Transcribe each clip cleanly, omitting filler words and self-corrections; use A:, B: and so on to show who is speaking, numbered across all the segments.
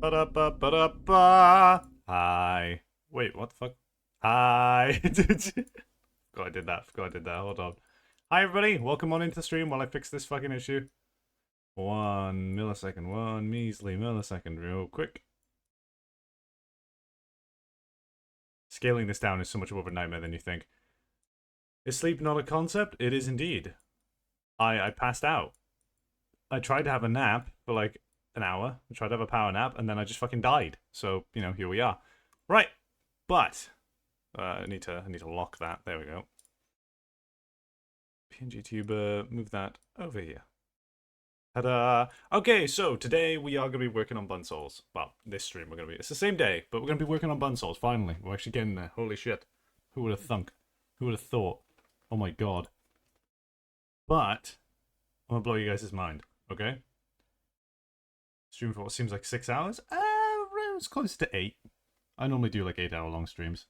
A: Ba-da-ba-ba-da-ba. Hi. Wait, what the fuck? Hi. Forgot I did that. Forgot I did that. Hold on. Hi, everybody. Welcome on into the stream while I fix this fucking issue. 1 millisecond. 1 measly millisecond. Real quick. Scaling this down is so much more of a nightmare than you think. Is sleep not a concept? It is indeed. I passed out. I tried to have a nap for like an hour. I tried to have a power nap, and then I just fucking died. So, you know, here we are. Right. But I need to lock that. There we go. PNG tuber, move that over here. Ta-da! Okay, so today we are going to be working on Bun Souls. Well, this stream we're going to be... It's the same day, but we're going to be working on Bun Souls, finally. We're actually getting there. Holy shit. Who would have thunk? Who would have thought? Oh my god. But, I'm going to blow you guys' mind, okay? Stream for what seems like 6 hours? It's close to 8. I normally do like 8-hour long streams.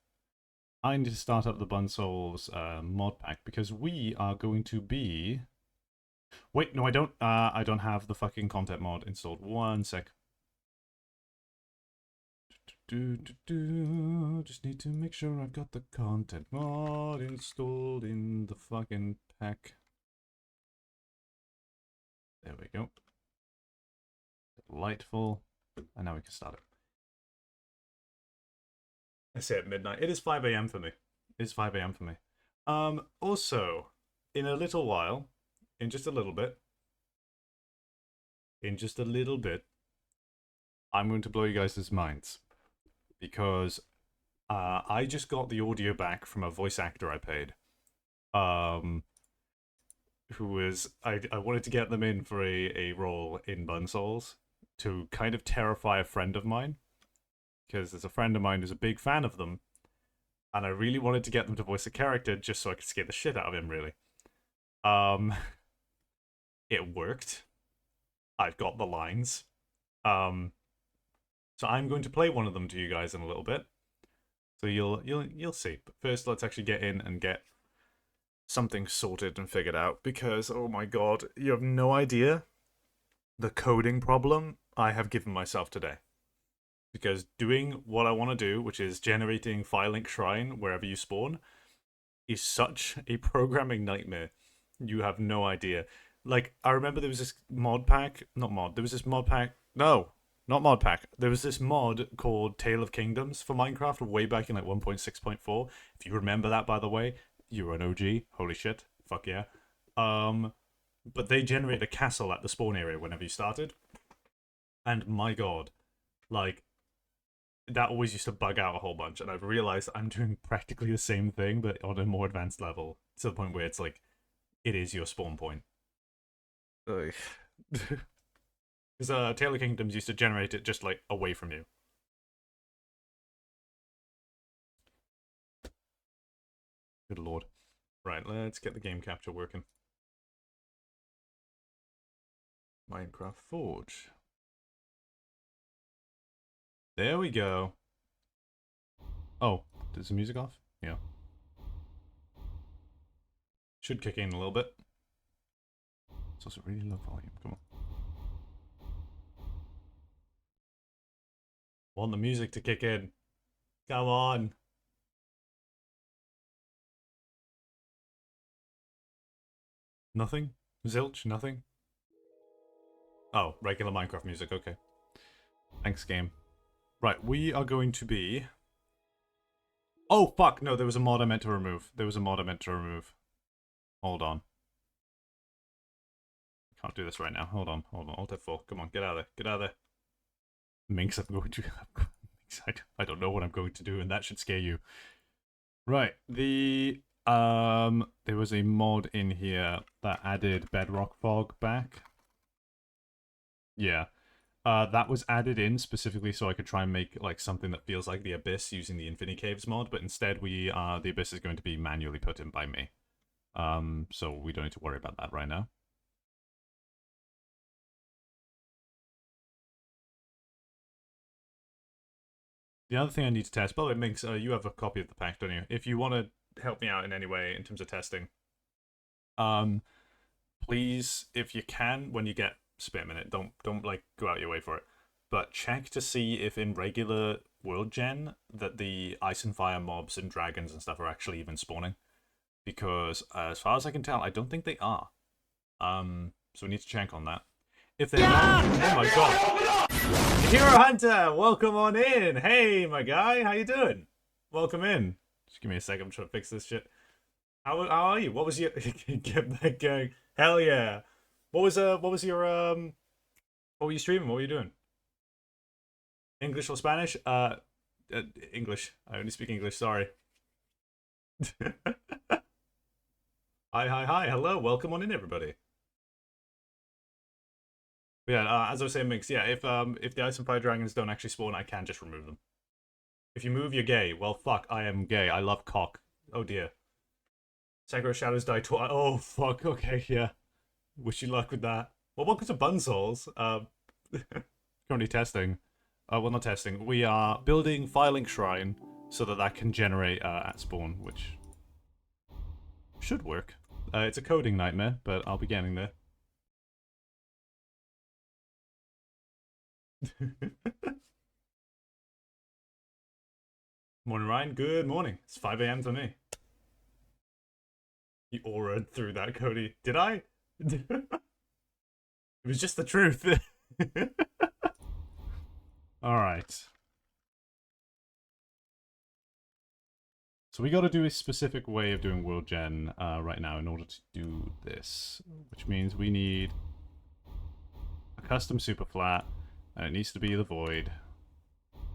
A: I need to start up the Bun Souls mod pack because we are going to be... Wait, no, I don't. I don't have the fucking content mod installed. One sec. Just need to make sure I've got the content mod installed in the fucking pack. There we go. Delightful. And now we can start it. I say at midnight. It is 5 a.m. for me. It is 5 a.m. for me. Also, in a little while, in just a little bit, I'm going to blow you guys' minds. Because I just got the audio back from a voice actor I paid. Who was... I wanted to get them in for a role in Bun Souls to kind of terrify a friend of mine. Because there's a friend of mine who's a big fan of them. And I really wanted to get them to voice a character just so I could scare the shit out of him, really. It worked. I've got the lines. So I'm going to play one of them to you guys in a little bit. So you'll see. But first, let's actually get in and get something sorted and figured out. Because, oh my god, you have no idea the coding problem I have given myself today. Because doing what I want to do, which is generating Firelink Shrine wherever you spawn, is such a programming nightmare. You have no idea. Like, I remember there was this mod pack... Not mod. There was this mod pack... No! Not mod pack. There was this mod called Tale of Kingdoms for Minecraft way back in like 1.6.4. If you remember that, by the way, you're an OG. Holy shit. Fuck yeah. But they generate a castle at the spawn area whenever you started. And my god. Like, that always used to bug out a whole bunch. And I've realized I'm doing practically the same thing, but on a more advanced level. To the point where it's like, it is your spawn point. Because Tale of Kingdoms used to generate it just, like, away from you. Good lord. Right, let's get the game capture working. Minecraft Forge. There we go. Oh, is the music off? Yeah. Should kick in a little bit. It's also really low volume. Come on. Want the music to kick in. Come on. Nothing? Zilch? Nothing? Oh, regular Minecraft music. Okay. Thanks, game. Right, we are going to be... Oh, fuck! No, there was a mod I meant to remove. Hold on. Can't do this right now. Hold on. Alt F4. Come on, get out of there. Get out of there. Minx, I'm going to... I don't know what I'm going to do, and that should scare you. Right, there was a mod in here that added Bedrock Fog back. Yeah. That was added in specifically so I could try and make like something that feels like the Abyss using the Infinity Caves mod, but instead the Abyss is going to be manually put in by me. So we don't need to worry about that right now. The other thing I need to test, by the way, Minx, you have a copy of the pack, don't you? If you want to help me out in any way in terms of testing, please, if you can, when you get spare a minute, don't like go out your way for it. but check to see if in regular world gen that the ice and fire mobs and dragons and stuff are actually even spawning. Because as far as I can tell, I don't think they are. So we need to check on that. If they're not, oh my god. Hero Hunter, welcome on in. Hey, my guy, how you doing? Welcome in. Just give me a second, I'm trying to fix this shit. How are you? What was your get back going? Hell yeah. What was your what were you streaming? What were you doing? English or Spanish? English. I only speak English, sorry. Hi, hello, welcome on in, everybody. But yeah, as I was saying, Minx, yeah, if the Ice and Fire Dragons don't actually spawn, I can just remove them. If you move, you're gay. Well, fuck, I am gay. I love cock. Oh dear. Sekiro Shadows die twice. Oh, fuck, okay, yeah. Wish you luck with that. Well, welcome to Bun Souls. Currently testing. Well, not testing. We are building Firelink Shrine so that can generate at spawn, which should work. It's a coding nightmare, but I'll be getting there. Morning, Ryan. Good morning. It's 5 a.m. for me. You auraed through that, Cody. Did I? It was just the truth. Alright. So we gotta do a specific way of doing world gen right now in order to do this. Which means we need a custom super flat, and it needs to be the void.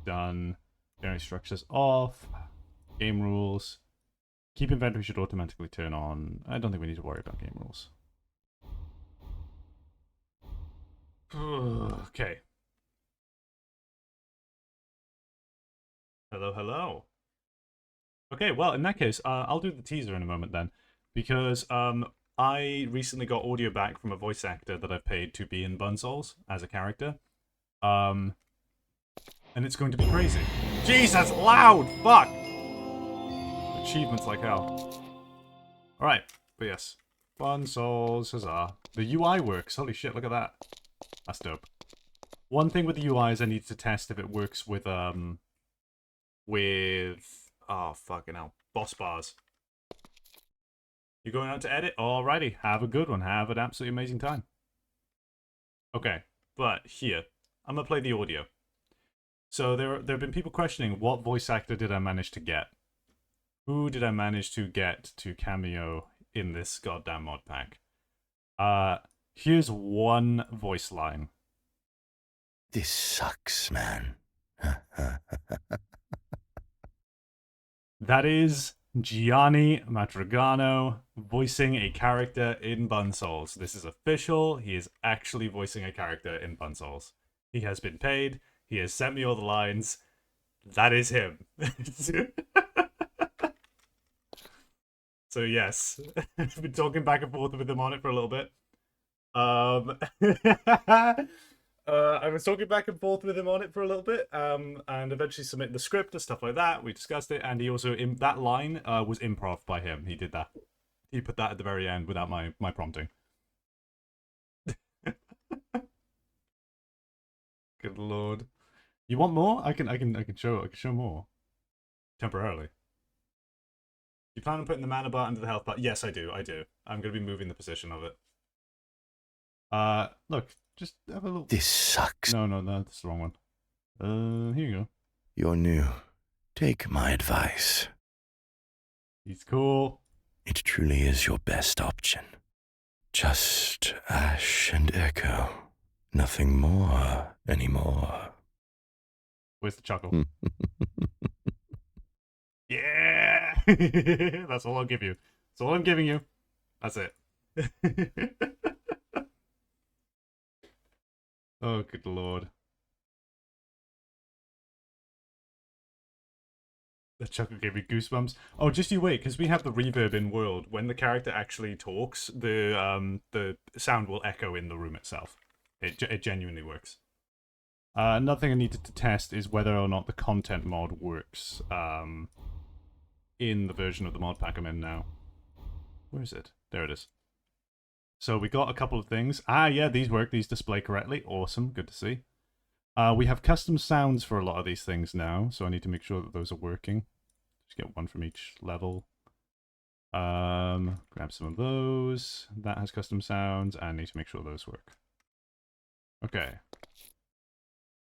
A: Done. Generate structures off. Game rules. Keep inventory should automatically turn on. I don't think we need to worry about game rules. Okay. Hello. Okay, well, in that case, I'll do the teaser in a moment then. Because I recently got audio back from a voice actor that I've paid to be in Bun Souls as a character. And it's going to be crazy. Jesus, loud! Fuck! Achievements like hell. Alright, but yes. Bun Souls, huzzah. The UI works, holy shit, look at that. That's dope. One thing with the UI is I need to test if it works with, oh, fucking hell. Boss bars. You're going out to edit? Alrighty, have a good one. Have an absolutely amazing time. Okay, but here, I'm gonna play the audio. So there have been people questioning what voice actor did I manage to get? Who did I manage to get to cameo in this goddamn mod pack? Here's one voice line.
B: This sucks, man.
A: That is Gianni Matrigano voicing a character in Bun Souls. This is official. He is actually voicing a character in Bun Souls. He has been paid. He has sent me all the lines. That is him. So yes, I've been talking back and forth with him on it for a little bit. I was talking back and forth with him on it for a little bit, and eventually submitted the script and stuff like that. We discussed it, and he also, that line was improv by him. He did that. He put that at the very end without my prompting. Good lord. You want more? I can show more. Temporarily. You plan on putting the mana bar under the health bar? Yes, I do. I'm gonna be moving the position of it. Look, just have a little.
B: This sucks.
A: No, that's the wrong one. Here you go.
B: You're new. Take my advice.
A: He's cool.
B: It truly is your best option. Just ash and echo. Nothing more anymore.
A: Where's the chuckle? Yeah! That's all I'll give you. That's all I'm giving you. That's it. Oh, good lord. The chuckle gave me goosebumps. Oh, just you wait, because we have the reverb in world. When the character actually talks, the sound will echo in the room itself. It genuinely works. Another thing I needed to test is whether or not the content mod works in the version of the mod pack I'm in now. Where is it? There it is. So we got a couple of things. Ah, yeah, these work. These display correctly. Awesome. Good to see. We have custom sounds for a lot of these things now, so I need to make sure that those are working. Just get one from each level. Grab some of those. That has custom sounds, and need to make sure those work. Okay.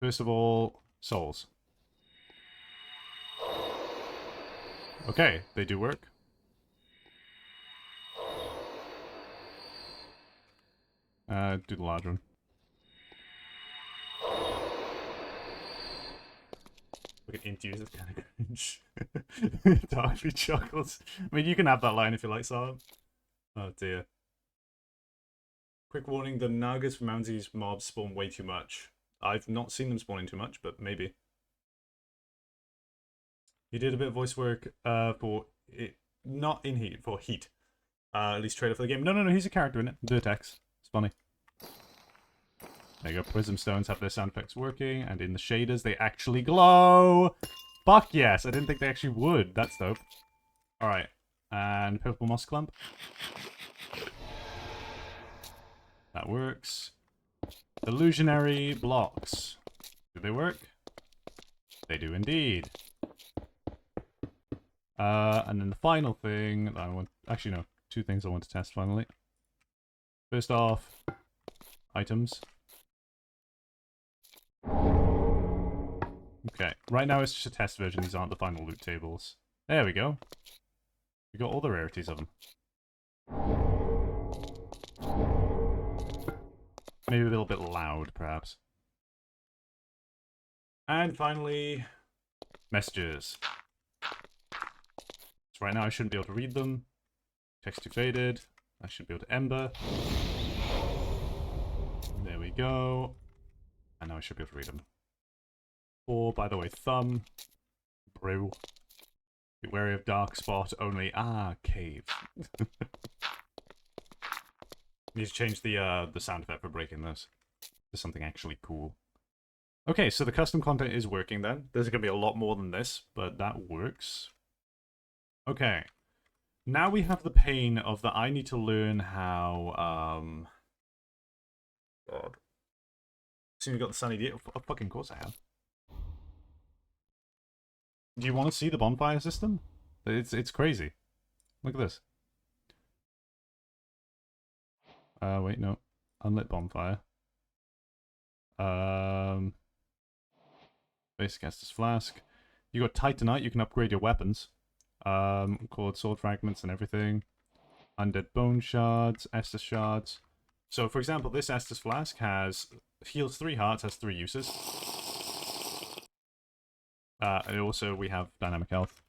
A: First of all, souls. Okay, they do work. Do the large one. Look at interviews, it's kind of cringe. Darby chuckles. I mean, you can have that line if you like, Silent. Oh dear. Quick warning, the Nagas from Mounties mobs spawn way too much. I've not seen them spawning too much, but maybe. You did a bit of voice work for it, not in Heat, for Heat. At least trailer for the game. No, he's a character in it. Vertex. It's funny. There you go. Prism stones have their sound effects working, and in the shaders they actually glow. Fuck yes! I didn't think they actually would. That's dope. Alright. And purple moss clump. That works. Illusionary blocks. Do they work? They do indeed. And then the final thing that I want... Actually, no. Two things I want to test finally. First off, items. Okay. Right now it's just a test version. These aren't the final loot tables. There we go. We got all the rarities of them. Maybe a little bit loud, perhaps. And finally, messages. So right now I shouldn't be able to read them. Text too faded. I should be able to ember. There we go. And now I should be able to read them. Or, by the way, thumb. Brew. Be wary of dark spot only. Ah, cave. Need to change the sound effect for breaking this to something actually cool. Okay, so the custom content is working then. There's going to be a lot more than this, but that works. Okay. Now we have the pain of that I need to learn how, God. Soon you got the sunny day. Of fucking course I have. Do you want to see the bonfire system? It's crazy. Look at this. Wait, no. Unlit bonfire. Basic Estus Flask. You got Titanite, you can upgrade your weapons. Called sword fragments and everything. Undead bone shards, Estus shards. So, for example, this Estus Flask heals 3 hearts, has 3 uses. And also we have dynamic health.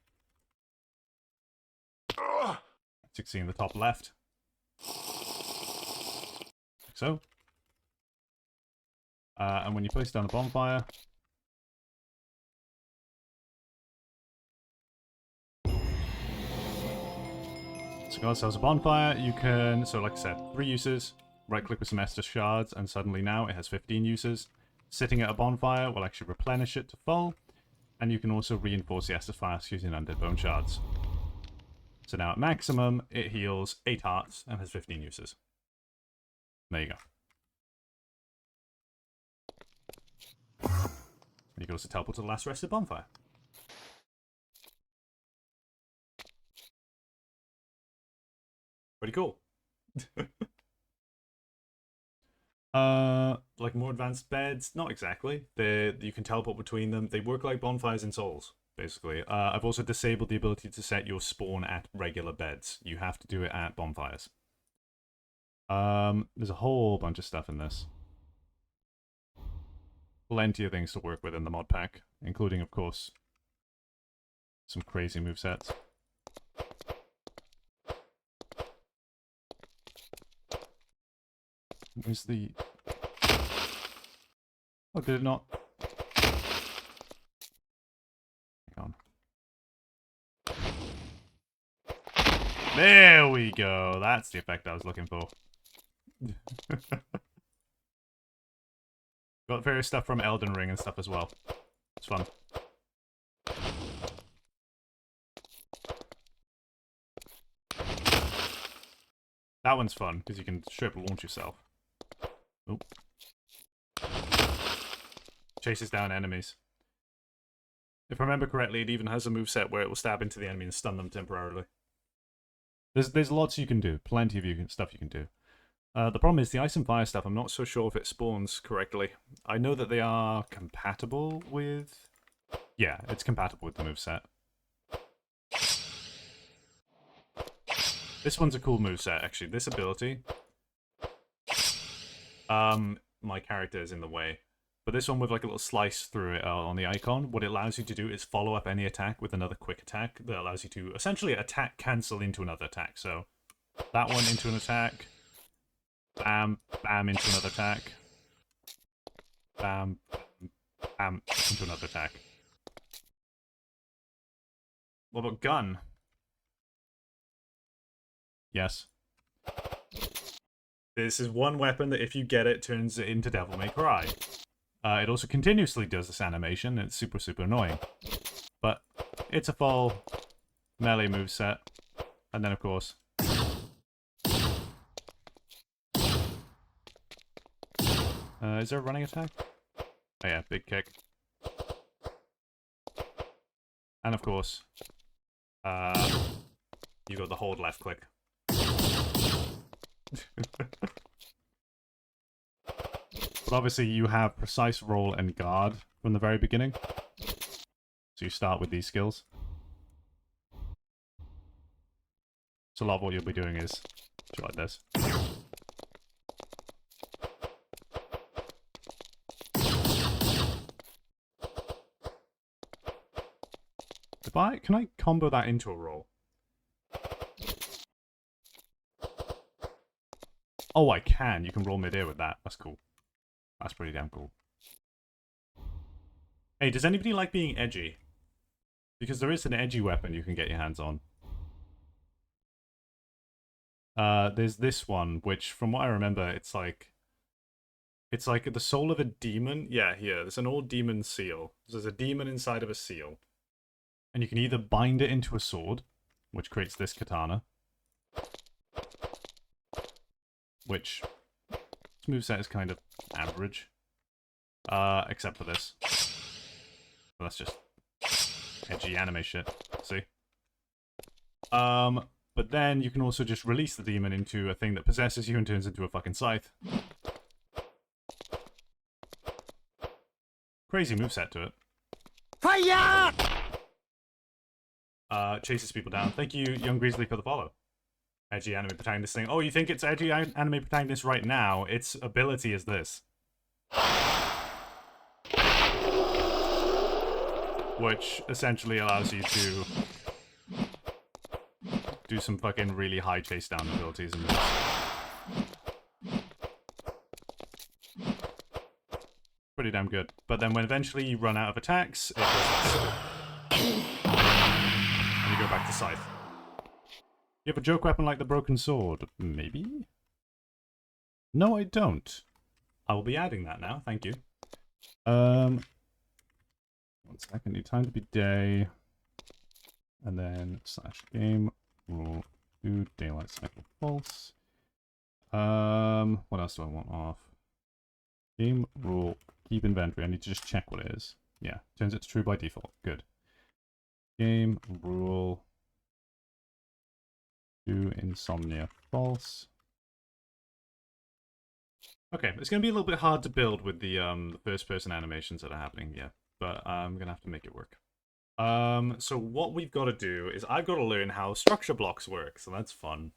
A: As you can see in the top left. Like so. And when you place down a bonfire, so God sells a bonfire, you can, so like I said, 3 uses, right click with some Estus shards, and suddenly now it has 15 uses. Sitting at a bonfire will actually replenish it to full, and you can also reinforce the Estus Flask using undead bone shards. So now at maximum, it heals 8 hearts and has 15 uses. There you go. You can also teleport to the last rested bonfire. Pretty cool. Like more advanced beds? Not exactly. You can teleport between them. They work like bonfires in Souls, basically. I've also disabled the ability to set your spawn at regular beds. You have to do it at bonfires. There's a whole bunch of stuff in this. Plenty of things to work with in the mod pack, including, of course, some crazy movesets. Where's the... Oh, did it not? Hang on. There we go. That's the effect I was looking for. Got various stuff from Elden Ring and stuff as well. It's fun. That one's fun, because you can straight up launch yourself. Oh. chases down enemies. If I remember correctly, it even has a moveset where it will stab into the enemy and stun them temporarily. There's lots you can do. Plenty of stuff you can do. The problem is the ice and fire stuff, I'm not so sure if it spawns correctly. I know that they are compatible with... Yeah, it's compatible with the moveset. This one's a cool moveset, actually. This ability... my character is in the way. But this one with like a little slice through it on the icon, what it allows you to do is follow up any attack with another quick attack that allows you to essentially attack cancel into another attack. So that one into an attack, bam, bam into another attack, bam, bam into another attack. What about gun? Yes. This is one weapon that if you get it, turns it into Devil May Cry. It also continuously does this animation, and it's super, super annoying. But it's a full melee moveset. And then, of course... is there a running attack? Oh yeah, big kick. And of course... you got the hold left click. But obviously you have precise roll and guard from the very beginning. So you start with these skills. So a lot of what you'll be doing is shit like this. Can I combo that into a roll? Oh, I can. You can roll mid-air with that. That's cool. That's pretty damn cool. Hey, does anybody like being edgy? Because there is an edgy weapon you can get your hands on. There's this one, which, from what I remember, it's like the soul of a demon. Yeah, here. There's an old demon seal. There's a demon inside of a seal. And you can either bind it into a sword, which creates this katana. Which, this moveset is kind of average. Except for this. Well, that's just edgy anime shit. See? But then you can also just release the demon into a thing that possesses you and turns into a fucking scythe. Crazy moveset to it. Hiya! Chases people down. Thank you, Young Grizzly, for the follow. Edgy anime protagonist thing. Oh, you think it's edgy anime protagonist right now? Its ability is this. Which essentially allows you to do some fucking really high chase down abilities and pretty damn good. But then when eventually you run out of attacks, it does this. And you go back to scythe. You have a joke weapon like the broken sword? Maybe? No, I don't. I will be adding that now, thank you. 1 second, need time to be day. And then /game rule do daylight cycle false. What else do I want off? Game rule keep inventory. I need to just check what it is. Yeah, turns it to true by default. Good. Game rule do insomnia false. Okay, it's going to be a little bit hard to build with the first-person animations that are happening, yeah. But I'm going to have to make it work. So what we've got to do is I've got to learn how structure blocks work, so that's fun.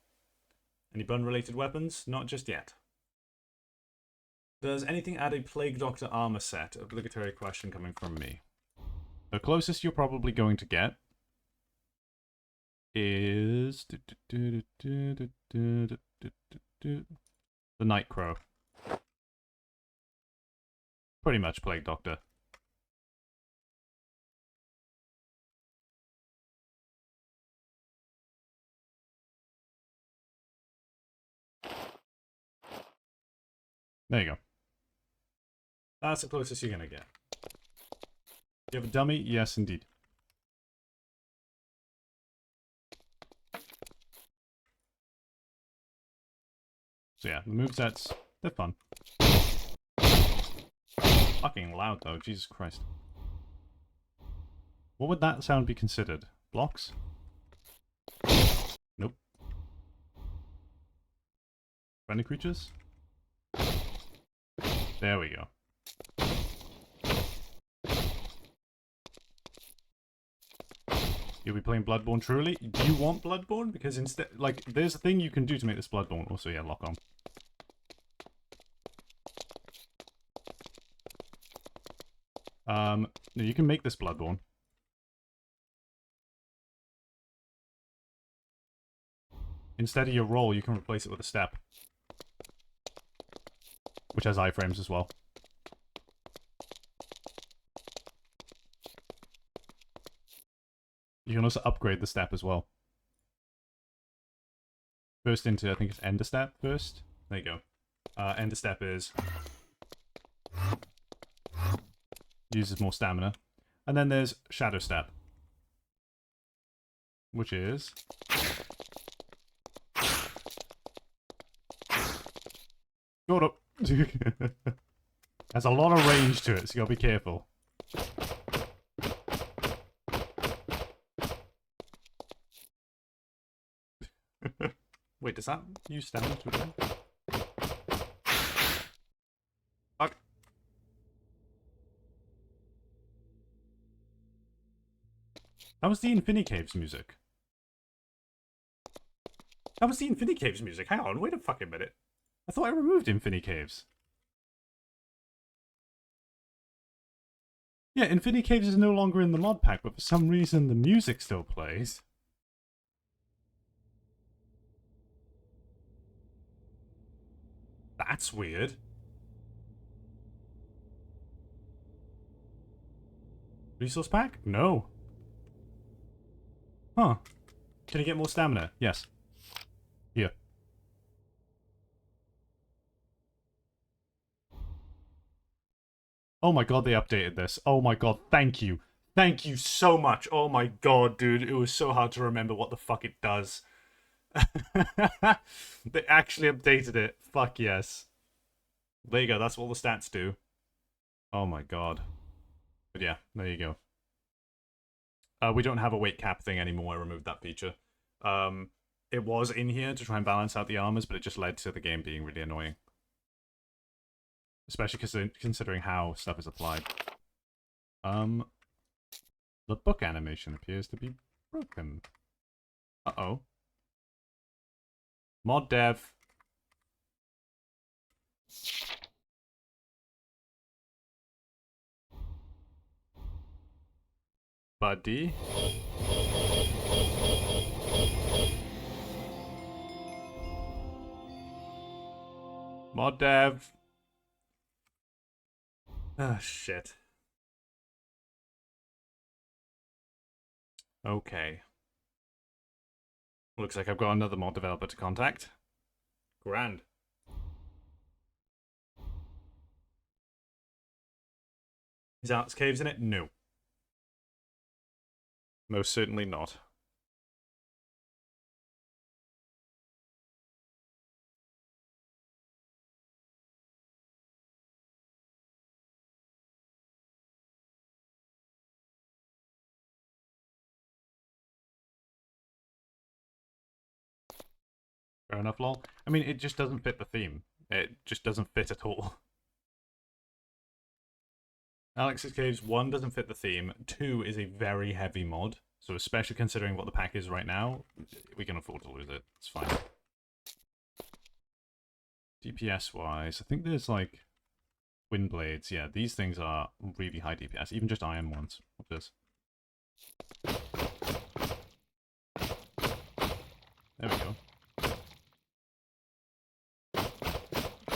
A: Any bun-related weapons? Not just yet. Does anything add a Plague Doctor armor set? Obligatory question coming from me. The closest you're probably going to get is the Night Crow. Pretty much Plague Doctor. There you go. That's the closest you're gonna get. You have a dummy? Yes, indeed. So yeah, the movesets, they're fun. fucking loud, though. Jesus Christ. What would that sound be considered? Blocks? Nope. Friendly creatures? There we go. You'll be playing Bloodborne truly? Do you want Bloodborne? Because instead, like, there's a thing you can do to make this Bloodborne. Also, yeah, lock on. No, you can make this Bloodborne. Instead of your roll, you can replace it with a step. Which has iframes as well. You can also upgrade the step as well. First into, I think it's Ender Step first. There you go. Ender Step is... uses more stamina. And then there's Shadow Step. Which is... Shut up! Has a lot of range to it, so you gotta be careful. Wait, does that use stamina to attack? Fuck. That was the Infinity Caves music. That was the Infinity Caves music. Hang on, wait a fucking minute. I thought I removed Infinity Caves. Yeah, Infinity Caves is no longer in the mod pack, but for some reason the music still plays. That's weird. Resource pack? No. Huh. Can you get more stamina? Yes. Here. Oh my god, they updated this. Oh my god, thank you. Thank you so much. Oh my god, dude. It was so hard to remember what the fuck it does. They actually updated it. Fuck yes. There you go, that's what all the stats do. Oh my god. But yeah, there you go. We don't have a weight cap thing anymore. I removed that feature. It was in here to try and balance out the armors, but it just led to the game being really annoying. Especially considering how stuff is applied. The book animation appears to be broken. Uh-oh. Mod dev. Buddy. Mod dev. Ah, shit. Okay. Looks like I've got another mod developer to contact. Grand. Is Alex Caves in it? No. Most certainly not. Fair enough, lol. I mean, it just doesn't fit the theme. It just doesn't fit at all. Alex's Caves 1 doesn't fit the theme. 2 is a very heavy mod. So especially considering what the pack is right now, we can afford to lose it. It's fine. DPS-wise, I think there's like... Wind Blades. Yeah, these things are really high DPS. Even just iron ones. What's this? There we go.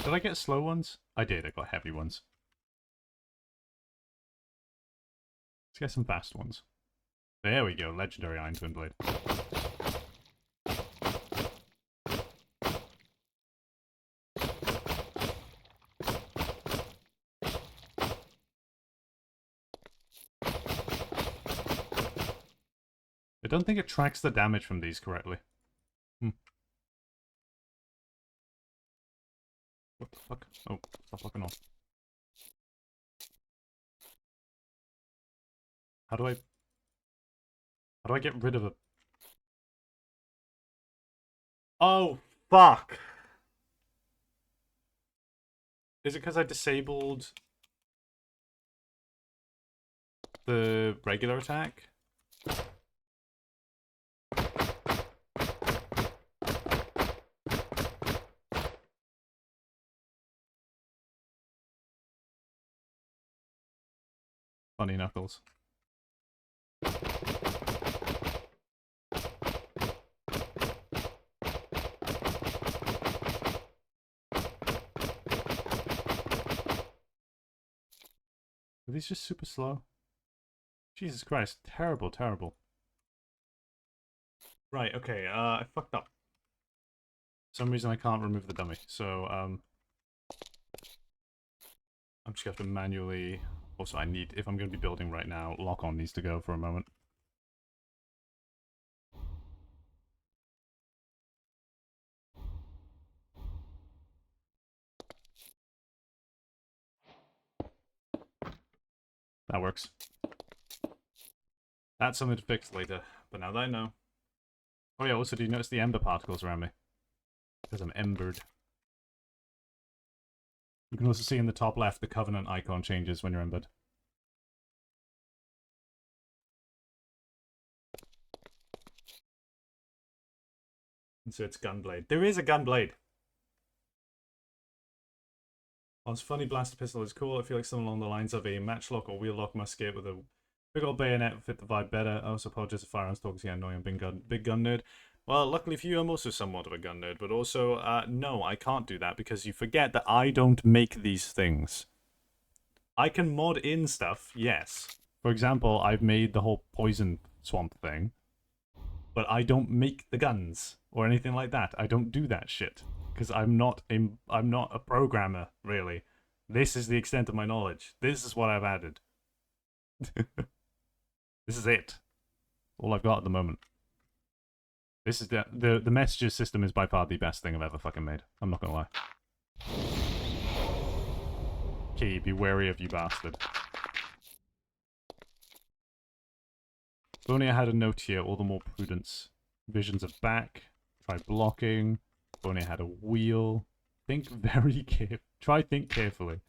A: Did I get slow ones? I did. I got heavy ones. Let's get some fast ones. There we go. Legendary Iron Twin Blade. I don't think it tracks the damage from these correctly. What the fuck? Oh, stop looking off. How do I get rid of a... Oh, fuck! Is it because I disabled the regular attack? Funny Knuckles. Are these just super slow? Jesus Christ, terrible, terrible. Right, okay, I fucked up. For some reason I can't remove the dummy, so, I'm just gonna have to manually... Also, I need, if I'm gonna be building right now, lock on needs to go for a moment. That works. That's something to fix later, but now that I know. Oh yeah, also, do you notice the ember particles around me? Because I'm embered. You can also see in the top left, the Covenant icon changes when you're embered. And so it's gunblade. There is a gunblade! Whilst funny blaster pistol is cool, I feel like something along the lines of a matchlock or wheel-lock musket with a big old bayonet would fit the vibe better. I also apologize if firearms talk is annoying big gun nerd. Well, luckily for you, I'm also somewhat of a gun nerd, but also, no, I can't do that because you forget that I don't make these things. I can mod in stuff, yes. For example, I've made the whole poison swamp thing, but I don't make the guns or anything like that. I don't do that shit because I'm not a programmer, really. This is the extent of my knowledge. This is what I've added. This is it. All I've got at the moment. This is the messages system is by far the best thing I've ever fucking made. I'm not gonna lie. Key, be wary of you bastard. If only I had a note here, all the more prudence. Visions of back. Try blocking. If only I had a wheel. Think very carefully. Try think carefully.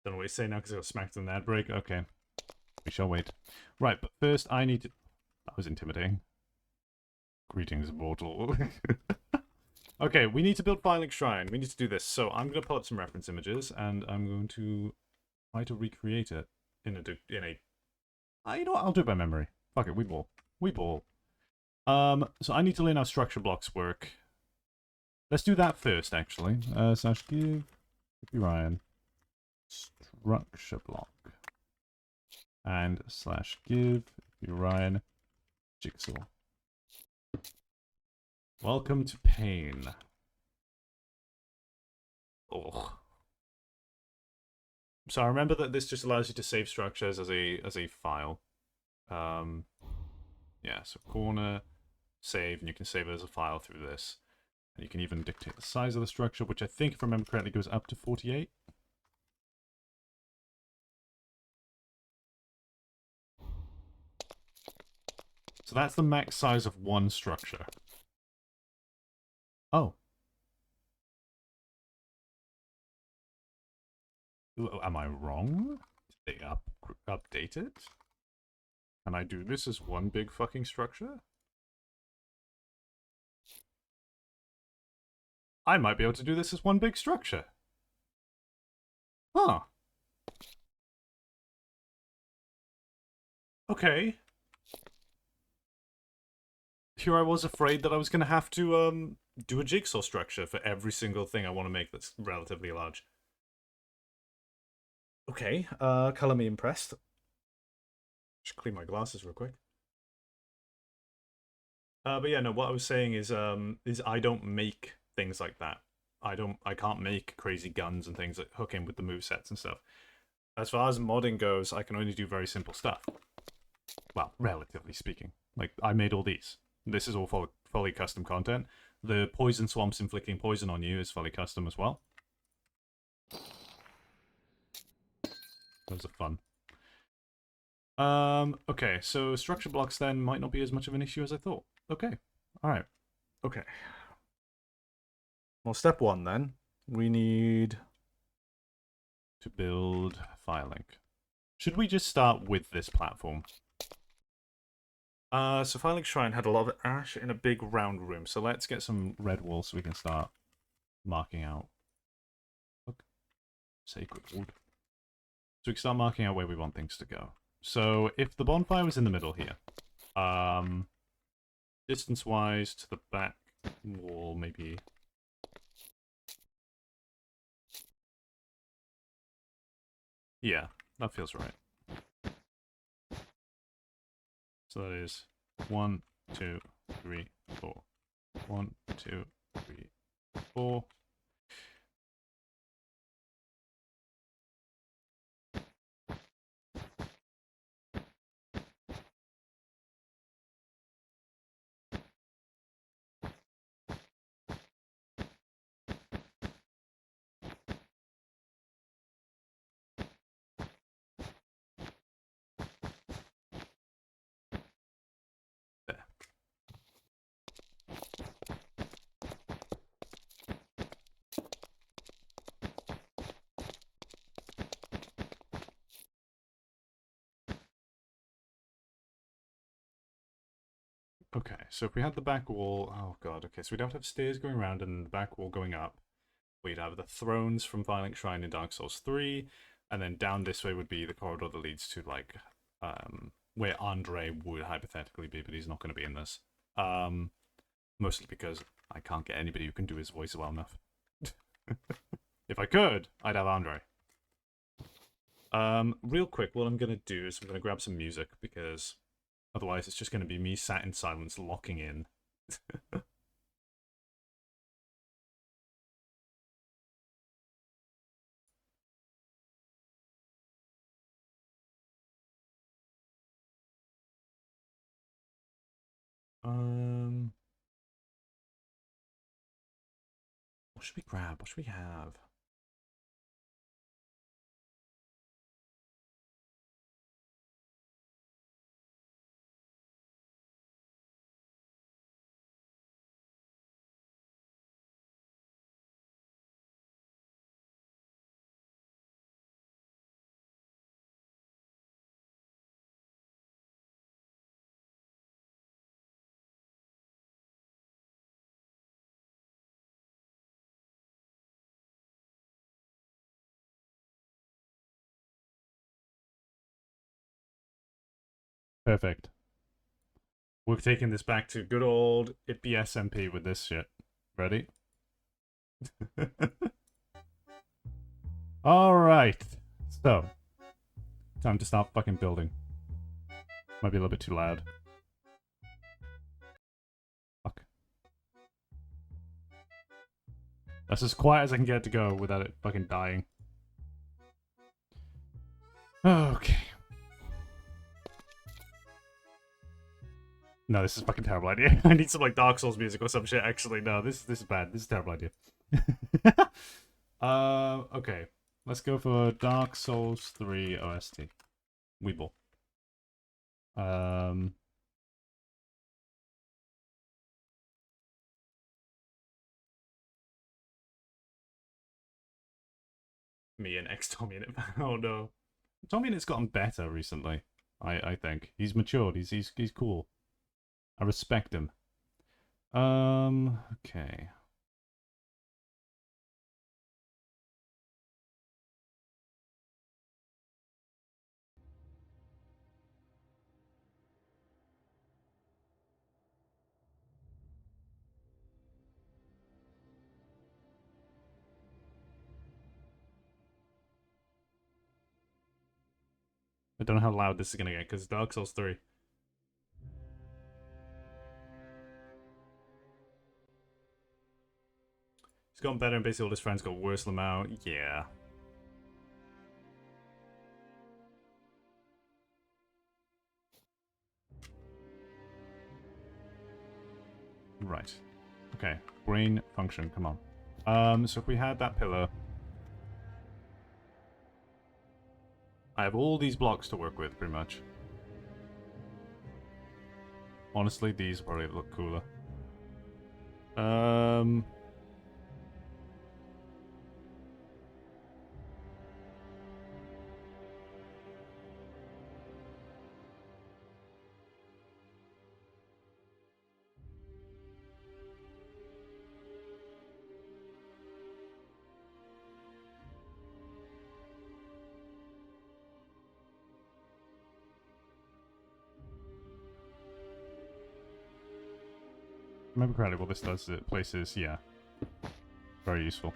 A: Don't know what you say now because I got smacked in the ad break. Okay. We shall wait. Right, but first I need to... That was intimidating. Greetings, mortal. Okay, we need to build Firelink Shrine. We need to do this. So I'm going to pull up some reference images, and I'm going to try to recreate it in a... you know what? I'll do it by memory. Fuck it, we ball. We ball. So I need to learn how structure blocks work. Let's do that first, actually. Slash give Ryan structure block. And slash give Ryan jigsaw. Welcome to pain. Ugh. So I remember that this just allows you to save structures as a file. Yeah, so corner, save, and you can save it as a file through this. And you can even dictate the size of the structure, which I think, if I remember correctly, goes up to 48. So that's the max size of one structure. Oh. Am I wrong? Did they update it? Can I do this as one big fucking structure? I might be able to do this as one big structure. Huh. Okay. Here I was afraid that I was going to have to do a jigsaw structure for every single thing I want to make that's relatively large. Okay, color me impressed. Just clean my glasses real quick. But yeah, no, what I was saying is I don't make things like that. I can't make crazy guns and things that hook in with the movesets and stuff. As far as modding goes, I can only do very simple stuff. Well, relatively speaking. Like, I made all these. This is all fully custom content. The poison swamps inflicting poison on you is fully custom as well. Those are fun. Okay, so structure blocks then might not be as much of an issue as I thought. Okay, alright. Okay. Well, step one then, we need to build Firelink. Should we just start with this platform? So Firelink Shrine had a lot of ash in a big round room, so let's get some red wool so we can start marking out. Look. Sacred wood. So we can start marking out where we want things to go. So if the bonfire was in the middle here, distance-wise to the back wall, maybe. Yeah, that feels right. So that is 1, 2, 3, 4. 1, 2, 3, 4. There. Okay, so if we had the back wall, oh god, okay, so we'd have to have stairs going around and the back wall going up. We'd have the thrones from Firelink Shrine in Dark Souls 3, and then down this way would be the corridor that leads to, like, where Andre would hypothetically be, but he's not going to be in this. Mostly because I can't get anybody who can do his voice well enough. If I could, I'd have Andre. Real quick, what I'm going to do is I'm going to grab some music, because otherwise it's just going to be me sat in silence locking in. What should we grab? What should we have? Perfect. We've taken this back to good old it be SMP with this shit. Ready? Alright. So, time to start fucking building. Might be a little bit too loud. Fuck. That's as quiet as I can get to go without it fucking dying. Okay. No, this is a fucking terrible idea. I need some like Dark Souls music or some shit. Actually, no, this is bad. This is a terrible idea. Okay. Let's go for Dark Souls 3 OST. Weeble. Me and ex Tommy in it. Oh no. Tommy in it's gotten better recently. I think. He's matured. He's cool. I respect him. Okay. I don't know how loud this is gonna get, because Dark Souls 3. He's gotten better and basically all his friends got worse than him out. Yeah. Right. Okay. Brain function, come on. So if we had that pillar... I have all these blocks to work with, pretty much. Honestly, these probably look cooler. Remember correctly, what this does is it places, yeah, very useful.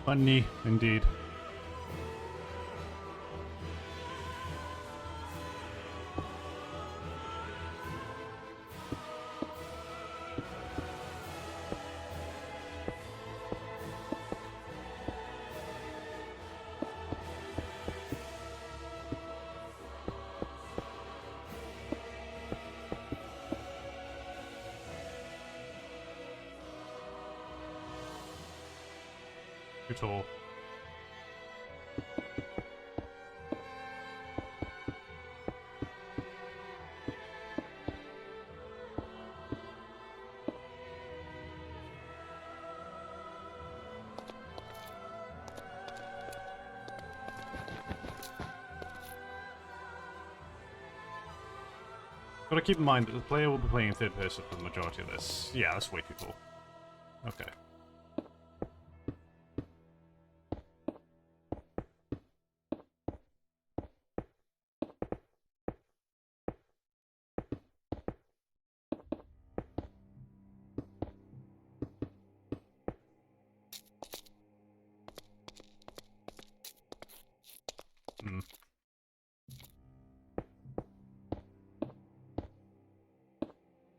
A: Funny, indeed. Good all. Gotta keep in mind that the player will be playing in third person for the majority of this. Yeah, that's way too cool. Okay. Hmm.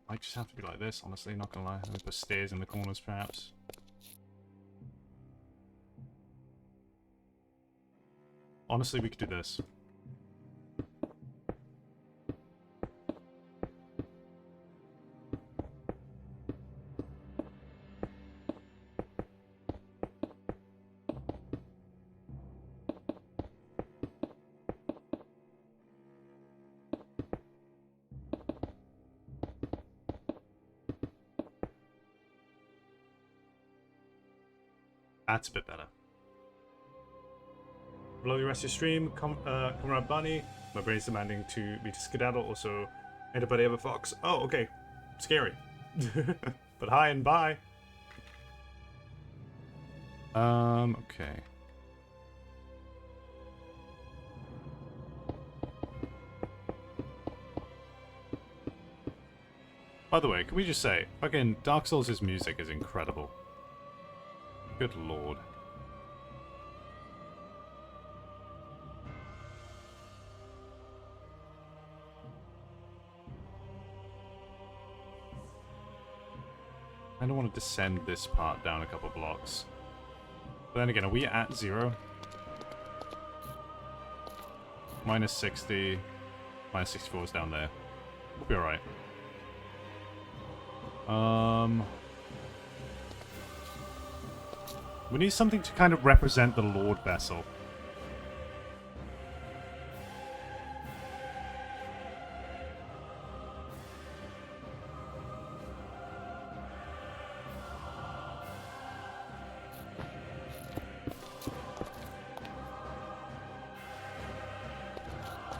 A: Might just have to be like this, honestly, not gonna lie. Let me put stairs in the corners, perhaps. Honestly, we could do this. That's a bit better. Below the rest of your stream, Comrade Bunny. My brain's demanding to me to skedaddle. Also, anybody ever fox? Oh, okay. Scary. But hi and bye. Okay. By the way, can we just say, fucking Dark Souls' music is incredible. Good lord. I don't want to descend this part down a couple blocks. But then again, are we at 0? Minus 60. Minus 64 is down there. We'll be alright. We need something to kind of represent the Lord Vessel.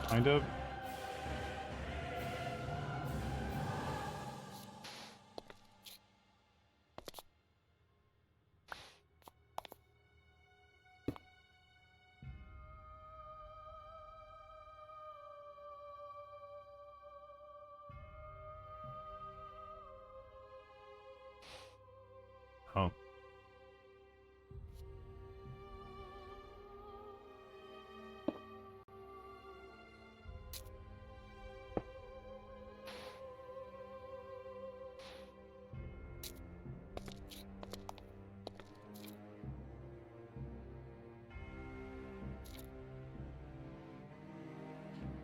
A: Kind of. Oh.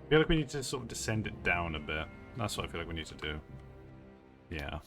A: I feel like we need to sort of descend it down a bit. That's what I feel like we need to do. Yeah.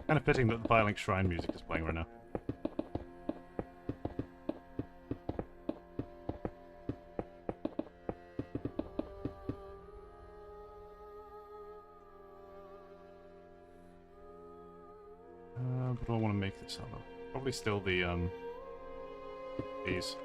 A: Kind of fitting that the Firelink Shrine music is playing right now. What do I want to make this out of? Probably still the, these.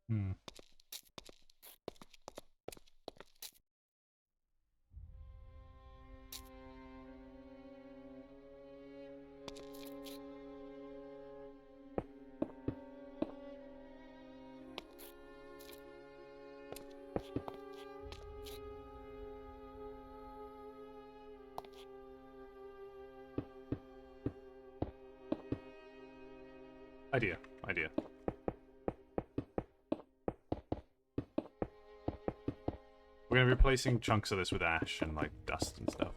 A: Hmm. Idea. We're gonna be replacing chunks of this with ash and like dust and stuff.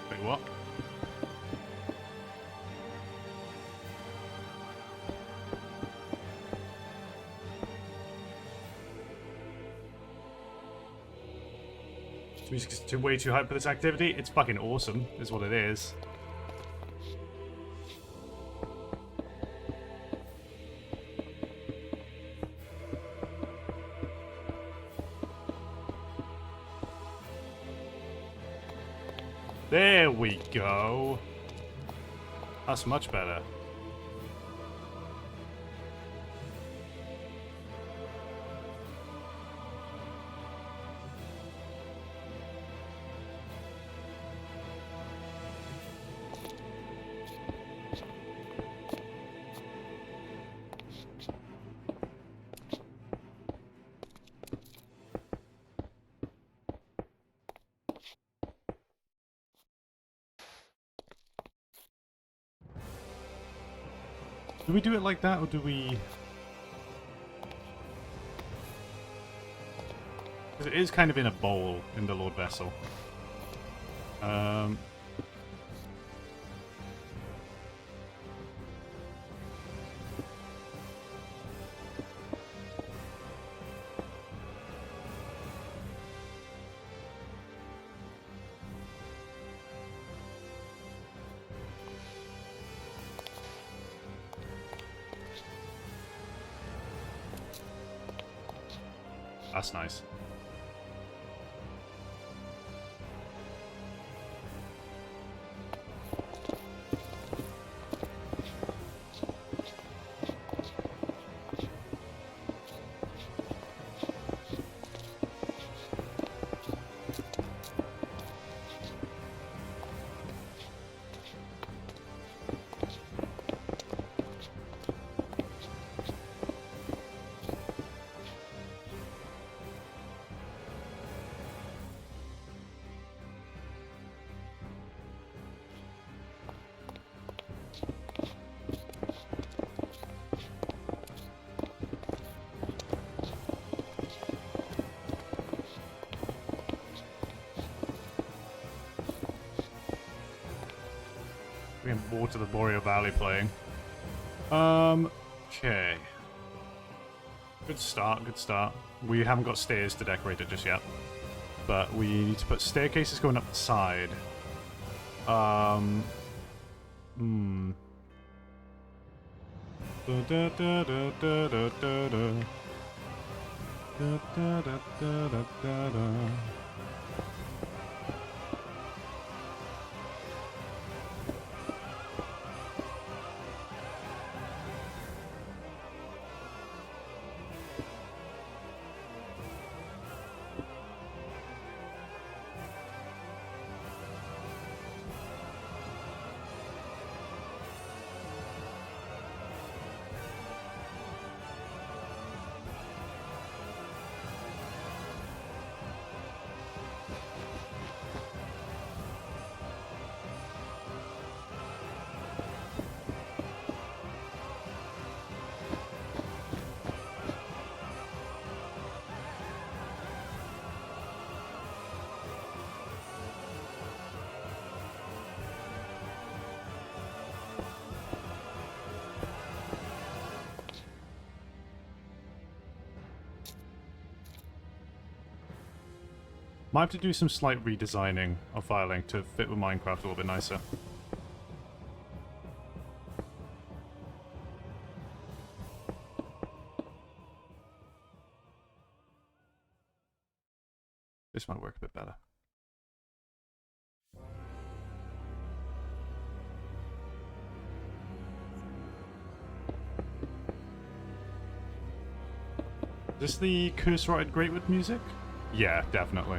A: Wait, what? Music's way too hype for this activity. It's fucking awesome, is what it is. There we go. That's much better. Do we do it like that, or do we... Because it is kind of in a bowl in the Lord Vessel. That's nice. We have Water the Boreal Valley playing. Okay. Good start, good start. We haven't got stairs to decorate it just yet. But we need to put staircases going up the side. Hmm. Da da da da da da da da. Da da da da da da da. Might have to do some slight redesigning of Firelink to fit with Minecraft a little bit nicer. This might work a bit better. Is this the curse-rotted Greatwood music? Yeah, definitely.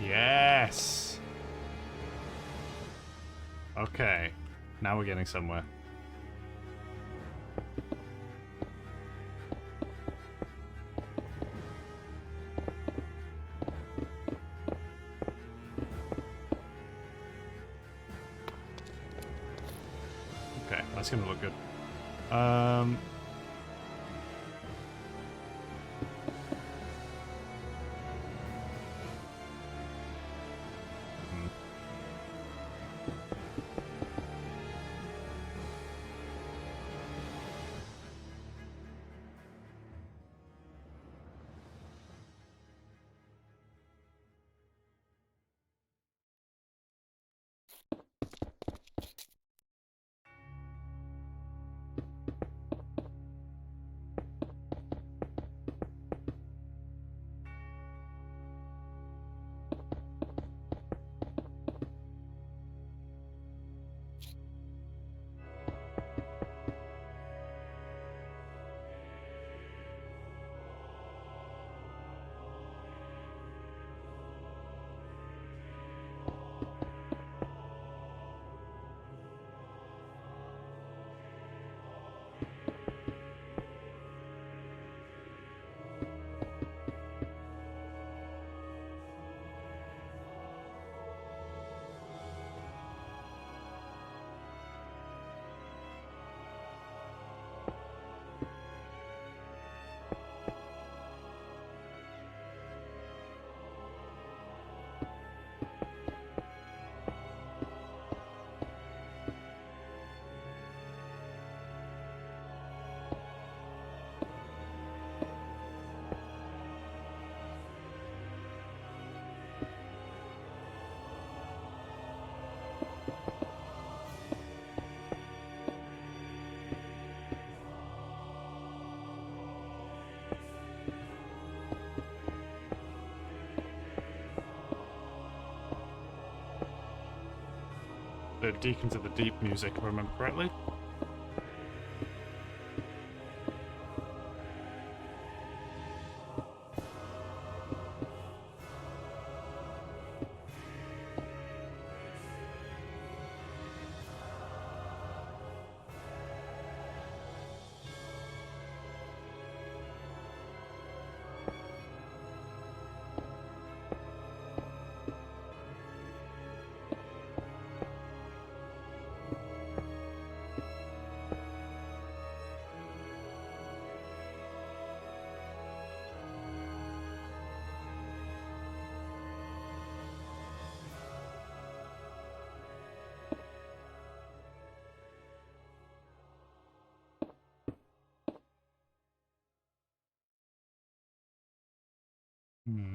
A: Yes! Okay. Now we're getting somewhere. Okay, that's gonna look good. the Deacons of the Deep music, if I remember correctly. Hmm.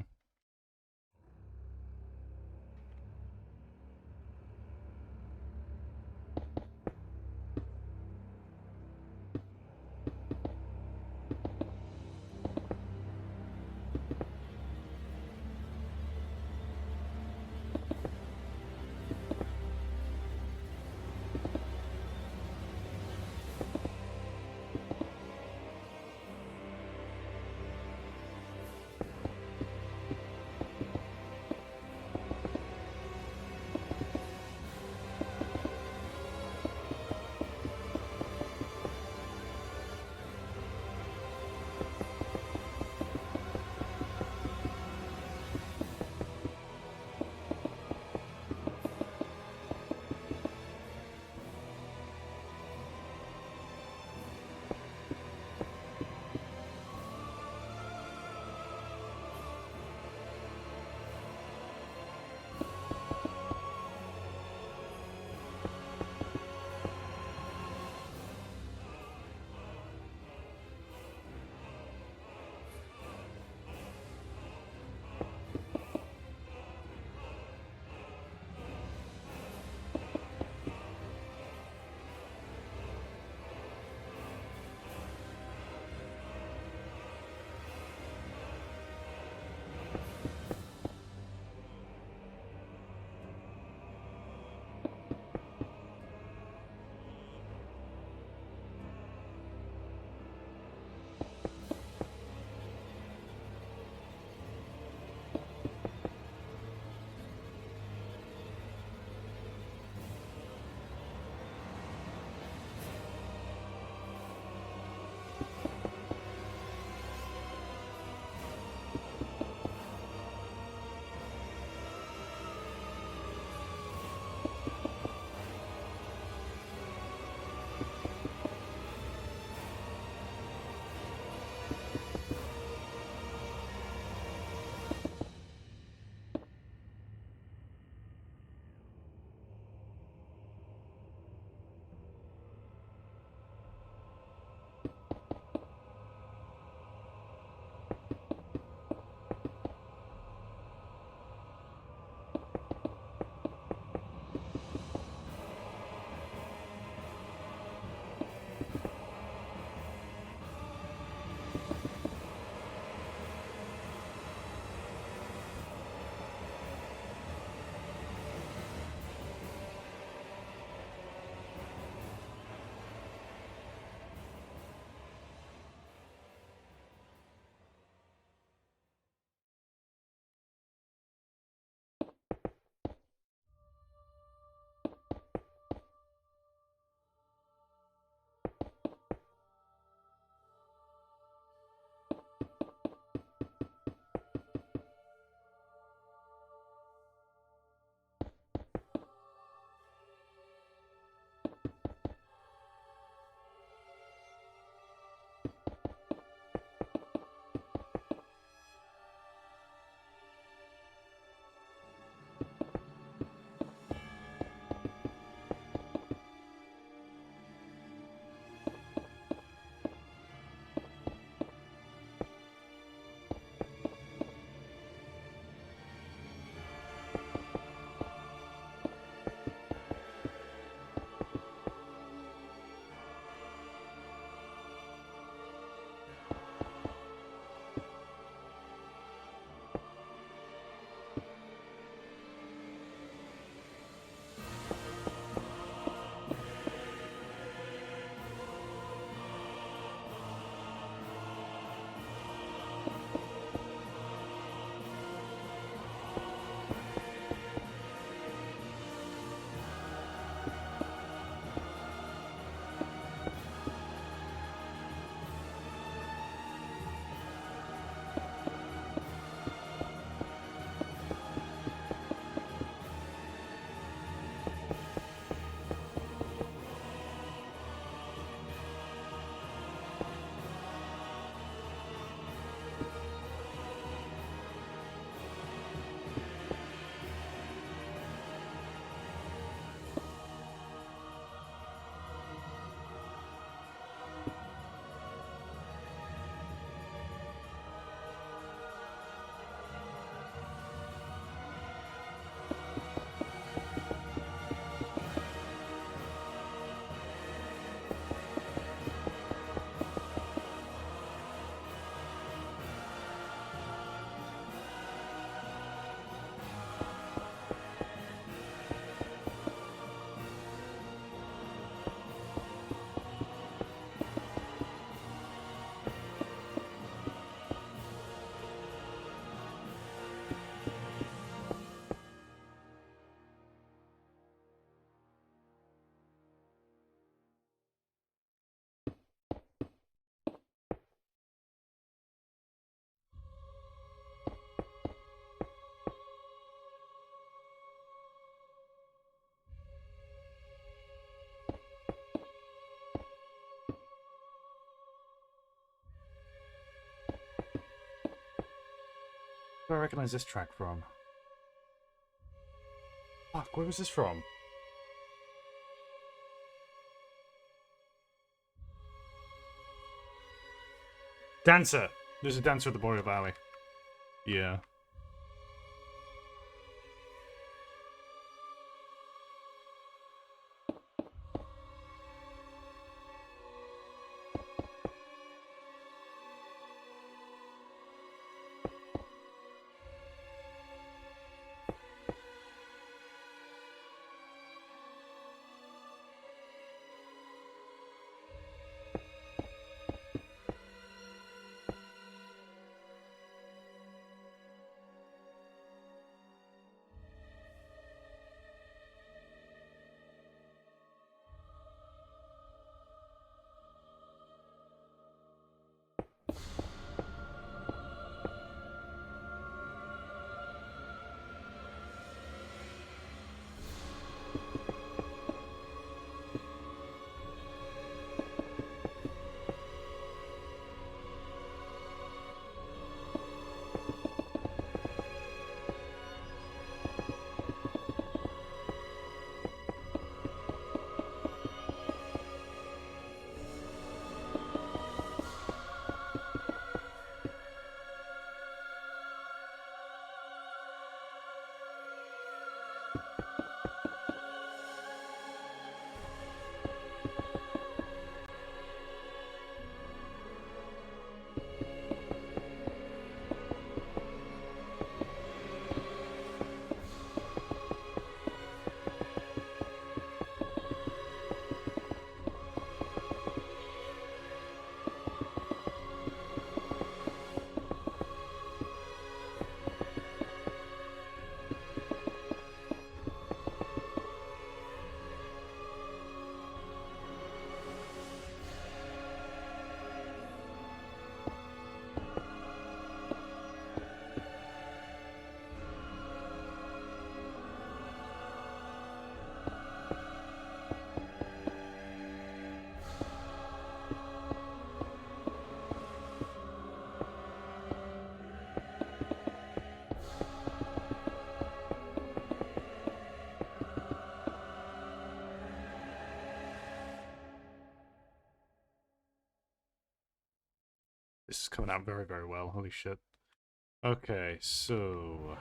A: do I recognize this track from? Fuck, where was this from? Dancer! There's a dancer at the Boreal Valley. Yeah. This is coming out very, very well. Holy shit. Okay, so...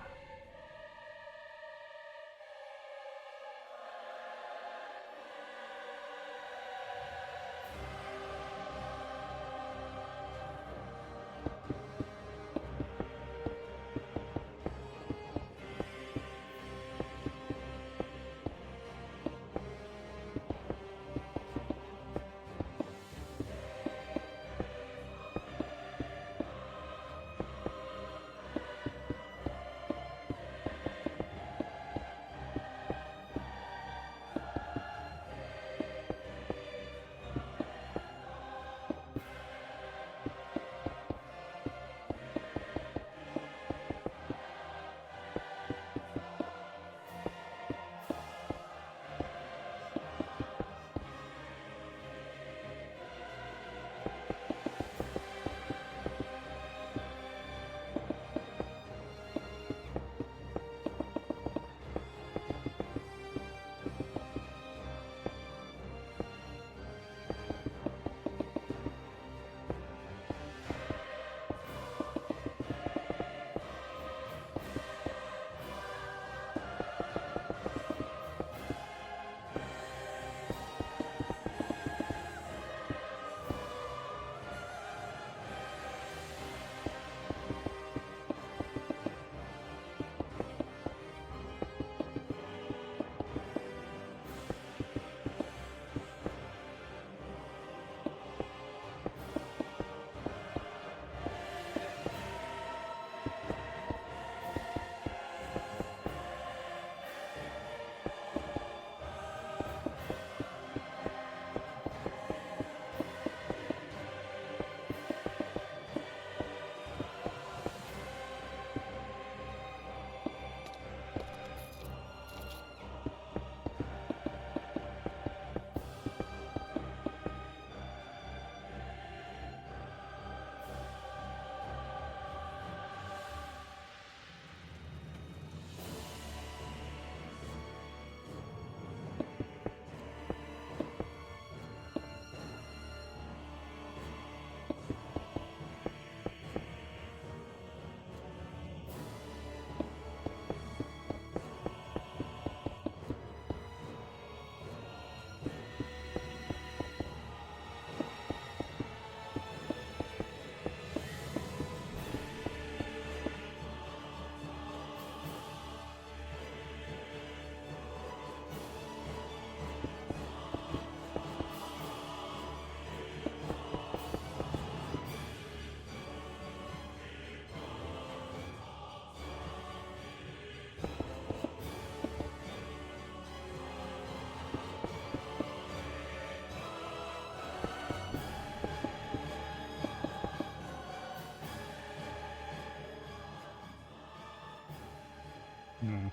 A: No.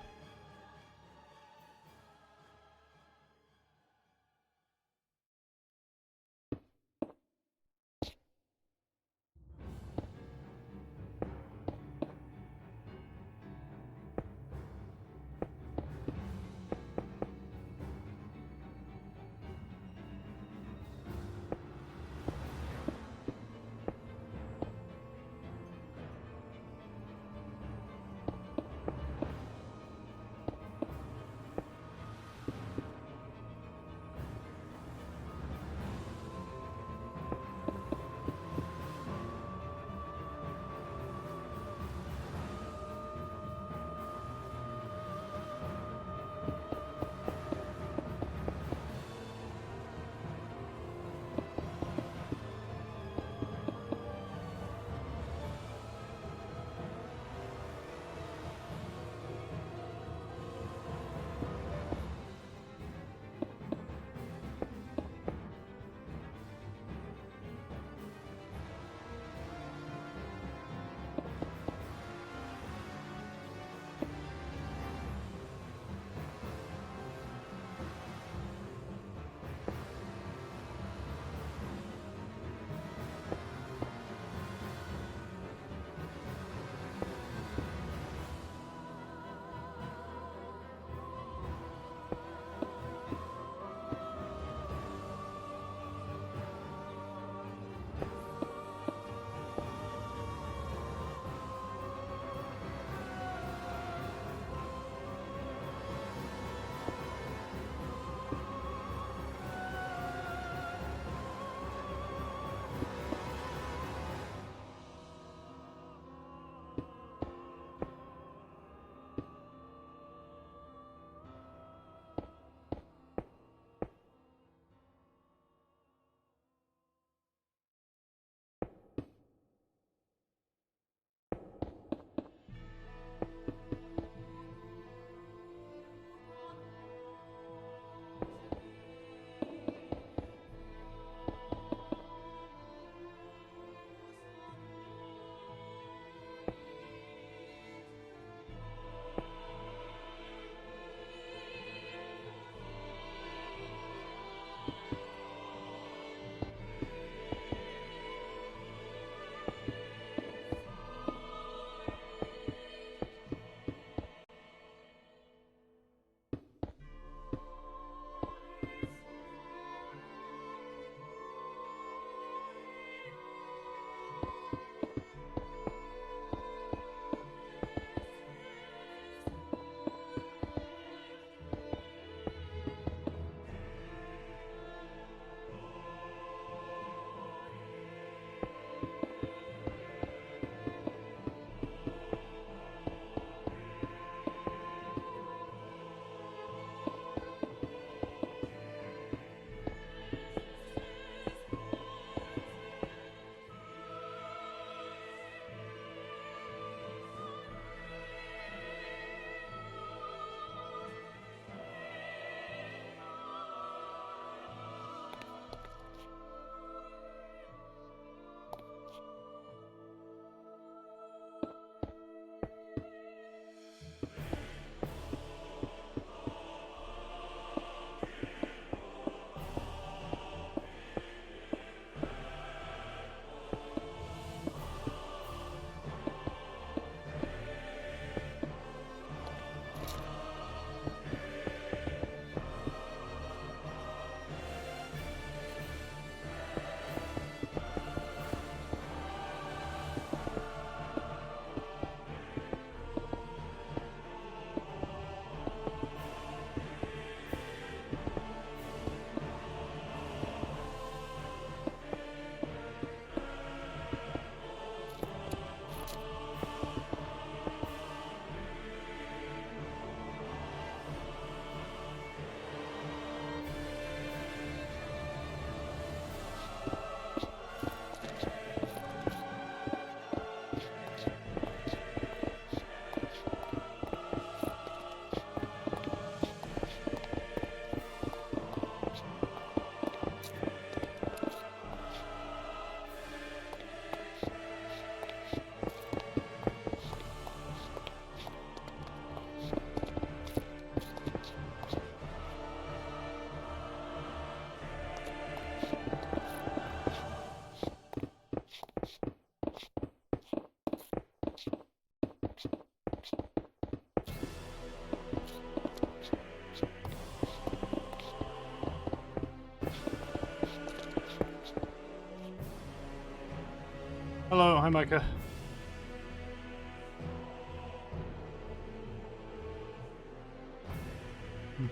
A: hi, Micah.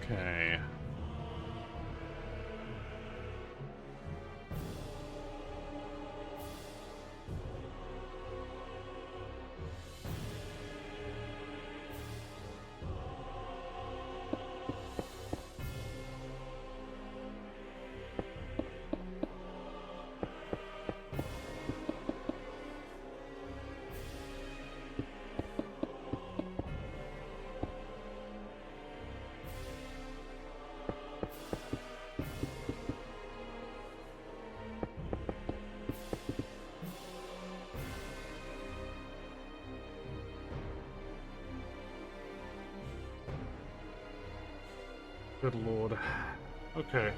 A: Okay. Good lord. Okay.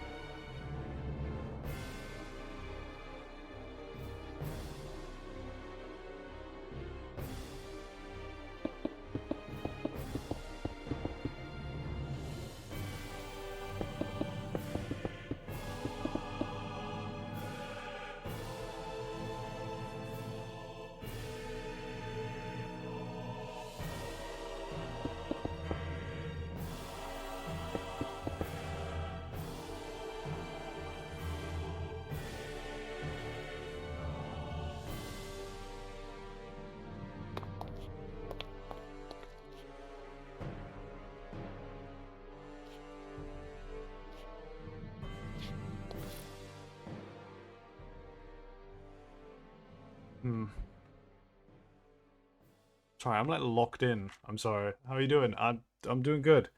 A: Sorry, I'm like locked in. I'm sorry. How are you doing? I'm doing good.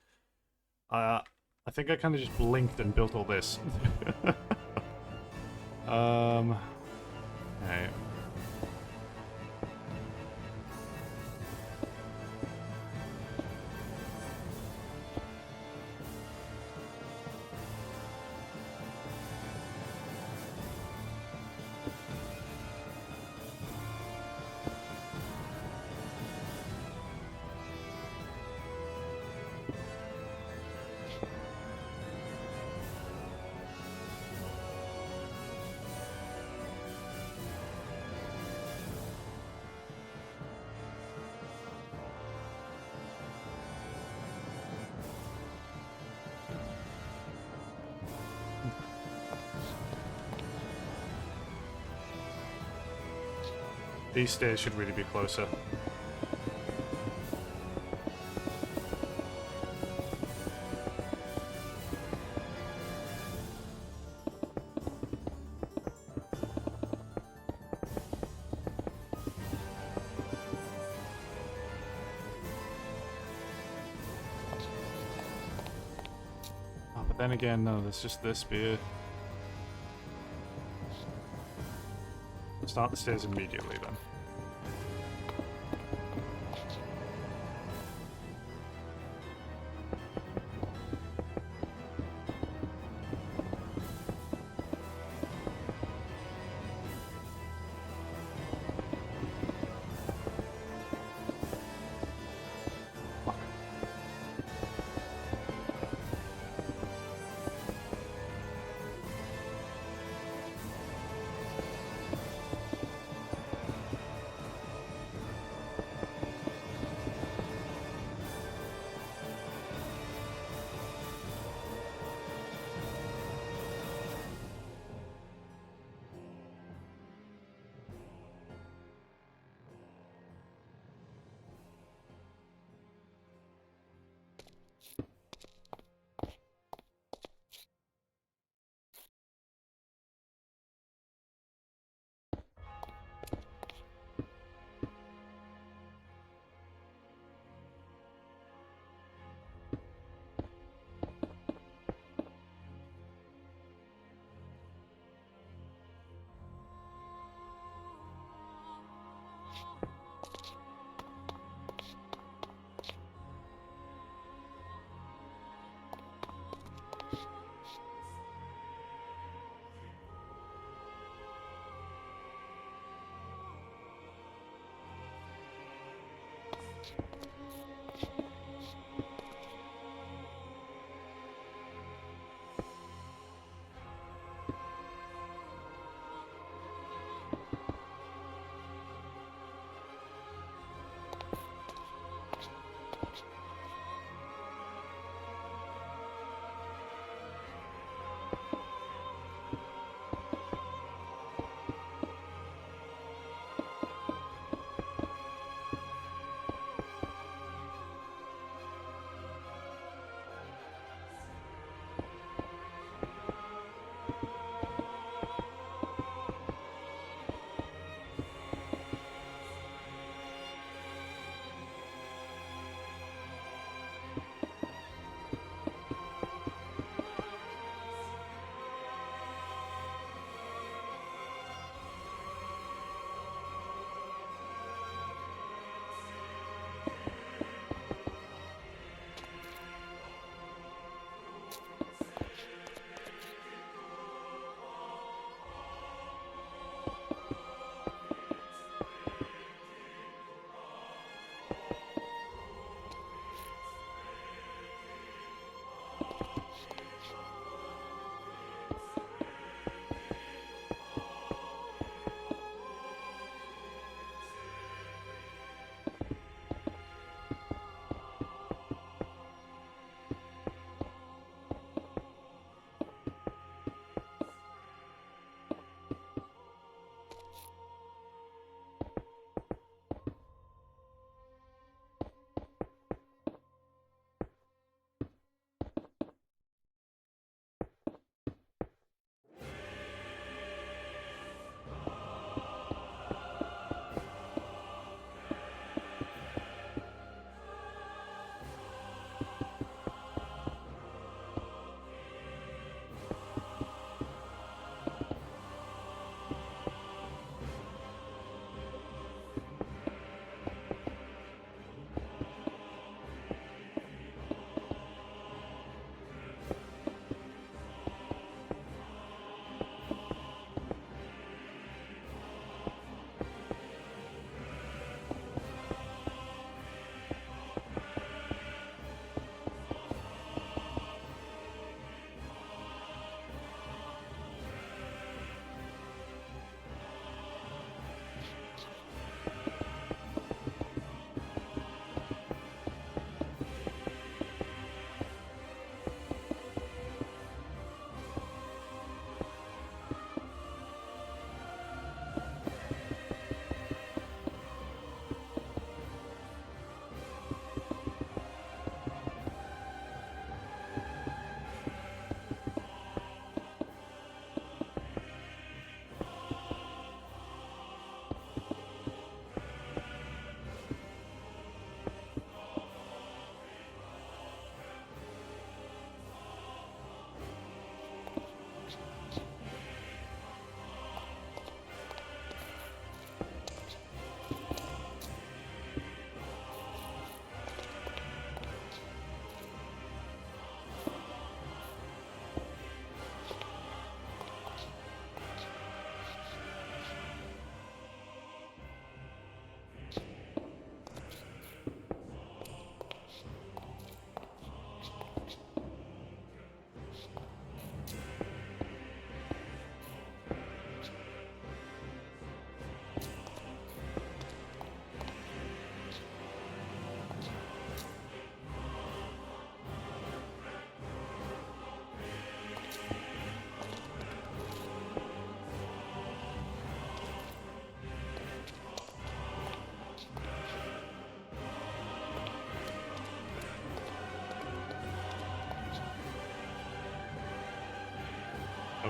A: I think I kind of just blinked and built all this. Okay. These stairs should really be closer. Oh, but then again, no, there's just this spear. Start the stairs immediately then.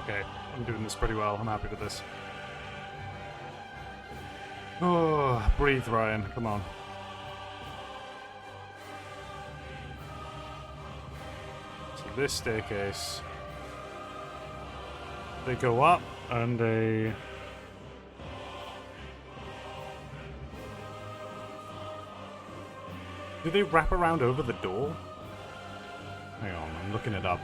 A: Okay, I'm doing this pretty well. I'm happy with this. Oh, breathe, Ryan. Come on. So this staircase, they go up and they... Do they wrap around over the door? Hang on, I'm looking it up.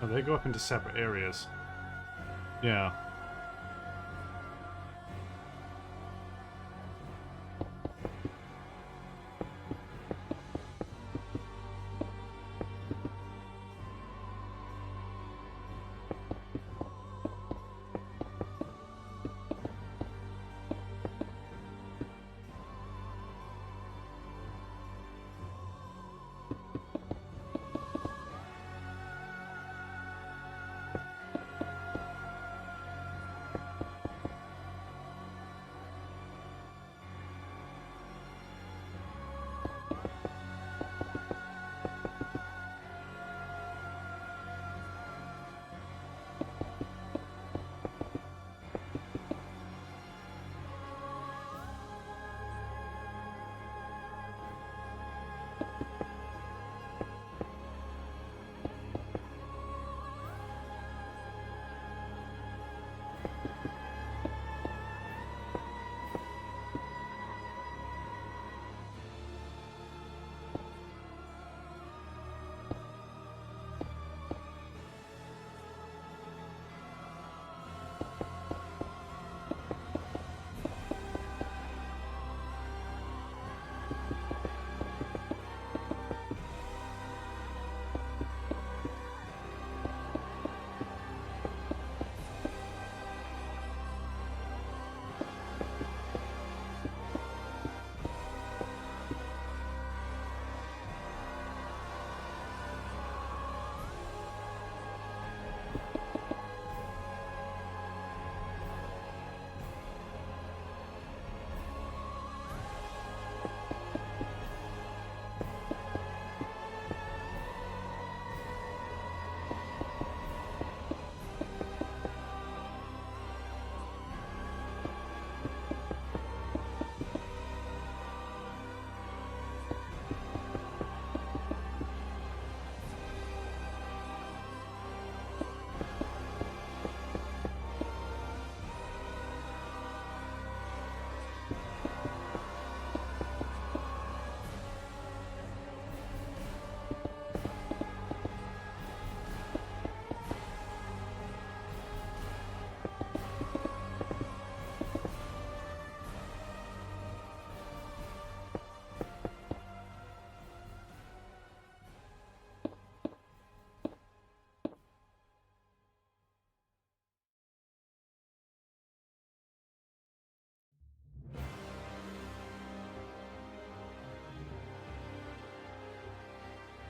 A: Oh, they go up into separate areas. Yeah.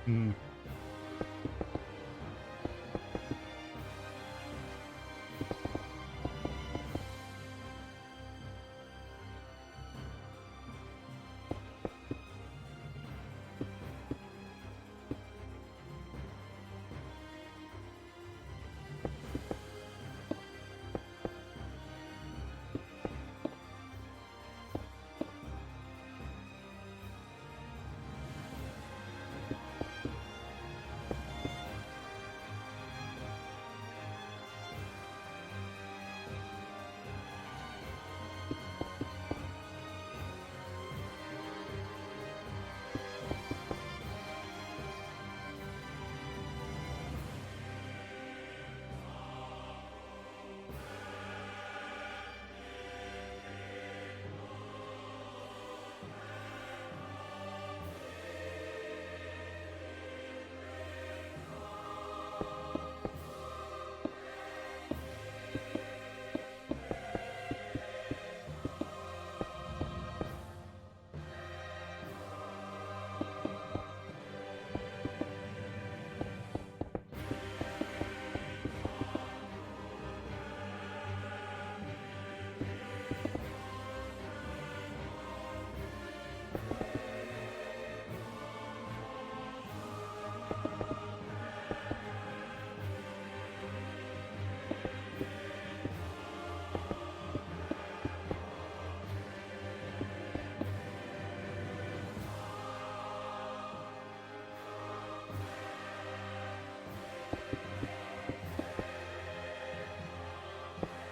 A: Hmm.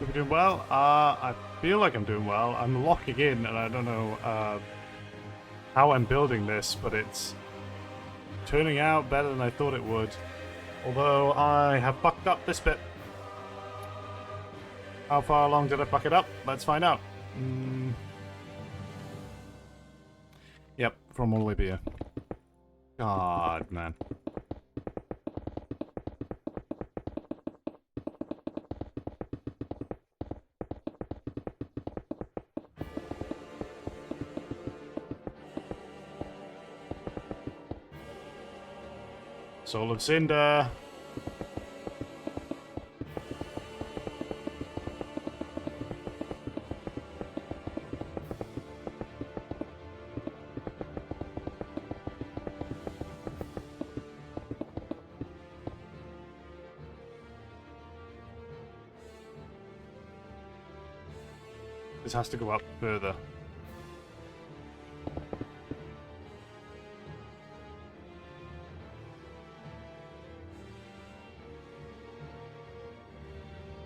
A: Are we doing well? I feel like I'm doing well. I'm locking in, and I don't know how I'm building this, but it's turning out better than I thought it would. Although I have fucked up this bit. How far along did I fuck it up? Let's find out. Yep, from all the way here. God, man. Soul of Cinder. This has to go up further.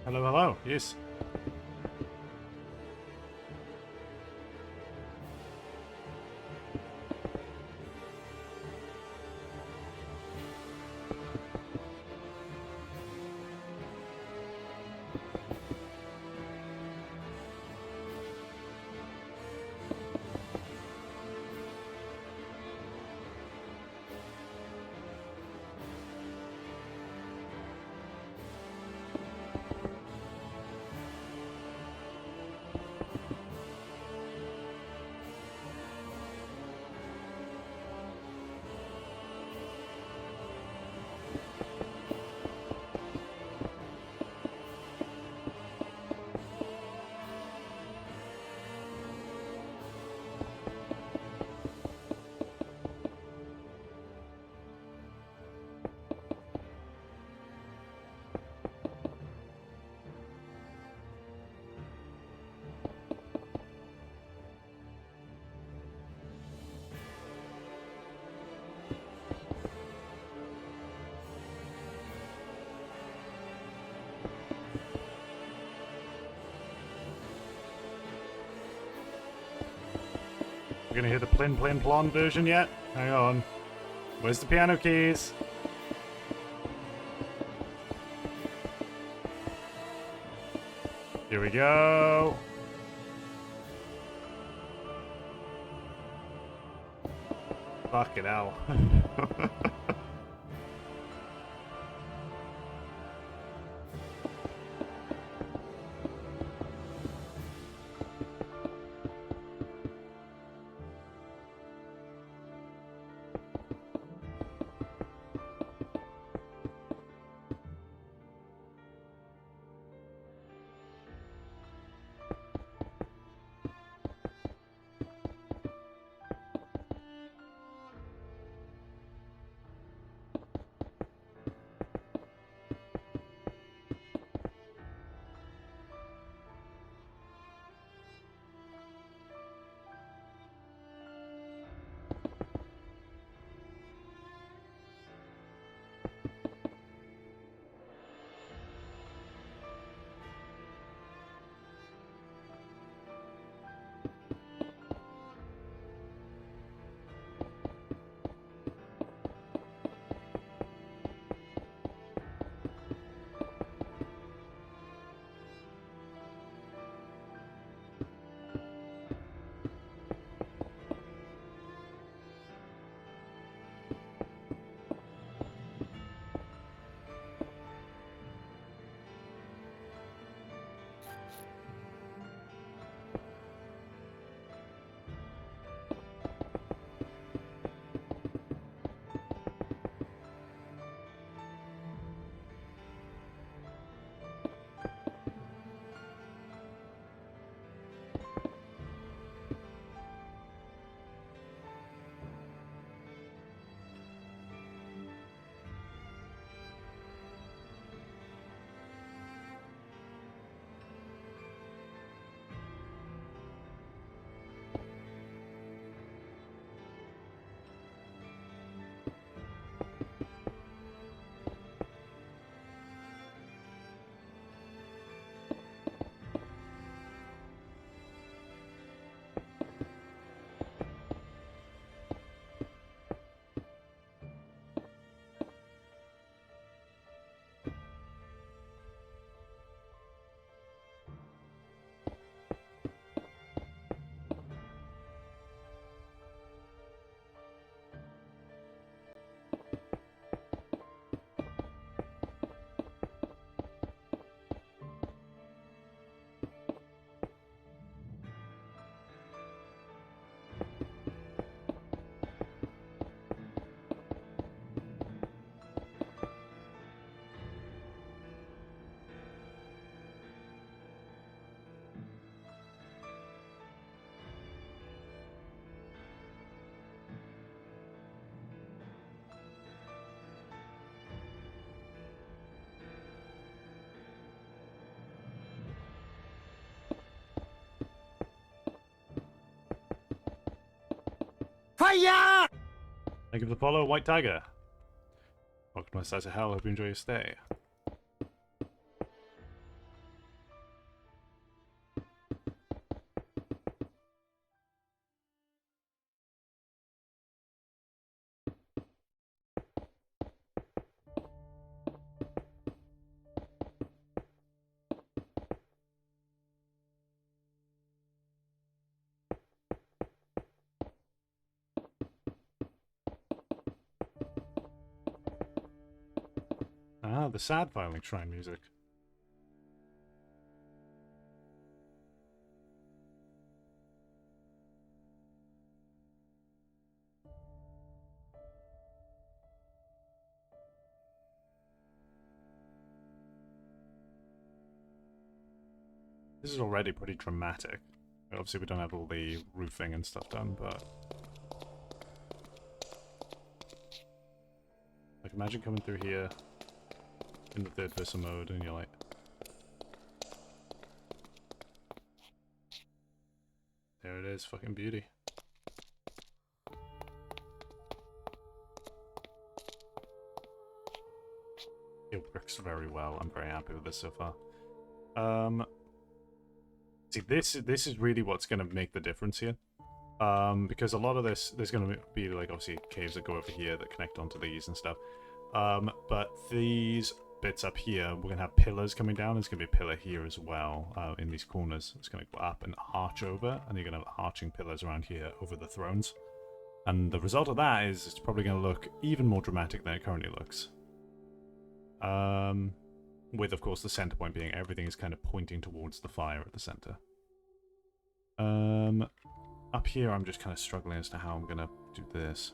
A: Hello, hello. Yes. We're gonna hear the plin plin plon version yet? Hang on. Where's the piano keys? Here we go. Fucking hell.
C: Fire!
A: Thank you for the follow, White Tiger. Welcome to my side of hell. Hope you enjoy your stay. Ah, the sad Firelink shrine music. This is already pretty dramatic. Obviously we don't have all the roofing and stuff done, but... like, imagine coming through here in the third person mode and you're like... there it is, fucking beauty. It works very well. I'm very happy with this so far. See, this is really what's going to make the difference here. Because a lot of this, there's going to be, like, obviously caves that go over here that connect onto these and stuff. But these bits up here, we're going to have pillars coming down. There's going to be a pillar here as well, in these corners. It's going to go up and arch over, and you're going to have arching pillars around here over the thrones. And the result of that is it's probably going to look even more dramatic than it currently looks. With, of course, the center point being everything is kind of pointing towards the fire at the center. Up here, I'm just kind of struggling as to how I'm going to do this.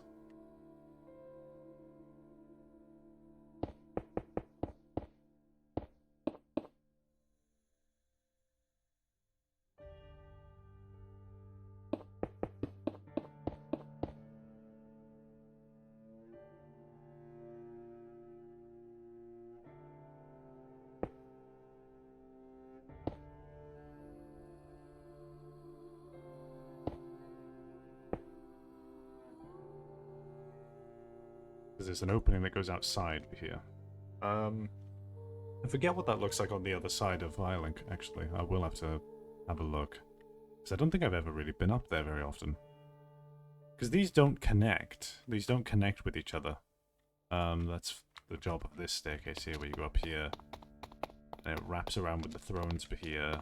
A: Because there's an opening that goes outside here. I forget what that looks like on the other side of Firelink, actually. I will have to have a look. Because I don't think I've ever really been up there very often. Because these don't connect. These don't connect with each other. That's the job of this staircase here, where you go up here. And it wraps around with the thrones for here.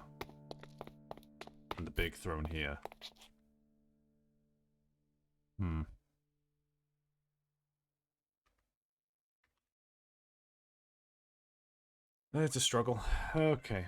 A: And the big throne here. It's a struggle. Okay.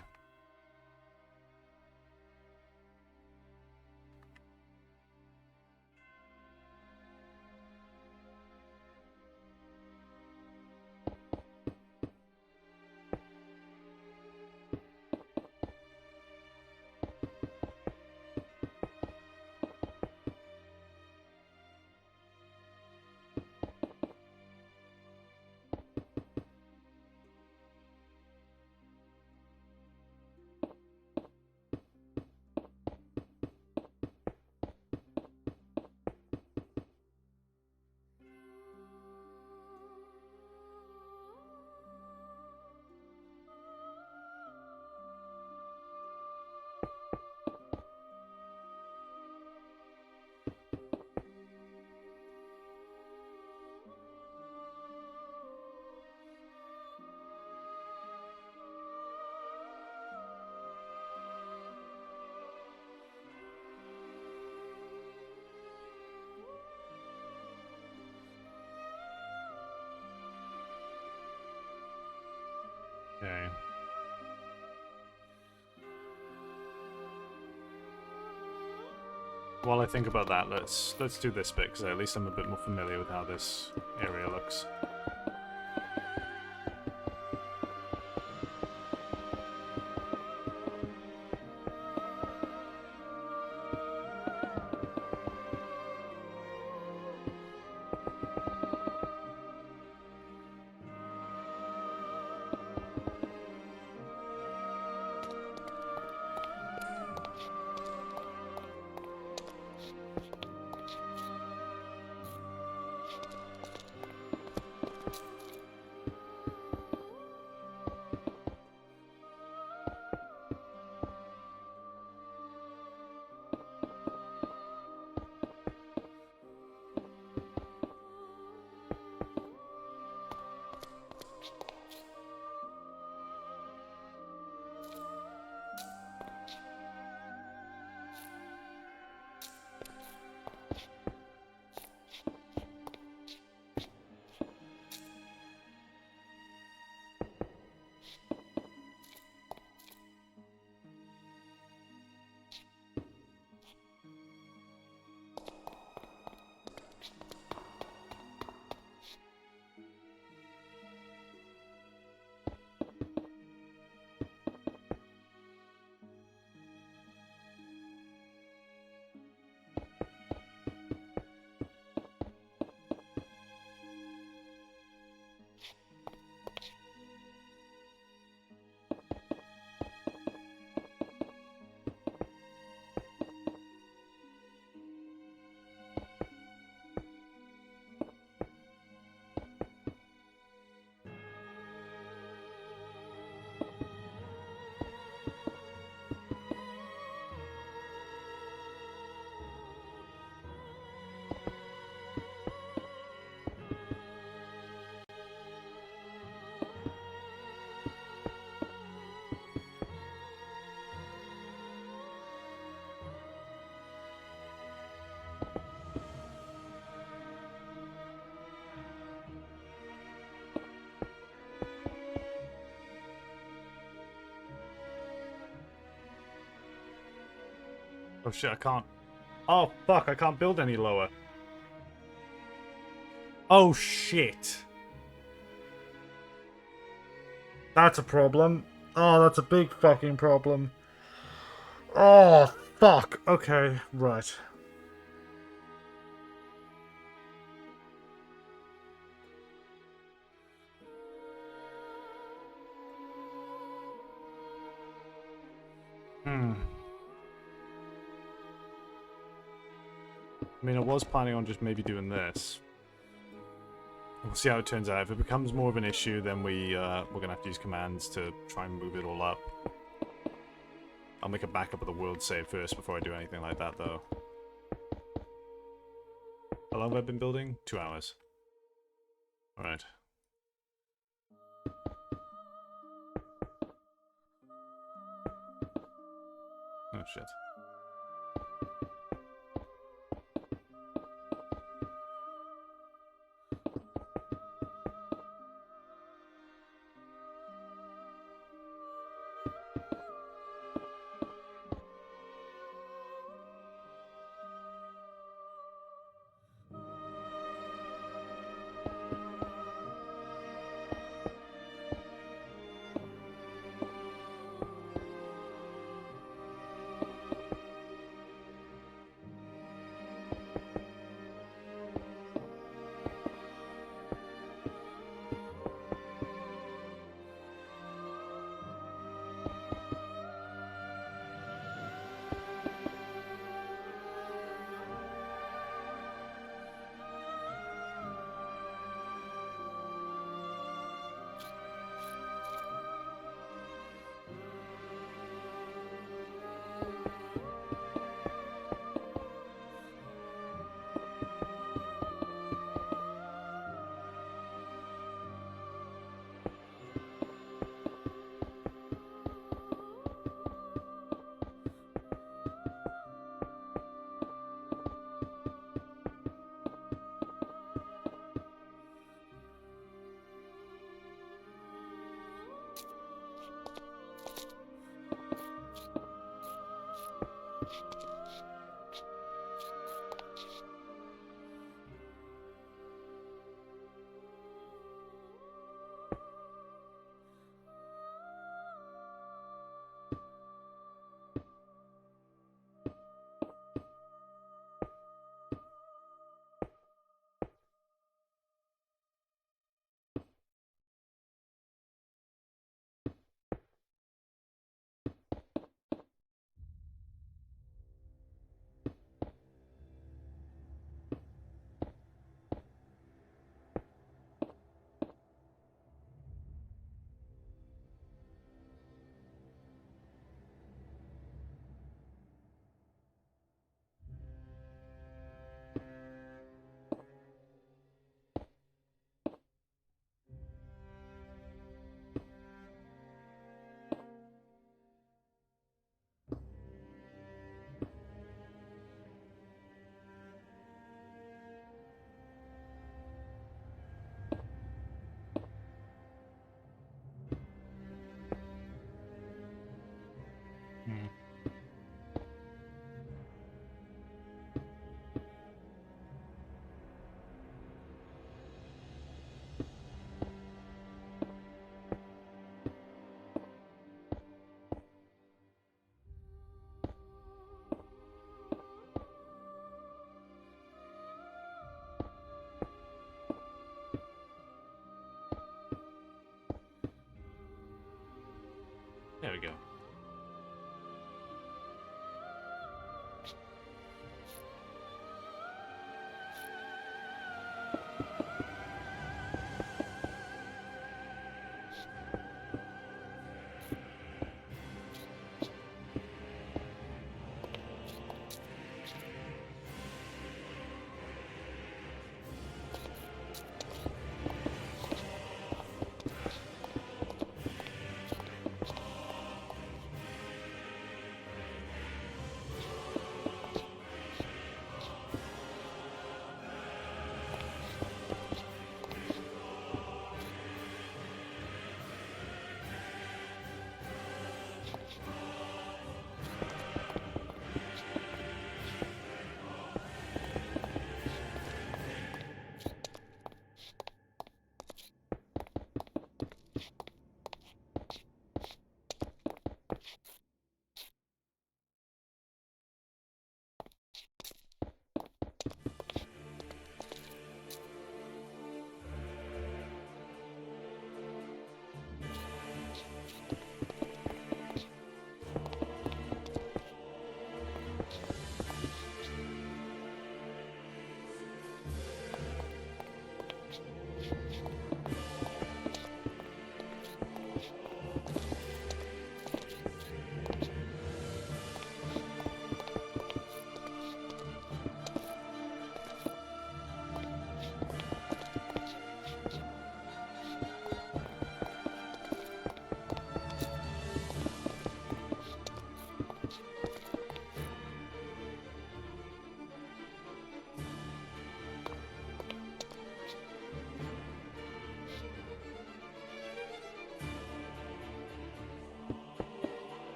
A: Okay. While I think about that, let's do this bit, because at least I'm a bit more familiar with how this area looks. Oh shit, I can't. Oh fuck, I can't build any lower. Oh shit. That's a problem. Oh, that's a big fucking problem. Oh, fuck. Okay, right. I mean, I was planning on just maybe doing this. We'll see how it turns out. If it becomes more of an issue, then we're gonna have to use commands to try and move it all up. I'll make a backup of the world save first before I do anything like that, though. How long have I been building? 2 hours. Alright. Oh, shit.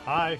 A: Hi.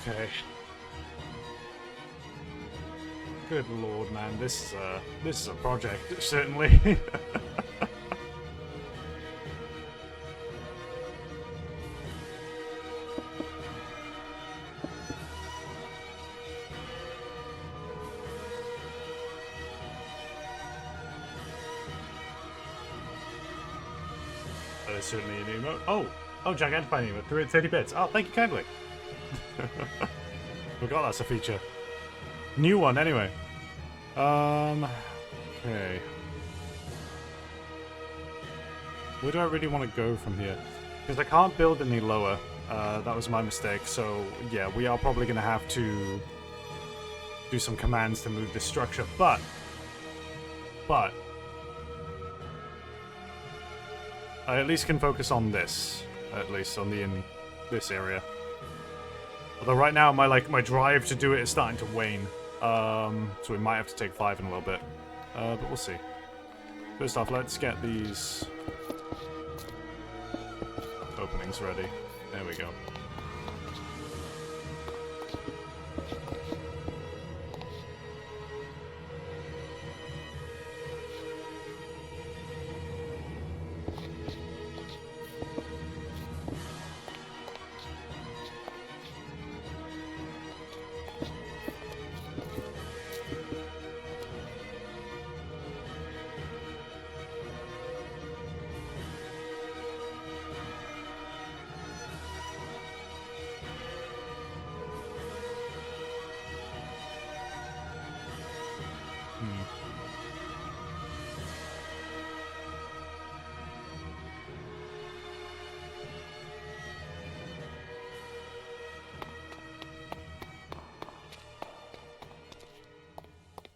A: Okay. Good lord, man, this is a project, certainly. That is certainly a new emote. Oh, gigantic emote, 30 bits. Oh, thank you kindly. Forgot that's a feature. New one, anyway. Okay. Where do I really want to go from here? Because I can't build any lower. That was my mistake. So, yeah, we are probably going to have to do some commands to move this structure. But, I at least can focus on this. At least on this area. Although right now my drive to do it is starting to wane. So we might have to take 5 in a little bit. But we'll see. First off, let's get these openings ready. There we go.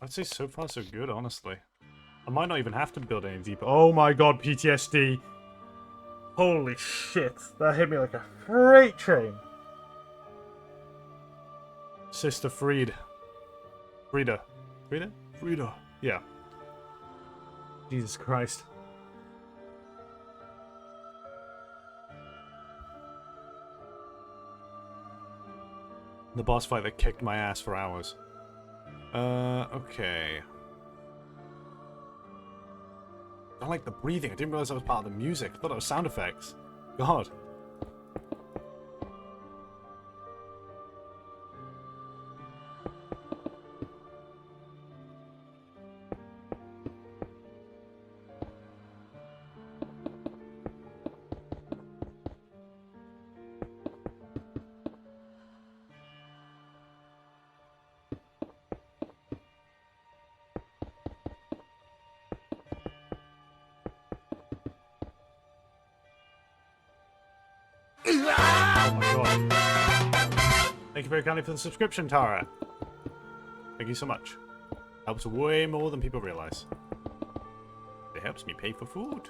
A: I'd say so far so good, honestly. I might not even have to build any deeper. Oh my god, PTSD. Holy shit. That hit me like a freight train. Sister Frieda. Frieda? Frieda. Yeah. Jesus Christ. The boss fight that kicked my ass for hours. Okay. I don't like the breathing. I didn't realize that was part of the music. I thought it was sound effects. God. Thank you very kindly for the subscription, Tara. Thank you so much. Helps way more than people realize. It helps me pay for food.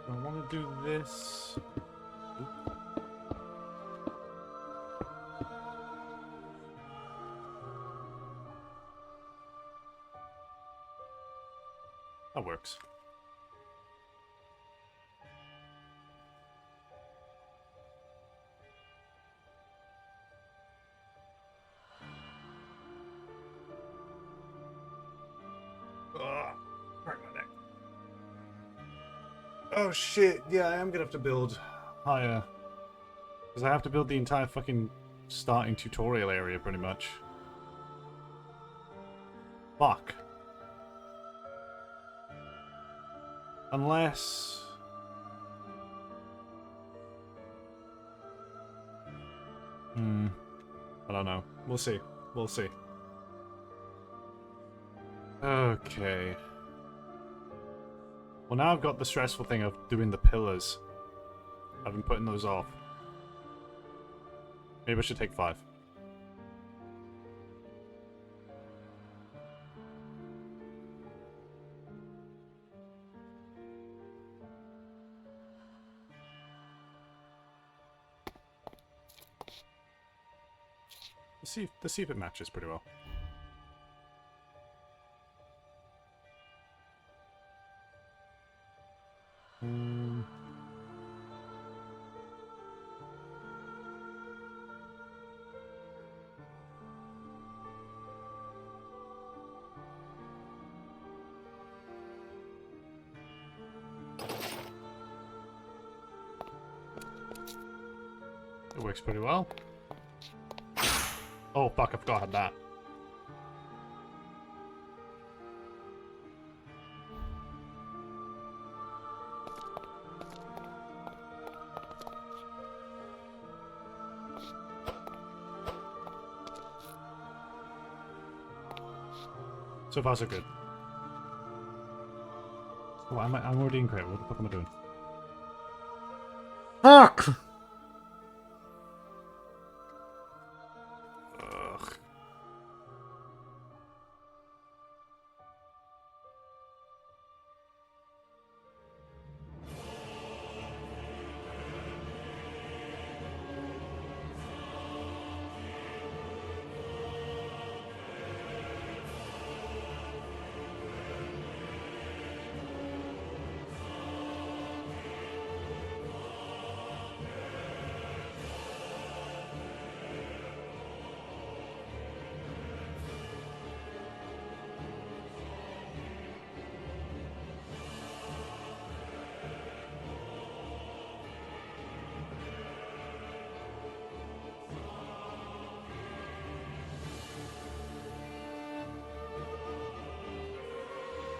A: I want to do this. That works. Break my neck. Oh shit, yeah, I am gonna have to build higher. Because I have to build the entire fucking starting tutorial area, pretty much. Fuck. Unless... I don't know. We'll see. We'll see. Okay. Well, now I've got the stressful thing of doing the pillars. I've been putting those off. Maybe I should take 5. Let's see if it matches pretty well. It works pretty well. Oh fuck, I forgot I had that. So far, so good. Oh, I'm already in crate. What the fuck am I doing? Fuck! Ugh.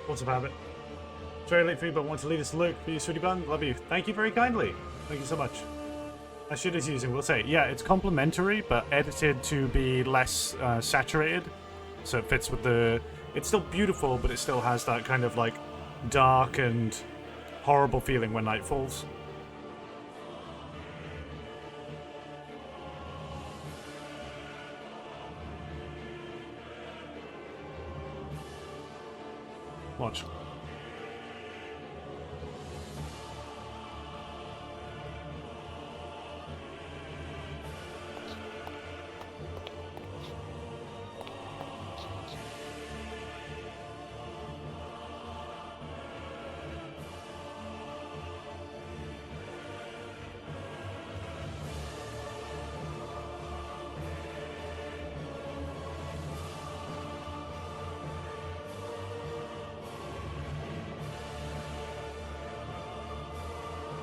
A: What's up, Habit? It's very late for you, but want to leave us a look for you, Sweetie Bun. Love you. Thank you very kindly. Thank you so much. That shit is using, we'll say. Yeah, it's complementary, but edited to be less saturated. So it fits with the... It's still beautiful, but it still has that kind of, like, dark and horrible feeling when night falls. Watch.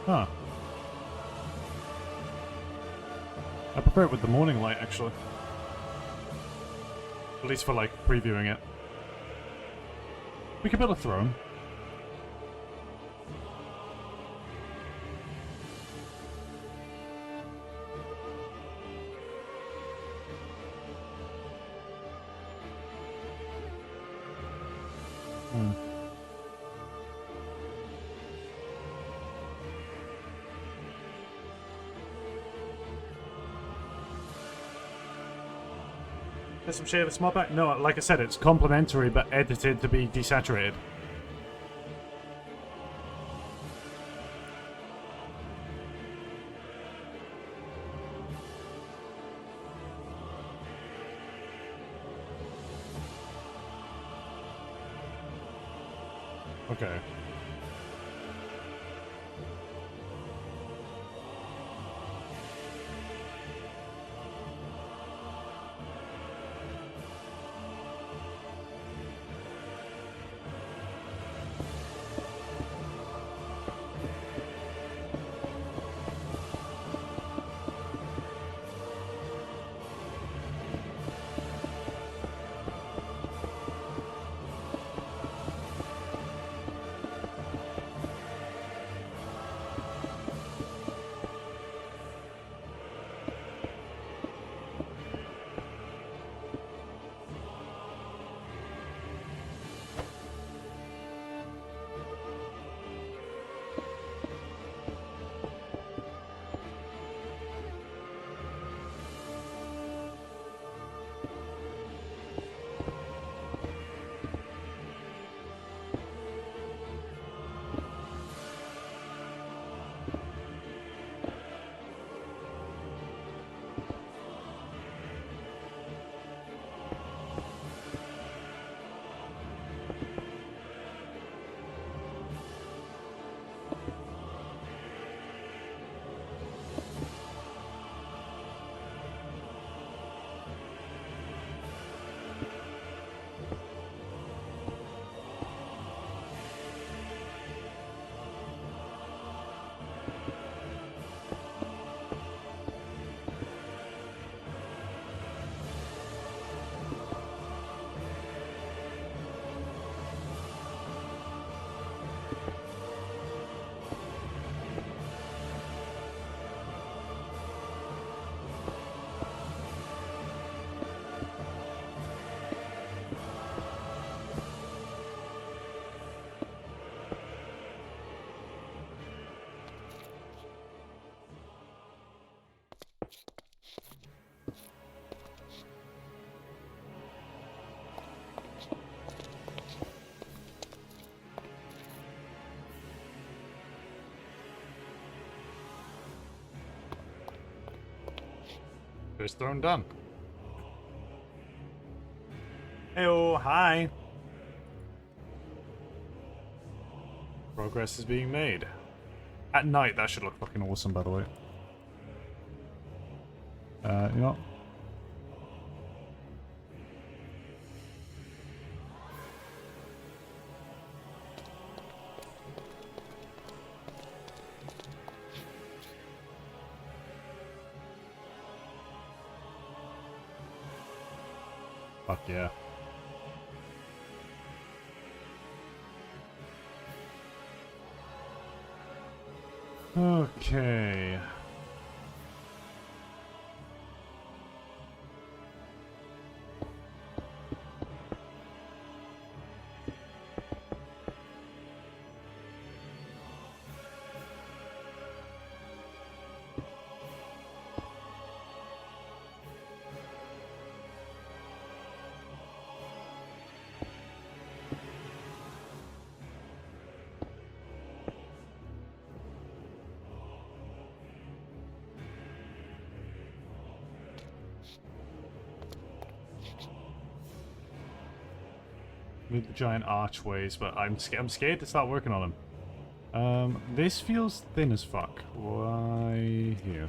A: Huh. I prefer it with the morning light, actually. At least for, like, previewing it. We could build a throne. There's some shade of small back. No, like I said, it's complementary but edited to be desaturated. Okay. First throne done. Heyo, hi. Progress is being made. At night, that should look fucking awesome, by the way. You know what? Fuck yeah. Okay. With the giant archways, but I'm scared to start working on them. This feels thin as fuck. Why here?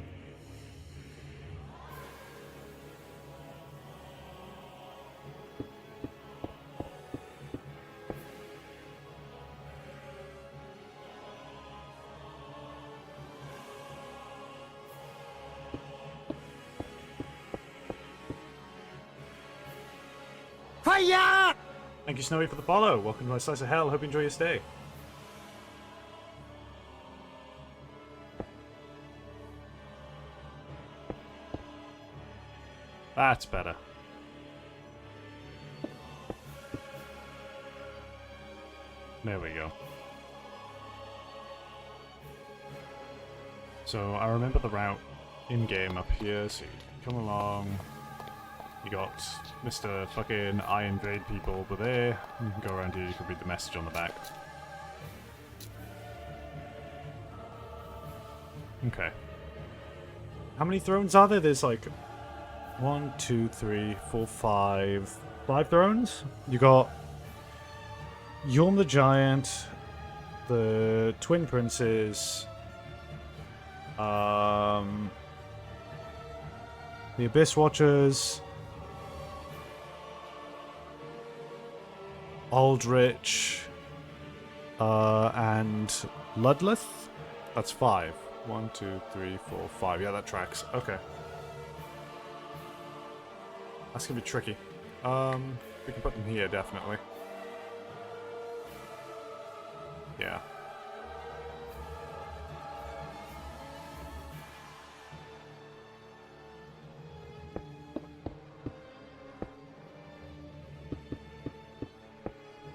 A: Thank you, Snowy, for the follow. Welcome to my slice of hell. Hope you enjoy your stay. That's better. There we go. So I remember the route in-game up here, so you come along. You got Mr. fucking I invade people over there. You can go around here, you can read the message on the back. Okay. How many thrones are there? There's like 1, 2, 3, 4, 5. 5 thrones? You got Yorm the Giant, the Twin Princes, the Abyss Watchers, Aldrich, and Ludleth? That's 5. 1, 2, 3, 4, 5. Yeah, that tracks. Okay. That's gonna be tricky. We can put them here, definitely. Yeah.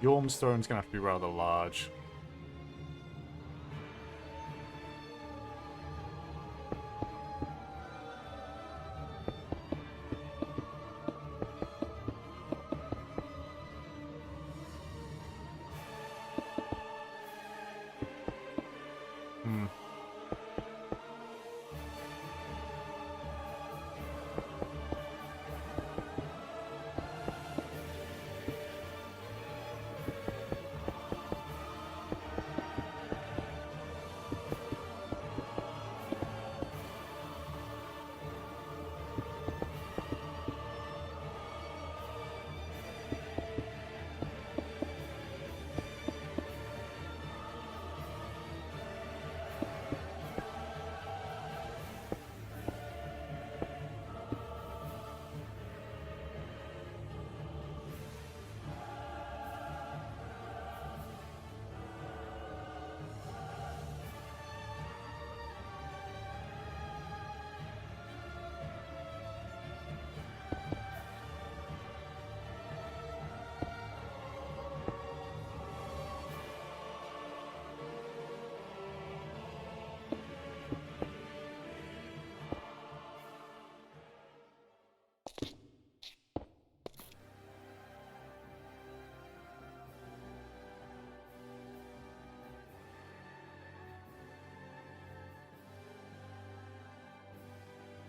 A: Yorm's throne's gonna have to be rather large.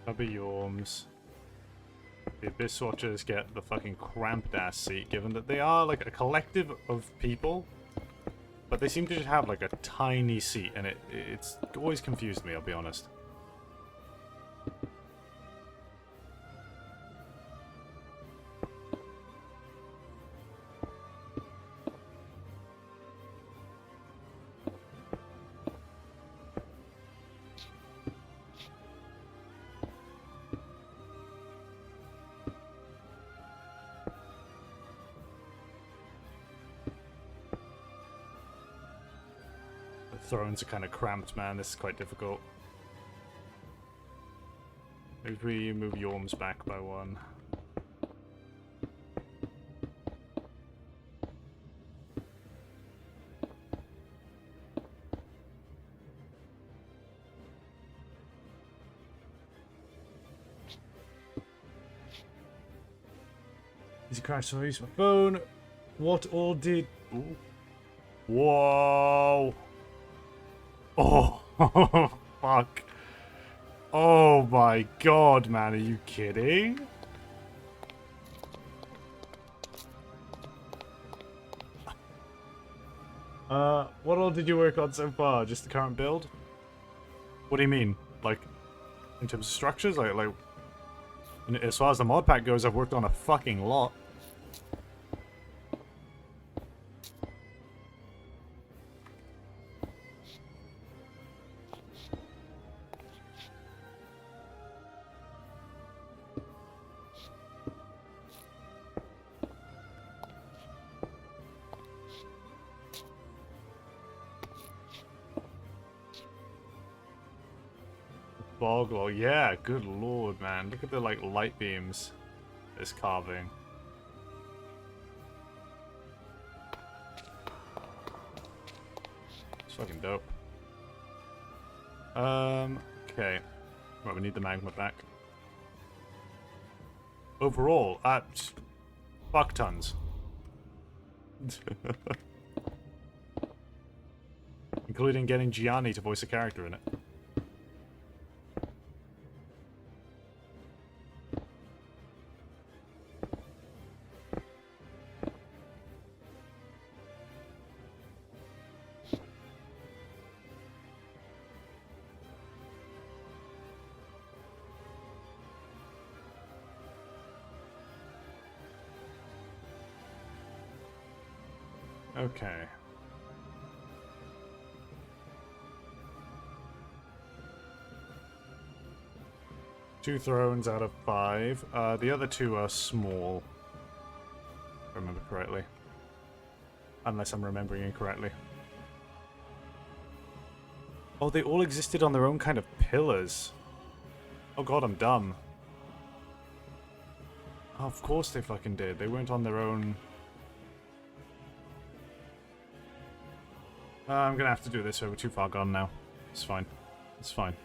A: That'll be Yorms. The Abyss Watchers get the fucking cramped ass seat, given that they are like a collective of people, but they seem to just have like a tiny seat, and it's always confused me, I'll be honest. Thrones are kind of cramped, man. This is quite difficult. Maybe we move Yorms back by 1. Easy crash, so I use my phone. What all did... Ooh. Whoa! Oh, fuck. Oh my god, man, are you kidding? What all did you work on so far? Just the current build? What do you mean? Like, in terms of structures? Like, as far as the mod pack goes, I've worked on a fucking lot. Boggle. Yeah, good lord, man. Look at the, like, light beams it's carving. It's fucking dope. Okay. Right, we need the magma back. Overall, fuck tons. Including getting Gianni to voice a character in it. Okay. Two thrones out of 5. The other two are small. If I remember correctly. Unless I'm remembering incorrectly. Oh, they all existed on their own kind of pillars. Oh god, I'm dumb. Oh, of course they fucking did. They weren't on their own... I'm gonna have to do this, so we're too far gone now. It's fine. It's fine.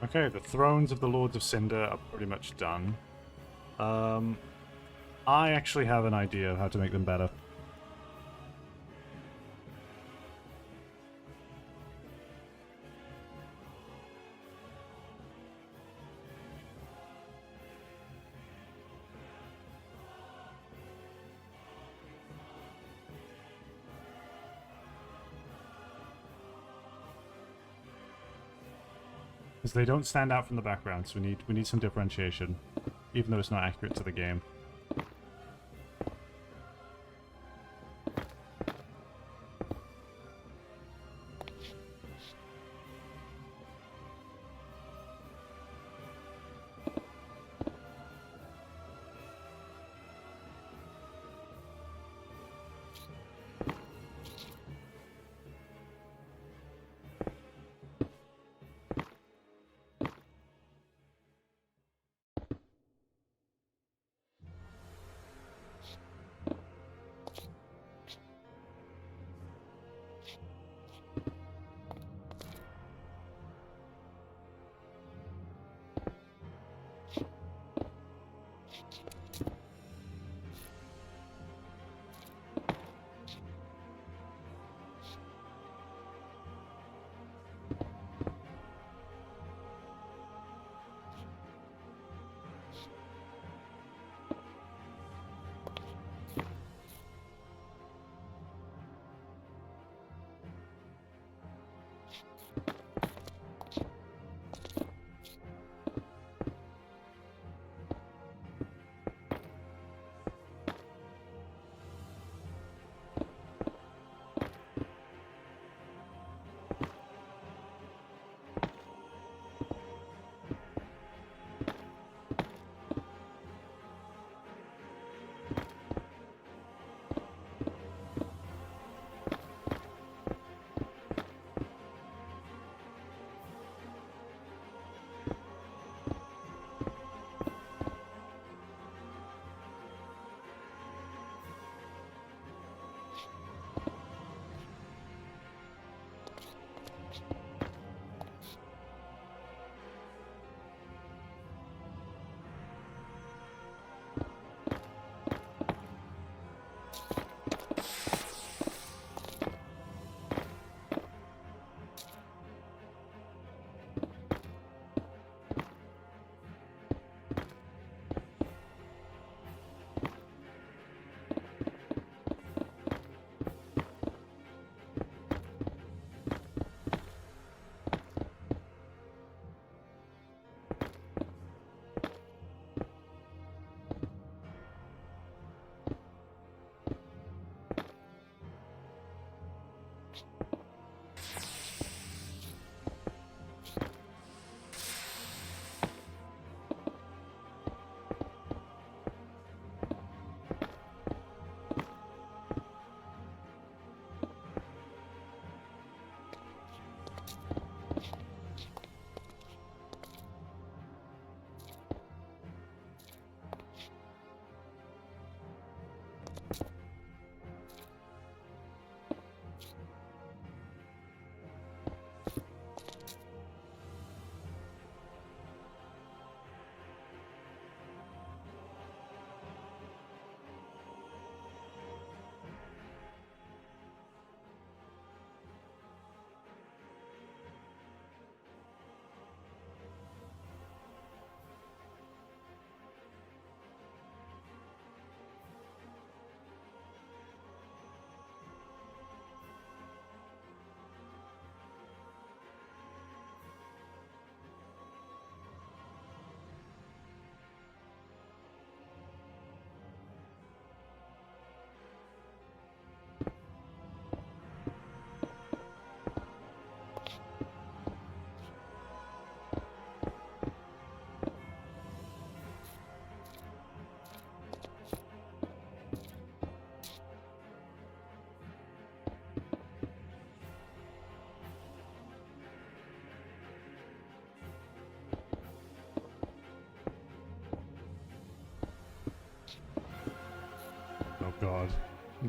A: Okay, the thrones of the Lords of Cinder are pretty much done. I actually have an idea of how to make them better. Because they don't stand out from the background, so we need some differentiation, even though it's not accurate to the game.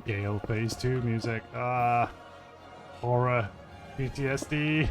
A: Gale Phase 2 music. Ah, horror. PTSD.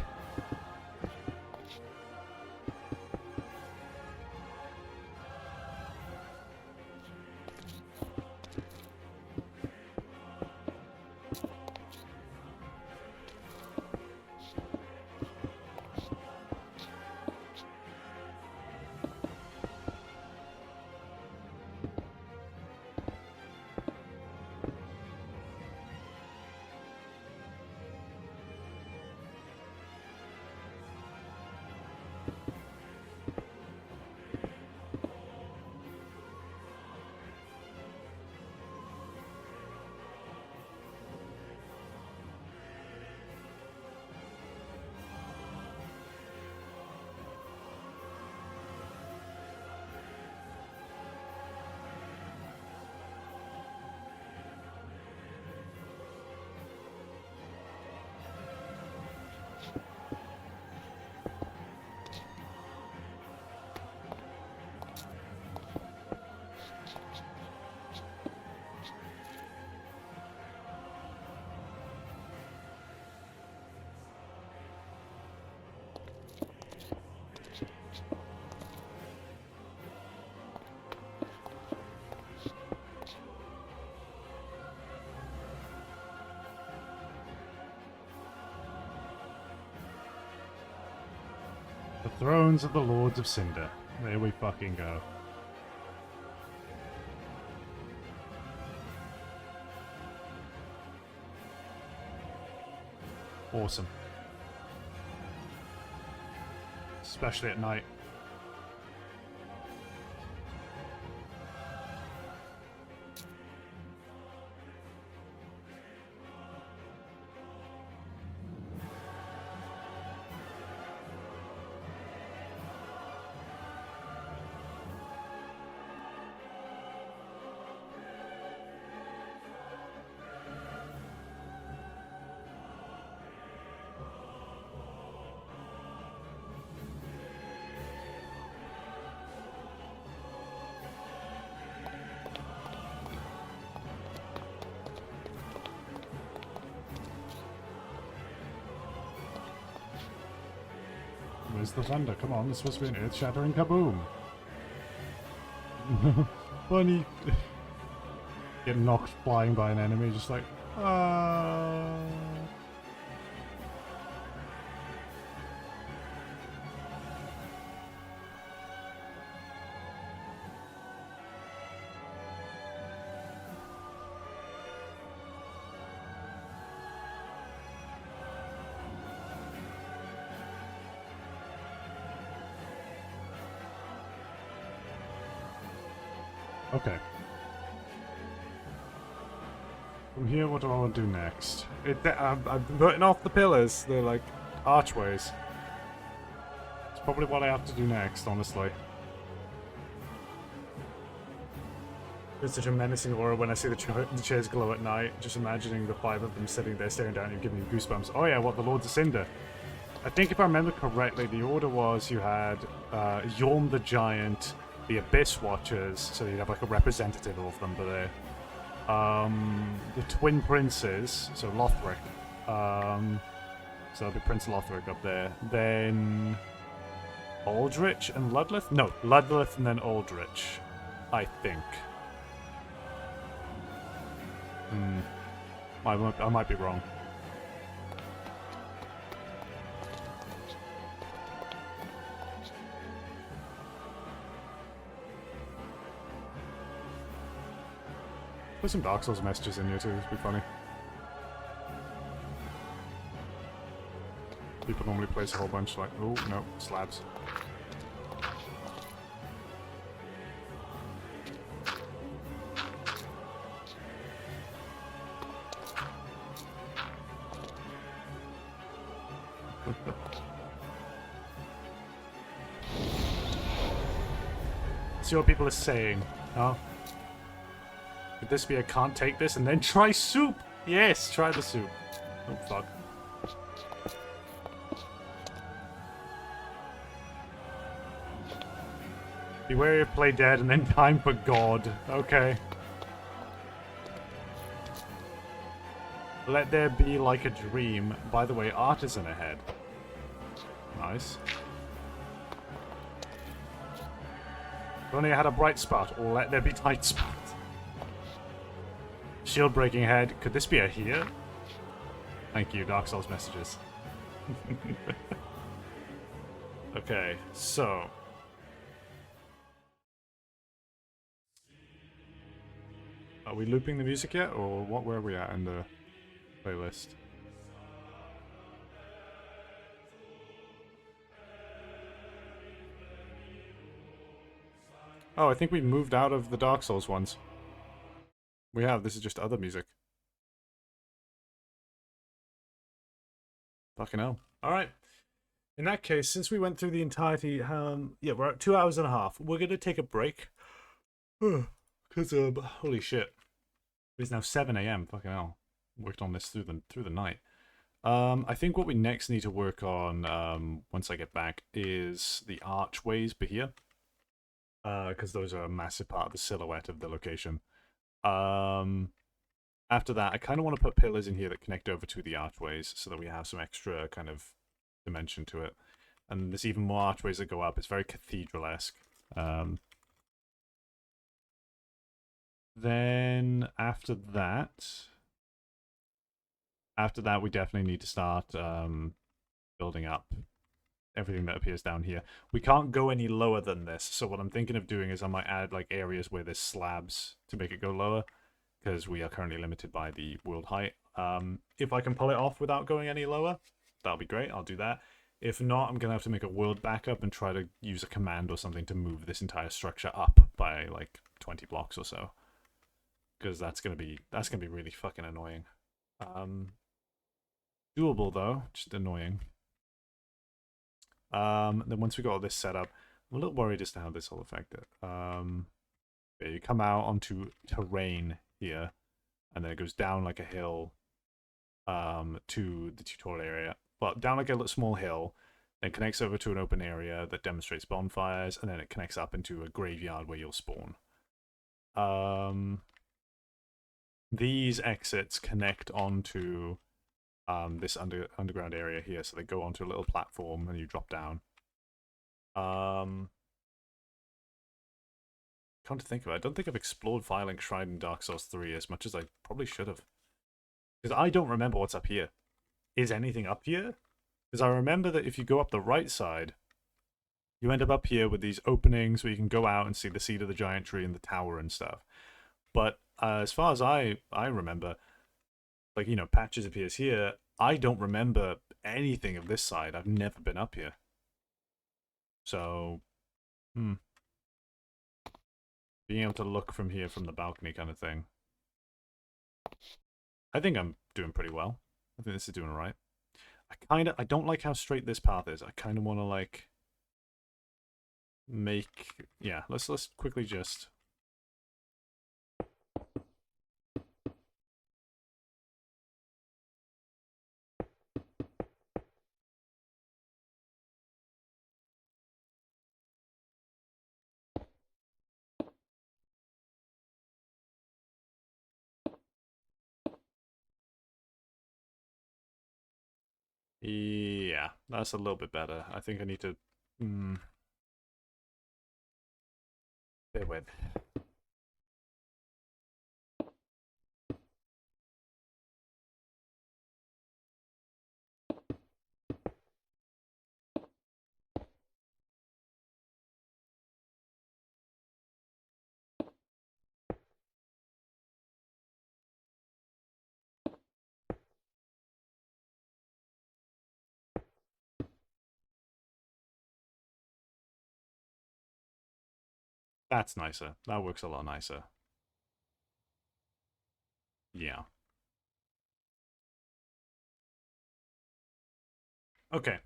A: The thrones of the Lords of Cinder. There we fucking go. Awesome. Especially at night. Where's the thunder? Come on, this supposed to be an earth-shattering kaboom. Bunny get knocked flying by an enemy, just like, ah. Okay. From here, what do I want to do next? I'm putting off the pillars. They're like archways. It's probably what I have to do next, honestly. It's such a menacing aura when I see the chairs glow at night. Just imagining the 5 of them sitting there staring down at you, giving you goosebumps. Oh yeah, what, the Lords of Cinder? I think if I remember correctly, the order was you had Yorm the Giant, the Abyss Watchers, so you'd have like a representative of them, but they're the Twin Princes, so Lothric. So it'll be Prince Lothric up there. Then Aldrich and Ludleth? No, Ludleth and then Aldrich, I think. I might be wrong. Put some Dark Souls messages in here too, it'd be funny. People normally place a whole bunch like, oh no, slabs. See what people are saying, huh? Could this be a can't take this and then try soup? Yes, try the soup. Oh fuck. Be wary of play dead and then time for God. Okay. Let there be like a dream. By the way, artisan ahead. Nice. If only I had a bright spot, or let there be tight spot. Shield breaking ahead. Could this be a here? Thank you, Dark Souls messages. Okay, so are we looping the music yet, or what? Where are we at in the playlist? Oh, I think we moved out of the Dark Souls ones. We have. This is just other music. Fucking hell. Alright. In that case, since we went through the entirety, yeah, we're at 2 hours and a half. We're gonna take a break. Because, holy shit. It's now 7 a.m. Fucking hell. Worked on this through the night. I think what we next need to work on, once I get back, is the archways here. Because those are a massive part of the silhouette of the location. After that, I kind of want to put pillars in here that connect over to the archways so that we have some extra kind of dimension to it. And there's even more archways that go up. It's very cathedral-esque. Then after that we definitely need to start building up everything that appears down here. We can't go any lower than this, so what I'm thinking of doing is I might add like areas where there's slabs to make it go lower, because we are currently limited by the world height. If I can pull it off without going any lower, that'll be great. I'll do that. If not, I'm gonna have to make a world backup and try to use a command or something to move this entire structure up by like 20 blocks or so, because that's gonna be really fucking annoying. Doable though, just annoying. Then once we got all this set up, I'm a little worried as to how this will affect it. Yeah, you come out onto terrain here, and then it goes down like a hill to the tutorial area. Well, down like a small hill, then connects over to an open area that demonstrates bonfires, and then it connects up into a graveyard where you'll spawn. These exits connect onto this underground area here, so they go onto a little platform and you drop down. Come to think of it, I don't think I've explored Firelink Shrine in Dark Souls 3 as much as I probably should have. Because I don't remember what's up here. Is anything up here? Because I remember that if you go up the right side, you end up here with these openings where you can go out and see the seat of the giant tree and the tower and stuff. But as far as I remember, like, you know, Patches appears here. I don't remember anything of this side. I've never been up here. So, being able to look from here from the balcony kind of thing. I think I'm doing pretty well. I think this is doing alright. I don't like how straight this path is. I kind of want to like make, yeah, let's quickly just yeah, that's a little bit better. I think I need to bear with. That's nicer. That works a lot nicer. Yeah. Okay.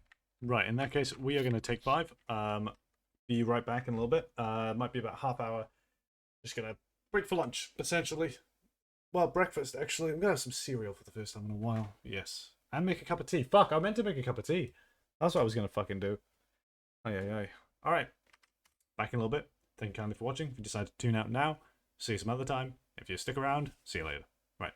A: Right, in that case, we are going to take 5. Be right back in a little bit. Might be about half hour. Just going to break for lunch, essentially. Well, breakfast, actually. I'm going to have some cereal for the first time in a while. Yes. And make a cup of tea. Fuck, I meant to make a cup of tea. That's what I was going to fucking do. Aye. Alright. Back in a little bit. Thank you kindly for watching. If you decide to tune out now, see you some other time. If you stick around, see you later. Right.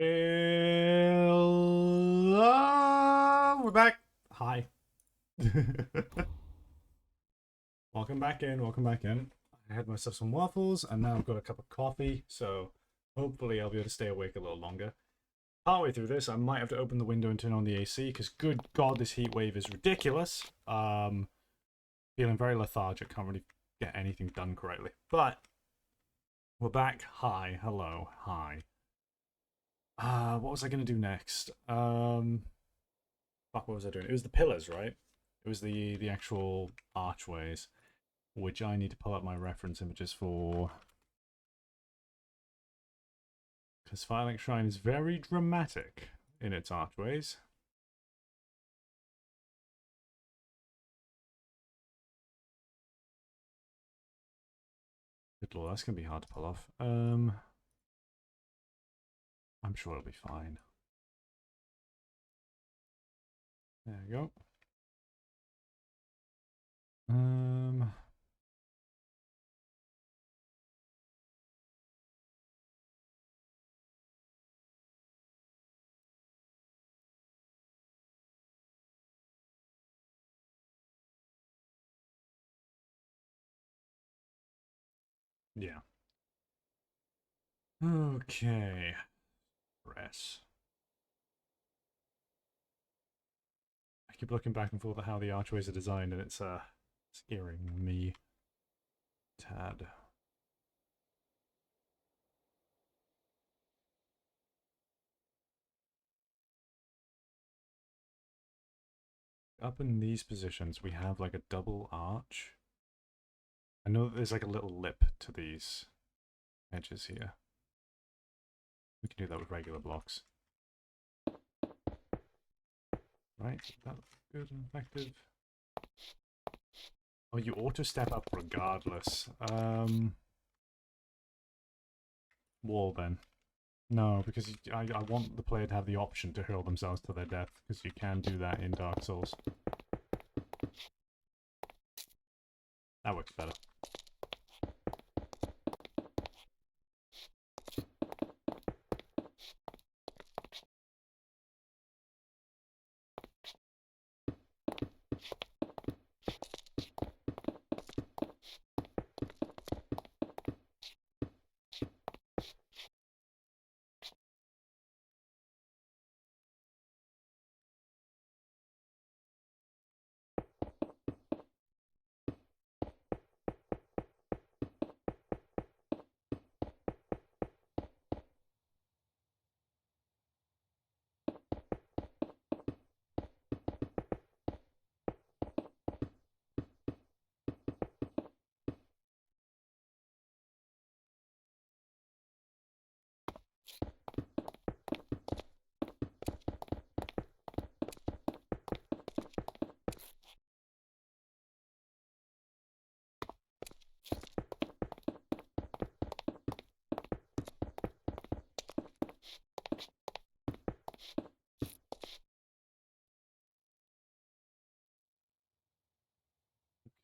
A: Hello, we're back. Hi. Welcome back in. Welcome back in. I had myself some waffles, and now I've got a cup of coffee. So hopefully, I'll be able to stay awake a little longer. Partway through this, I might have to open the window and turn on the AC because, good God, this heat wave is ridiculous. Feeling very lethargic. Can't really get anything done correctly. But we're back. Hi. Hello. Hi. What was I gonna do next? Fuck, what was I doing? It was the pillars, right? It was the actual archways, which I need to pull up my reference images for. Because Firelink Shrine is very dramatic in its archways. Good lord, that's gonna be hard to pull off. I'm sure it'll be fine. There you go. Yeah. Okay. Press. I keep looking back and forth at how the archways are designed, and it's scaring me. Tad. Up in these positions, we have like a double arch. I know that there's like a little lip to these edges here. We can do that with regular blocks. Right, that looks good and effective. Oh, you auto step up regardless. Wall then. No, because I want the player to have the option to hurl themselves to their death, because you can do that in Dark Souls. That works better.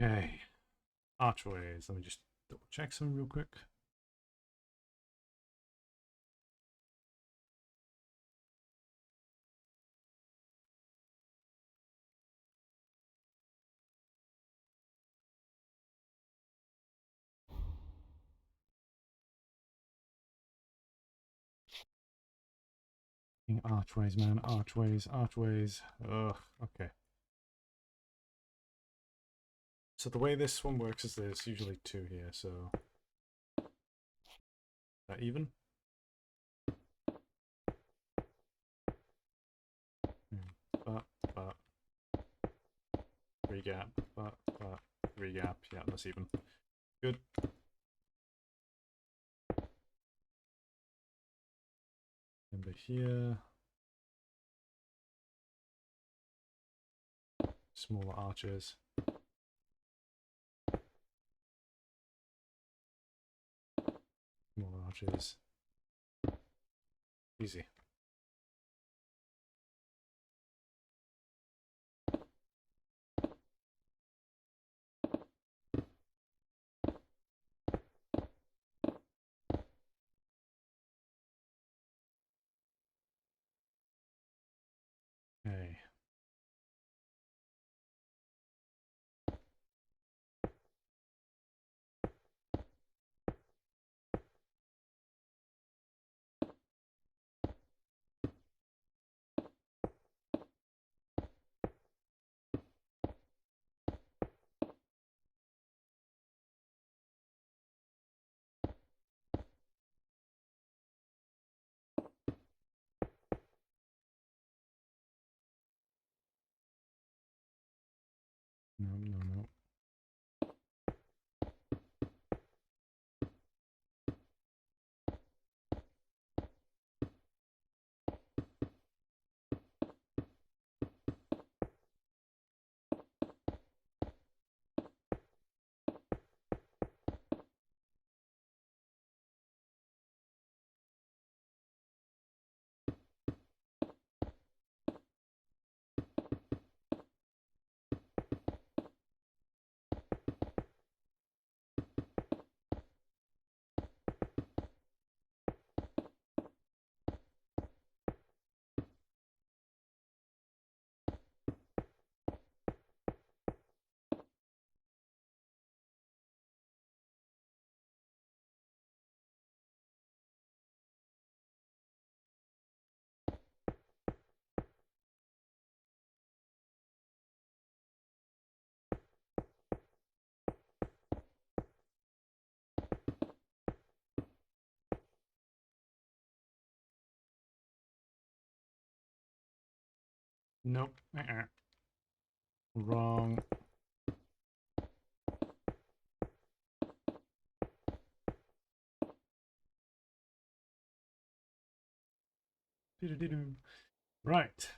A: Okay. Archways. Let me just double check some real quick. Archways, man. Archways, archways. Ugh, okay. So the way this one works is there's usually two here, so... That even? But, 3 gap, but, 3 gap. Yeah, that's even. Good. Number here. Smaller arches. Smaller arches. Easy. Nope. Wrong. Right.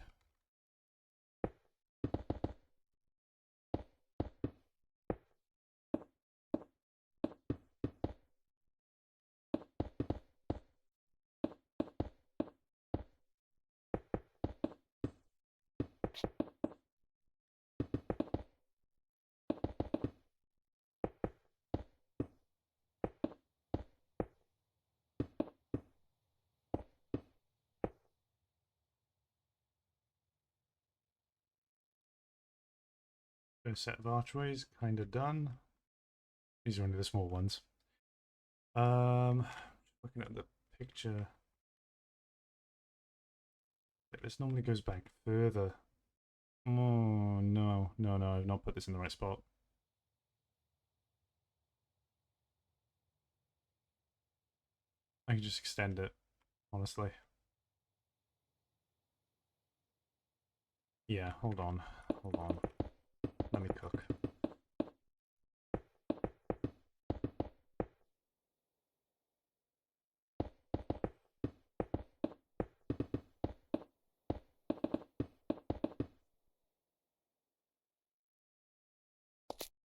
A: First set of archways, kind of done. These are only the small ones. Looking at the picture. This normally goes back further. Oh, no. No, no, I've not put this in the right spot. I can just extend it, honestly. Yeah, hold on. Hold on. Let me cook.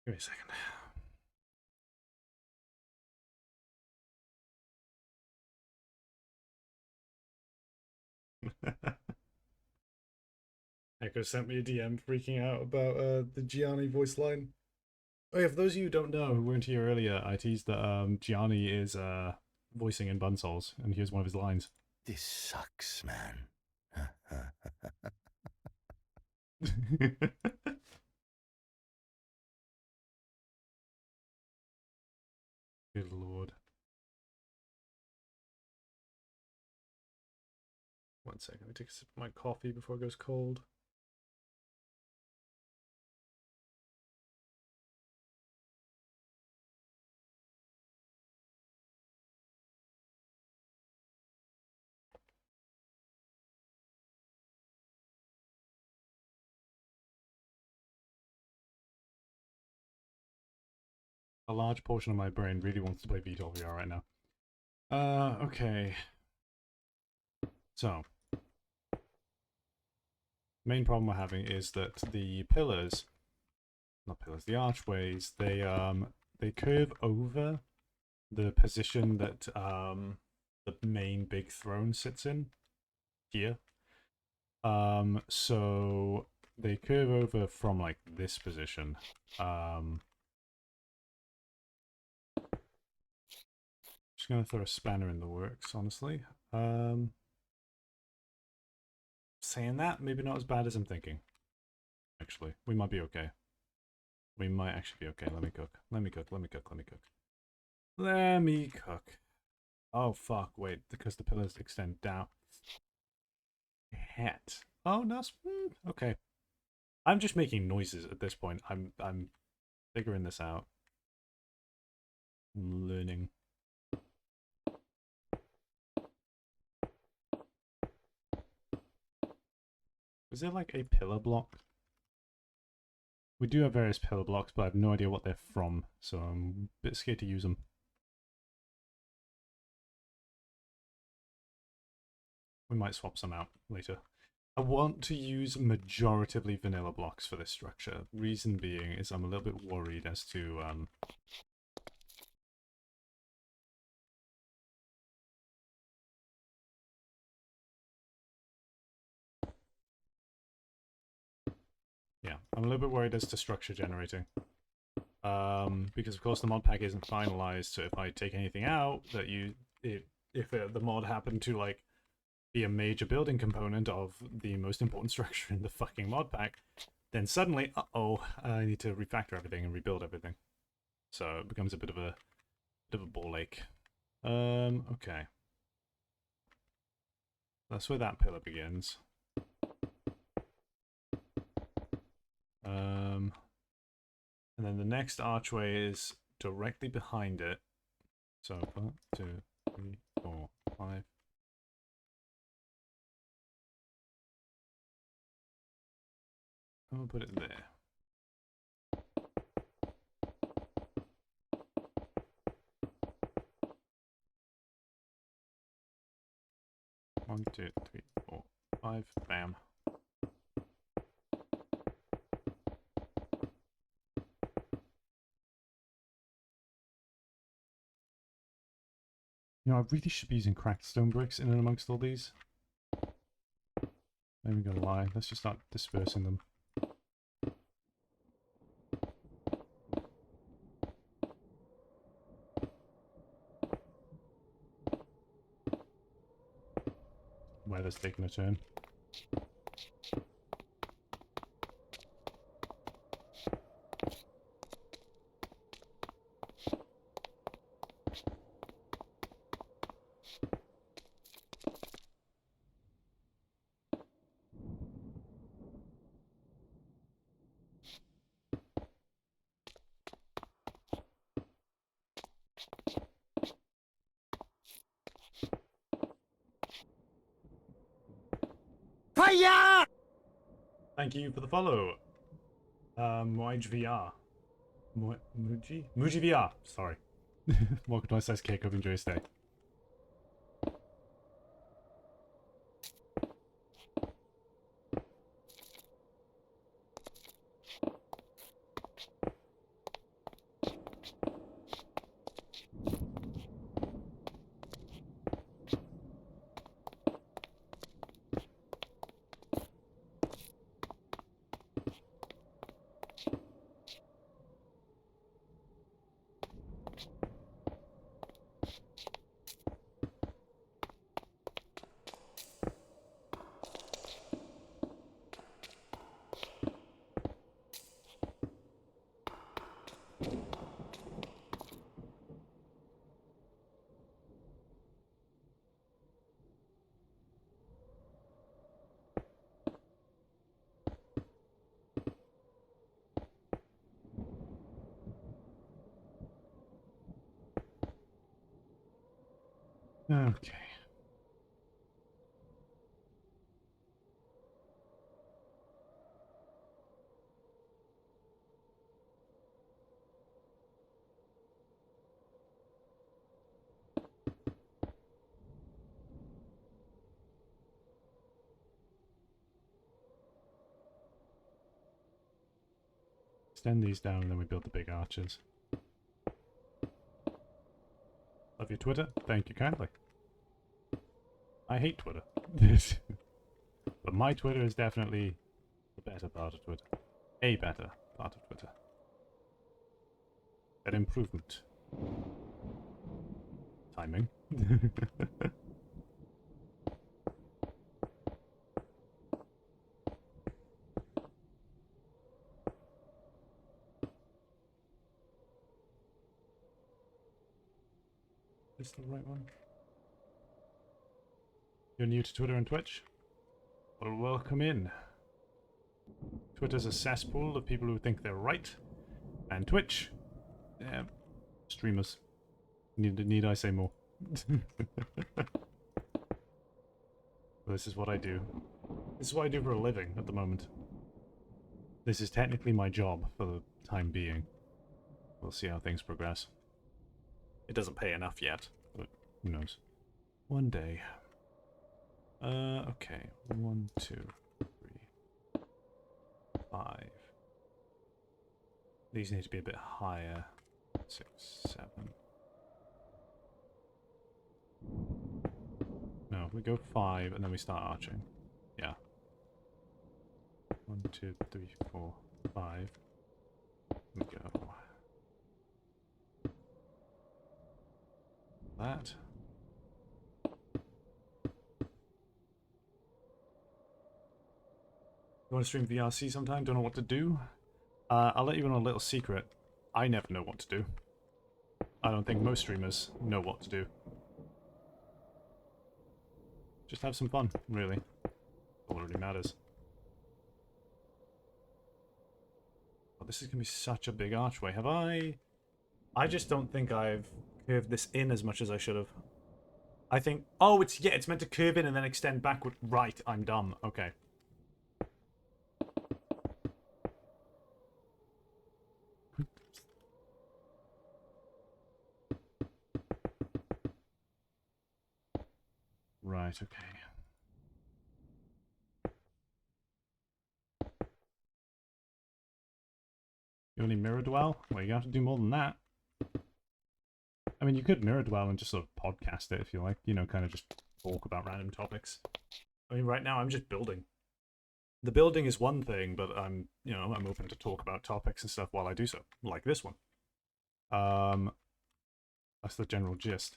A: Give me a second. Echo sent me a DM freaking out about the Gianni voice line. Oh yeah, for those of you who don't know, who weren't here earlier, I teased that Gianni is voicing in Bun Souls, and here's one of his lines.
B: This sucks, man.
A: Good lord. One second, let me take a sip of my coffee before it goes cold. A large portion of my brain really wants to play VTOL VR right now. Okay. So, main problem we're having is that the pillars, not pillars, the archways, they curve over the position that the main big throne sits in here. So they curve over from like this position. Just gonna throw a spanner in the works, honestly. Saying that, maybe not as bad as I'm thinking. Actually, we might be okay. We might actually be okay. Let me cook. Let me cook. Let me cook. Let me cook. Let me cook. Oh fuck! Wait, because the pillars extend down. Hat. Oh no. Okay. I'm just making noises at this point. I'm figuring this out. I'm learning. Is there like a pillar block? We do have various pillar blocks, but I have no idea what they're from, so I'm a bit scared to use them. We might swap some out later. I want to use majoritively vanilla blocks for this structure. Reason being is I'm a little bit worried as to yeah, I'm a little bit worried as to structure generating. Because of course the mod pack isn't finalized, so if I take anything out, that if the mod happened to like be a major building component of the most important structure in the fucking mod pack, then suddenly, I need to refactor everything and rebuild everything. So it becomes a bit of a ball ache. Okay. That's where that pillar begins. And then the next archway is directly behind it. So 1, 2, 3, 4, 5. we'll put it there. One, two, three, four, five. Bam. You know, I really should be using cracked stone bricks in and amongst all these. There we go, lie. Let's just start dispersing them. Weather's taking a turn.
C: Fire!
A: Thank you for the follow. Moij VR. Muji VR. Sorry. Welcome to my size cake. Hope you enjoy your stay. Okay. Extend these down and then we build the big arches. Love your Twitter. Thank you kindly. I hate Twitter. But my Twitter is definitely the better part of Twitter. A better part of Twitter. An improvement. Timing. Is the right one? You're new to Twitter and Twitch? Well, welcome in. Twitter's a cesspool of people who think they're right. And Twitch, streamers. Need I say more? Well, this is what I do. This is what I do for a living at the moment. This is technically my job for the time being. We'll see how things progress. It doesn't pay enough yet, but who knows. One day. Okay. 1, 2, 3, 5. These need to be a bit higher. 6, 7. No, we go 5 and then we start arching. Yeah. 1, 2, 3, 4, 5. We go. That. You want to stream VRC sometime? Don't know what to do? I'll let you in on a little secret. I never know what to do. I don't think most streamers know what to do. Just have some fun, really. All that really matters. Oh, this is going to be such a big archway. Have I... I just don't think I've curved this in as much as I should have. I think... Oh, it's meant to curve in and then extend backward. Right, I'm dumb. Okay. Right, okay. You only mirror dwell? Well, you have to do more than that. I mean, you could mirror dwell and just sort of podcast it if you like, you know, kind of just talk about random topics. I mean, right now I'm just building. The building is one thing, but I'm, you know, I'm open to talk about topics and stuff while I do so, like this one. That's the general gist.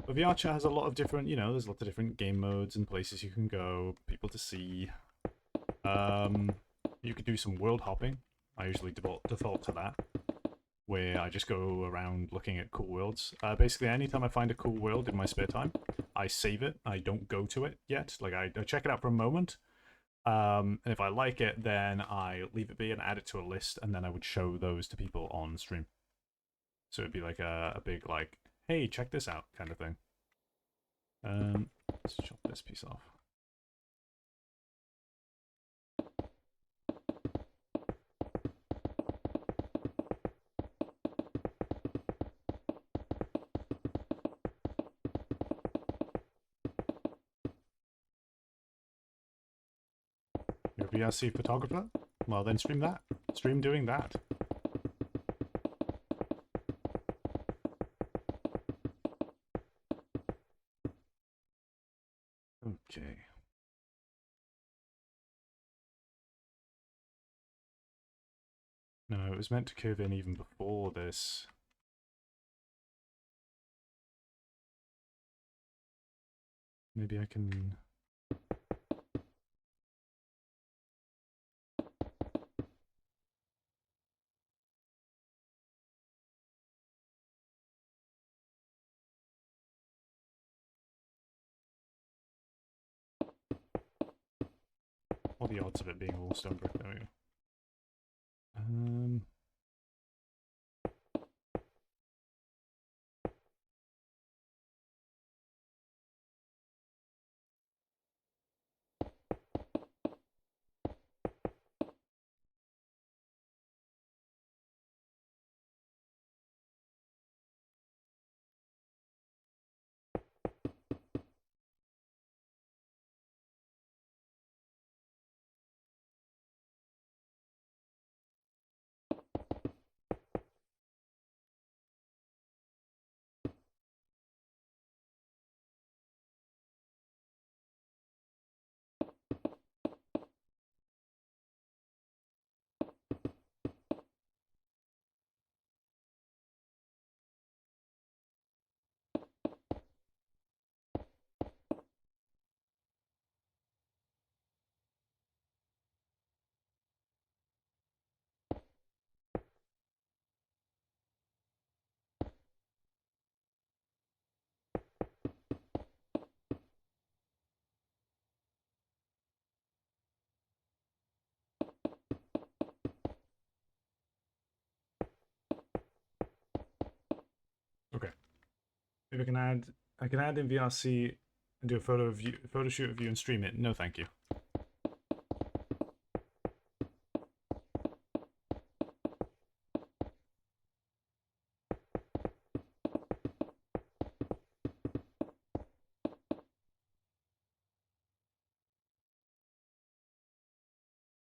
A: But VR chat has a lot of different, you know, there's lots of different game modes and places you can go, people to see. You could do some world hopping. I usually default to that, where I just go around looking at cool worlds. Basically, anytime I find a cool world in my spare time, I save it. I don't go to it yet. Like, I check it out for a moment. And if I like it, then I leave it be and add it to a list, and then I would show those to people on stream. So it'd be like a big, like, hey, check this out kind of thing. Let's chop this piece off. You're a VRC photographer? Well, then stream that. Stream doing that. Okay. No, it was meant to curve in even before this. Maybe I can... What are the odds of it being all stone brick? There we go. Okay. Maybe I can add in VRC and do a photo shoot of you and stream it. No, thank you.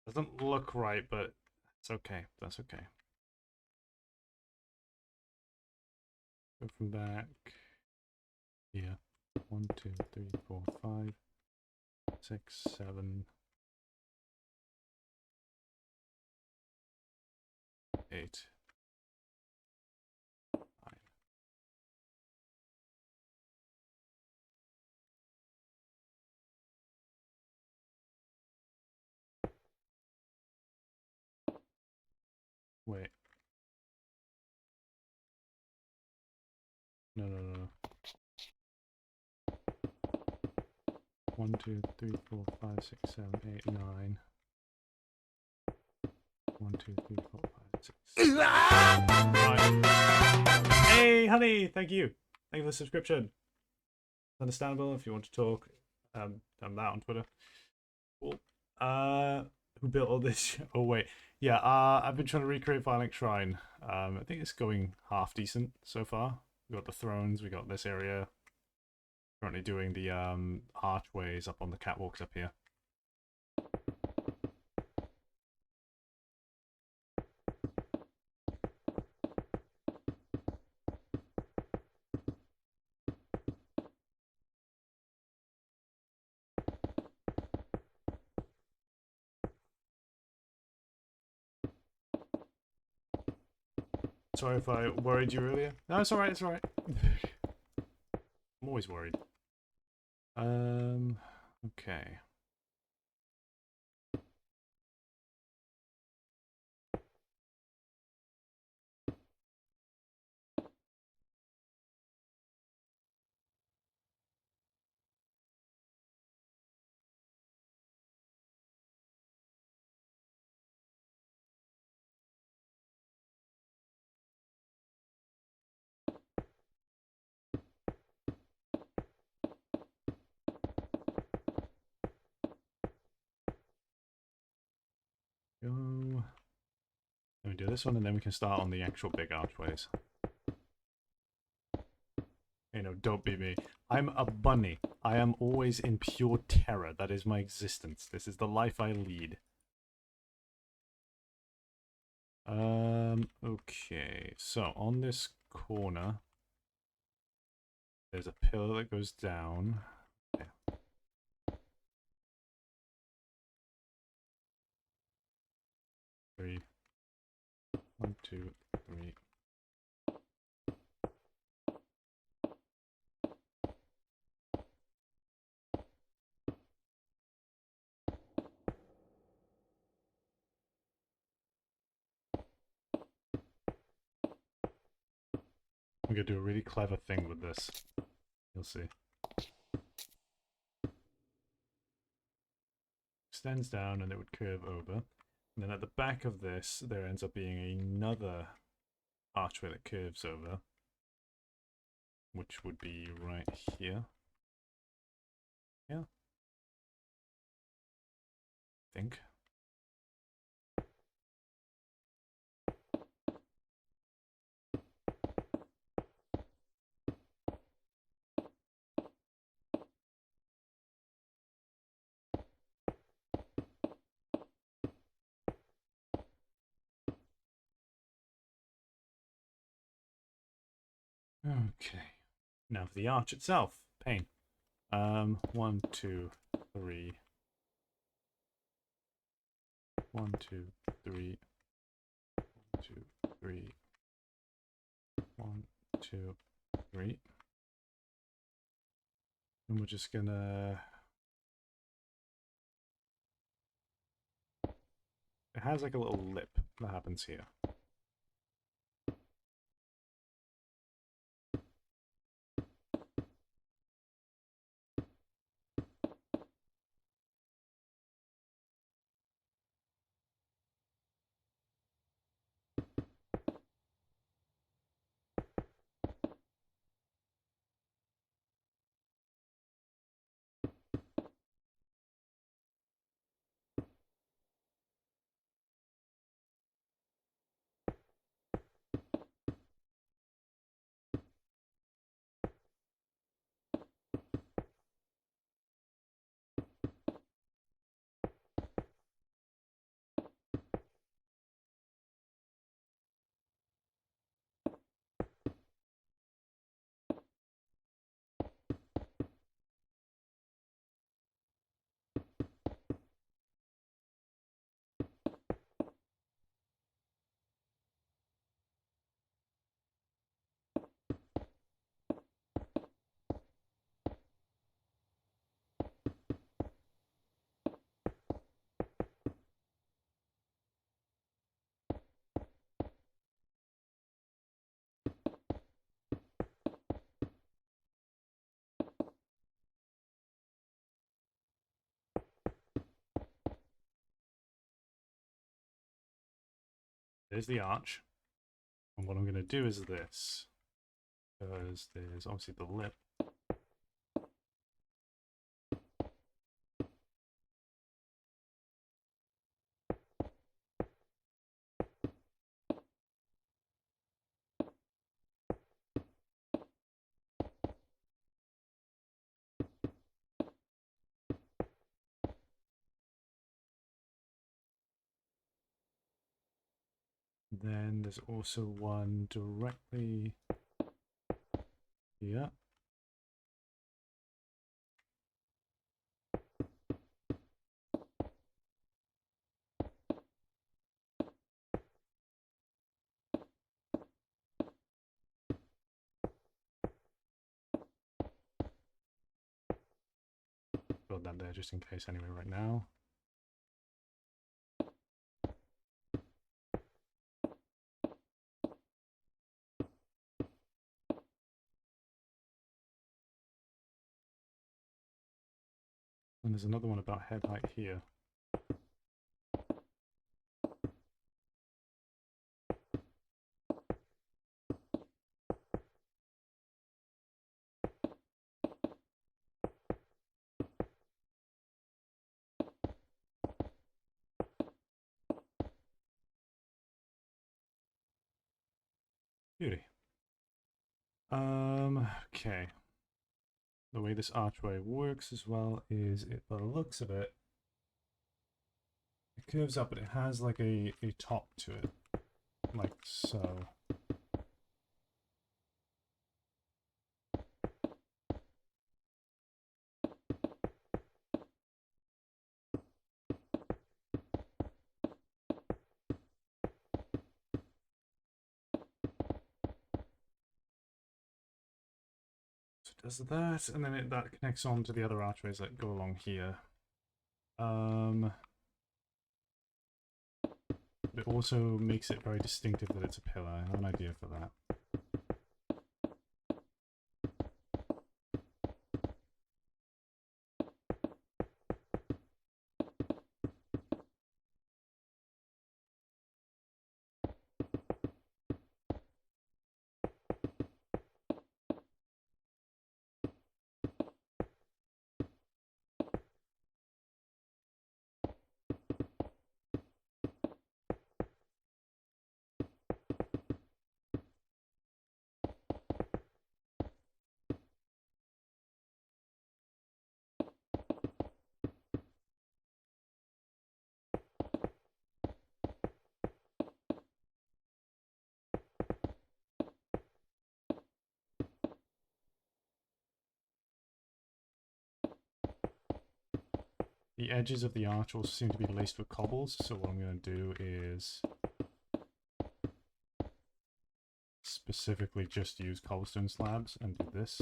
A: Doesn't look right, but it's okay. That's okay. Go from back. Yeah. 1, 2, 3, 4, 5, 6, 7, 8, 9. Wait. No, no, no, no. 1, 2, 3, 4, 5, 6, 7, 8, 9. 1, 2, 3, 4, 5, 6. 9. Hey, honey! Thank you. Thank you for the subscription. Understandable if you want to talk. I'm that on Twitter. Cool. Who built all this? Oh wait, yeah. I've been trying to recreate Firelink Shrine. I think it's going half decent so far. We got the thrones. We got this area. Currently doing the archways up on the catwalks up here. Sorry if I worried you earlier. No, it's alright, it's alright. I'm always worried. Okay. Go. Let me do this one and then we can start on the actual big archways. You know, don't be me. I'm a bunny. I am always in pure terror. That is my existence. This is the life I lead. Okay. So, on this corner, there's a pillar that goes down. Okay. 3. 1, 2, 3. I'm gonna do a really clever thing with this. You'll see. Extends down and it would curve over. And then at the back of this, there ends up being another archway that curves over, which would be right here. Yeah. I think. Okay. Now for the arch itself. Pain. 1, 2, 3. 1, 2, 3. 1, 2, 3. 1, 2, 3. And we're just gonna... It has like a little lip that happens here. There's the arch. And what I'm going to do is this. Because there's obviously the lip. Then there's also one directly here. Build that there just in case anyway right now. And there's another one about head height here. Beauty. Okay. The way this archway works as well is it, by the looks of it, it curves up, but it has like a top to it, like so. So it does that, and then that connects on to the other archways that go along here. It also makes it very distinctive that it's a pillar. I have an idea for that. The edges of the arch also seem to be laced with cobbles, so what I'm going to do is specifically just use cobblestone slabs and do this.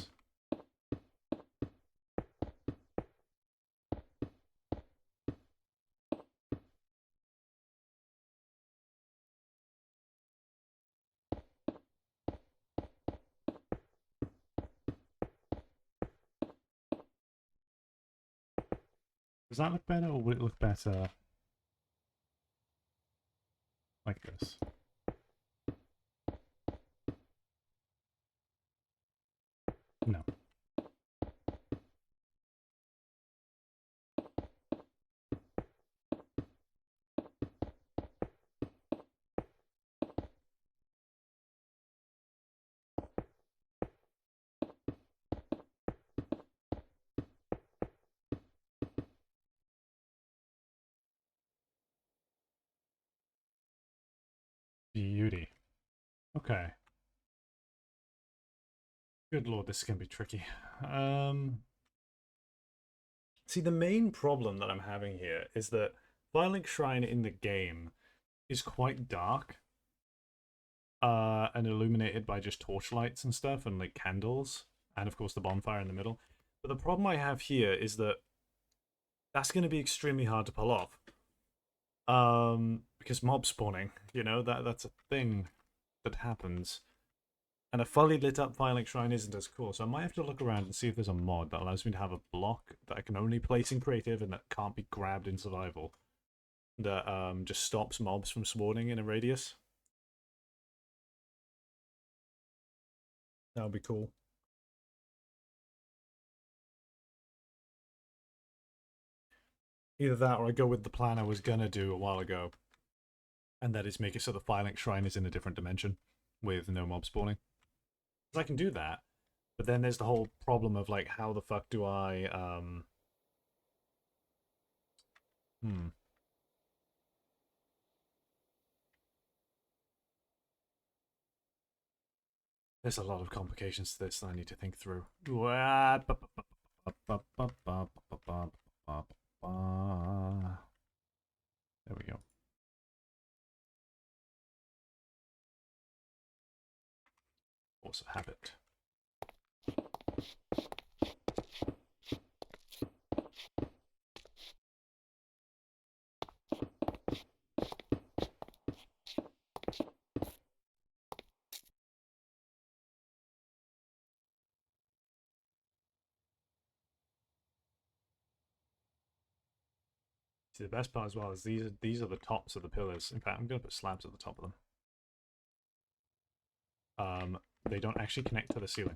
A: Does that look better, or would it look better like this? No. Beauty. Okay. Good lord, this is going to be tricky. See, the main problem that I'm having here is that Firelink Shrine in the game is quite dark. And illuminated by just torchlights and stuff, and like candles, and of course the bonfire in the middle. But the problem I have here is that that's going to be extremely hard to pull off. Because mob spawning, you know, that's a thing that happens. And a fully lit up Firelink Shrine isn't as cool, so I might have to look around and see if there's a mod that allows me to have a block that I can only place in creative and that can't be grabbed in survival. That just stops mobs from spawning in a radius. That would be cool. Either that or I go with the plan I was gonna do a while ago. And that is make it so the Firelink Shrine is in a different dimension with no mob spawning. Because I can do that, but then there's the whole problem of like how the fuck do I There's a lot of complications to this that I need to think through. There we go. Force of habit. See, the best part as well is these are the tops of the pillars. In fact, I'm going to put slabs at the top of them. They don't actually connect to the ceiling.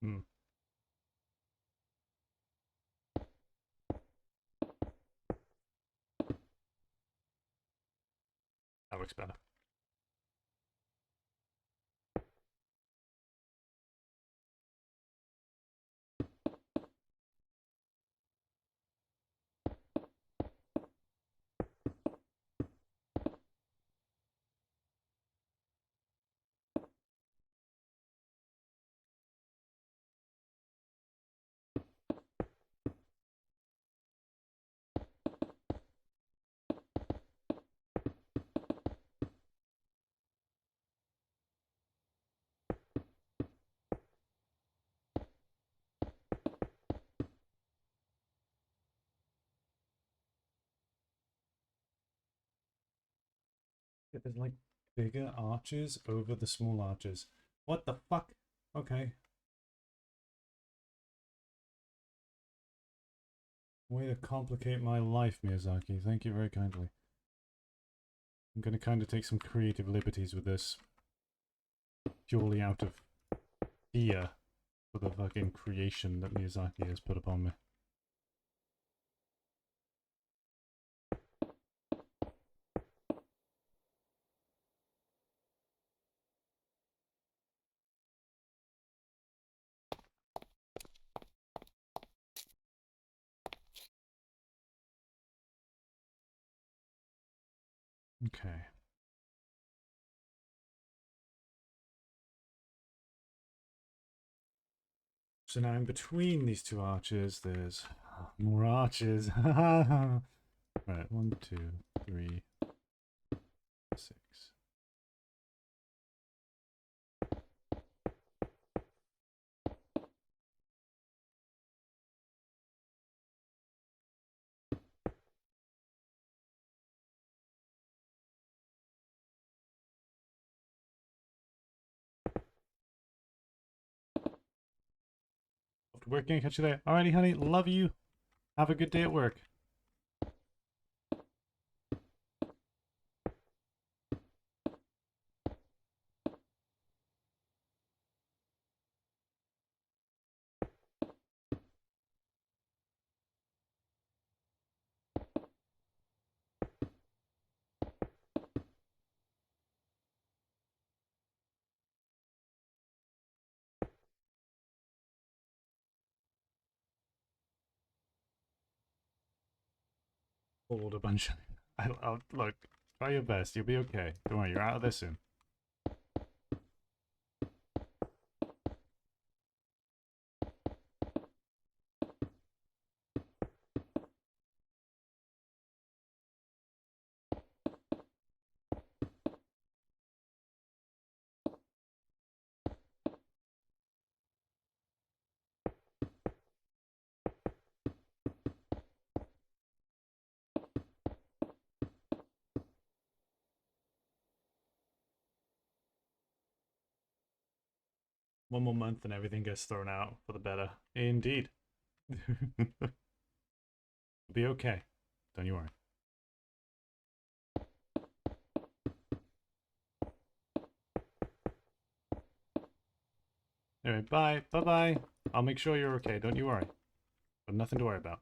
A: Hmm, that looks better. Yeah, there's like bigger arches over the small arches. What the fuck? Okay. Way to complicate my life, Miyazaki. Thank you very kindly. I'm gonna kind of take some creative liberties with this. Purely out of fear for the fucking creation that Miyazaki has put upon me. Okay. So now in between these two arches, there's more arches. Right, 1, 2, 3, 6. Off to work, gonna catch you there. Alrighty, honey, love you. Have a good day at work. Hold a bunch. I'll look. Try your best. You'll be okay. Don't worry. You're out of this soon. One more month and everything gets thrown out for the better. Indeed. It'll be okay. Don't you worry. Anyway, bye. Bye-bye. I'll make sure you're okay. Don't you worry. But nothing to worry about.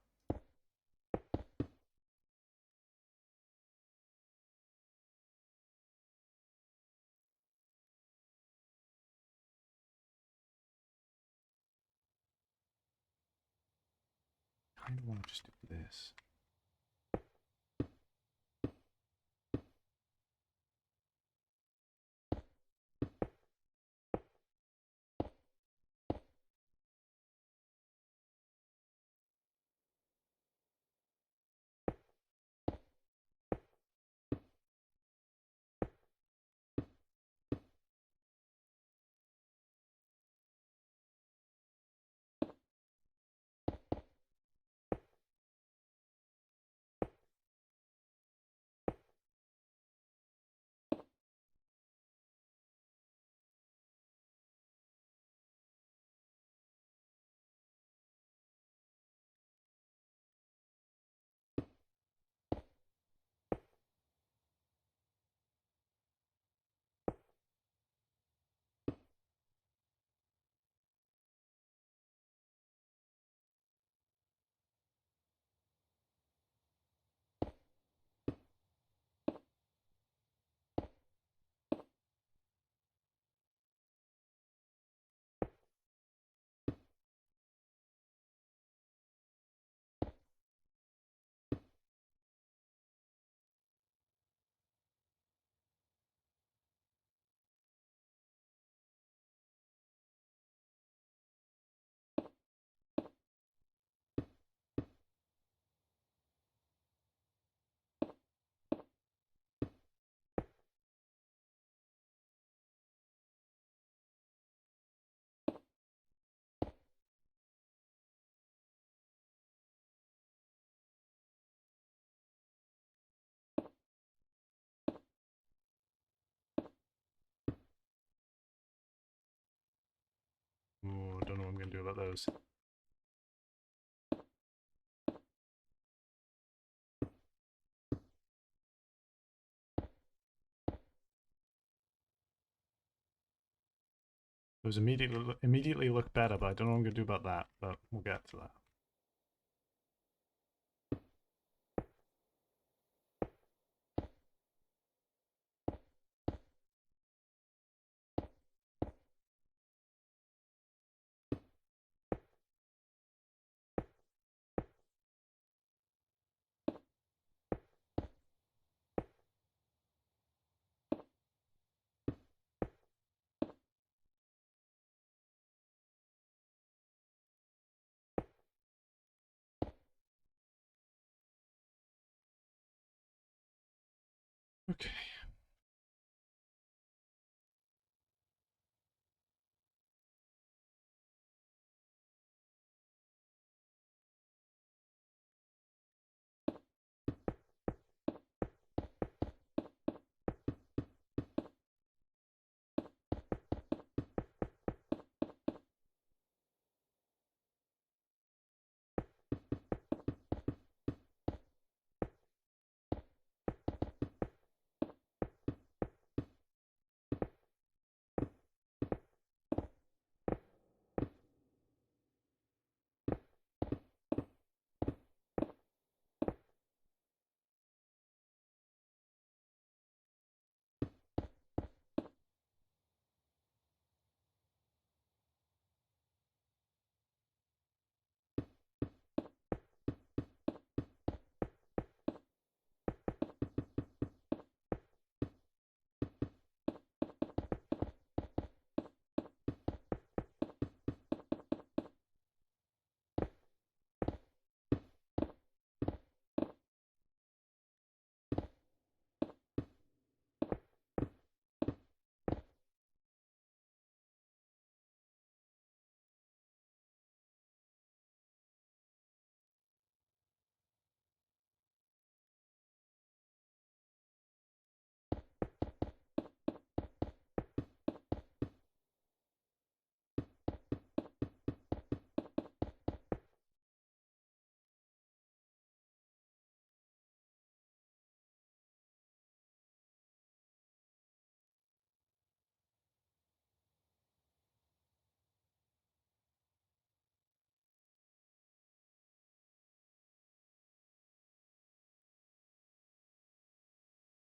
A: I kind of want to just do this. Ooh, don't know what I'm going to do about those. Those immediately look better, but I don't know what I'm going to do about that. But we'll get to that. Okay.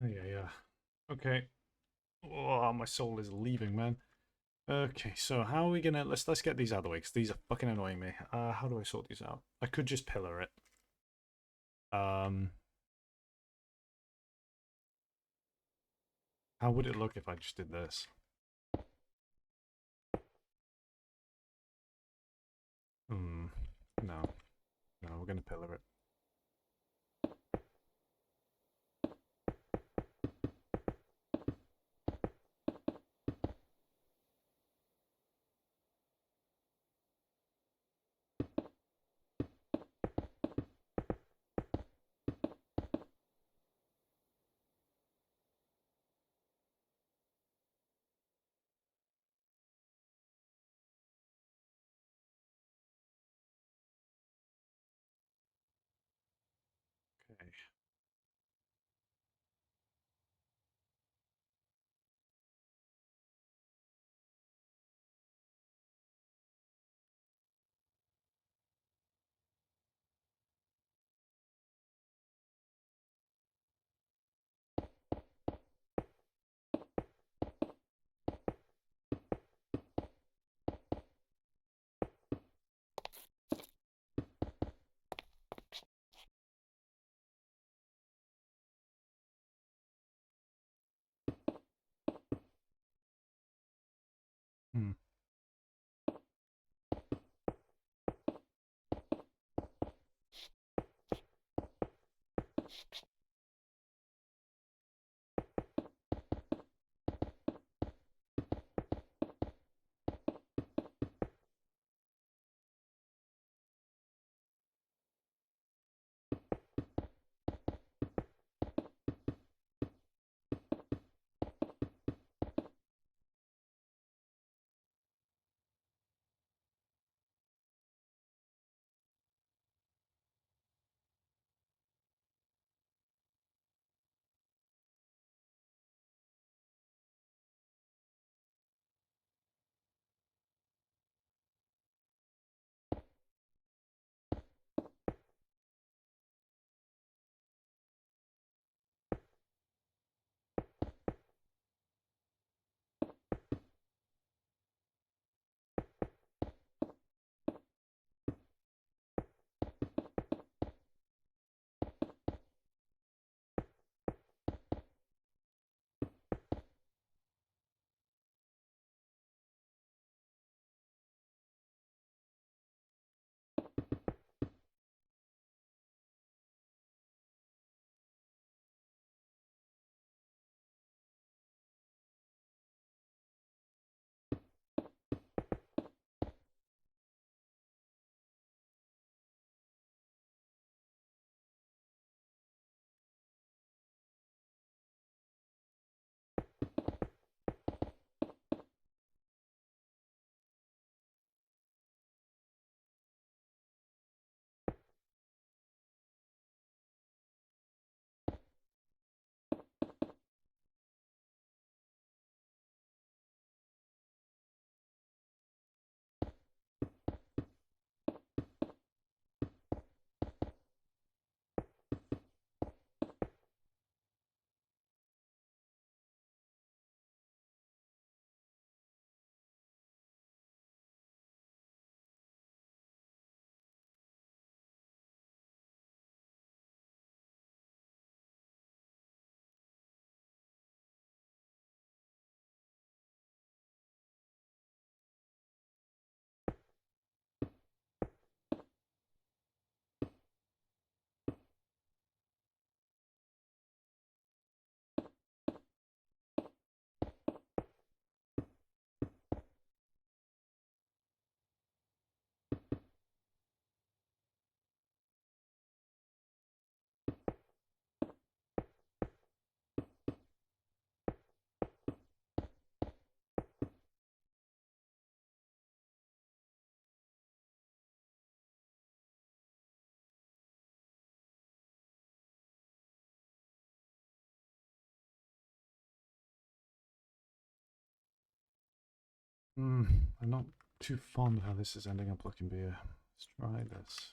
A: Yeah. Okay. Oh, my soul is leaving, man. Okay, so how are we gonna let's get these out of the way because these are fucking annoying me. How do I sort these out? I could just pillar it. Um, how would it look if I just did this? Hmm. No, no, we're gonna pillar it. Okay. Hmm. Hmm. I'm not too fond of how this is ending up looking, beer. Let's try this.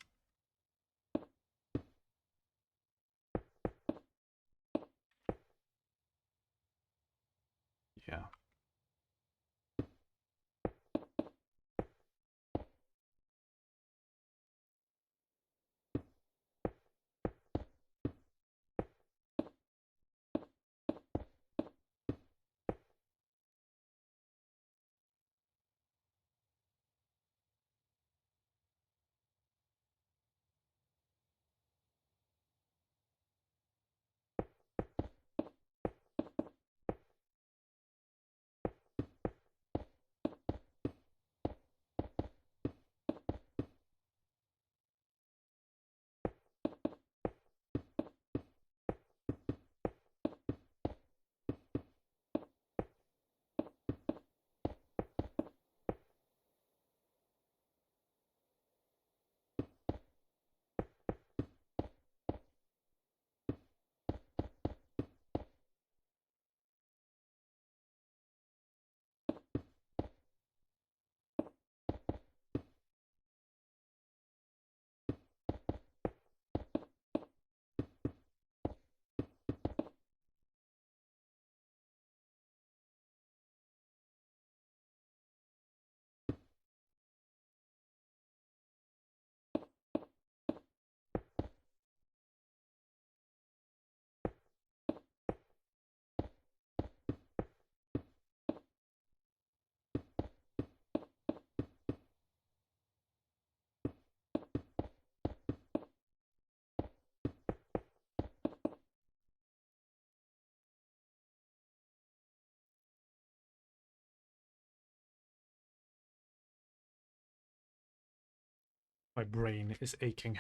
A: My brain is aching.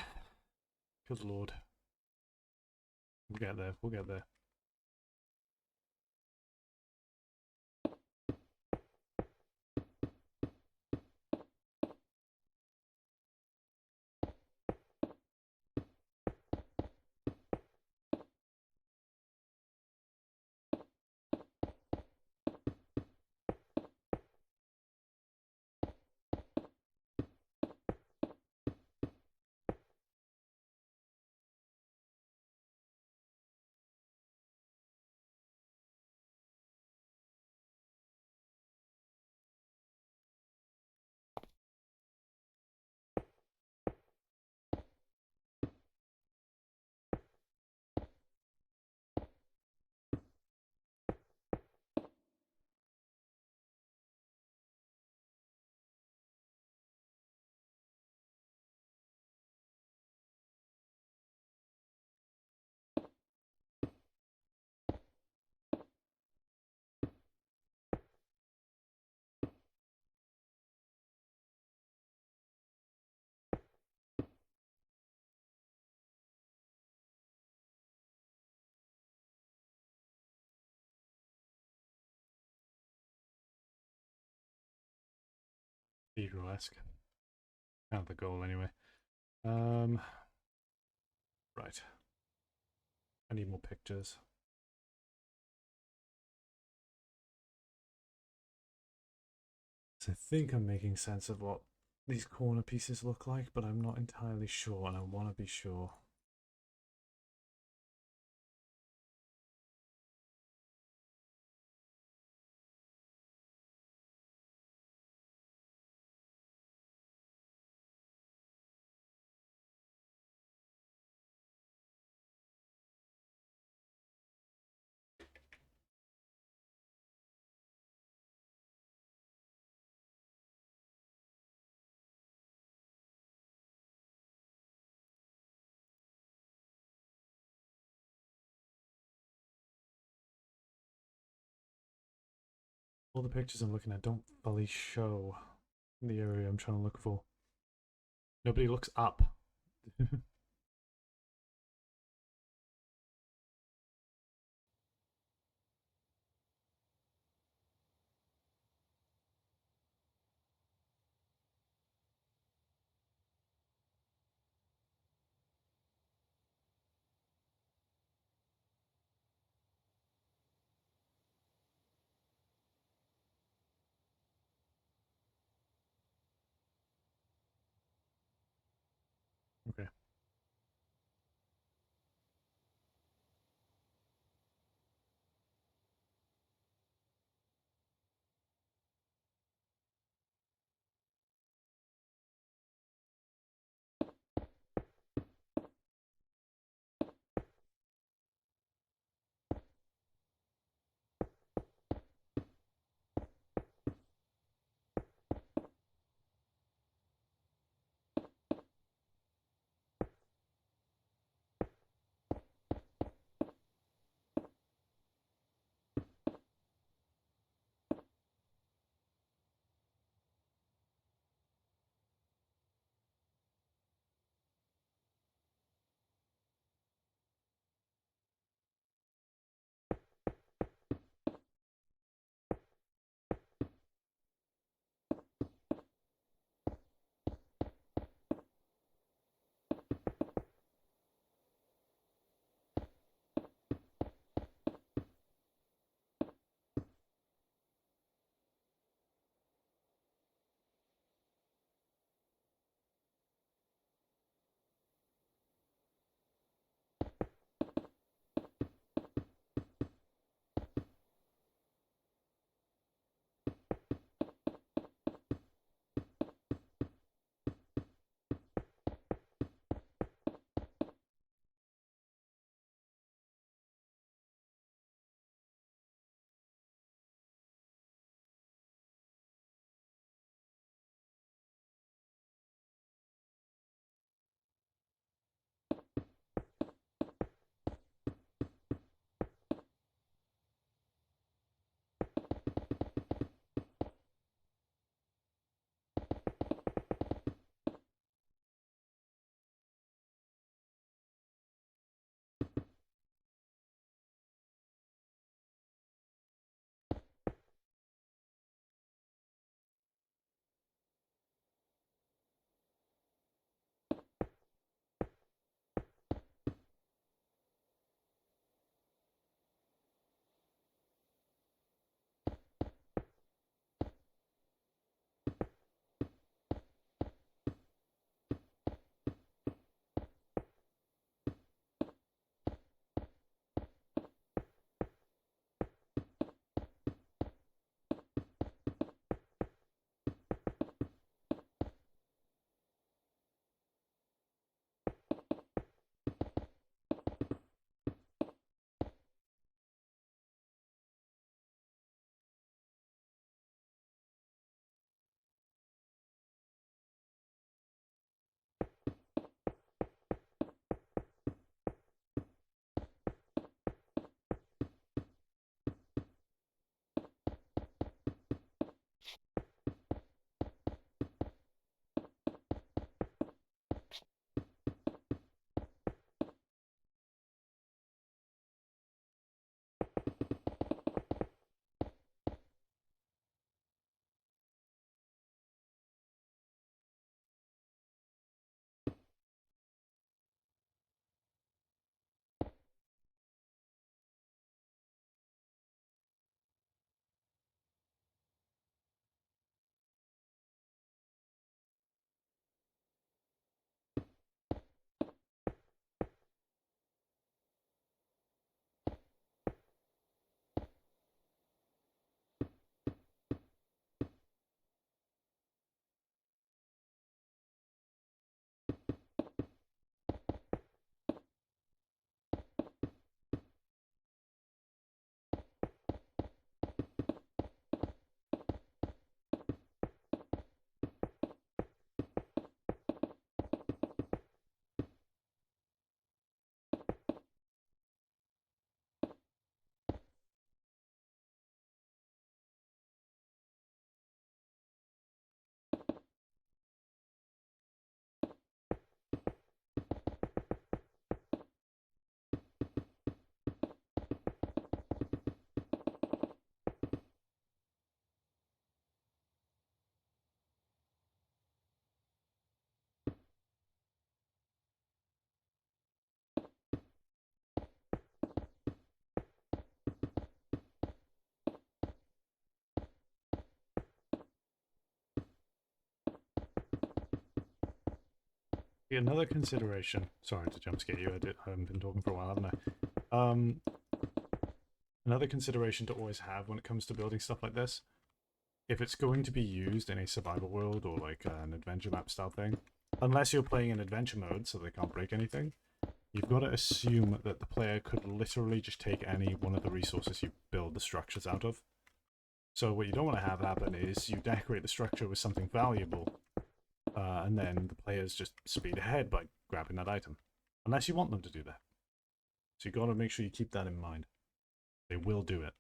A: Good lord. We'll get there. We'll get there. Cathedral-esque. Kind of the goal anyway. Right. I need more pictures. So I think I'm making sense of what these corner pieces look like, but I'm not entirely sure, and I want to be sure. All the pictures I'm looking at don't fully show the area I'm trying to look for. Nobody looks up. Okay. Another consideration. Sorry to jump scare you. I haven't been talking for a while, haven't I? Another consideration to always have when it comes to building stuff like this, if it's going to be used in a survival world or like an adventure map style thing, unless you're playing in adventure mode so they can't break anything, you've got to assume that the player could literally just take any one of the resources you build the structures out of. So what you don't want to have happen is you decorate the structure with something valuable, and then the players just speed ahead by grabbing that item. Unless you want them to do that. So you got to make sure you keep that in mind. They will do it.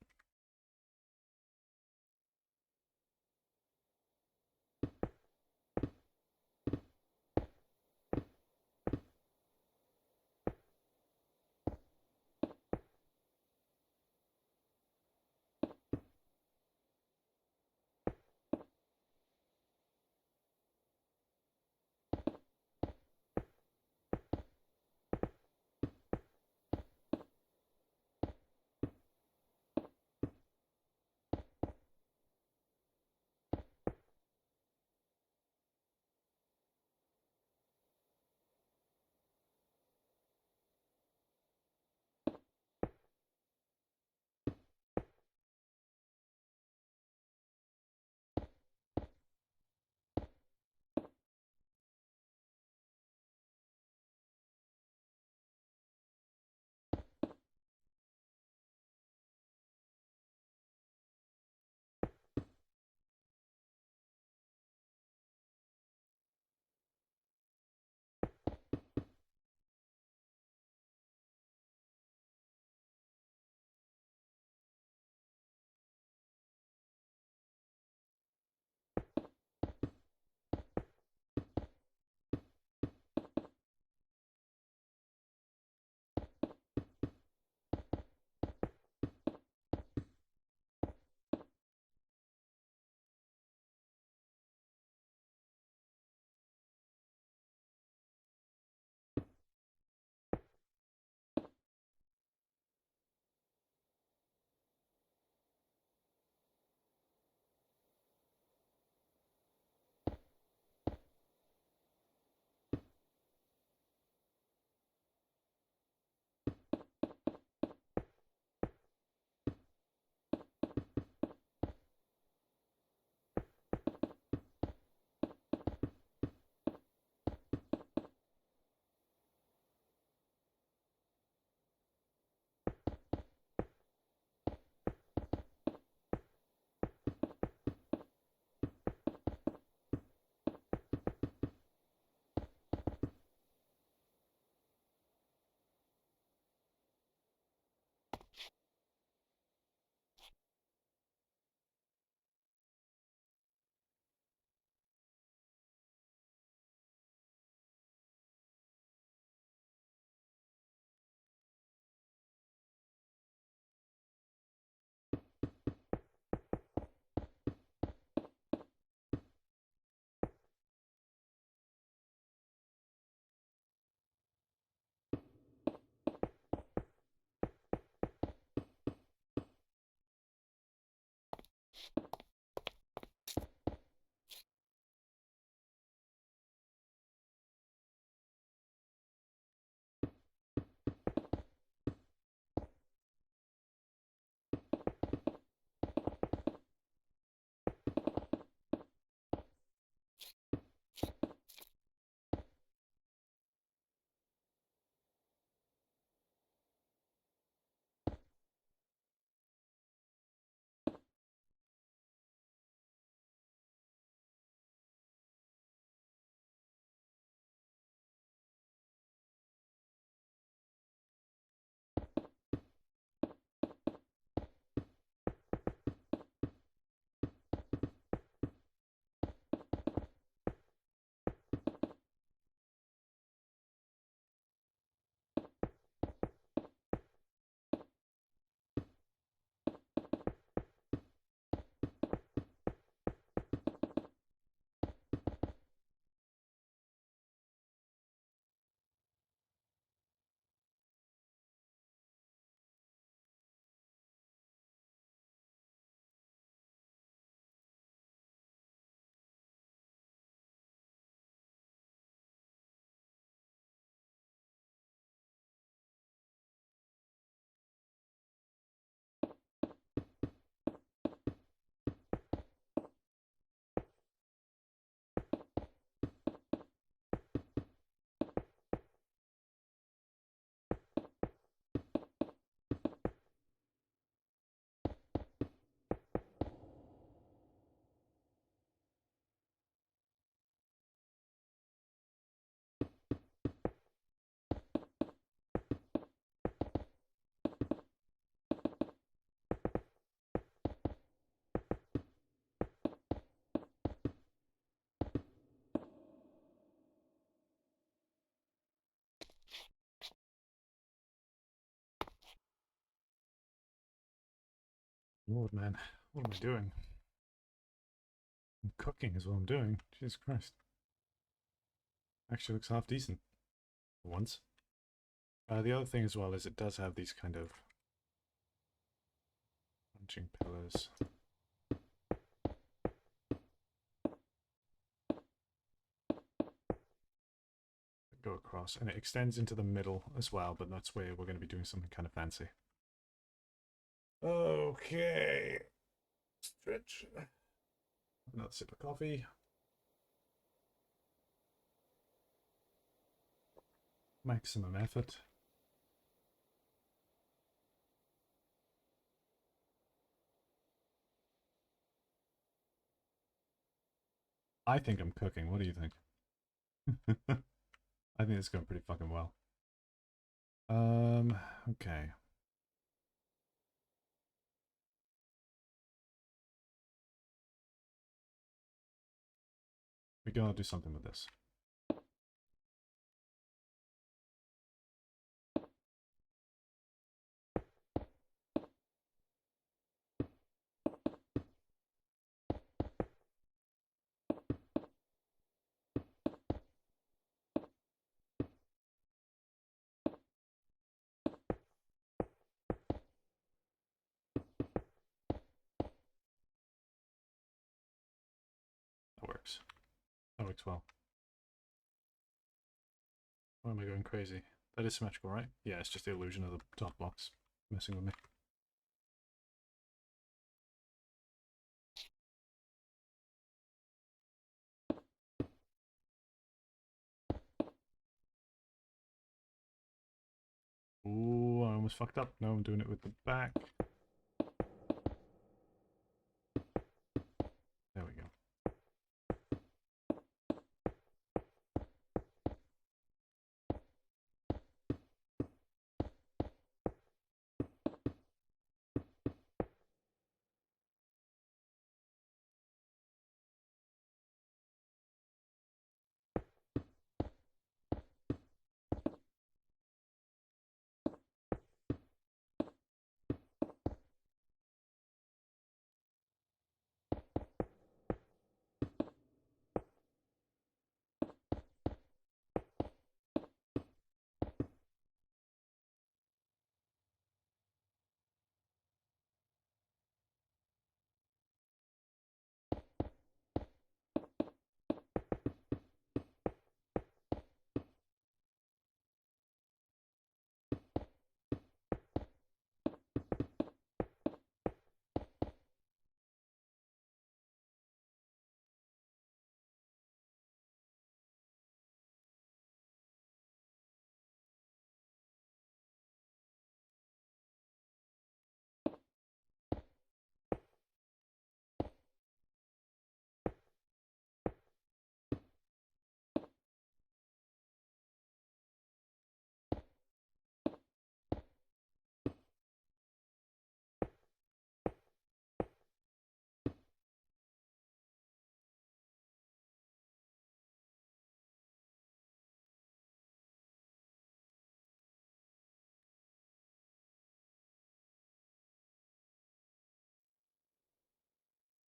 A: Lord, man. What am I doing? I'm cooking is what I'm doing. Jesus Christ. Actually looks half decent. For once. The other thing as well is it does have these kind of punching pillars. Go across, and it extends into the middle as well, but that's where we're going to be doing something kind of fancy. Okay. Stretch. Another sip of coffee. Maximum effort. I think I'm cooking. What do you think? I think it's going pretty fucking well. Okay. We gotta do something with this. That works. That works well. Why am I going crazy? That is symmetrical, right? Yeah, it's just the illusion of the top box messing with me. Ooh, I almost fucked up. No, I'm doing it with the back. There we go.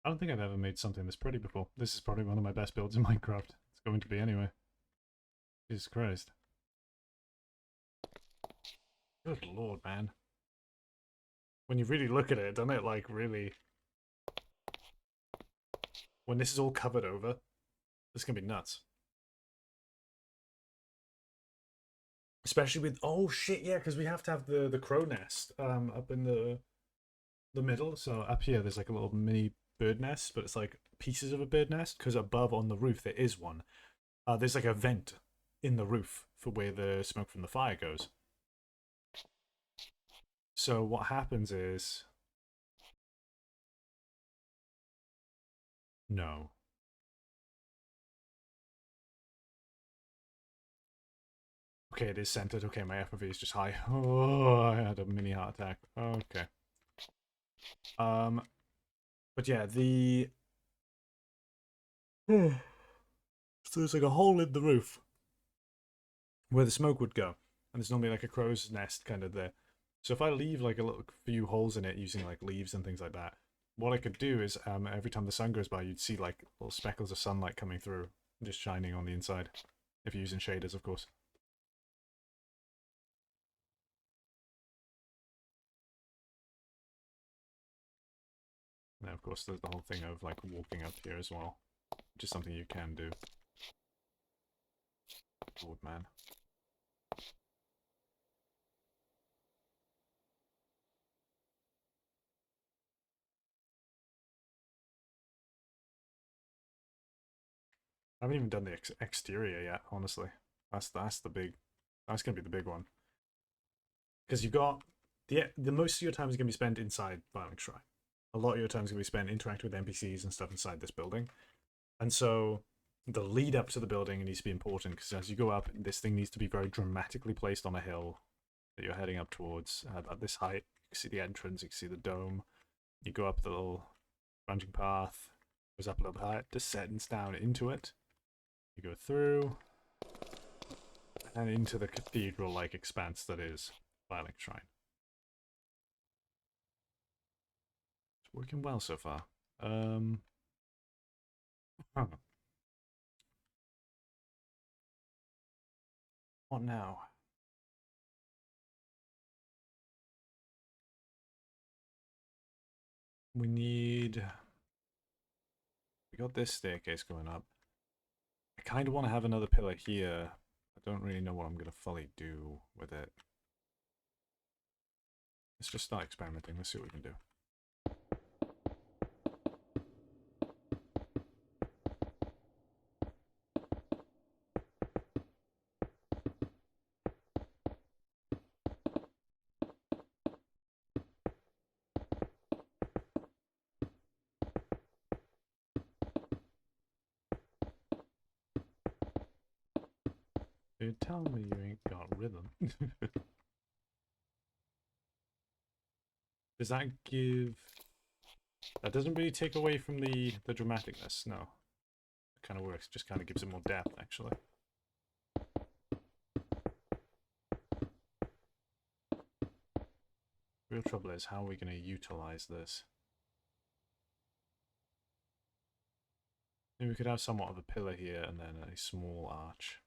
A: I don't think I've ever made something this pretty before. This is probably one of my best builds in Minecraft. It's going to be anyway. Jesus Christ. Good lord, man. When you really look at it, doesn't it like really... When this is all covered over, it's gonna be nuts. Especially with... Oh shit, yeah, because we have to have the crow nest up in the middle. So up here there's like a little mini bird nest, but it's like pieces of a bird nest, because above on the roof there is one. There's like a vent in the roof for where the smoke from the fire goes. So what happens is... No. Okay, it is centered. Okay, my FOV is just high. Oh, I had a mini heart attack. Okay. But yeah, the... So there's like a hole in the roof where the smoke would go. And there's normally like a crow's nest kind of there. So if I leave like a little few holes in it using like leaves and things like that, what I could do is every time the sun goes by, you'd see like little speckles of sunlight coming through, just shining on the inside. If you're using shaders, of course. And then of course there's the whole thing of like walking up here as well, which is something you can do. Lord, man. I haven't even done the exterior yet, honestly. That's gonna be the big one. Because you've got the most of your time is gonna be spent inside Firelink Shrine. A lot of your time is gonna be spent interacting with NPCs and stuff inside this building. And so the lead up to the building needs to be important because as you go up, this thing needs to be very dramatically placed on a hill that you're heading up towards. At this height, you can see the entrance, you can see the dome. You go up the little branching path, goes up a little high, descends down into it. You go through and into the cathedral-like expanse that is Firelink Shrine. It's working well so far. What now? We got this staircase going up. I kind of want to have another pillar here. I don't really know what I'm going to fully do with it. Let's just start experimenting. Let's see what we can do. You're telling me you ain't got rhythm. Does that give... That doesn't really take away from the dramaticness, no. It kind of works, just kind of gives it more depth, actually. Real trouble is, how are we going to utilize this? Maybe we could have somewhat of a pillar here and then a small arch.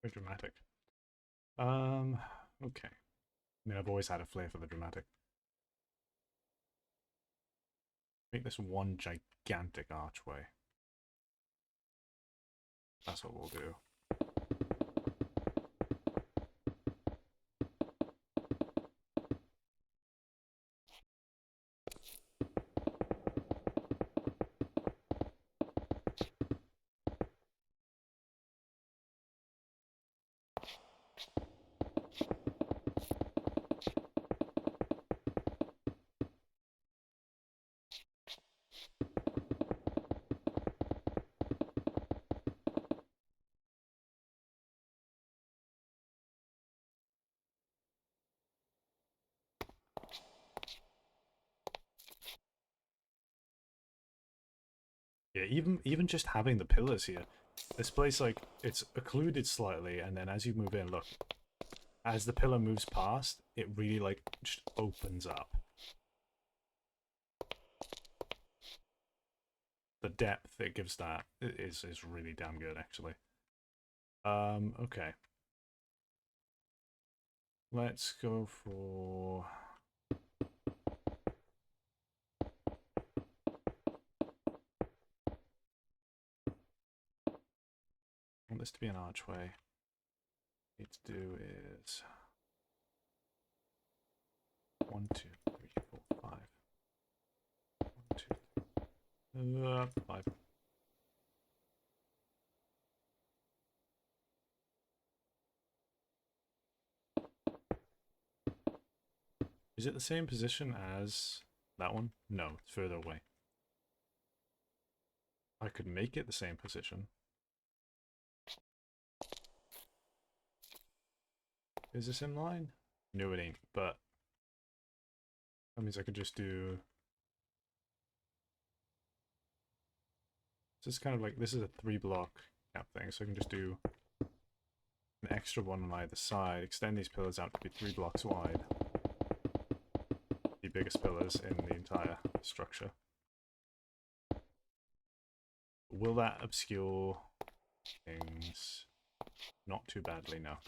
A: Very dramatic. Okay. I mean, I've always had a flair for the dramatic. Make this one gigantic archway. That's what we'll do. Yeah, even just having the pillars here, this place, like, it's occluded slightly, and then as you move in, look, as the pillar moves past, it really like just opens up. The depth it gives that is really damn good, actually. Okay. Let's go for... I want this to be an archway. What I need to do is 1, 2, 3, 4, 5. 1, 2, 5. Is it the same position as that one? No, it's further away. I could make it the same position. Is this in line? No, it ain't, but that means I could just do... This is kind of like, this is a 3-block gap thing, so I can just do an extra one on either side, extend these pillars out to be 3 blocks wide. The biggest pillars in the entire structure. Will that obscure things? Not too badly, no.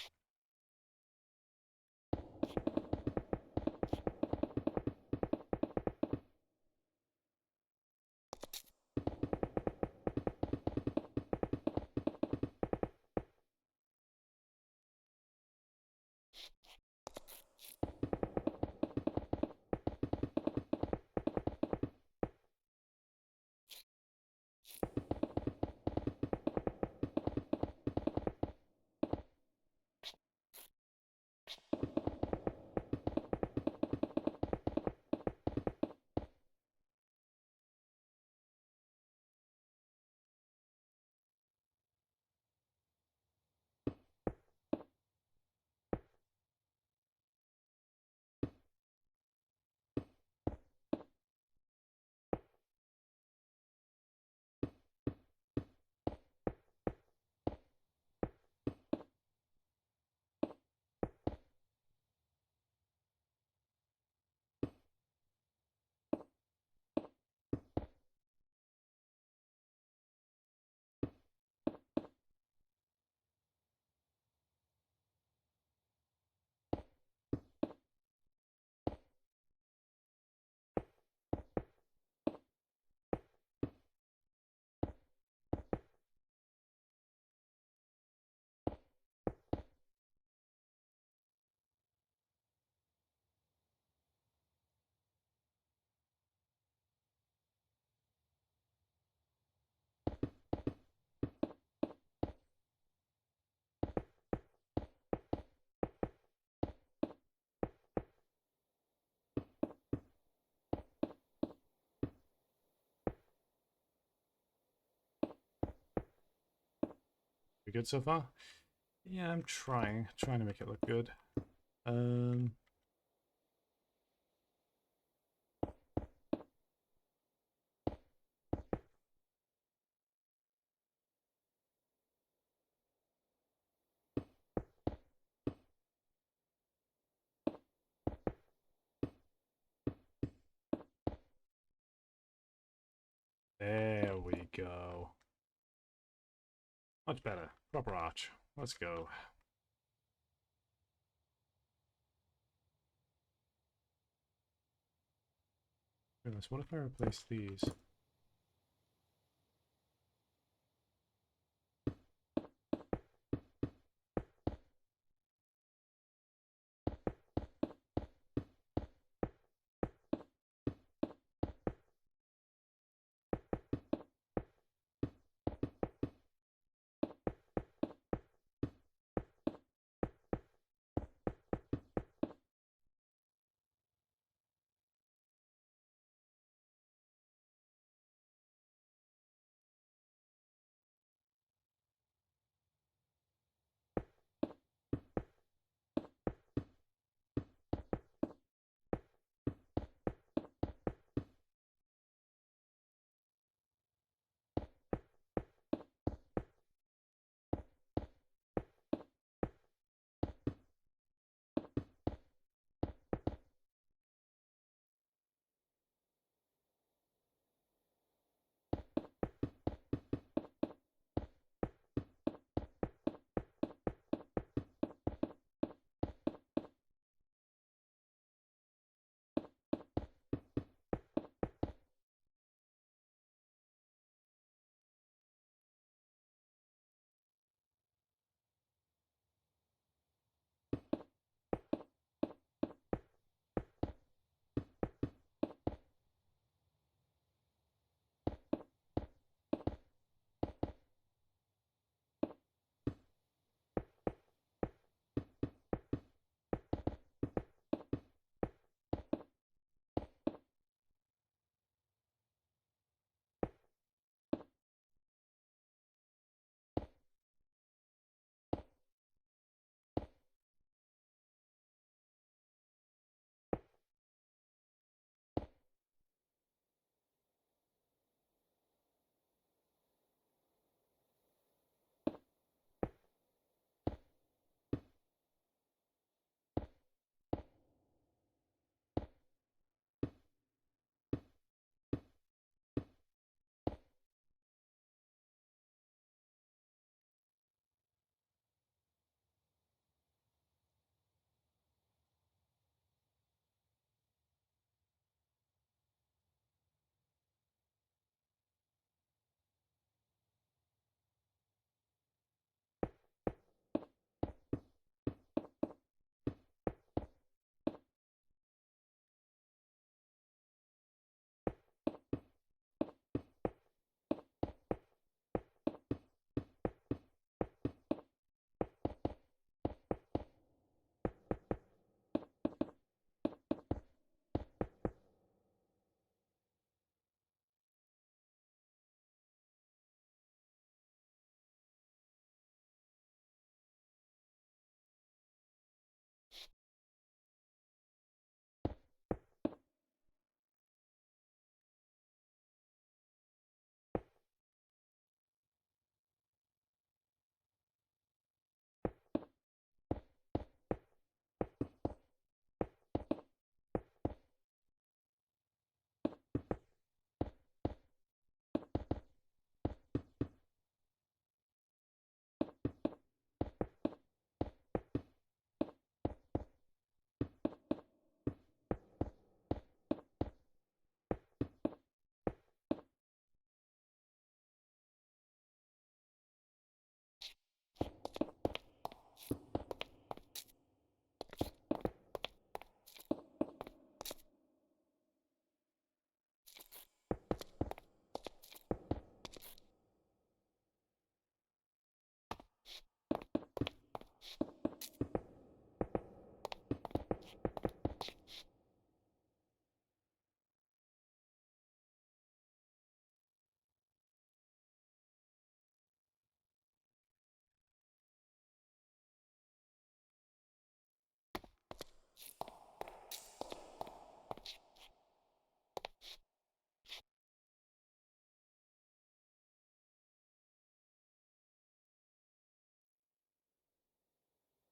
A: We good so far? Yeah, I'm trying to make it look good. There we go. Much better. Proper arch. Let's go. Goodness, what if I replace these?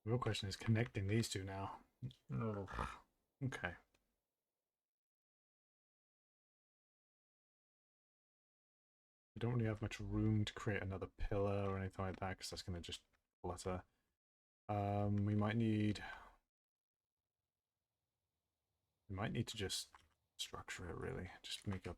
A: The real question is connecting these two now. Ugh. Okay. We don't really have much room to create another pillar or anything like that because that's going to just clutter. We might need to just structure it really. Just make a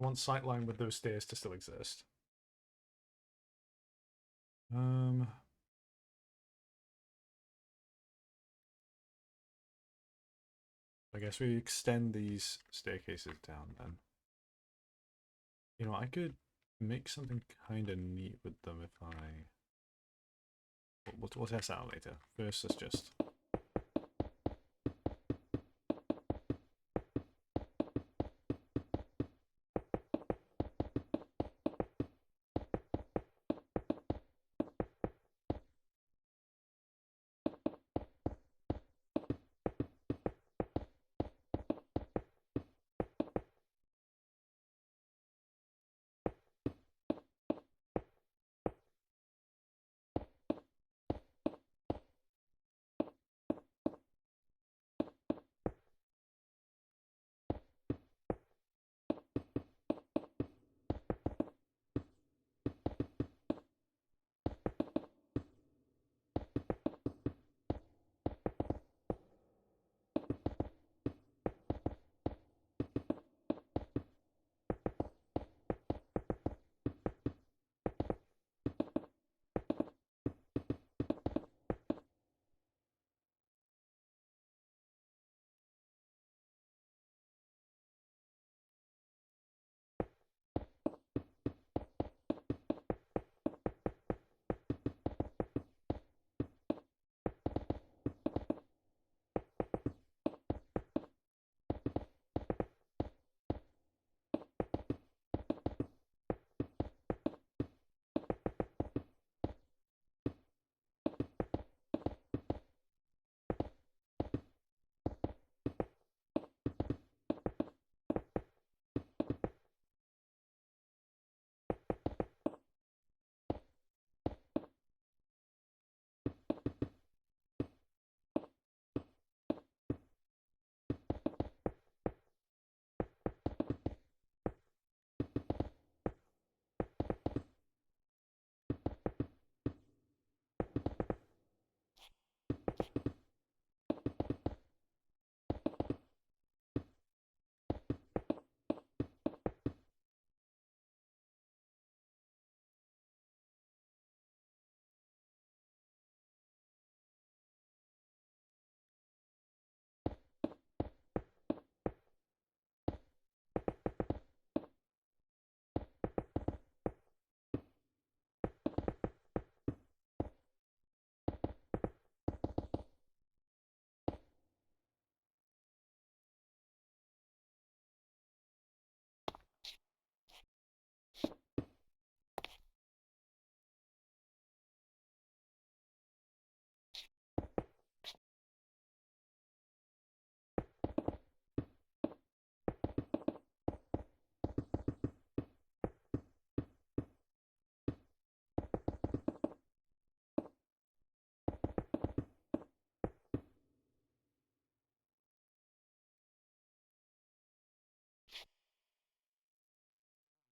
A: one sightline with those stairs to still exist. I guess we extend these staircases down then. You know, I could make something kind of neat with them if I... We'll test that out later. First, let's just...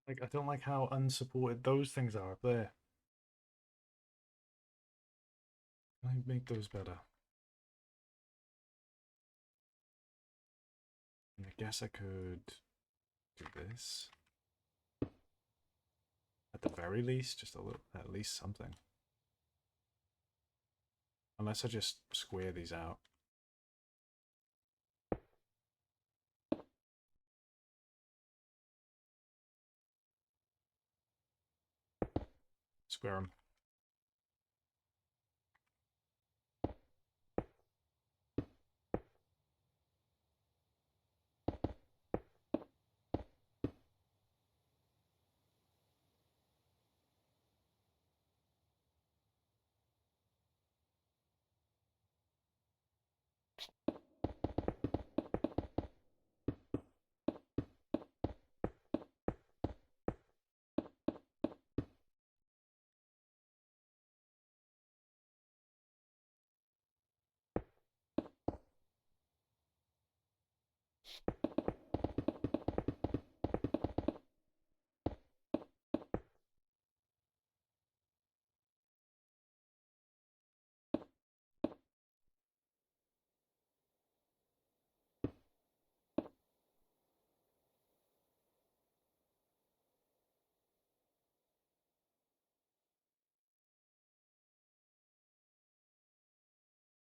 A: Like, I don't like how unsupported those things are up there. Can I make those better? I guess I could do this. At the very least, just a little, at least something. Unless I just square these out. Square them.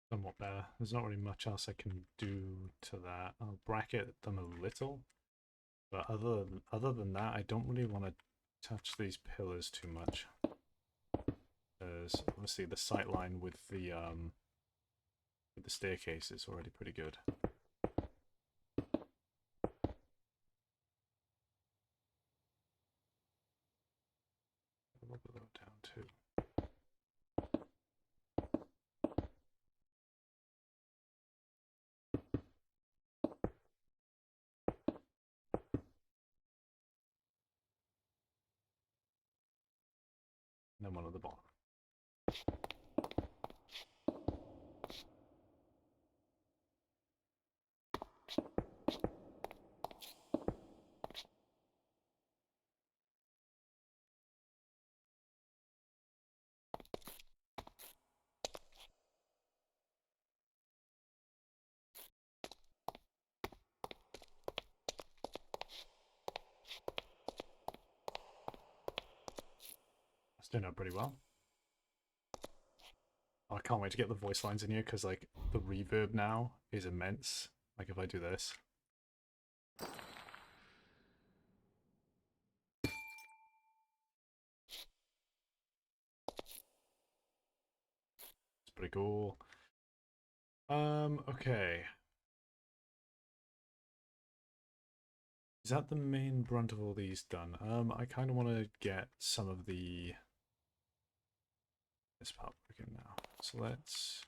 A: Somewhat better. There's not really much else I can do to that. I'll bracket them a little, but other than that, I don't really want to touch these pillars too much. Because obviously the sight line with the staircase is already pretty good. A little bit lower down too. And then one at the bottom. That's doing out pretty well. Oh, I can't wait to get the voice lines in here because like the reverb now is immense. Like if I do this. It's pretty cool. Okay. Is that the main brunt of all these done? I kind of want to get some of this part working now. So let's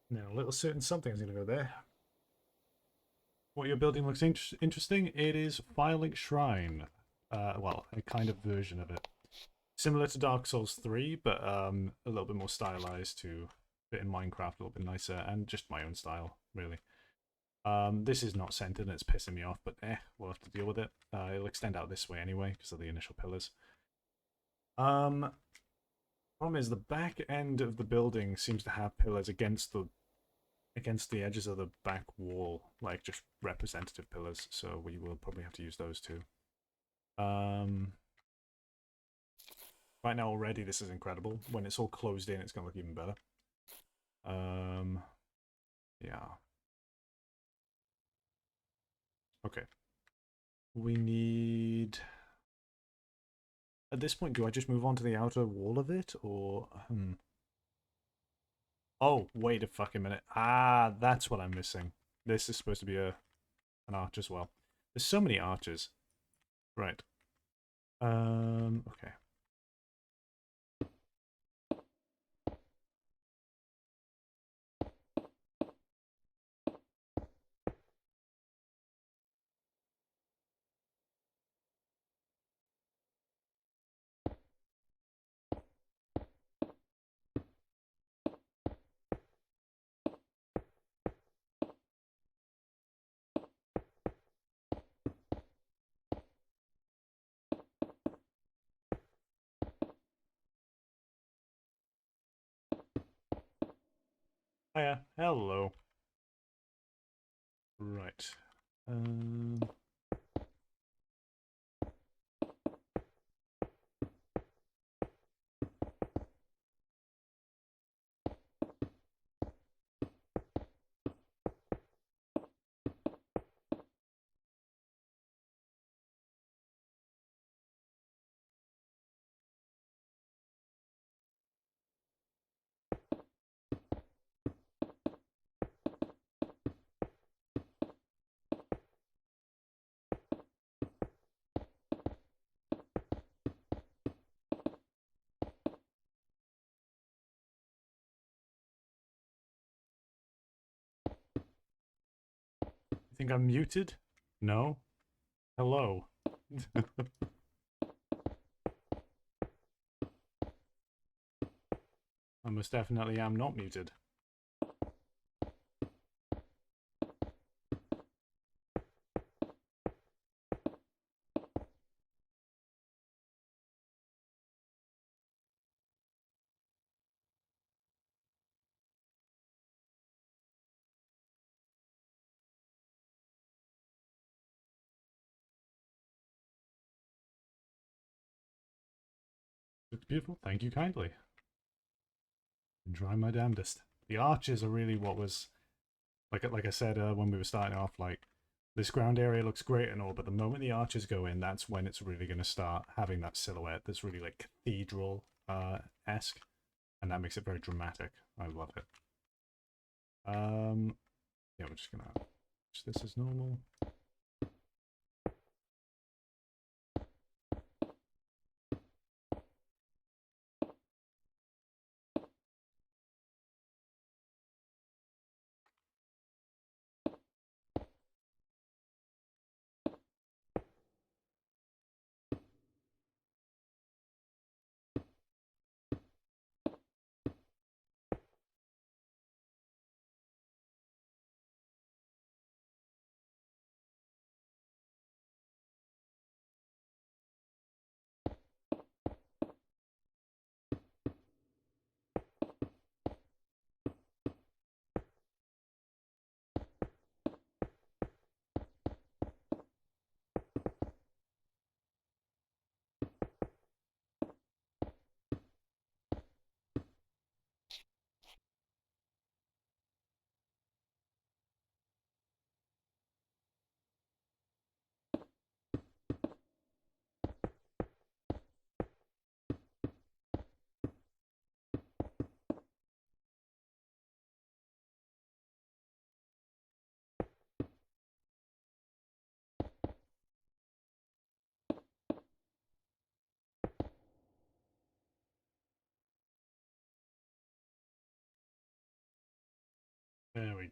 A: Now, a little certain something is going to go there. What you're building looks interesting. It is Firelink Shrine. Well, a kind of version of it. Similar to Dark Souls 3, but a little bit more stylized to fit in Minecraft a little bit nicer, and just my own style, really. This is not centered and it's pissing me off, but we'll have to deal with it. It'll extend out this way anyway, because of the initial pillars. Problem is the back end of the building seems to have pillars against the edges of the back wall, like just representative pillars, so we will probably have to use those too. Right now already this is incredible. When it's all closed in, it's going to look even better. Yeah. Okay. We need... At this point, do I just move on to the outer wall of it, or... Oh, wait a fucking minute. Ah, that's what I'm missing. This is supposed to be an arch as well. There's so many arches. Right. Okay. Hiya. Hello. Right. You think I'm muted? No? Hello. I most definitely am not muted. Looks beautiful. Thank you kindly. And try my damnedest. The arches are really what was... Like I said when we were starting off, like, this ground area looks great and all, but the moment the arches go in, that's when it's really going to start having that silhouette that's really, like, cathedral-esque. And that makes it very dramatic. I love it. Yeah, we're just going to... This is normal.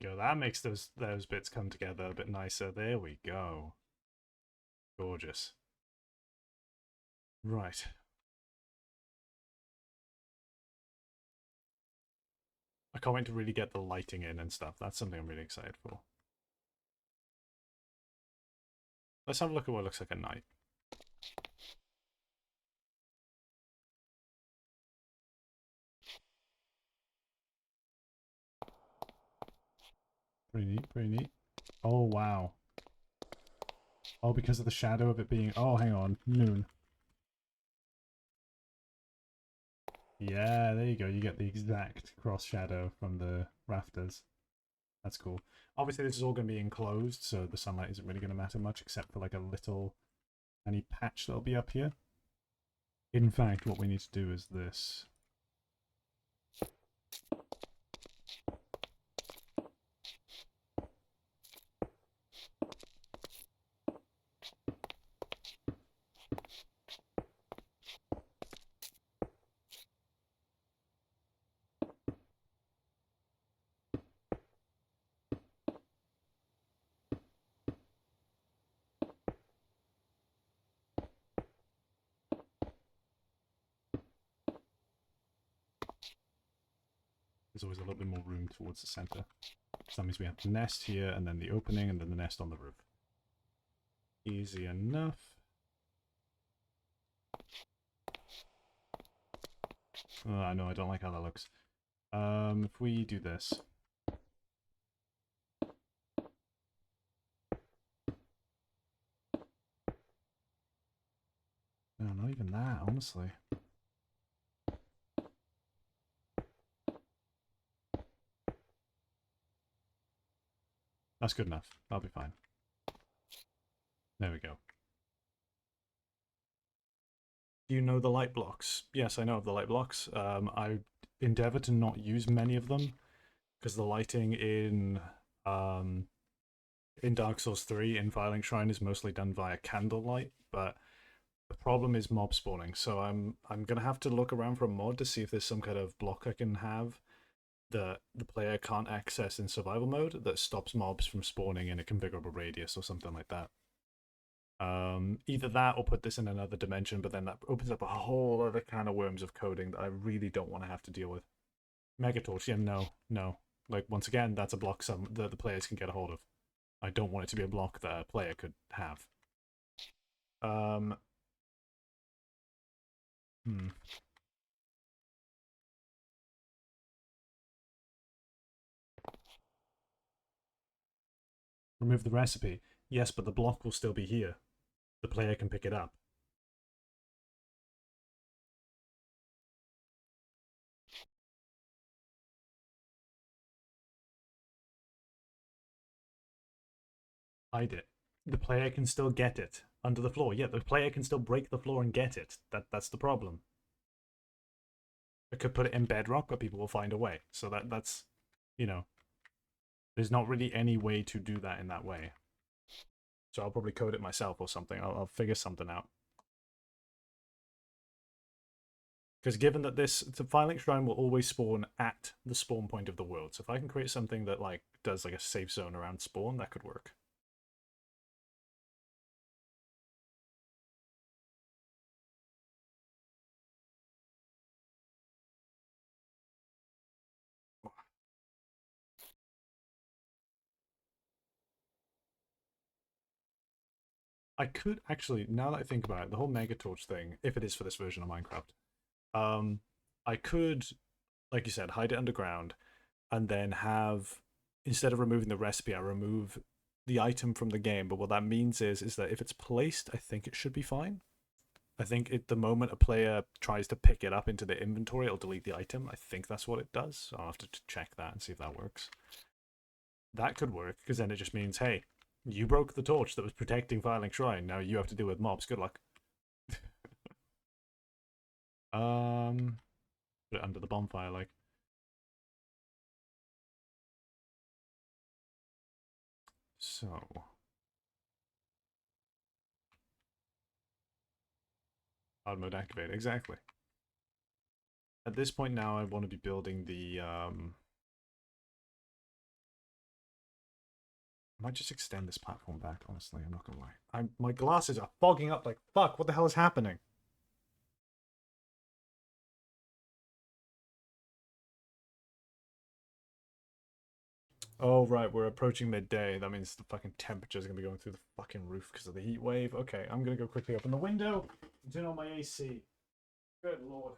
A: we go. That makes those bits come together a bit nicer. There we go. Gorgeous. Right. I can't wait to really get the lighting in and stuff. That's something I'm really excited for. Let's have a look at what it looks like at night. Pretty neat, pretty neat. Oh, wow. Oh, because of the shadow of it being... Oh, hang on. Noon. Yeah, there you go. You get the exact cross shadow from the rafters. That's cool. Obviously, this is all going to be enclosed, so the sunlight isn't really going to matter much, except for like a little tiny patch that'll be up here. In fact, what we need to do is this. There's always a little bit more room towards the center. So that means we have the nest here, and then the opening, and then the nest on the roof. Easy enough. Oh, I know, I don't like how that looks. If we do this. No, not even that, honestly. That's good enough. That'll be fine. There we go. Do you know the light blocks? Yes, I know of the light blocks. I endeavor to not use many of them because the lighting in Dark Souls 3 in Firelink Shrine is mostly done via candlelight, but the problem is mob spawning. So I'm gonna have to look around for a mod to see if there's some kind of block I can have that the player can't access in survival mode that stops mobs from spawning in a configurable radius or something like that. Either that or put this in another dimension, but then that opens up a whole other can of worms of coding that I really don't want to have to deal with. Megatorch, yeah, no. Like, once again, that's a block that the players can get a hold of. I don't want it to be a block that a player could have. Hmm. Remove the recipe. Yes, but the block will still be here. The player can pick it up. Hide it. The player can still get it under the floor. Yeah, the player can still break the floor and get it. That's the problem. I could put it in bedrock, but people will find a way. So that's, you know, there's not really any way to do that in that way. So I'll probably code it myself or something. I'll figure something out. Because given that the Firelink Shrine will always spawn at the spawn point of the world, so if I can create something that like does like a safe zone around spawn, that could work. I could actually, now that I think about it, the whole Megatorch thing, if it is for this version of Minecraft, I could, like you said, hide it underground, and then have, instead of removing the recipe, I remove the item from the game. But what that means is that if it's placed, I think it should be fine. I think the moment a player tries to pick it up into the inventory, it'll delete the item. I think that's what it does. So I'll have to check that and see if that works. That could work, because then it just means, hey, you broke the torch that was protecting Firelink Shrine. Now you have to deal with mobs. Good luck. Put it under the bonfire, like. So. Hard mode activate, exactly. At this point now, I want to be building the might just extend this platform back, honestly. I'm not gonna lie. My glasses are fogging up like fuck. What the hell is happening? Oh, right, we're approaching midday. That means the fucking temperature's gonna be going through the fucking roof because of the heat wave. Okay, I'm gonna go quickly open the window and turn on my AC. Good lord.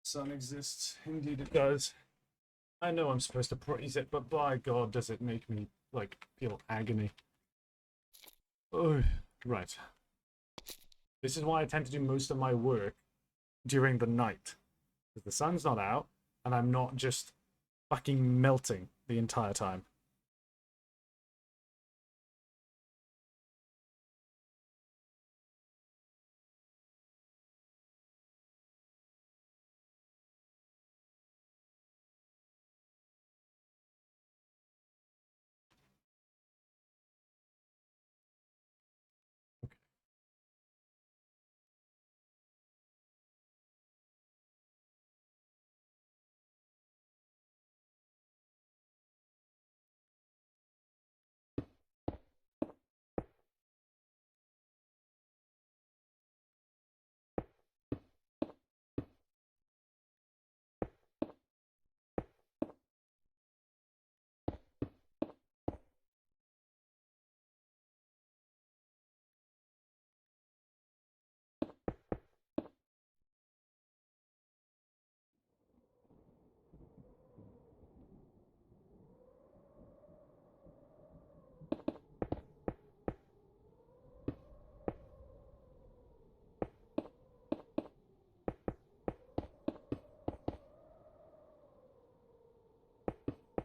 A: Sun exists. Indeed it does. I know I'm supposed to praise it, but by God, does it make me, like, feel agony. Oh, right. This is why I tend to do most of my work during the night. Because the sun's not out, and I'm not just fucking melting the entire time.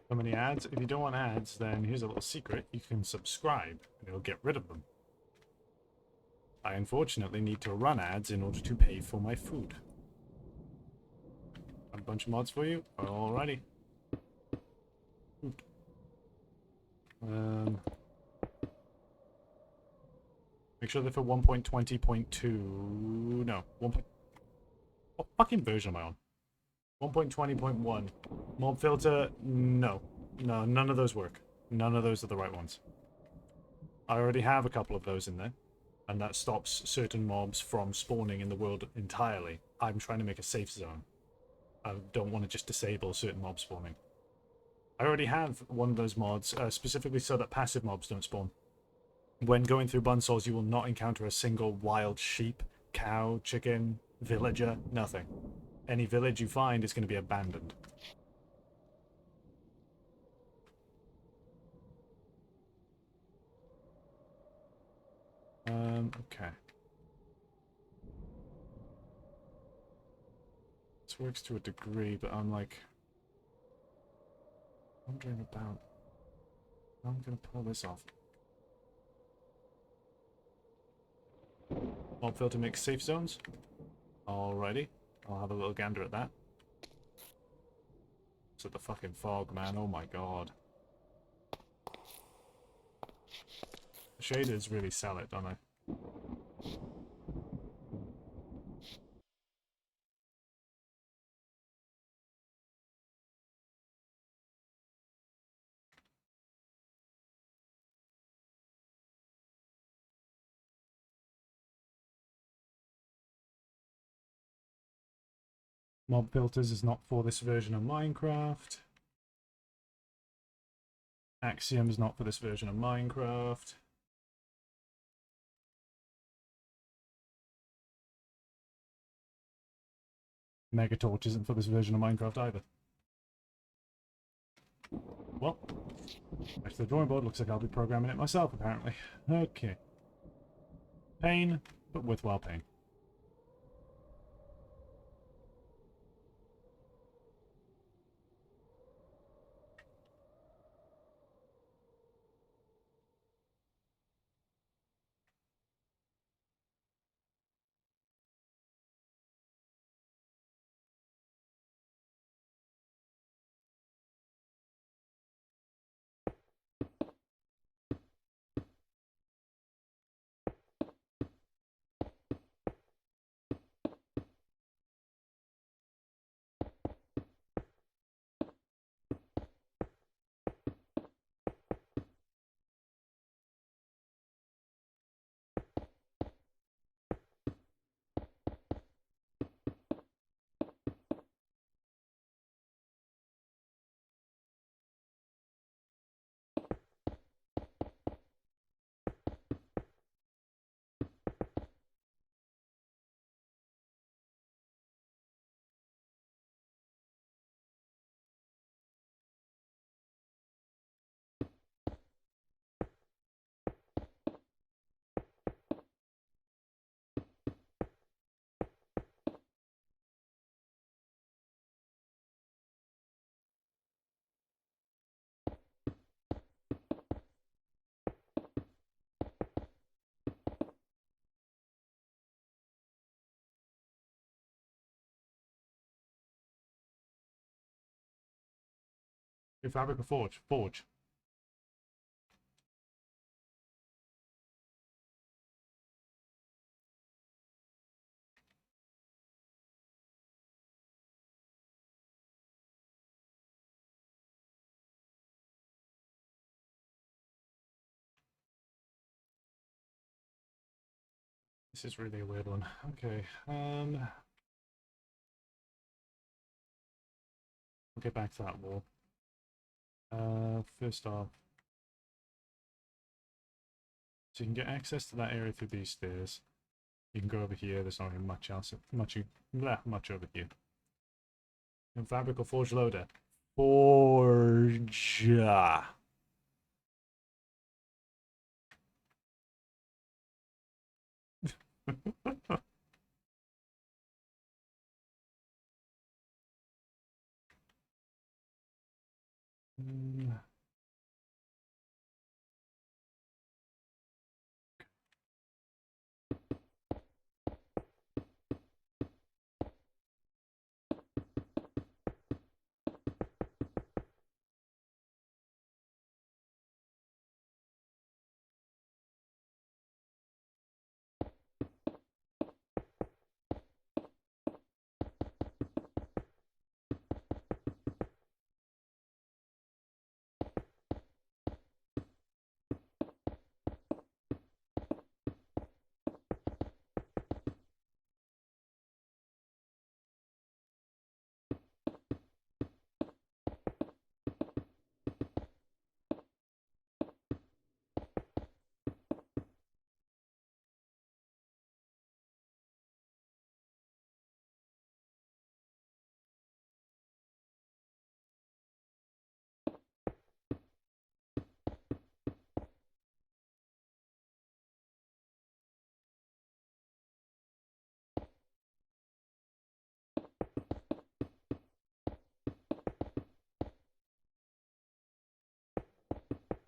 A: So many ads. If you don't want ads, then here's a little secret. You can subscribe, and it'll get rid of them. I unfortunately need to run ads in order to pay for my food. A bunch of mods for you. Alrighty. Make sure they're for 1.20.2. No, 1. What fucking version am I on? 1.20.1. Mob filter. No, none of those work. None of those are the right ones. I already have a couple of those in there, and that stops certain mobs from spawning in the world entirely. I'm trying to make a safe zone. I don't want to just disable certain mob spawning. I already have one of those mods, specifically so that passive mobs don't spawn. When going through Bun Souls, you will not encounter a single wild sheep, cow, chicken, villager, nothing. Any village you find is going to be abandoned. Okay. This works to a degree, but I'm like wondering about how I'm going to pull this off. Mob filter makes safe zones. Alrighty. I'll have a little gander at that. So the fucking fog, man. Oh my god. The shaders really sell it, don't they? Mob filters is not for this version of Minecraft. Axiom is not for this version of Minecraft. Megatorch isn't for this version of Minecraft either. Well, back to the drawing board. Looks like I'll be programming it myself, apparently. Okay. Pain, but worthwhile pain. Your fabric or forge? Forge. This is really a weird one. Okay. We'll get back to that wall. First off, so you can get access to that area through these stairs. You can go over here. There's not really much else, much over here. And fabric or forge loader? Forge.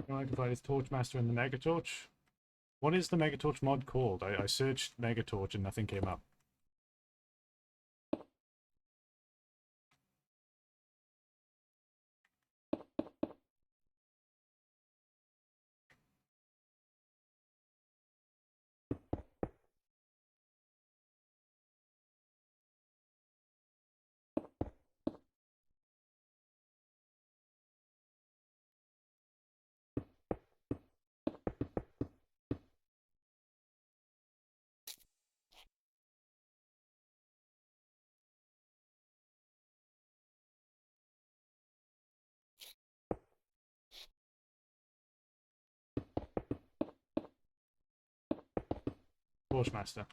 A: I can find his Torchmaster and the Megatorch. What is the Megatorch mod called? I searched Megatorch and nothing came up. Torchmaster.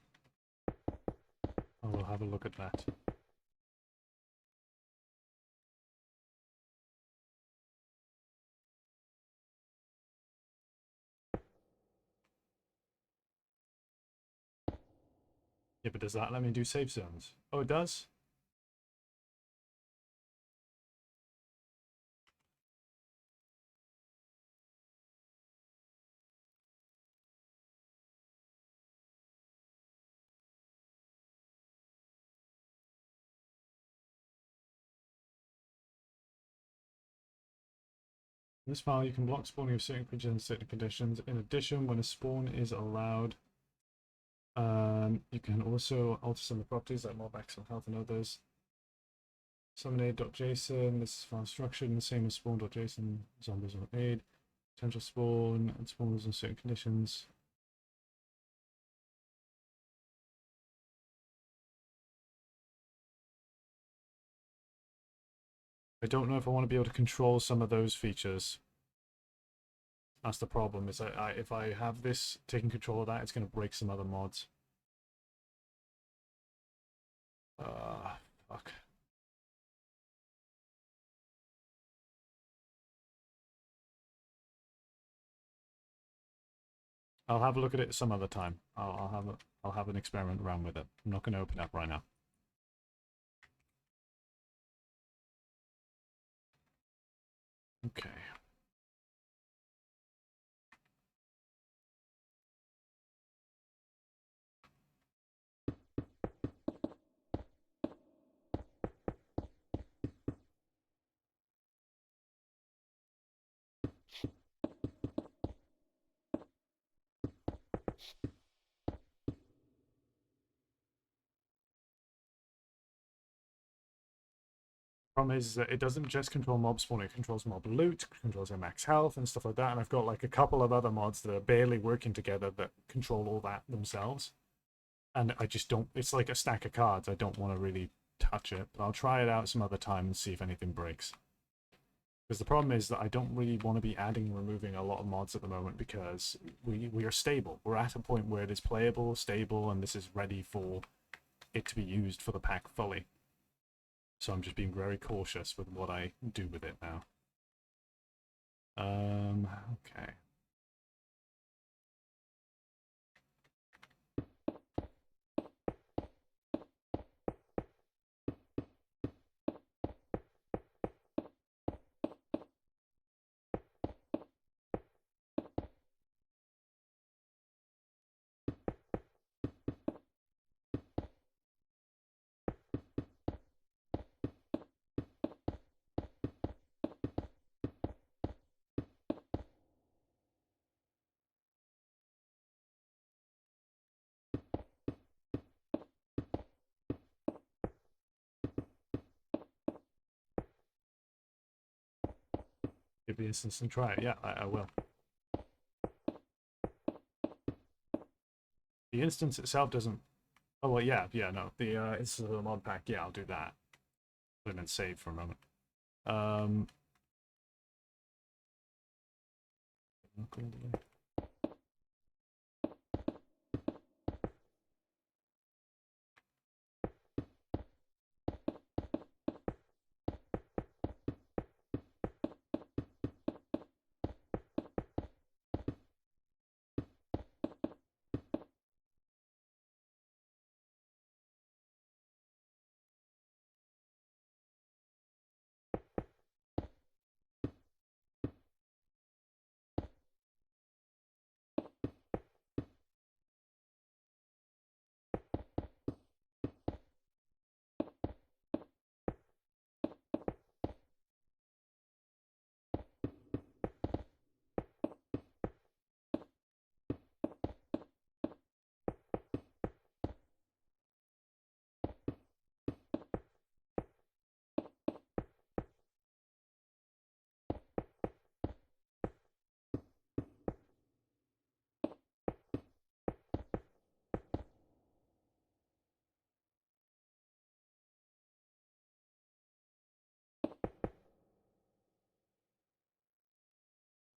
A: I will have a look at that. Yeah, but does that let me do save zones? Oh, it does? In this file, you can block spawning of certain creatures in certain conditions. In addition, when a spawn is allowed, you can also alter some of the properties like more maximum health and others. Summon.json, this is file structured and the same as spawn.json, zombies or aid. Potential spawn and spawns in certain conditions. I don't know if I want to be able to control some of those features. That's the problem, is if I have this taking control of that, it's going to break some other mods. Fuck. I'll have a look at it some other time. I'll have an experiment around with it. I'm not going to open it up right now. Okay. Problem is that it doesn't just control mob spawn, it controls mob loot, controls their max health and stuff like that. And I've got like a couple of other mods that are barely working together that control all that themselves. And I just don't, it's like a stack of cards. I don't want to really touch it, but I'll try it out some other time and see if anything breaks. Because the problem is that I don't really want to be adding and removing a lot of mods at the moment because we are stable. We're at a point where it is playable, stable, and this is ready for it to be used for the pack fully. So I'm just being very cautious with what I do with it now. Okay. Give the instance and try it. Yeah, I will. The instance itself doesn't. Oh well, yeah, no. The instance of the mod pack. Yeah, I'll do that. And then save for a moment. Um.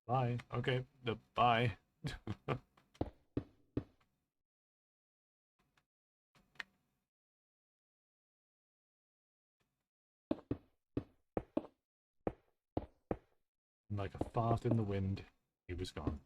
A: Bye. Okay. The bye. Like a fart in the wind, he was gone.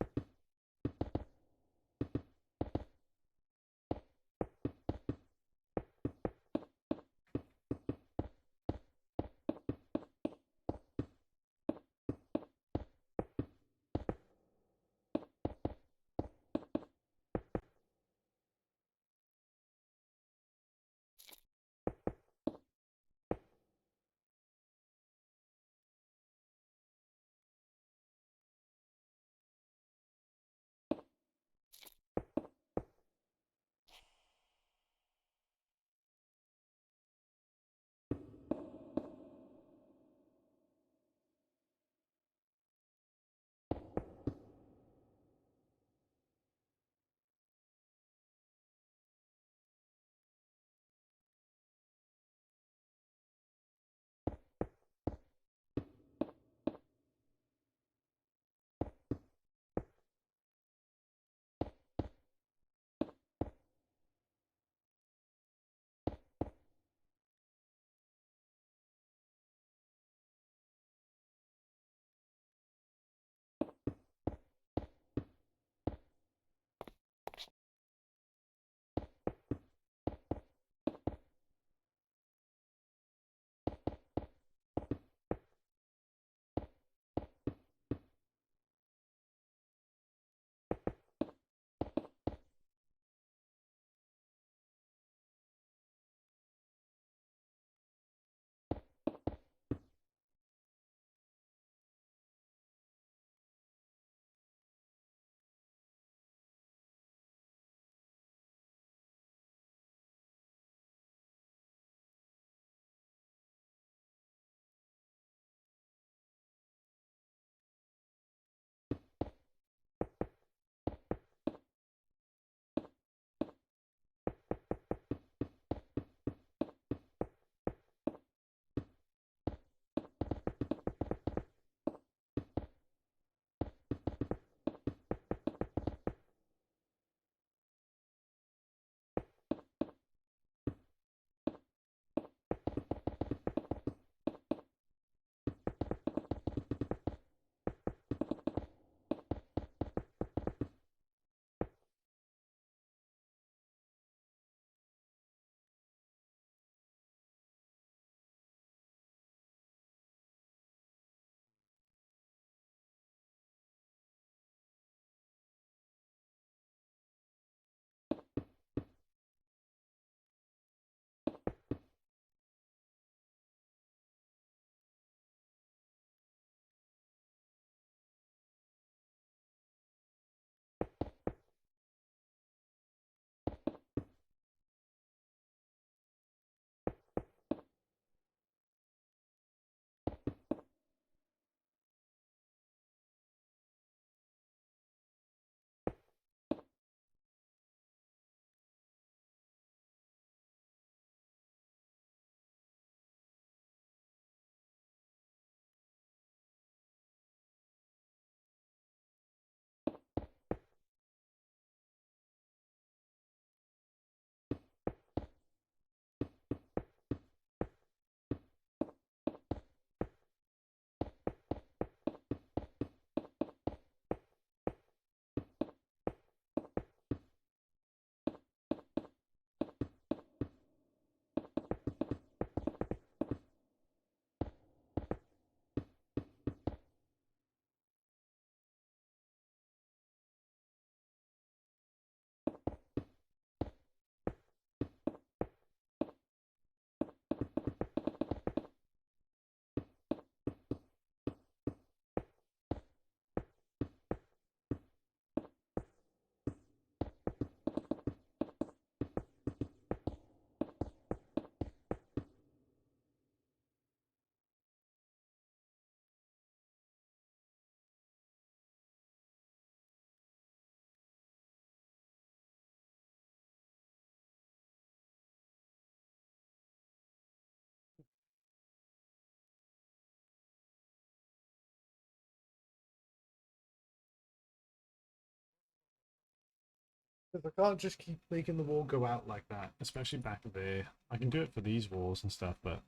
A: Because I can't just keep making the wall go out like that, especially back there. I can do it for these walls and stuff, but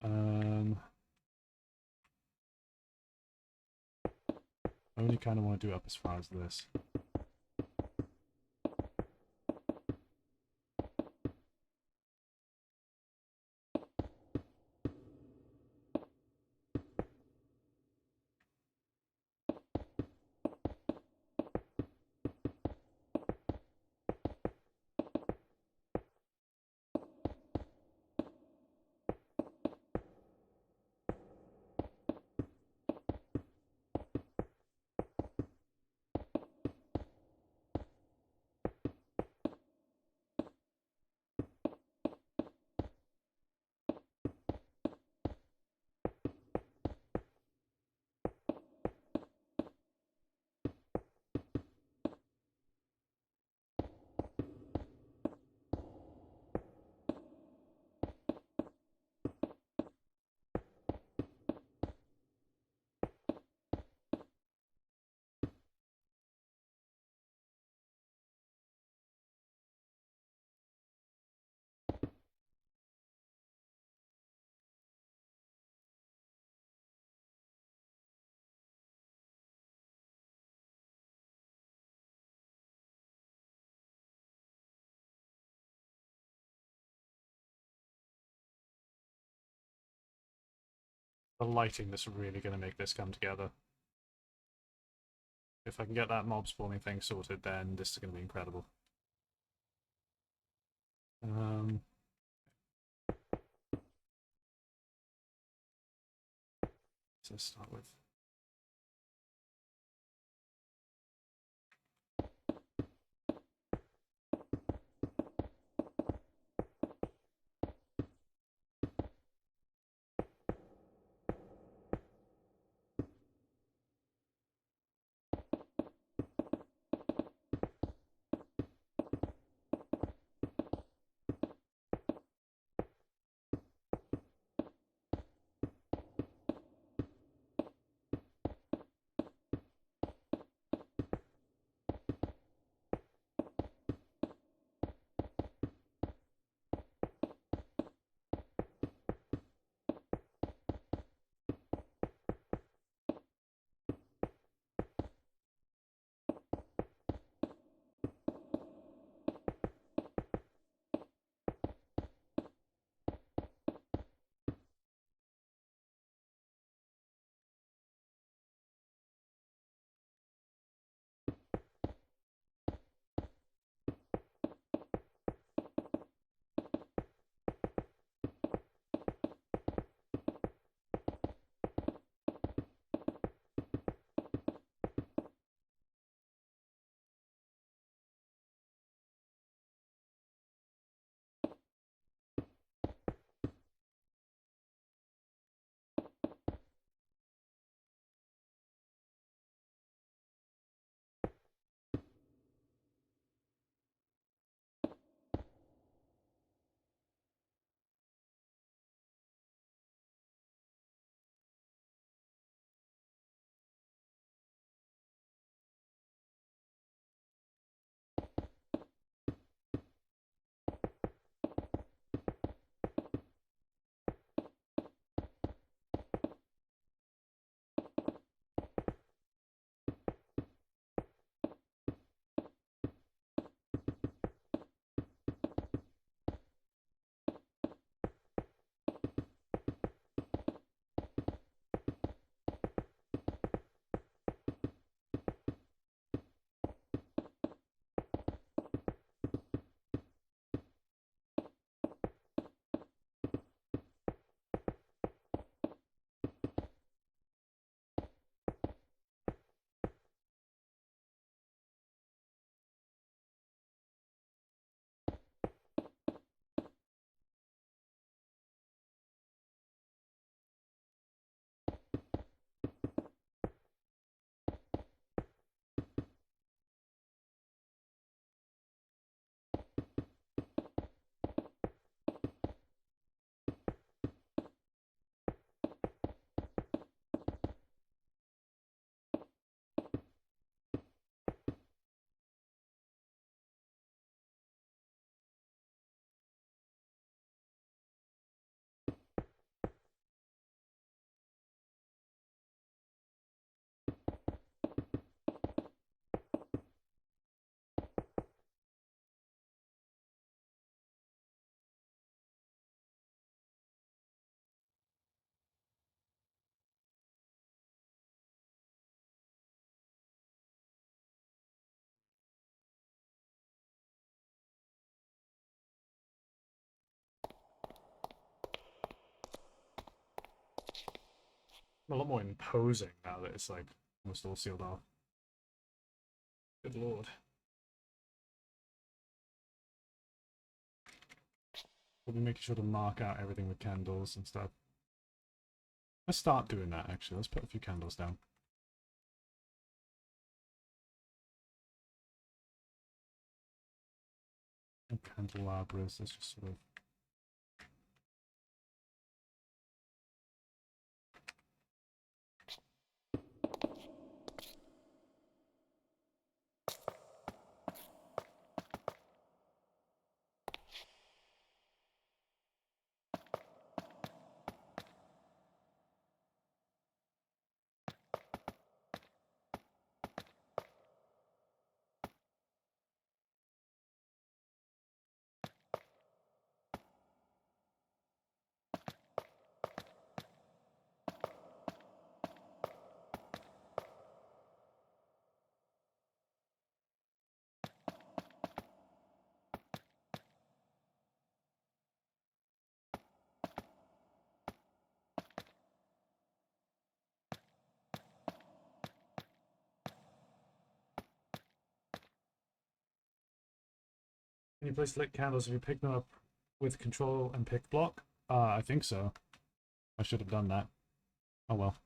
A: I only kind of want to do it up as far as this. The lighting that's really going to make this come together. If I can get that mob spawning thing sorted, then this is going to be incredible. So let's start with. a lot more imposing now that it's like almost all sealed off. Good lord. We'll be making sure to mark out everything with candles and stuff. Let's start doing that actually. Let's put a few candles down. And candelabras, let's just sort of... Can you place lit candles if you pick them up with control and pick block? I think so. I should have done that. Oh well.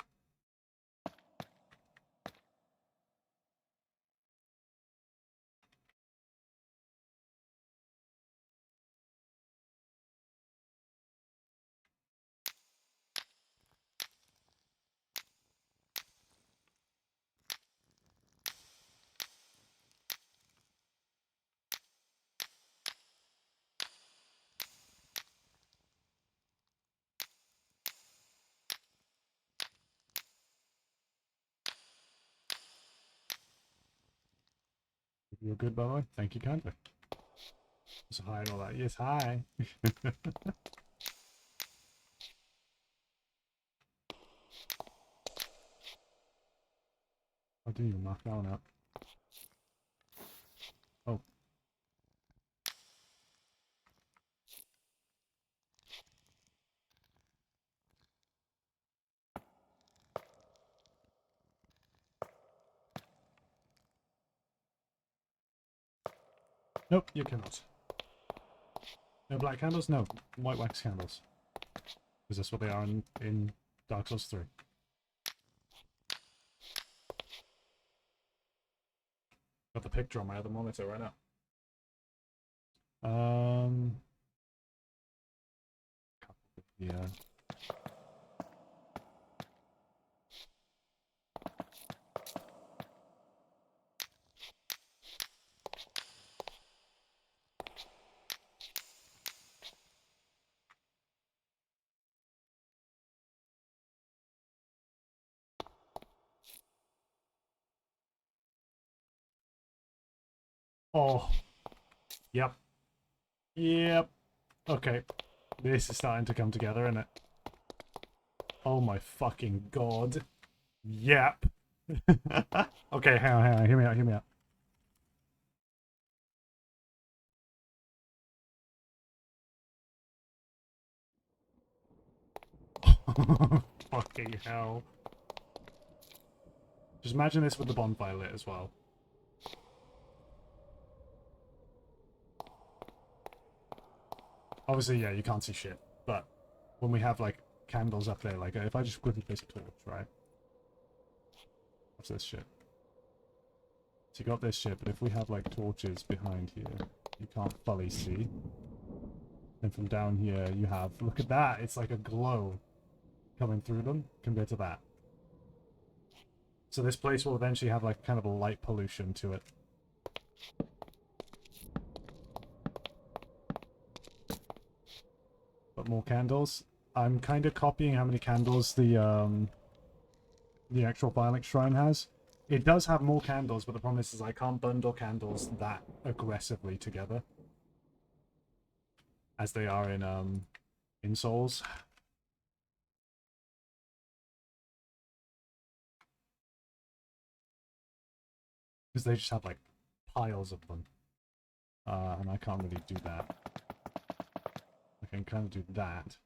A: You're good, by the way. Thank you kindly. So hi and all that. Yes, hi. I didn't even mark that one out. Oh. Nope, you cannot. No black candles? No. White wax candles. Is this what they are in Dark Souls 3? Got the picture on my other monitor right now. Yeah. Oh. Yep. Yep. Okay. This is starting to come together, isn't it? Oh my fucking god. Yep. Okay, hang on. Hear me out. Fucking hell. Just imagine this with the bonfire lit as well. Obviously, yeah, you can't see shit, but when we have, like, candles up there, like, if I just quickly place a torch, right? What's this shit? So you got this shit, but if we have, like, torches behind here, you can't fully see. And from down here, you have... Look at that! It's like a glow coming through them compared to that. So this place will eventually have, like, kind of a light pollution to it. But more candles. I'm kind of copying how many candles the actual Firelink shrine has. It does have more candles, but the problem is I can't bundle candles that aggressively together as they are in Souls. Because they just have like piles of them. And I can't really do that. I can kind of do that.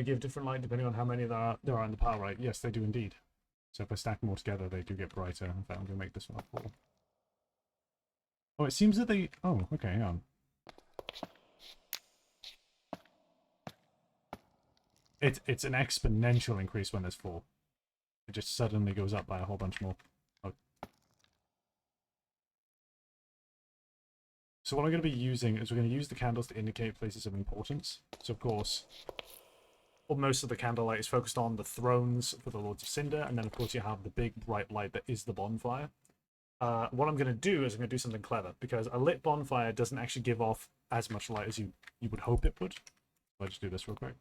A: They give different light depending on how many there are in the pile, right? Yes, they do indeed. So if I stack them all together, they do get brighter. In fact, I'm going to make this one a 4. Oh, it seems that they... Oh, okay, hang on. It's an exponential increase when there's 4. It just suddenly goes up by a whole bunch more. Oh. So what I'm going to be using is we're going to use the candles to indicate places of importance. So, of course, well, most of the candlelight is focused on the thrones for the Lords of Cinder, and then, of course, you have the big bright light that is the bonfire. What I'm going to do is I'm going to do something clever, because a lit bonfire doesn't actually give off as much light as you would hope it would. I'll just do this real quick.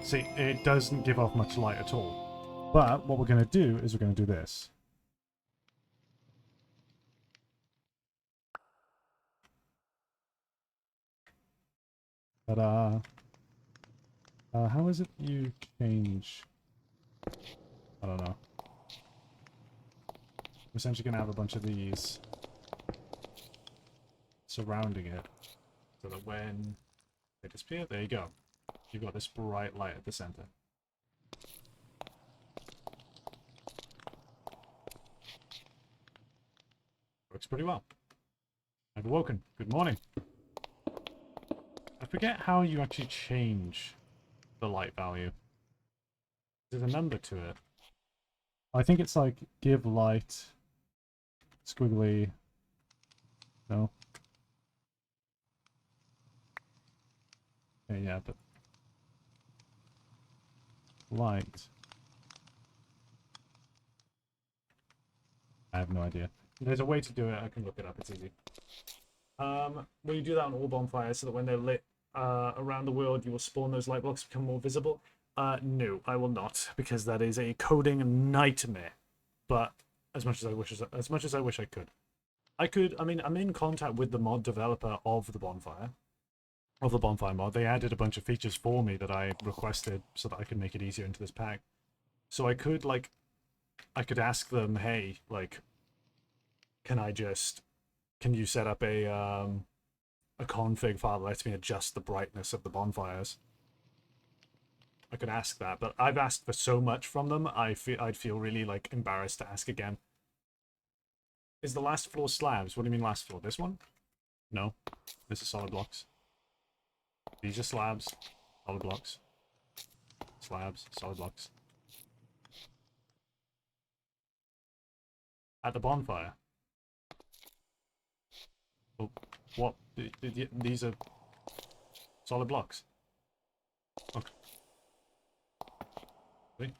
A: See, it doesn't give off much light at all. But what we're going to do is we're going to do this. Ta-da! How is it you change? I don't know. We're essentially going to have a bunch of these surrounding it, so that when they disappear, there you go. You've got this bright light at the center. Works pretty well. I've awoken. Good morning. I forget how you actually change the light value. There's a number to it. I think it's like give light squiggly. No. Okay, yeah, but light. I have no idea. There's a way to do it. I can look it up. It's easy. When you do that on all bonfires, so that when they're lit around the world, you will spawn those light blocks become more visible. No, I will not, because that is a coding nightmare. But as much as I wish I could. I mean, I'm in contact with the mod developer of the bonfire mod. They added a bunch of features for me that I requested so that I could make it easier into this pack. So I could ask them, hey, like, can you set up a config file that lets me adjust the brightness of the bonfires? I could ask that, but I've asked for so much from them, I'd feel really, like, embarrassed to ask again. Is the last floor slabs? What do you mean last floor? This one? No. This is solid blocks. These are slabs. Solid blocks. Slabs. Solid blocks. At the bonfire. Oh, what? These are solid blocks. Okay. See?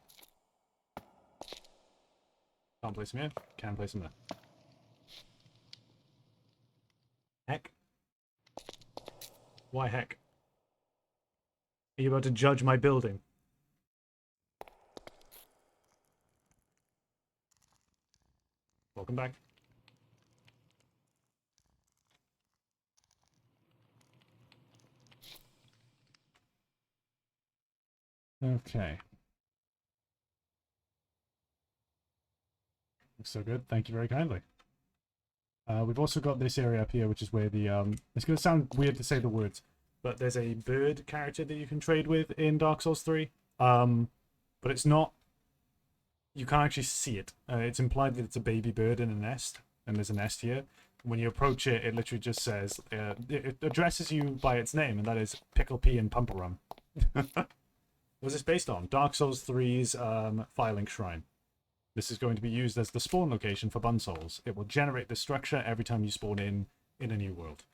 A: Can't place them here. Can place them there. Heck? Why heck? Are you about to judge my building? Welcome back. Okay. Looks so good. Thank you very kindly. We've also got this area up here, which is where the it's going to sound weird to say the words, but there's a bird character that you can trade with in Dark Souls 3. But it's not. You can't actually see it. It's implied that it's a baby bird in a nest, and there's a nest here. When you approach it, it literally just says it addresses you by its name, and that is Pickle Pea and Pumperum. What's this based on? Dark Souls 3's Firelink Shrine. This is going to be used as the spawn location for Bun Souls. It will generate this structure every time you spawn in a new world.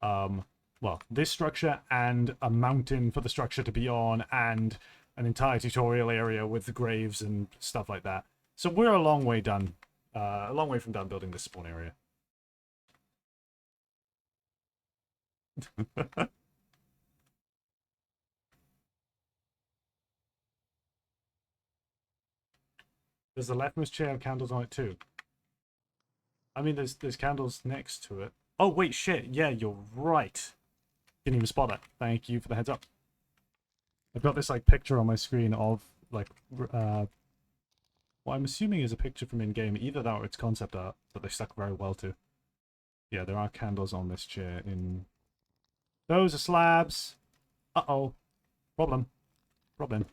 A: Well, this structure and a mountain for the structure to be on, and an entire tutorial area with the graves and stuff like that. So we're a long way done. A long way from done building this spawn area. Does the leftmost chair have candles on it too? I mean, there's candles next to it. Oh, wait, shit. Yeah, you're right. Didn't even spot that. Thank you for the heads up. I've got this, like, picture on my screen of, like, what I'm assuming is a picture from in-game. Either that or it's concept art that they stuck very well to. Yeah, there are candles on this chair in... Those are slabs. Uh-oh. Problem. Problem.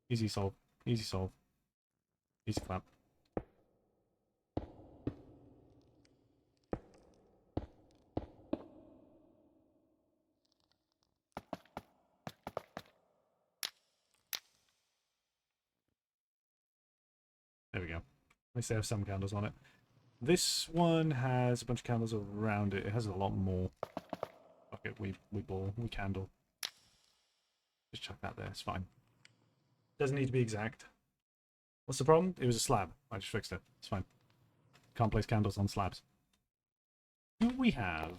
A: Easy solve. Easy solve. Easy clap. There we go. At least they have some candles on it. This one has a bunch of candles around it. It has a lot more. Fuck it, we candle. Just chuck that there, it's fine. Doesn't need to be exact. What's the problem? It was a slab. I just fixed it. It's fine. Can't place candles on slabs. Do we have...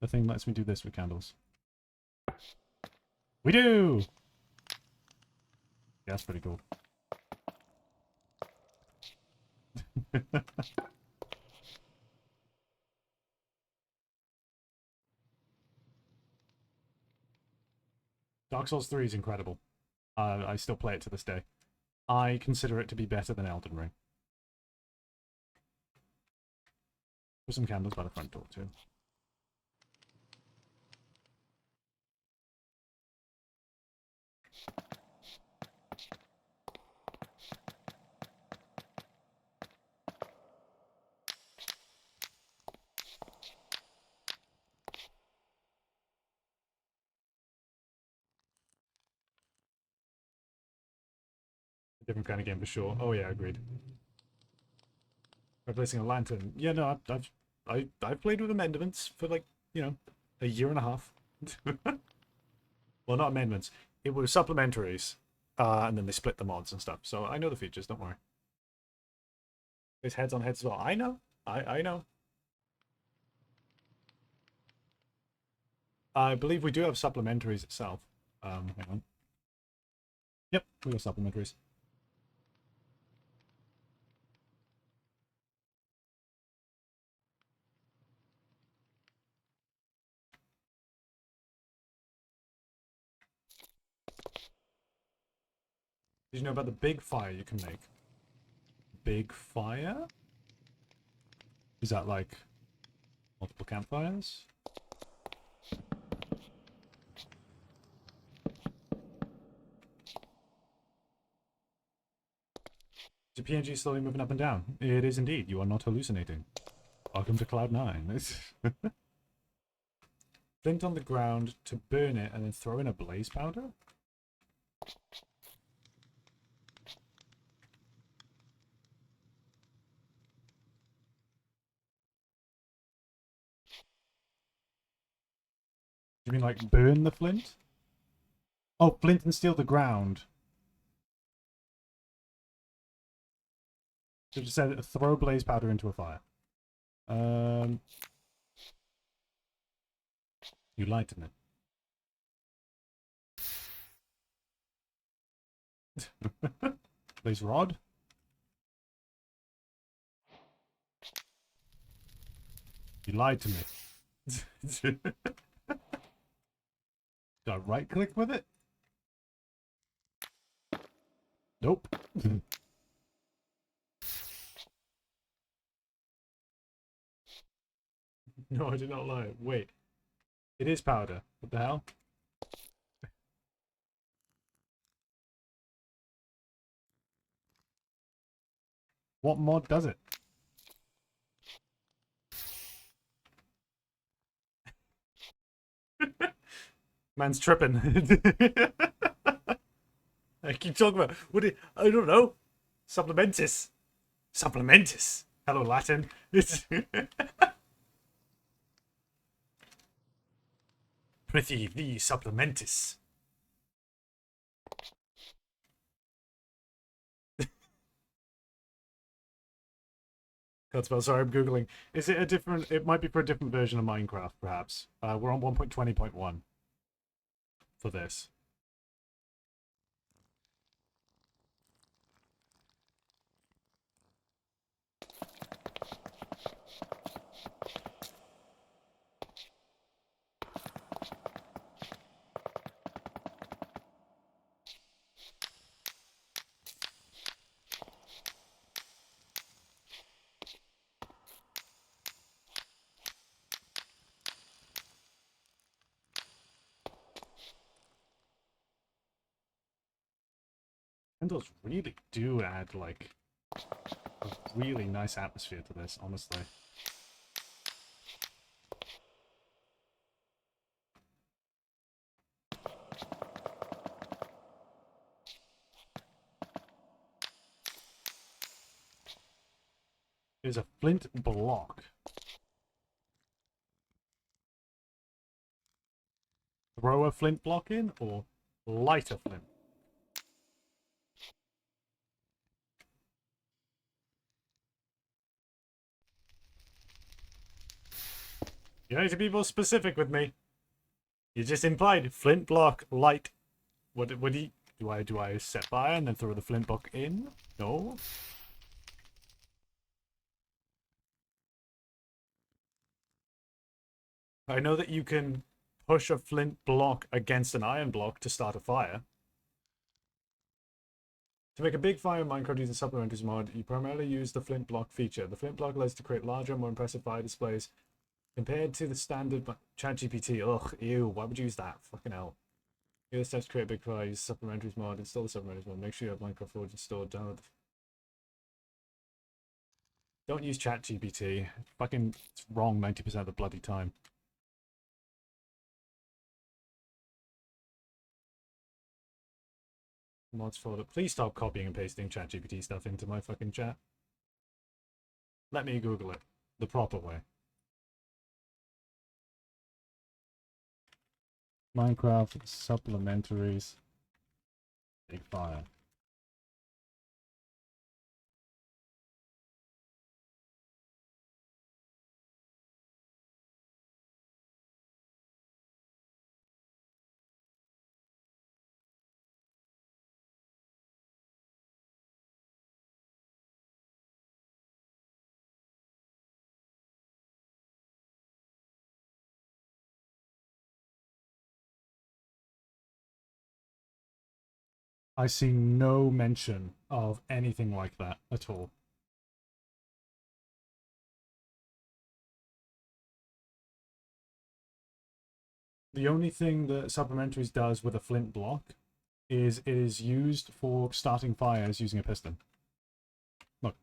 A: The thing lets me do this with candles. We do! Yeah, that's pretty cool. Dark Souls 3 is incredible. I still play it to this day. I consider it to be better than Elden Ring. Put some candles by the front door too. A different kind of game for sure. Oh yeah, agreed. Replacing a lantern. Yeah, no, I've played with amendments for like, you know, a year and a half. Well, not amendments. It was supplementaries, and then they split the mods and stuff. So I know the features. Don't worry. There's heads on heads as well. I know. I know. I believe we do have supplementaries itself. Hang on. Yep, we got supplementaries. Did you know about the big fire you can make? Big fire? Is that like multiple campfires? Is the PNG slowly moving up and down? It is indeed. You are not hallucinating. Welcome to Cloud 9. Flint on the ground to burn it and then throw in a blaze powder? You mean like burn the flint? Oh, flint and steel the ground. So just said throw blaze powder into a fire. You lighten it. Blaze rod? You lied to me. Did I right click with it? Nope. No, I did not lie. Wait. It is powder. What the hell? What mod does it? Man's tripping. I keep talking about I don't know. Supplementis. Supplementis. Hello, Latin. Pretty the supplementis. Godspell, sorry, I'm googling. Is it a different? It might be for a different version of Minecraft, perhaps. We're on 1.20.1 for this. Candles really do add, like, a really nice atmosphere to this, honestly. There's a flint block. Throw a flint block in, or light a flint? You need to be more specific with me. You just implied flint block, light. What do you, do I set fire and then throw the flint block in? No. I know that you can push a flint block against an iron block to start a fire. To make a big fire in Minecraft using supplementaries mod, you primarily use the flint block feature. The flint block allows you to create larger, more impressive fire displays compared to the standard ChatGPT. Ugh, ew, why would you use that? Fucking hell. Here are the steps to create a big fire. Use supplementaries mod. Install the supplementaries mod. Make sure you have Minecraft Forge installed. Download the... Don't use ChatGPT. Fucking, it's wrong 90% of the bloody time. Mods folder. Please stop copying and pasting ChatGPT stuff into my fucking chat. Let me Google it the proper way. Minecraft supplementaries. Big fire. I see no mention of anything like that at all. The only thing that supplementaries does with a flint block is it is used for starting fires using a piston. Look.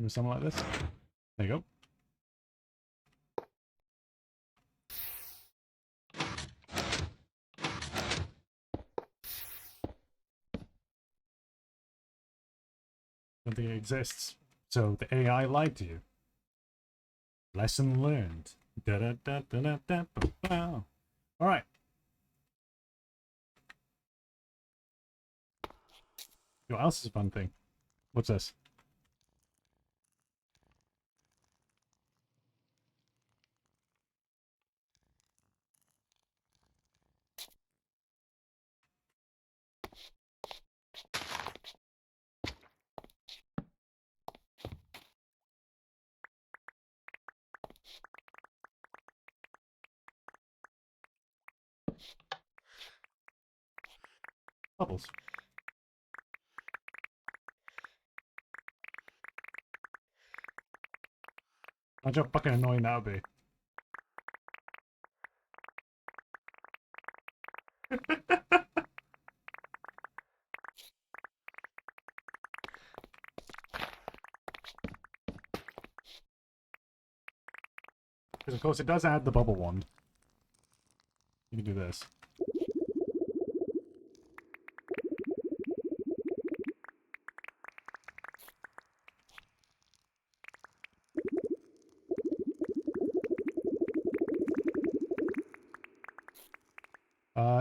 A: Something like this. There you go. Don't think it exists. So the AI lied to you. Lesson learned. Da -da -da -da -da -da -ba -ba. All right. What else is a fun thing? What's this? Bubbles. Imagine how fucking annoying that would be. Because of course it does add the bubble wand. You can do this.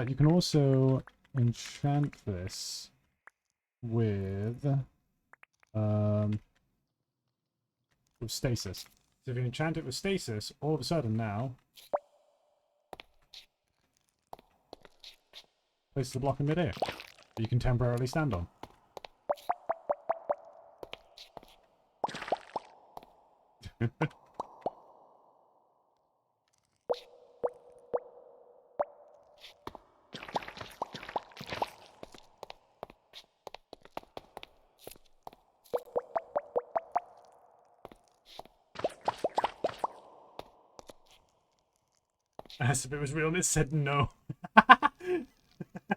A: You can also enchant this with stasis. So if you enchant it with stasis, all of a sudden now places the block in midair that you can temporarily stand on. Asked if it was real and it said no.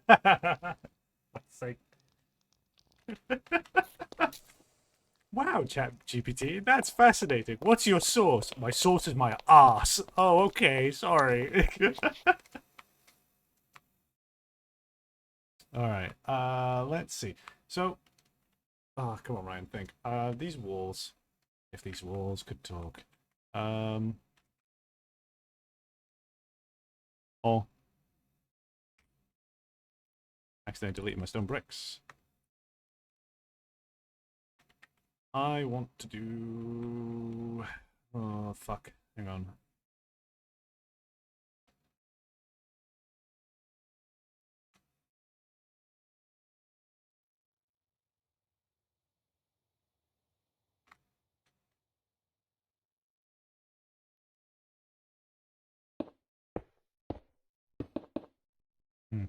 A: That's like... Wow, Chat GPT, that's fascinating. What's your source? My source is my ass. Oh, okay, sorry. Alright, let's see. So, oh, come on, Ryan, think. These walls, if these walls could talk. Oh. Accidentally deleted my stone bricks. I want to do... Oh, fuck. Hang on. Hmm.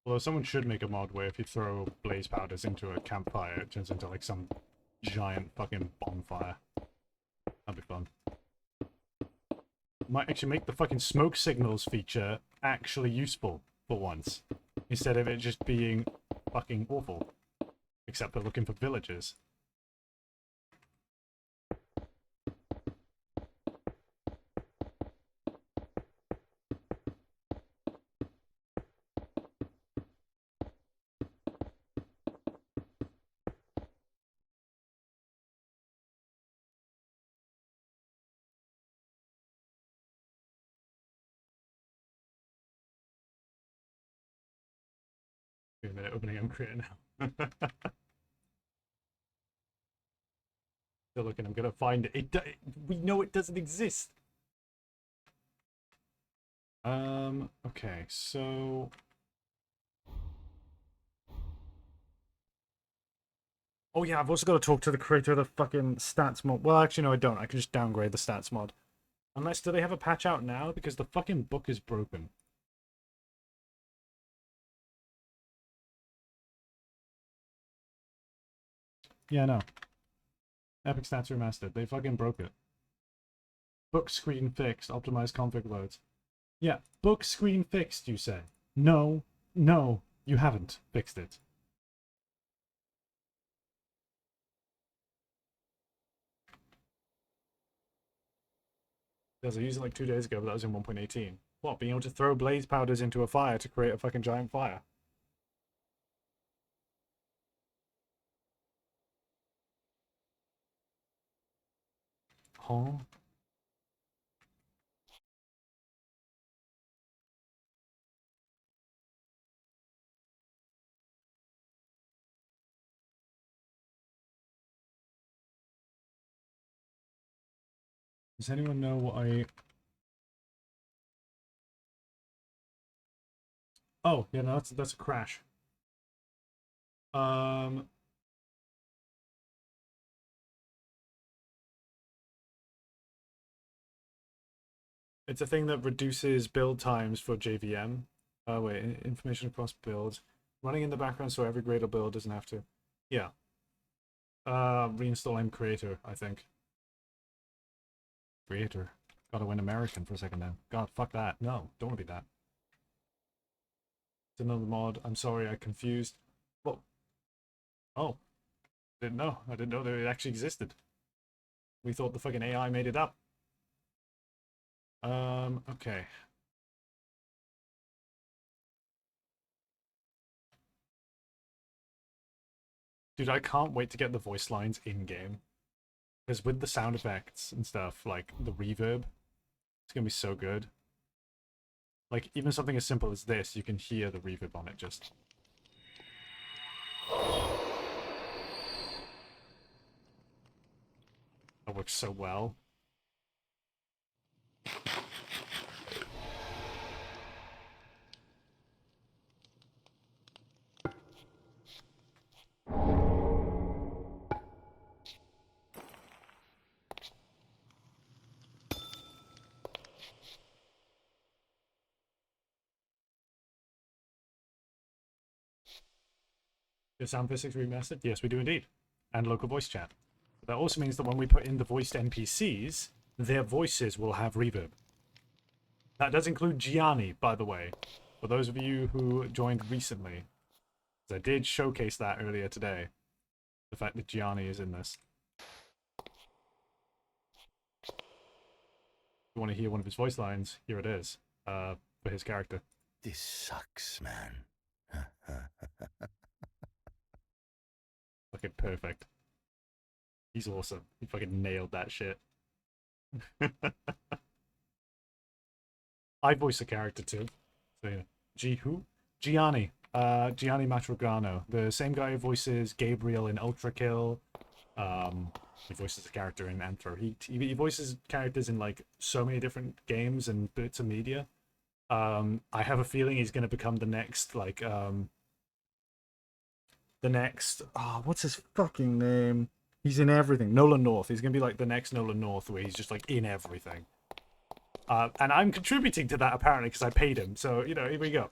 A: Although someone should make a mod where if you throw blaze powders into a campfire, it turns into like some giant fucking bonfire. That'd be fun. Might actually make the fucking smoke signals feature actually useful for once. Instead of it just being fucking awful. Except for looking for villagers. Wait a minute, opening I'm creating now. Still looking, I'm gonna find it. We know it doesn't exist. Okay, so... Oh yeah, I've also got to talk to the creator of the fucking stats mod. Well, actually, no, I don't. I can just downgrade the stats mod. Unless, do they have a patch out now? Because the fucking book is broken. Yeah, no. Epic Stats Remastered. They fucking broke it. Book screen fixed. Optimized config loads. Yeah, book screen fixed, you say. No, no, you haven't fixed it. Because I used it like 2 days ago, but that was in 1.18. What, being able to throw blaze powders into a fire to create a fucking giant fire? Huh? Does anyone know what I... Oh, yeah, no, that's a crash. Um... It's a thing that reduces build times for JVM. Oh, wait, information across builds. Running in the background so every Gradle build doesn't have to... Yeah. Reinstall M Creator, I think. Creator. Gotta win American for a second now. God, fuck that. No, don't want to be that. It's another mod. I'm sorry, I confused. Well, oh. Didn't know. I didn't know that it actually existed. We thought the fucking AI made it up. Okay. Dude, I can't wait to get the voice lines in-game. Because with the sound effects and stuff, like the reverb, it's gonna be so good. Like, even something as simple as this, you can hear the reverb on it just. That works so well. Your sound physics remastered? Yes, we do indeed. And local voice chat. That also means that when we put in the voiced NPCs, their voices will have reverb. That does include Gianni, by the way. For those of you who joined recently. I did showcase that earlier today. The fact that Gianni is in this. If you want to hear one of his voice lines, here it is. For his character.
B: This sucks, man.
A: Okay, perfect. He's awesome. He fucking nailed that shit. I voice a character too. So yeah. Who? Gianni. Gianni Matrogano. The same guy who voices Gabriel in Ultra Kill. He voices a character in Anthro. He voices characters in like so many different games and bits of media. I have a feeling he's gonna become the next like what's his fucking name? He's in everything. Nolan North. He's gonna be like the next Nolan North, where he's just like in everything. And I'm contributing to that apparently because I paid him. So you know, here we go.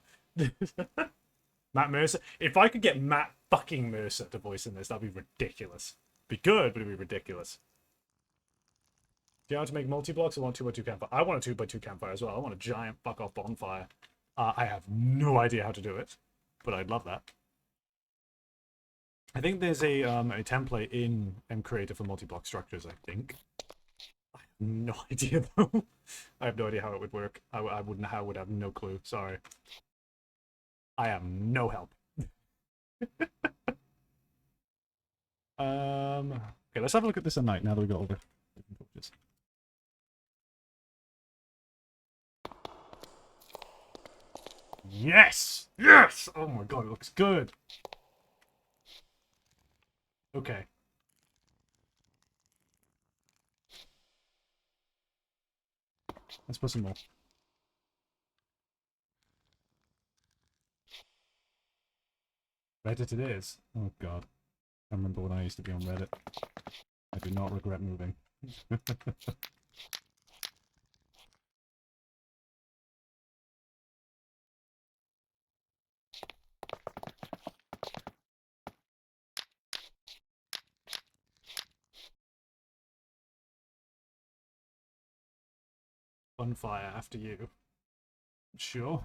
A: Matt Mercer. If I could get Matt fucking Mercer to voice in this, that'd be ridiculous. Be good, but it'd be ridiculous. Do you want to make multi-blocks? I want 2x2 campfire. I want a 2x2 campfire as well. I want a giant fuck off bonfire. I have no idea how to do it, but I'd love that. I think there's a template in MCreator for multi-block structures, I think. I have no idea, though. I have no idea how it would work. I would have no clue. Sorry. I am no help. Okay, let's have a look at this at night now that we got all the different pictures. Yes! Yes! Oh my god, it looks good. Okay. Let's put some more. Reddit it is. Oh god. I remember when I used to be on Reddit. I do not regret moving. Bonfire after you. Sure.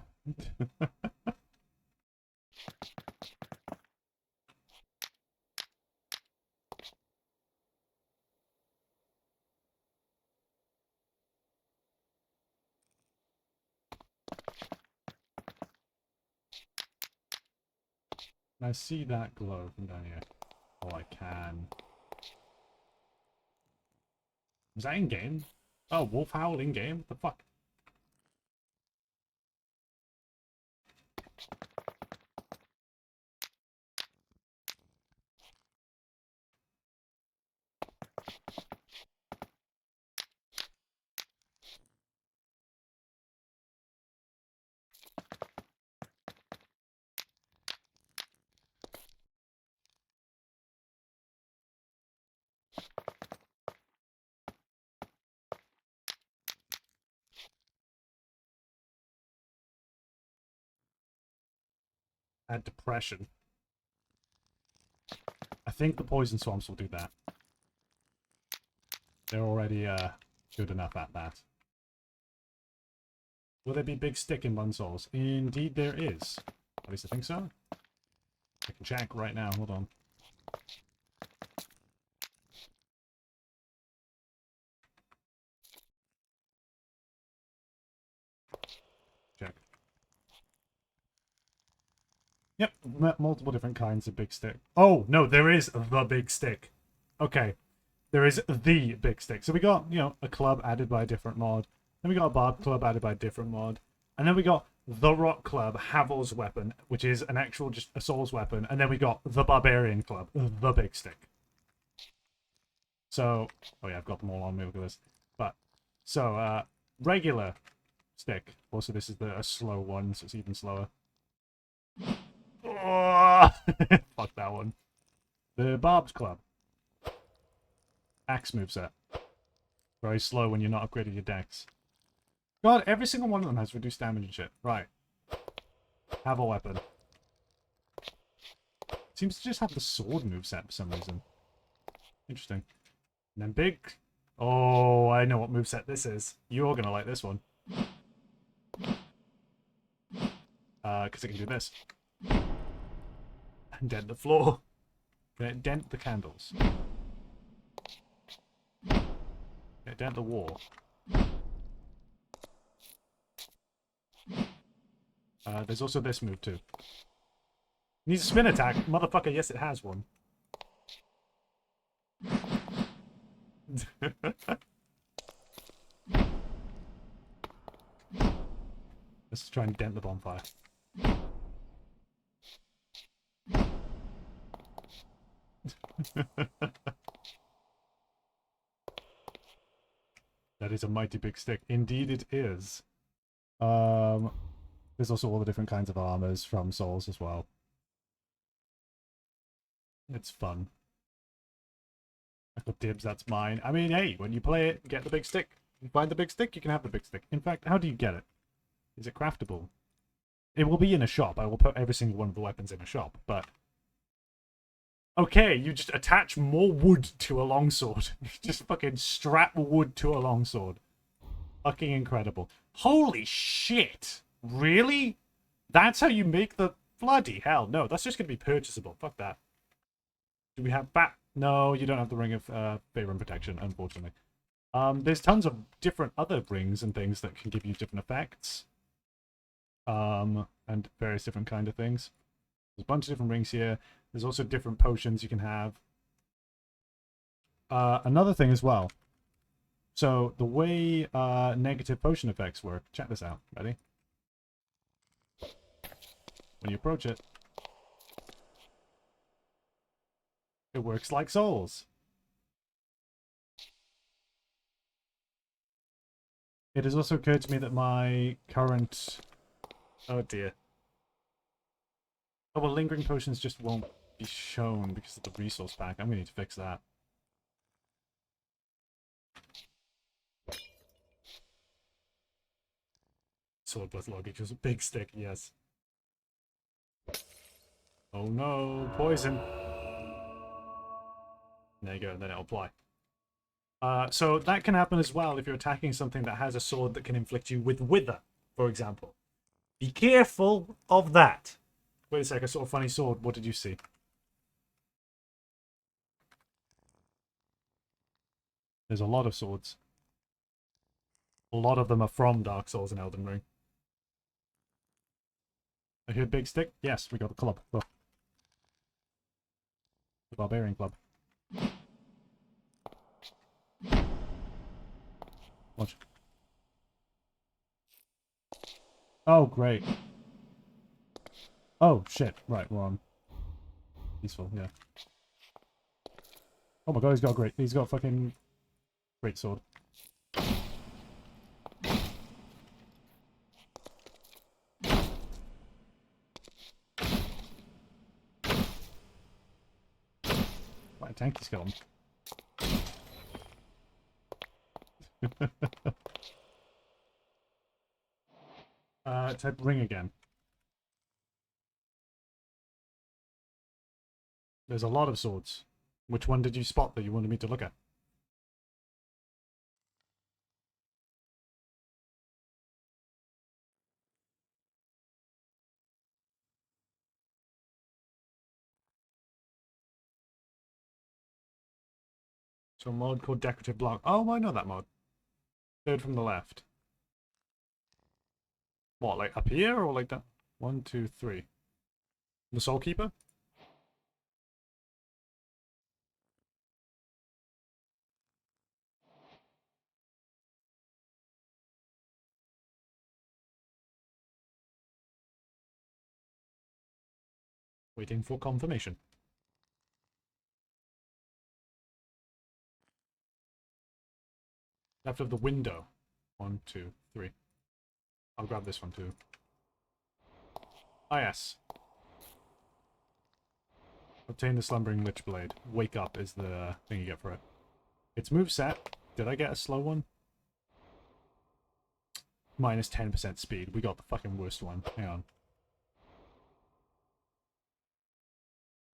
A: I see that glow from down here. Oh, I can. Is that in game? Oh, wolf howl in game? The fuck? Add depression. I think the poison swamps will do that. They're already good enough at that. Will there be big stick in Bun Souls? Indeed there is. At least I think so. I can check right now, hold on. Check. Yep, multiple different kinds of big stick. Oh, no, there is the big stick. Okay, there is the big stick. So we got, you know, a club added by a different mod. Then we got a barb club added by a different mod. And then we got the Rock Club, Havel's weapon, which is an actual just a Souls weapon. And then we got the Barbarian Club, the big stick. So, oh yeah, I've got them all on me. Look at this. But so, regular stick. Also, this is a slow one, so it's even slower. Oh! Fuck that one. The Barb's Club. Axe moveset. Very slow when you're not upgrading your decks. God, every single one of them has reduced damage and shit. Right. Have a weapon. Seems to just have the sword moveset for some reason. Interesting. And then big. Oh, I know what moveset this is. You're gonna like this one. Because it can do this. And dent the floor. Can it dent the candles? Can it dent the wall? There's also this move too. Needs a spin attack. Motherfucker, yes it has one. Let's try and dent the bonfire. That is a mighty big stick. Indeed it is. There's also all the different kinds of armors from Souls as well. It's fun. I got dibs, that's mine. I mean, hey, when you play it, get the big stick. You find the big stick, you can have the big stick. In fact, how do you get it? Is it craftable? It will be in a shop. I will put every single one of the weapons in a shop, but... Okay, you just attach more wood to a longsword. You just fucking strap wood to a longsword. Fucking incredible. Holy shit! Really? That's how you make the... Bloody hell, no, that's just gonna be purchasable. Fuck that. Do we have bat? No, you don't have the Ring of Favor and Protection, unfortunately. There's tons of different other rings and things that can give you different effects. And various different kind of things. There's a bunch of different rings here. There's also different potions you can have. Another thing as well. So, the way negative potion effects work, check this out. Ready? When you approach it, it works like Souls. It has also occurred to me that my current... Oh dear. Oh, well, lingering potions just won't be shown because of the resource pack. I'm gonna need to fix that. Sword plus log equals a big stick, yes. Oh no, poison. There you go, then it'll apply. So that can happen as well if you're attacking something that has a sword that can inflict you with wither, for example. Be careful of that. Wait a sec, I saw a funny sword. What did you see? There's a lot of swords. A lot of them are from Dark Souls and Elden Ring. I hear big stick? Yes, we got the club. Look. The Barbarian Club. Watch. Oh, great. Oh, shit. Right, we're on. Peaceful, yeah. Oh my god, he's got a fucking great sword. Quite a tanky skeleton. Type ring again. There's a lot of swords. Which one did you spot that you wanted me to look at? So a mod called Decorative Block. Oh, I know that mod. Third from the left. What, like up here or like that? 1, 2, 3. The Soul Keeper? Waiting for confirmation. Left of the window. 1, 2, 3. I'll grab this one too. Ah, yes. Obtain the Slumbering Lich Blade. Wake up is the thing you get for it. Its moveset. Did I get a slow one? Minus 10% speed. We got the fucking worst one. Hang on.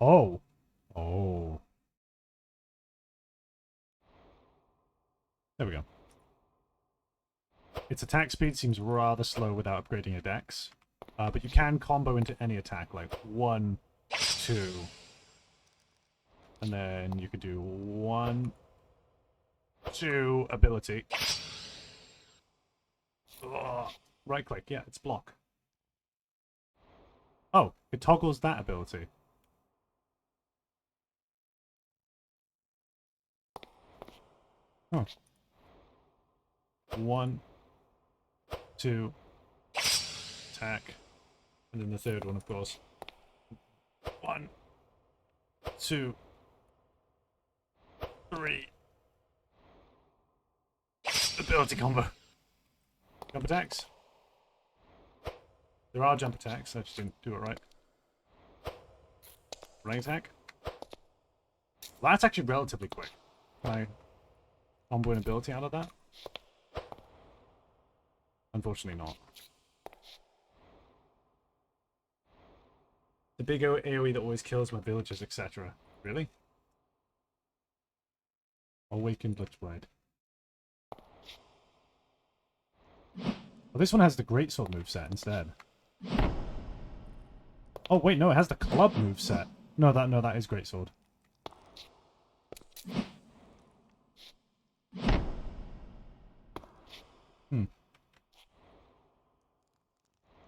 A: Oh. Oh. There we go. Its attack speed seems rather slow without upgrading a dex. But you can combo into any attack, like 1, 2. And then you could do 1, 2 ability. Ugh. Right click, yeah, it's block. Oh, it toggles that ability. Oh. 1, 2, attack. And then the third one, of course. 1, 2, 3. Ability combo. Jump attacks. There are jump attacks, I just didn't do it right. Running attack. Well, that's actually relatively quick. Can I combo an ability out of that? Unfortunately not. The big AoE that always kills my villagers, etc. Really? Awakened Lichblade. Well, this one has the Greatsword moveset instead. Oh wait, no, it has the club moveset. No, that is Greatsword.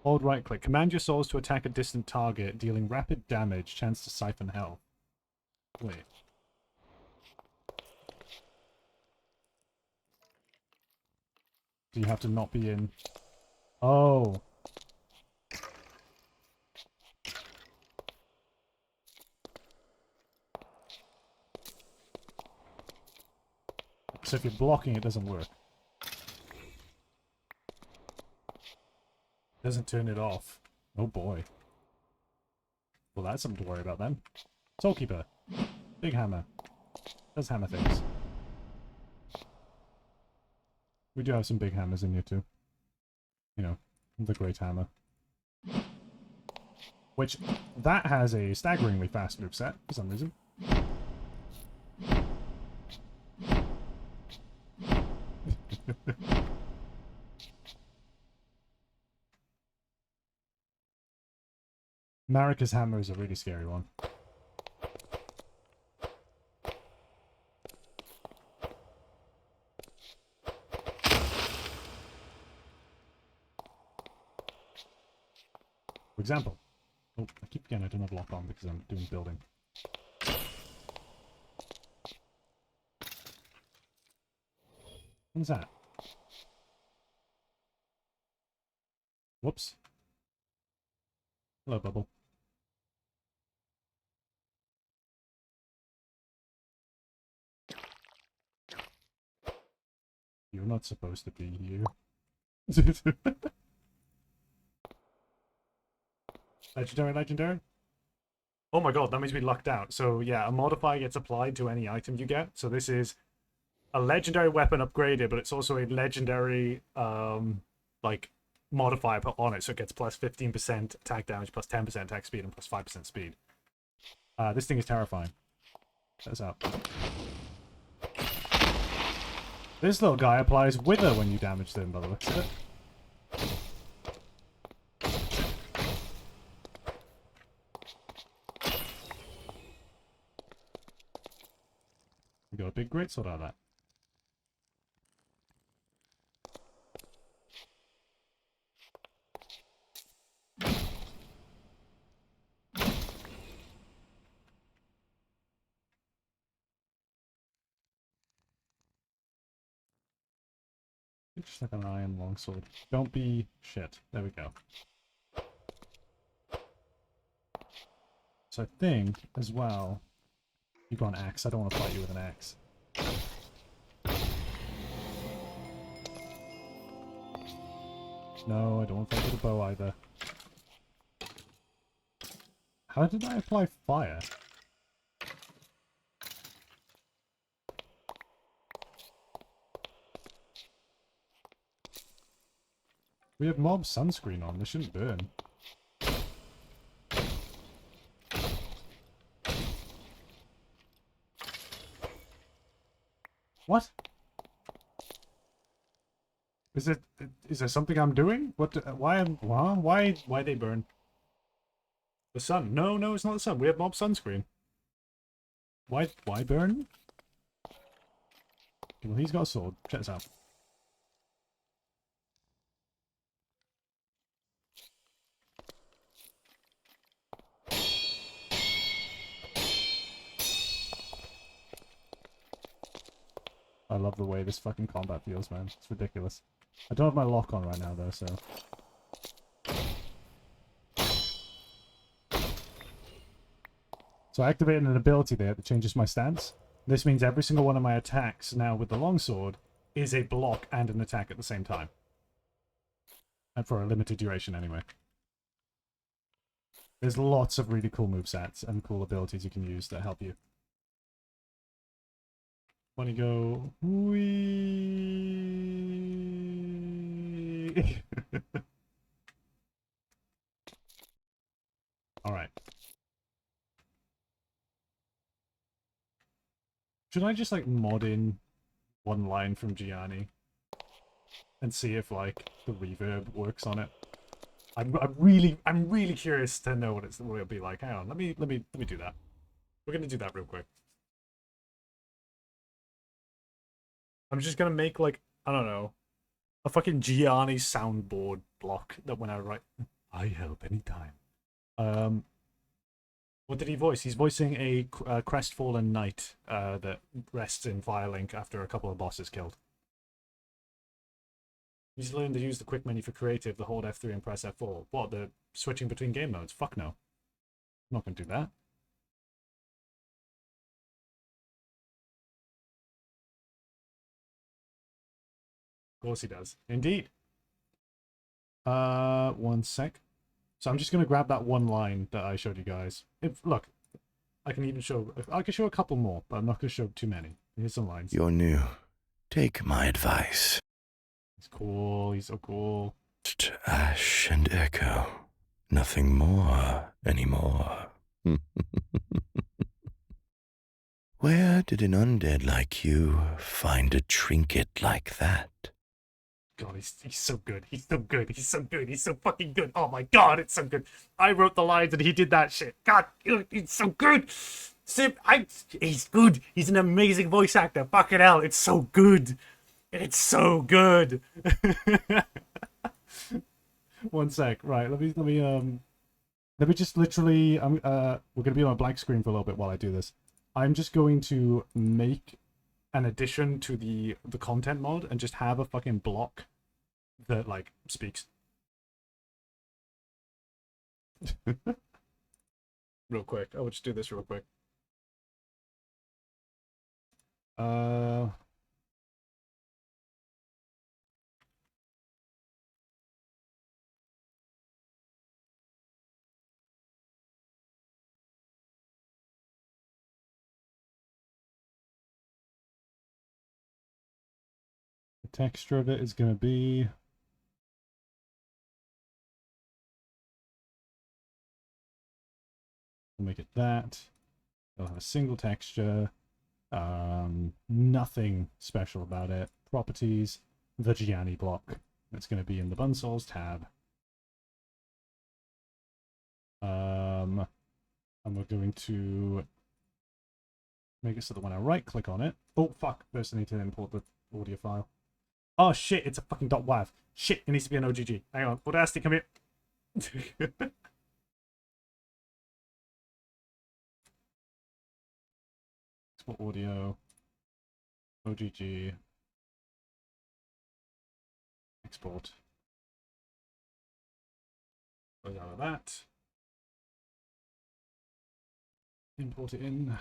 A: Hold right click. Command your souls to attack a distant target, dealing rapid damage, chance to siphon health. Wait. Do you have to not be in? Oh. So if you're blocking, it doesn't work. Doesn't turn it off. Oh boy. Well, that's something to worry about then. Soulkeeper. Big hammer. Does hammer things. We do have some big hammers in here too. You know, the Great Hammer. Which, that has a staggeringly fast moveset for some reason. Marika's hammer is a really scary one. For example. Oh, I keep forgetting I don't have lock on because I'm doing building. What's that? Whoops. Hello, Bubble. You're not supposed to be here. Legendary, legendary. Oh my god, that means we lucked out. So yeah, a modifier gets applied to any item you get. So this is a legendary weapon upgraded, but it's also a legendary like modifier put on it. So it gets plus 15% attack damage, plus 10% attack speed, and plus 5% speed. This thing is terrifying. Check this out. This little guy applies Wither when you damage them, by the looks of it. We got a big greatsword out of that. Just like an iron longsword. Don't be shit. There we go.
C: So I think, as well... You've got an axe. I don't want to fight you with an axe. No, I don't want to fight with a bow either. How did I apply fire? We have mob sunscreen on. They shouldn't burn. What? Is it? Is there something I'm doing? What? Why? Why they burn? The sun? No, no, it's not the sun. We have mob sunscreen. Why? Why burn? Okay, well, he's got a sword. Check this out. I love the way this fucking combat feels, man. It's ridiculous. I don't have my lock on right now, though, so... So I activated an ability there that changes my stance. This means every single one of my attacks now with the longsword is a block and an attack at the same time. And for a limited duration, anyway. There's lots of really cool movesets and cool abilities you can use that help you. When you go... Whee! Alright. Should I just, like, mod in one line from Gianni? And see if, like, the reverb works on it? I'm really curious to know what it'll be like. Hang on, let me do that. We're gonna do that real quick. I'm just gonna make, like, I don't know, a fucking Gianni soundboard block that when I write, I help anytime. What did he voice? He's voicing a crestfallen knight that rests in Firelink after a couple of bosses killed. He's learned to use the quick menu for creative, the hold F3 and press F4. What, the switching between game modes? Fuck no. I'm not gonna do that. Of course he does. Indeed. One sec. So I'm just gonna grab that one line that I showed you guys. Look, I can even show... I can show a couple more, but I'm not gonna show too many. Here's some lines.
B: You're new. Take my advice.
C: He's cool. He's so cool.
B: Just ash and echo. Nothing more anymore. Where did an undead like you find a trinket like that?
C: God, he's so good. He's so good. He's so good. He's so fucking good. Oh my god, it's so good. I wrote the lines and he did that shit. God, he's so good. He's good. He's an amazing voice actor. Fucking hell, it's so good. It's so good. One sec. Right, let me just literally we're gonna be on a blank screen for a little bit while I do this. I'm just going to make an addition to the content mod and just have a fucking block that, like, speaks. Real quick. I will just do this real quick. The texture of it is going to be... We'll make it that. It'll have a single texture. Nothing special about it. Properties, the Gianni block. It's going to be in the Bun Souls tab. And we're going to make it so that when I right click on it... Oh, fuck. First I need to import the audio file. Oh, shit. It's a fucking .wav. Shit. It needs to be an OGG. Hang on. Audacity, come here. Export audio. OGG. Export. Close out of that. Import it in.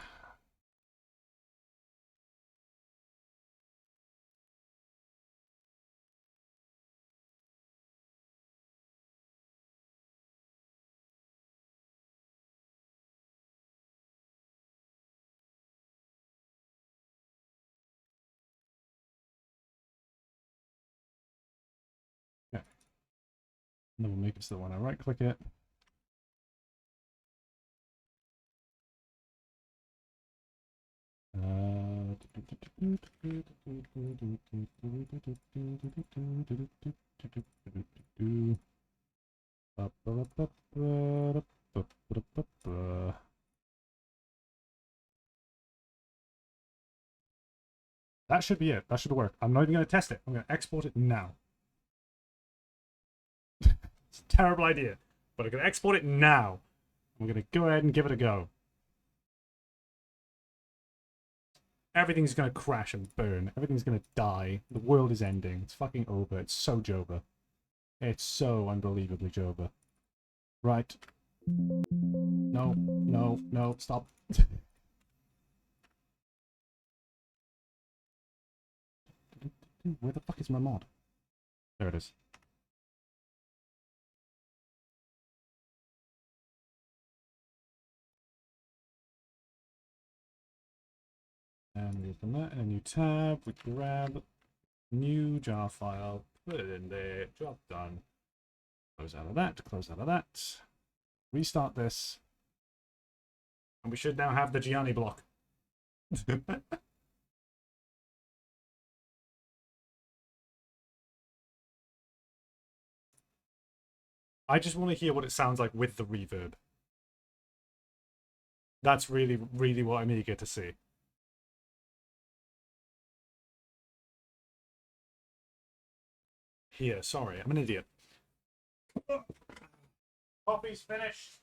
C: Okay. And then we'll make it so that when I right click it, that should be it. That should work. I'm not even going to test it. I'm going to export it now. It's a terrible idea, but I'm going to export it now. I'm going to go ahead and give it a go. Everything's going to crash and burn. Everything's going to die. The world is ending. It's fucking over. It's so Joba. It's so unbelievably Joba. Right. No, no, no, stop. Where the fuck is my mod? There it is. And we open that in a new tab. We grab new jar file, put it in there, job done. Close out of that, close out of that. Restart this. And we should now have the Gianni block. I just want to hear what it sounds like with the reverb. That's really, really what I'm eager to see. Here, sorry, I'm an idiot. Coffee's finished.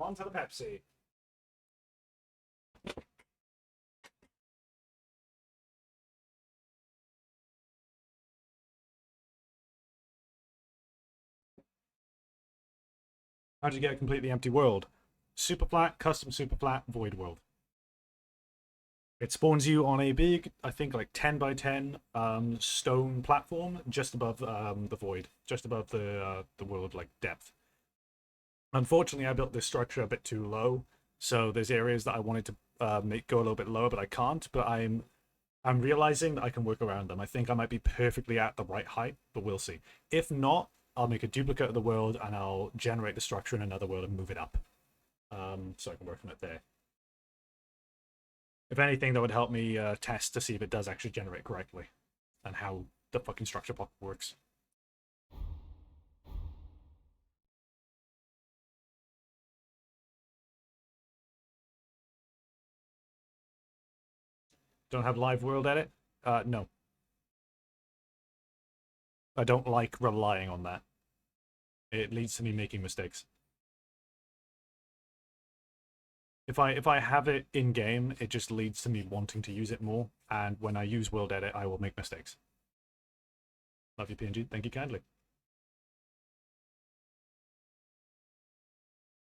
C: On to the Pepsi. How'd you get a completely empty world? Super flat, custom super flat, void world. It spawns you on a big, I think like 10 by 10 stone platform just above the void, just above the world like depth. Unfortunately, I built this structure a bit too low, so there's areas that I wanted to make go a little bit lower, but I can't. But I'm realizing that I can work around them. I think I might be perfectly at the right height, but we'll see. If not, I'll make a duplicate of the world and I'll generate the structure in another world and move it up, so I can work on it there. If anything, that would help me test to see if it does actually generate correctly and how the fucking structure block works. Don't have live world edit? No. I don't like relying on that. It leads to me making mistakes. If I have it in game, it just leads to me wanting to use it more, and when I use world edit, I will make mistakes. Love you, PNG. Thank you kindly.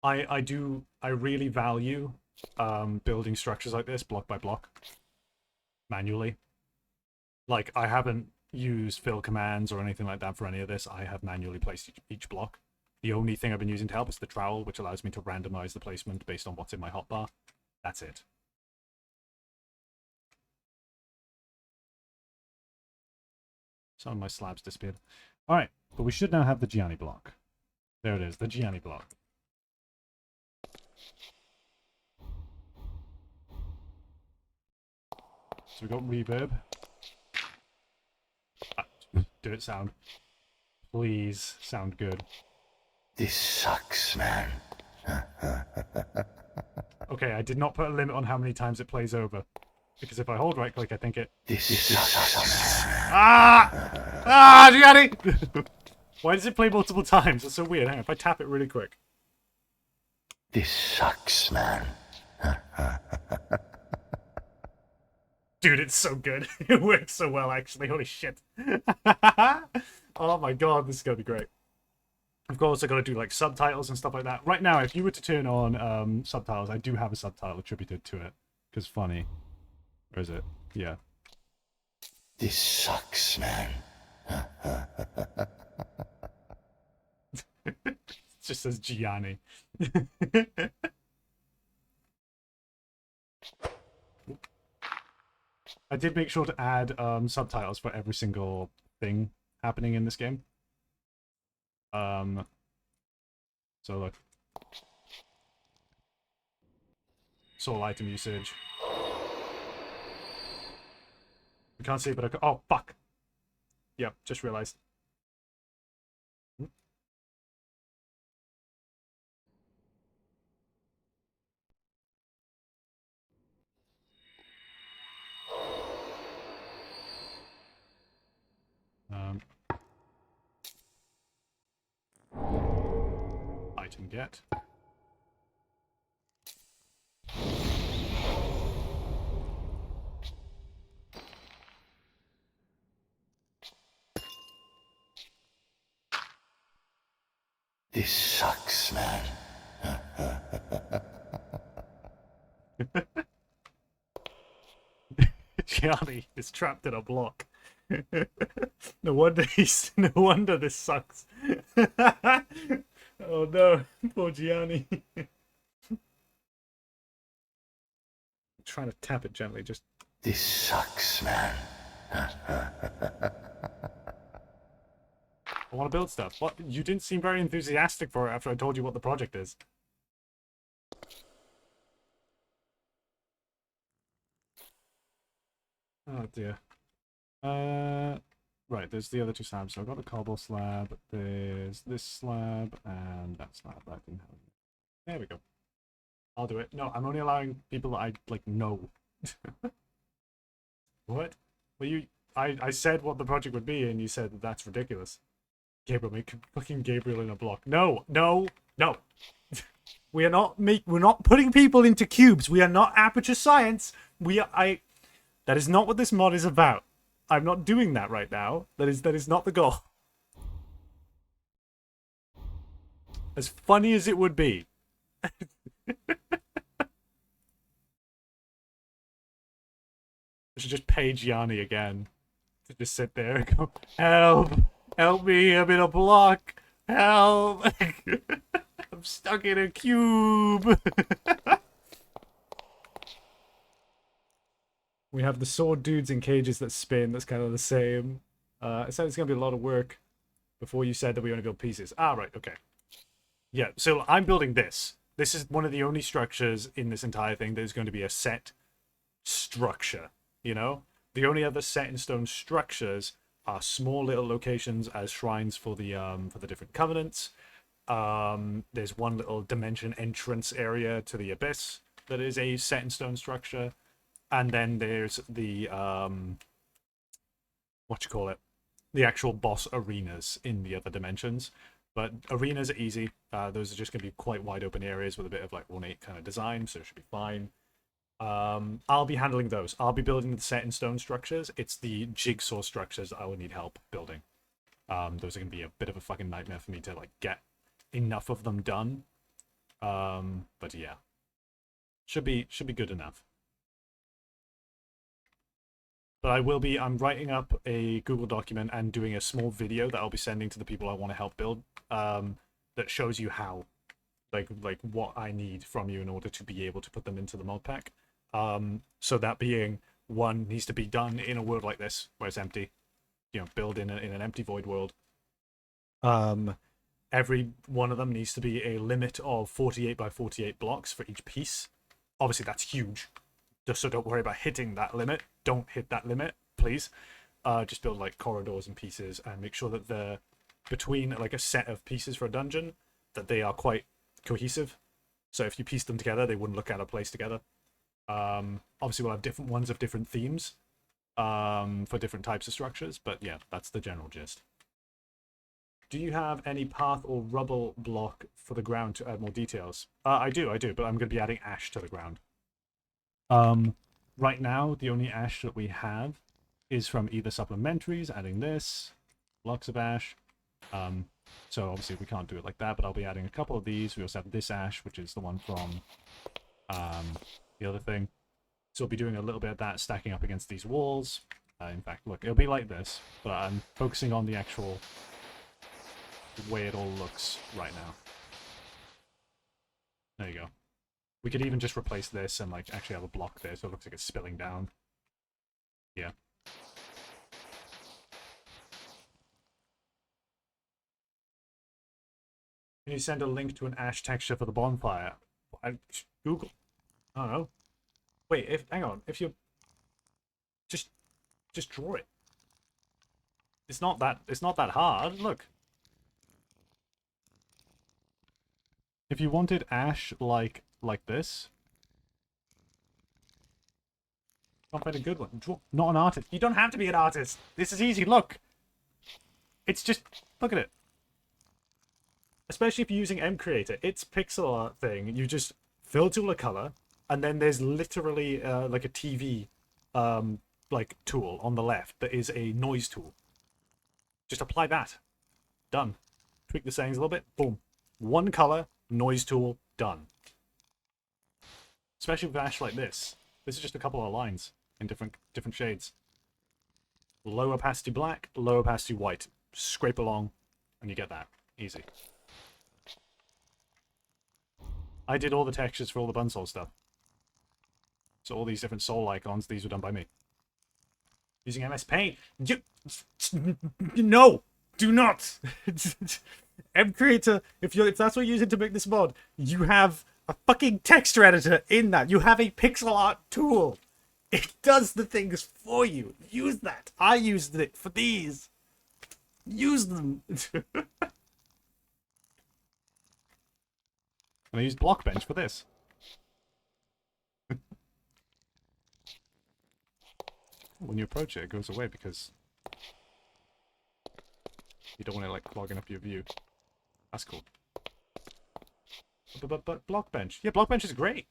C: I really value building structures like this block by block manually. Like, I haven't used fill commands or anything like that for any of this. I have manually placed each block. The only thing I've been using to help is the trowel, which allows me to randomize the placement based on what's in my hotbar. That's it. Some of my slabs disappeared. Alright, but we should now have the Gianni block. There it is, the Gianni block. So we got reverb. Do it sound. Please sound good.
B: This sucks, man.
C: Okay, I did not put a limit on how many times it plays over. Because if I hold right click, I think it...
B: This sucks, man.
C: Ah! Ah, Gianni! Why does it play multiple times? That's so weird. Hang on, if I tap it really quick.
B: This sucks, man.
C: Dude, it's so good. It works so well, actually. Holy shit. Oh my god, this is gonna be great. Of course, I got to do like subtitles and stuff like that. Right now, if you were to turn on subtitles, I do have a subtitle attributed to it. Because funny. Where is it? Yeah.
B: This sucks, man.
C: It just says Gianni. I did make sure to add subtitles for every single thing happening in this game. So look. Soul item usage. We can't see, but I can... Oh, fuck! Yep, just realized. Item get.
B: This sucks, man.
C: Gianni is trapped in a block. No wonder he's... No wonder this sucks. Oh no, poor Gianni. Trying to tap it gently, just...
B: This sucks, man.
C: I want to build stuff. What? You didn't seem very enthusiastic for it after I told you what the project is. Oh dear. Right, there's the other two slabs. So I've got the cobble slab, there's this slab, and that slab. I can have... There we go. I'll do it. No, I'm only allowing people that I, like, know. What? Well, you... I said what the project would be, and you said that that's ridiculous. Gabriel, make fucking Gabriel in a block. No, no, no. We're not putting people into cubes. We are not aperture science. That is not what this mod is about. I'm not doing that right now. That is not the goal. As funny as it would be. I should just page Yanni again. To just sit there and go, help! Help me, I'm in a block! Help! I'm stuck in a cube! We have the sword dudes in cages that spin. That's kind of the same. I said it's going to be a lot of work before you said that we only build pieces. Ah, right, okay. Yeah, so I'm building this. This is one of the only structures in this entire thing that is going to be a set structure, you know? The only other set in stone structures are small little locations as shrines for the different covenants. There's one little dimension entrance area to the abyss that is a set in stone structure. And then there's the, the actual boss arenas in the other dimensions. But arenas are easy. Those are just going to be quite wide open areas with a bit of like ornate kind of design, so it should be fine. I'll be handling those. I'll be building the set in stone structures. It's the jigsaw structures that I will need help building. Those are going to be a bit of a fucking nightmare for me to like get enough of them done. But yeah. Should be good enough. But I'm writing up a Google document and doing a small video that I'll be sending to the people I want to help build, that shows you how, like what I need from you in order to be able to put them into the mod pack. So that being, one needs to be done in a world like this, where it's empty, you know, build in an empty void world. Every one of them needs to be a limit of 48 by 48 blocks for each piece. Obviously that's huge. So don't worry about hitting that limit. Don't hit that limit, please. Just build like corridors and pieces and make sure that they're between like a set of pieces for a dungeon, that they are quite cohesive. So if you piece them together, they wouldn't look out of place together. Obviously we'll have different ones of different themes for different types of structures, but yeah, that's the general gist. Do you have any path or rubble block for the ground to add more details? I do, but I'm going to be adding ash to the ground. Right now, the only ash that we have is from either supplementaries, adding this, blocks of ash.
A: So obviously we can't do it like that, but I'll be adding a couple of these. We also have this ash, which is the one from the other thing. So we'll be doing a little bit of that, stacking up against these walls. In fact, look, it'll be like this, but I'm focusing on the actual way it all looks right now. There you go. We could even just replace this and like actually have a block there so it looks like it's spilling down. Yeah. Can you send a link to an ash texture for the bonfire? Google. I don't know. Wait, hang on. If you just draw it. It's not that hard. Look. If you wanted ash like this, can't find a good one. Draw, not an artist. You don't have to be an artist. This is easy. Look. It's just look at it. Especially if you're using M Creator, it's pixel art thing. You just fill tool a color, and then there's literally like a TV like tool on the left that is a noise tool. Just apply that. Done. Tweak the settings a little bit. Boom. One color, noise tool, done. Especially with ash like this. This is just a couple of lines in different shades. Low opacity black, low opacity white. Scrape along, and you get that. Easy. I did all the textures for all the Bun Souls stuff. So all these different soul icons, these were done by me. Using MS Paint. No! Do not! M Creator, if that's what you're using to make this mod, you have a fucking texture editor in that. You have a pixel art tool. It does the things for you. Use that. I used it for these. Use them. And I used Blockbench for this. When you approach it, it goes away because you don't want to like clogging up your view. That's cool. But Blockbench. Yeah, Blockbench is great.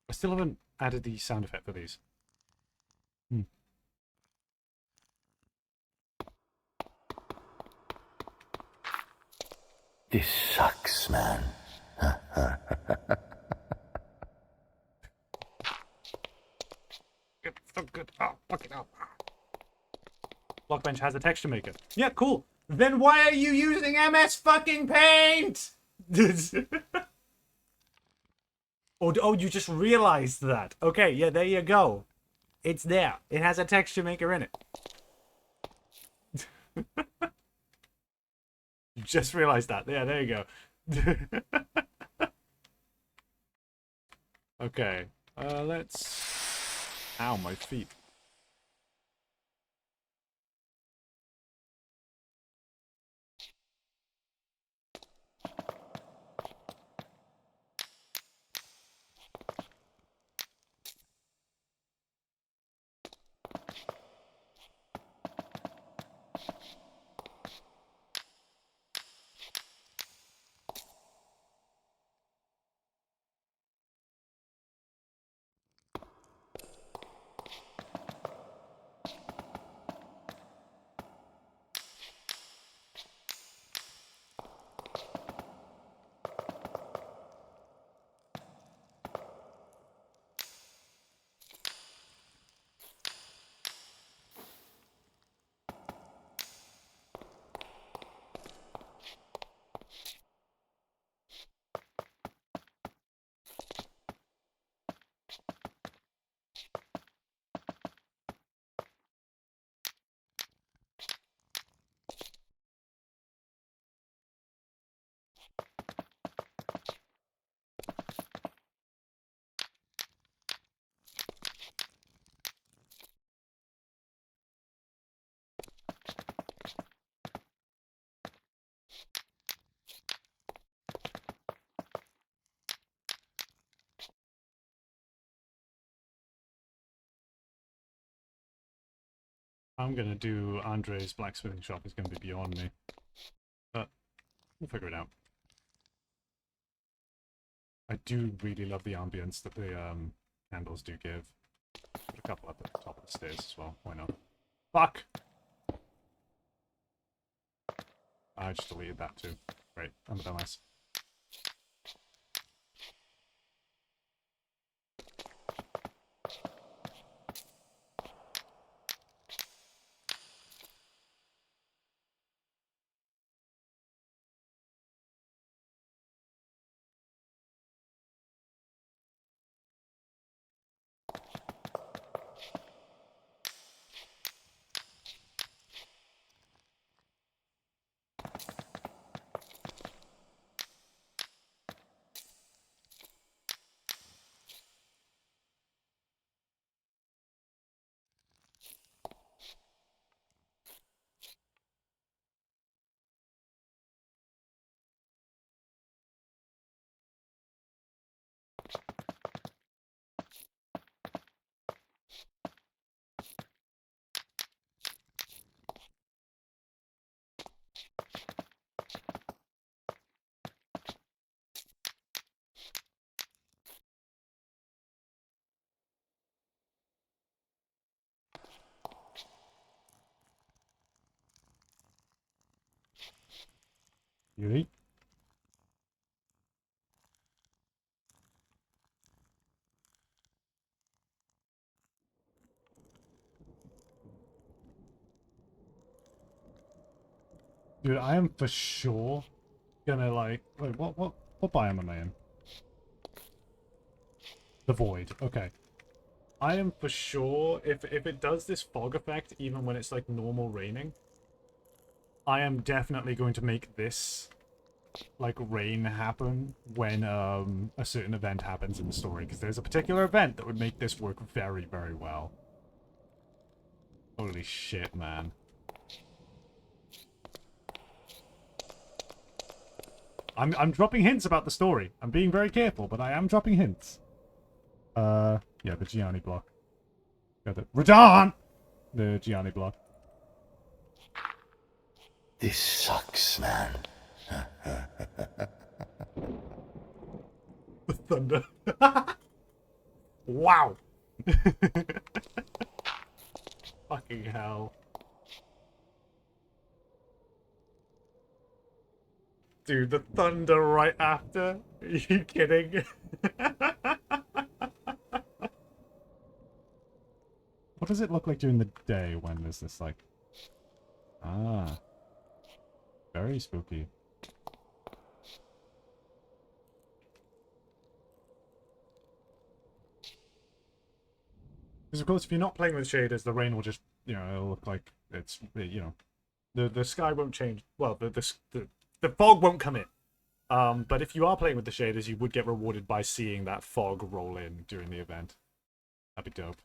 A: I still haven't added the sound effect for these.
B: This sucks, man.
A: It's so good. Oh, fuck it up. Blockbench has a texture maker. Yeah, cool. Then why are you using MS fucking Paint? Oh, you just realized that. Okay, yeah, there you go. It's there. It has a texture maker in it. You just realized that. Yeah, there you go. Okay. Let's... Ow, my feet. I'm gonna do Andre's blacksmithing shop. Is gonna be beyond me. But We'll figure it out. I do really love the ambience that the candles do give. Put a couple up at the top of the stairs as well. Why not? Fuck! I just deleted that too. Great. I'm a dumbass. Yuri? Dude, I am for sure gonna like... Wait, what biome am I in? The Void. Okay. I am for sure, if it does this fog effect, even when it's like normal raining, I am definitely going to make this like rain happen when a certain event happens in the story, because there's a particular event that would make this work very, very well. Holy shit, man. I'm dropping hints about the story. I'm being very careful, but I am dropping hints. Yeah, the Gianni block. Got it. Radon! The Gianni block.
B: This sucks, man.
A: The thunder. Wow! Fucking hell. Dude, the thunder right after? Are you kidding? What does it look like during the day when there's this, like... Ah. Very spooky. Because of course, if you're not playing with shaders, the rain will just, you know, it'll look like it's, you know, the sky won't change. Well, the fog won't come in. But if you are playing with the shaders, you would get rewarded by seeing that fog roll in during the event. That'd be dope.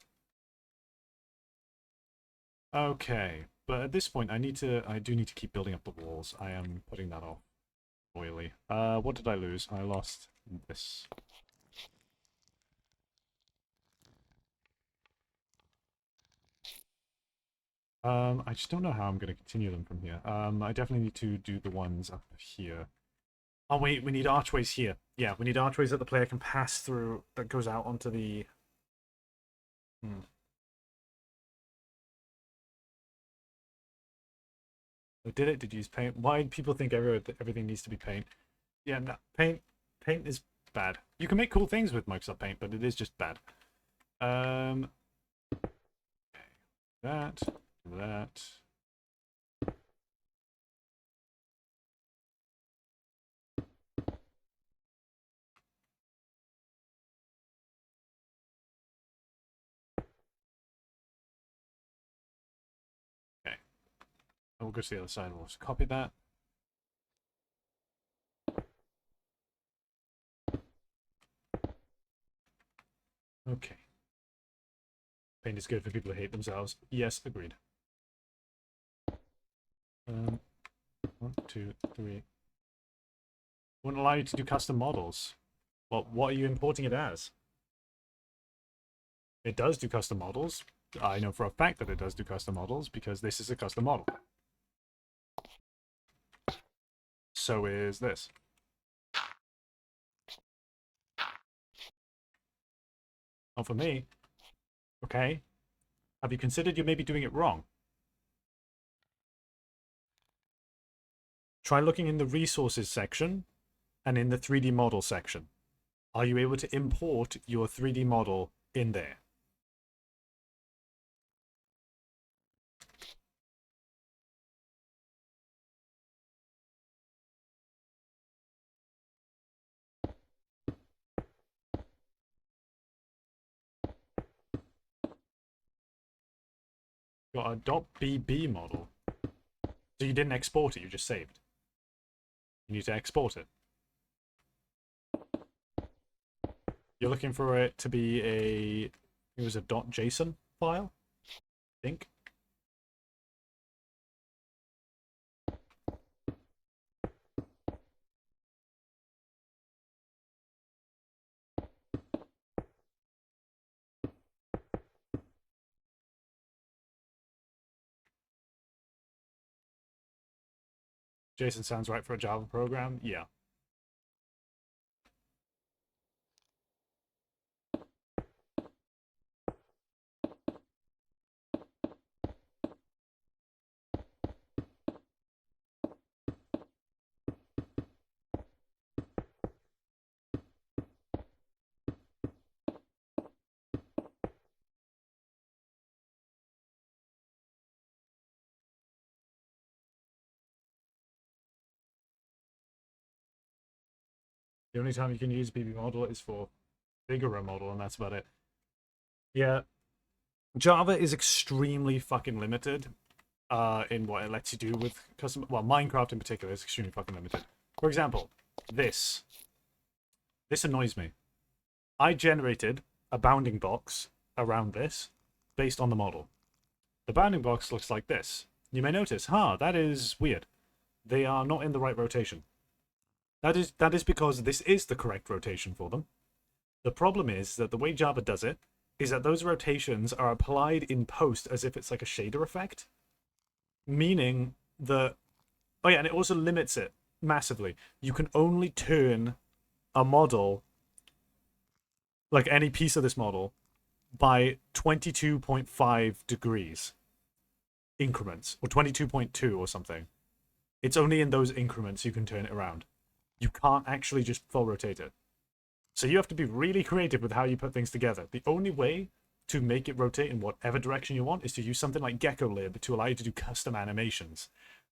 A: Okay, but at this point, I do need to keep building up the walls. I am putting that off royally. What did I lose? I lost this. I just don't know how I'm going to continue them from here. I definitely need to do the ones up here. Oh wait, we need archways here. Yeah, we need archways that the player can pass through, that goes out onto the... Oh, did it? Did you use paint? Why do people think everything needs to be paint? Yeah, no, paint is bad. You can make cool things with Microsoft Paint, but it is just bad. Okay. That. Okay. We'll go to the other side. We'll just copy that. Okay. Paint is good for people who hate themselves. Yes, agreed. 1, 2, 3. Won't allow you to do custom models. Well, what are you importing it as? It does do custom models. I know for a fact that it does do custom models because this is a custom model. So is this. Not for me. Okay. Have you considered you may be doing it wrong? Try looking in the resources section and in the 3D model section. Are you able to import your 3D model in there? Got a .bb model. So you didn't export it, you just saved. You need to export it. You're looking for it to be it was a .json file, I think. JSON sounds right for a Java program. Yeah. The only time you can use BB model is for Figaro model, and that's about it. Yeah. Java is extremely fucking limited in what it lets you do with custom. Well, Minecraft in particular is extremely fucking limited. For example, this annoys me. I generated a bounding box around this based on the model. The bounding box looks like this. You may notice, that is weird. They are not in the right rotation. That is because this is the correct rotation for them. The problem is that the way Java does it is that those rotations are applied in post as if it's like a shader effect. Meaning that... Oh yeah, and it also limits it massively. You can only turn a model, like any piece of this model, by 22.5 degrees increments, or 22.2 or something. It's only in those increments you can turn it around. You can't actually just full rotate it. So you have to be really creative with how you put things together. The only way to make it rotate in whatever direction you want is to use something like GeckoLib to allow you to do custom animations.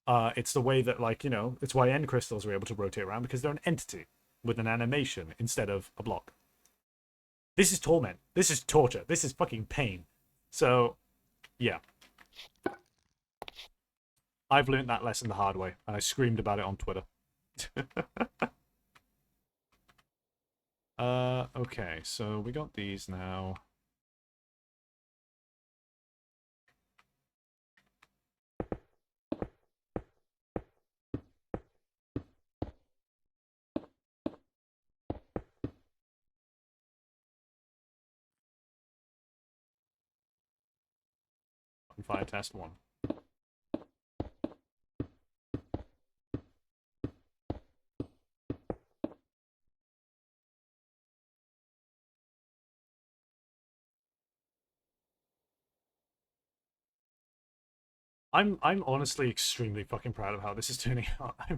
A: It's the way that, like, you know, it's why end crystals are able to rotate around, because they're an entity with an animation instead of a block. This is torment. This is torture. This is fucking pain. So, yeah. I've learned that lesson the hard way, and I screamed about it on Twitter. Okay, so we got these now. Fire test 1. I'm honestly extremely fucking proud of how this is turning out. I'm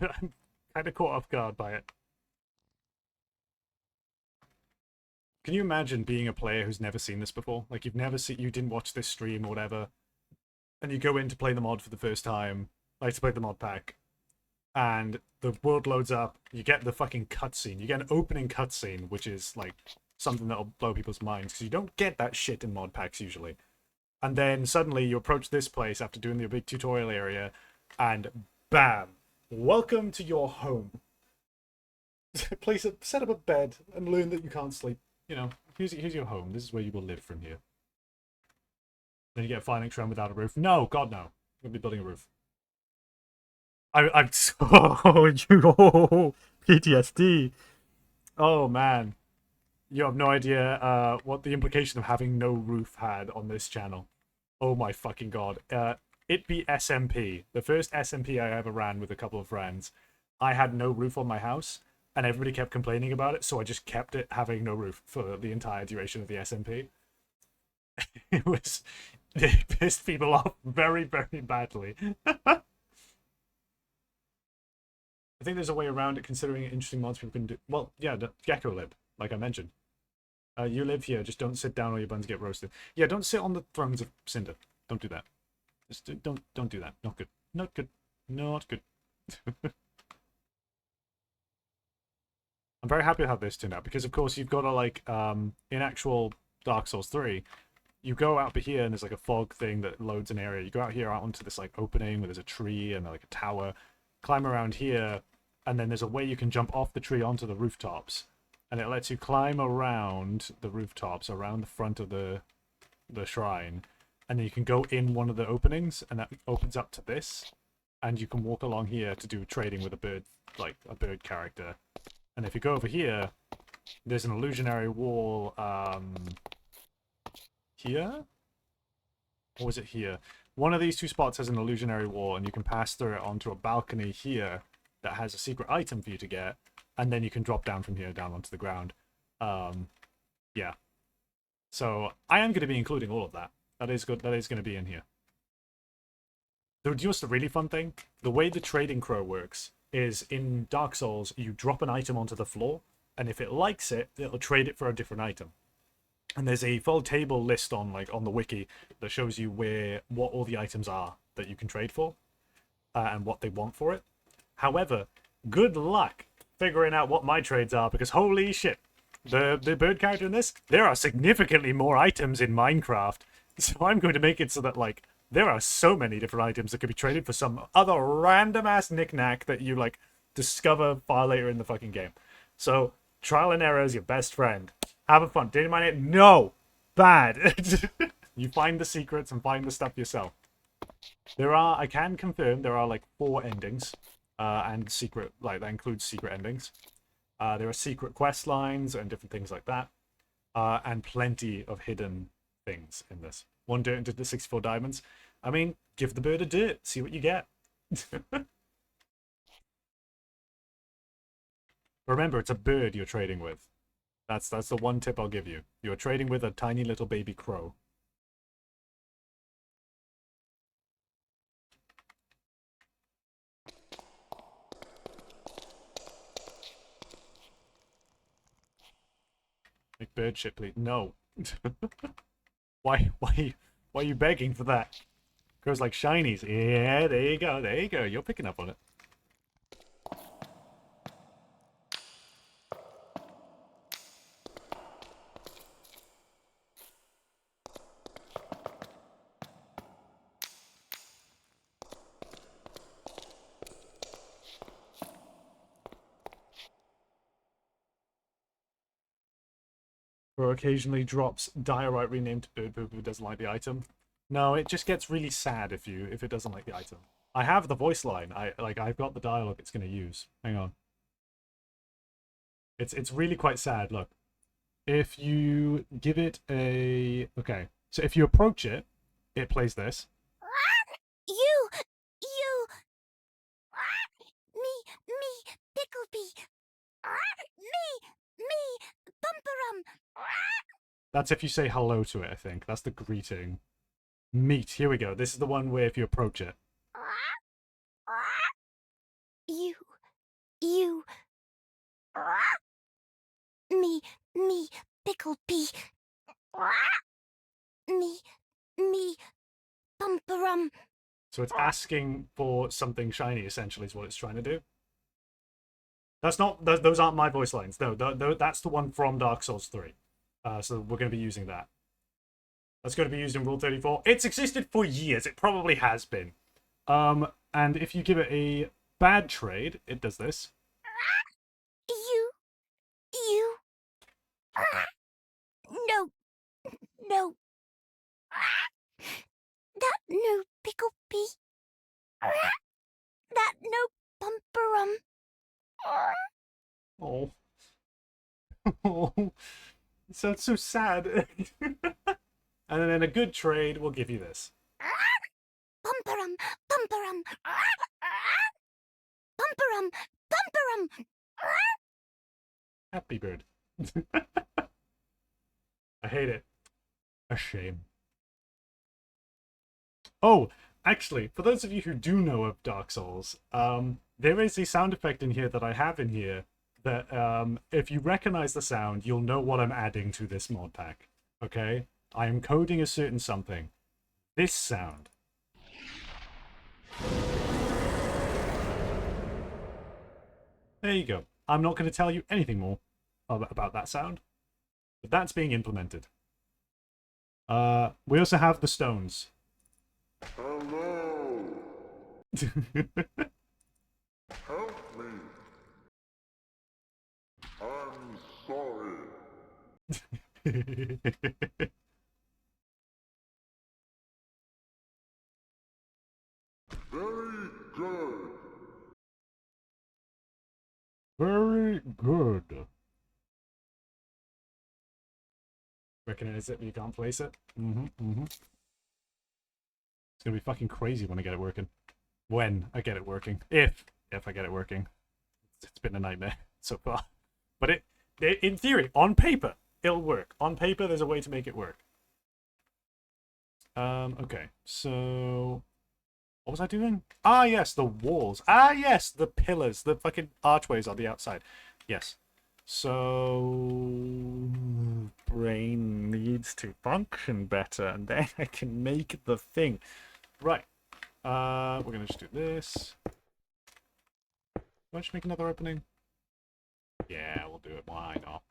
A: kind of caught off guard by it. Can you imagine being a player who's never seen this before? Like, you didn't watch this stream or whatever, and you go in to play the mod for the first time, like to play the mod pack, and the world loads up, you get the fucking cutscene. You get an opening cutscene, which is, like, something that'll blow people's minds, because you don't get that shit in mod packs usually. And then suddenly you approach this place after doing the big tutorial area, and bam! Welcome to your home. Set up a bed and learn that you can't sleep. You know, here's your home. This is where you will live from here. Then you get a Firelink round without a roof. No, God no. I'm gonna be building a roof. I'm so PTSD. Oh man, you have no idea what the implication of having no roof had on this channel. Oh my fucking god. It be SMP, the first SMP I ever ran with a couple of friends.
C: I had no roof on my house, and everybody kept complaining about it, so I just kept it having no roof for the entire duration of the SMP. It pissed people off very, very badly. I think there's a way around it, considering interesting mods people can do. Well, yeah, the Gecko lib, like I mentioned. You live here, just don't sit down or your buns get roasted. Yeah, don't sit on the thrones of Cinder. Don't do that. Just don't do that. Not good. Not good. Not good. I'm very happy with how this turned out, because of course you've got to like in actual Dark Souls 3, you go out here and there's like a fog thing that loads an area. You go out here out onto this like opening where there's a tree and like a tower, climb around here, and then there's a way you can jump off the tree onto the rooftops. And it lets you climb around the rooftops, around the front of the shrine. And then you can go in one of the openings, and that opens up to this. And you can walk along here to do trading with a bird, like a bird character. And if you go over here, there's an illusionary wall, here? Or was it here? One of these two spots has an illusionary wall, and you can pass through it onto a balcony here that has a secret item for you to get. And then you can drop down from here down onto the ground. Yeah. So I am going to be including all of that. That is good. That is going to be in here. Just a really fun thing. The way the trading crow works is in Dark Souls, you drop an item onto the floor, and if it likes it, it'll trade it for a different item. And there's a full table list on the wiki that shows you what all the items are that you can trade for, and what they want for it. However, good luck figuring out what my trades are, because holy shit, the bird character in this, there are significantly more items in Minecraft. So I'm going to make it so that like there are so many different items that could be traded for some other random ass knickknack that you like discover far later in the fucking game. So trial and error is your best friend. Have fun. Did you mind it? No, bad. You find the secrets and find the stuff yourself. I can confirm there are like 4 endings. And secret, like that includes secret endings. There are secret quest lines and different things like that. And plenty of hidden things in this. 1 dirt into the 64 diamonds. I mean, give the bird a dirt, see what you get. Remember, it's a bird you're trading with. That's the one tip I'll give you. You're trading with a tiny little baby crow. Make bird shit, please. No. Why are you begging for that? Goes like shinies. Yeah, there you go. There you go. You're picking up on it. Or occasionally drops diorite renamed bird poop who doesn't like the item. No, it just gets really sad if it doesn't like the item. I have the voice line. I've got the dialogue it's gonna use. Hang on. It's really quite sad. Look, if you give it a so if you approach it, it plays this.
D: You, me, Picklebee, me, Bumperum.
C: That's if you say hello to it, I think. That's the greeting. Meet. Here we go. This is the one where if you approach it.
D: You, me, Picklebee. Me, Bumperum.
C: So it's asking for something shiny, essentially, is what it's trying to do. That's not... Those aren't my voice lines. No, that's the one from Dark Souls 3. So we're going to be using that. That's going to be used in Rule 34. It's existed for years. It probably has been. And if you give it a bad trade, it does this.
D: You. No. That no Picklebee. That no Bumperum.
C: Oh. Oh. It sounds so sad. And then in a good trade, we'll give you this.
D: Bumperum. Bumperum.
C: Happy bird. I hate it. A shame. Oh, actually, for those of you who do know of Dark Souls, there is a sound effect in here that I have in here that if you recognize the sound, you'll know what I'm adding to this mod pack. Okay? I am coding a certain something. This sound. There you go. I'm not going to tell you anything more about that sound, but that's being implemented. We also have the stones.
E: Hello. Help me. I'm sorry. Very good.
C: Very good. Recognize it, but you can't place it. It's gonna be fucking crazy when I get it working. When I get it working. If I get it working. It's been a nightmare so far. But it in theory, on paper, it'll work. On paper, there's a way to make it work. Okay, so what was I doing? Ah, yes, the walls. Ah, yes, the pillars, the fucking archways on the outside. Yes. So brain needs to function better, and then I can make the thing. Right. We're gonna just do this. Do I just make another opening? Yeah, we'll do it. Why not?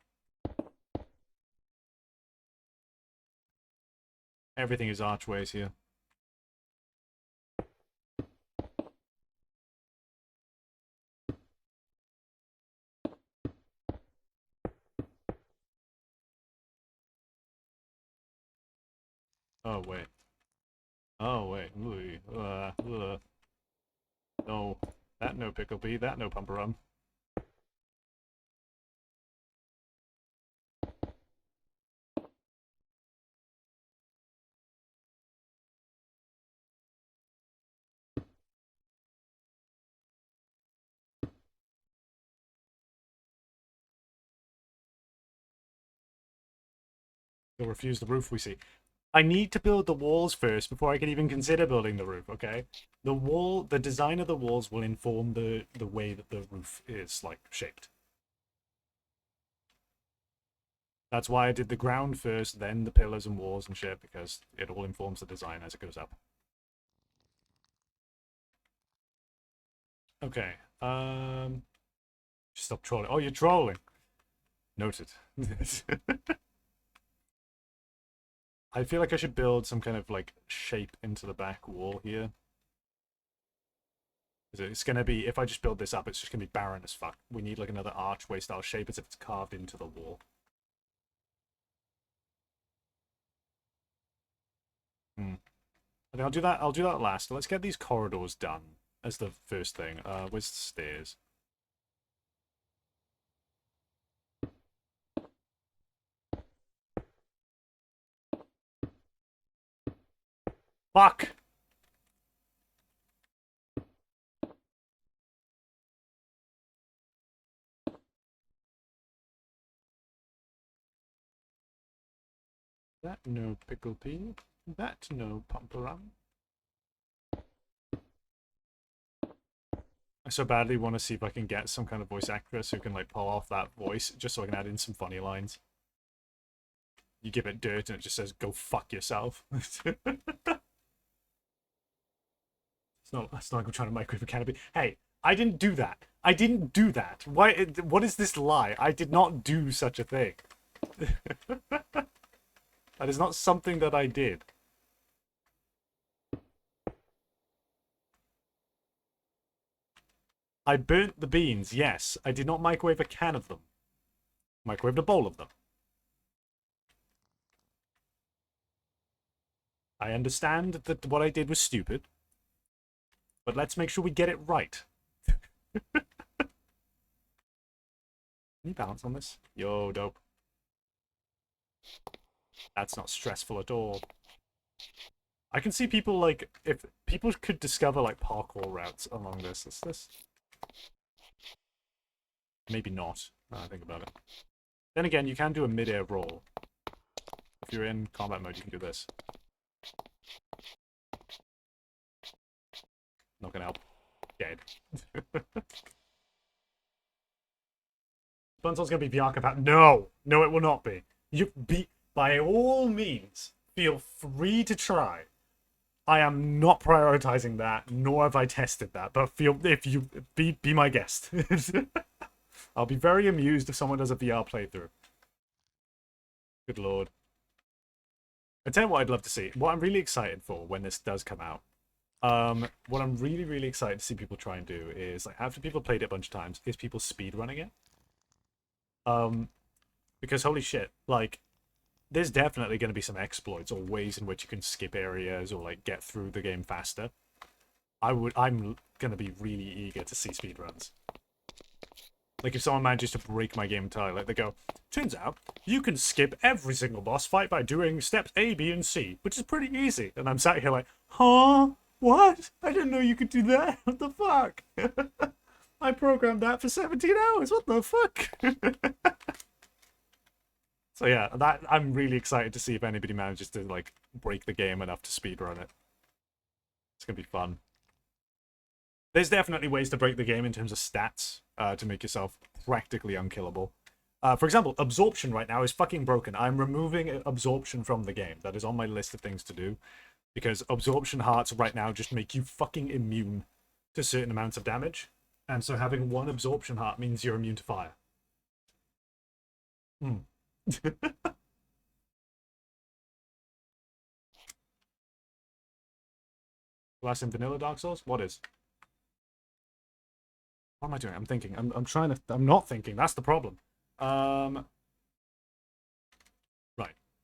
C: Everything is archways here. Oh, wait. Oh, wait. No. That no pickle pea. That no pumper rum. They'll refuse the roof, we see. I need to build the walls first before I can even consider building the roof, okay? The design of the walls will inform the way that the roof is, like, shaped. That's why I did the ground first, then the pillars and walls and shit, because it all informs the design as it goes up. Okay, stop trolling. Oh, you're trolling! Noted. I feel like I should build some kind of, like, shape into the back wall here. It's gonna be, if I just build this up, it's just gonna be barren as fuck. We need, like, another archway style shape as if it's carved into the wall. I think I'll do that last. Let's get these corridors done as the first thing. Where's the stairs? Fuck! That no pickle pea. That no pumperum. I so badly want to see if I can get some kind of voice actress who can, like, pull off that voice, just so I can add in some funny lines. You give it dirt and it just says, go fuck yourself. It's not like I'm trying to microwave a canopy. Hey, I didn't do that. I didn't do that. Why? What is this lie? I did not do such a thing. That is not something that I did. I burnt the beans, yes. I did not microwave a can of them. Microwaved a bowl of them. I understand that what I did was stupid. But let's make sure we get it right. Can you balance on this? Yo, dope. That's not stressful at all. I can see people, like, if people could discover, like, parkour routes along this. Is this?
A: Maybe not, now I think about it. Then again, you can do a mid-air roll. If you're in combat mode, you can do this. Not gonna help. Dead. Bun Souls gonna be VR compat. No! No, it will not be. By all means, feel free to try. I am not prioritizing that, nor have I tested that. But be my guest. I'll be very amused if someone does a VR playthrough. Good lord. I tell you what I'd love to see. What I'm really excited for when this does come out. What I'm really, really excited to see people try and do is, like, after people played it a bunch of times, is people speedrunning it. Because holy shit, like, there's definitely going to be some exploits or ways in which you can skip areas or, like, get through the game faster. I'm going to be really eager to see speedruns. Like, if someone manages to break my game entirely, like, they go, turns out, you can skip every single boss fight by doing steps A, B, and C, which is pretty easy. And I'm sat here like, huh? What? I didn't know you could do that. What the fuck? I programmed that for 17 hours. What the fuck? So yeah, I'm really excited to see if anybody manages to, like, break the game enough to speedrun it. It's gonna be fun. There's definitely ways to break the game in terms of stats to make yourself practically unkillable. For example, absorption right now is fucking broken. I'm removing absorption from the game. That is on my list of things to do. Because absorption hearts right now just make you fucking immune to certain amounts of damage. And so having one absorption heart means you're immune to fire. Last in vanilla Dark Souls? What is? What am I doing? I'm thinking. I'm trying to... I'm not thinking. That's the problem. Right.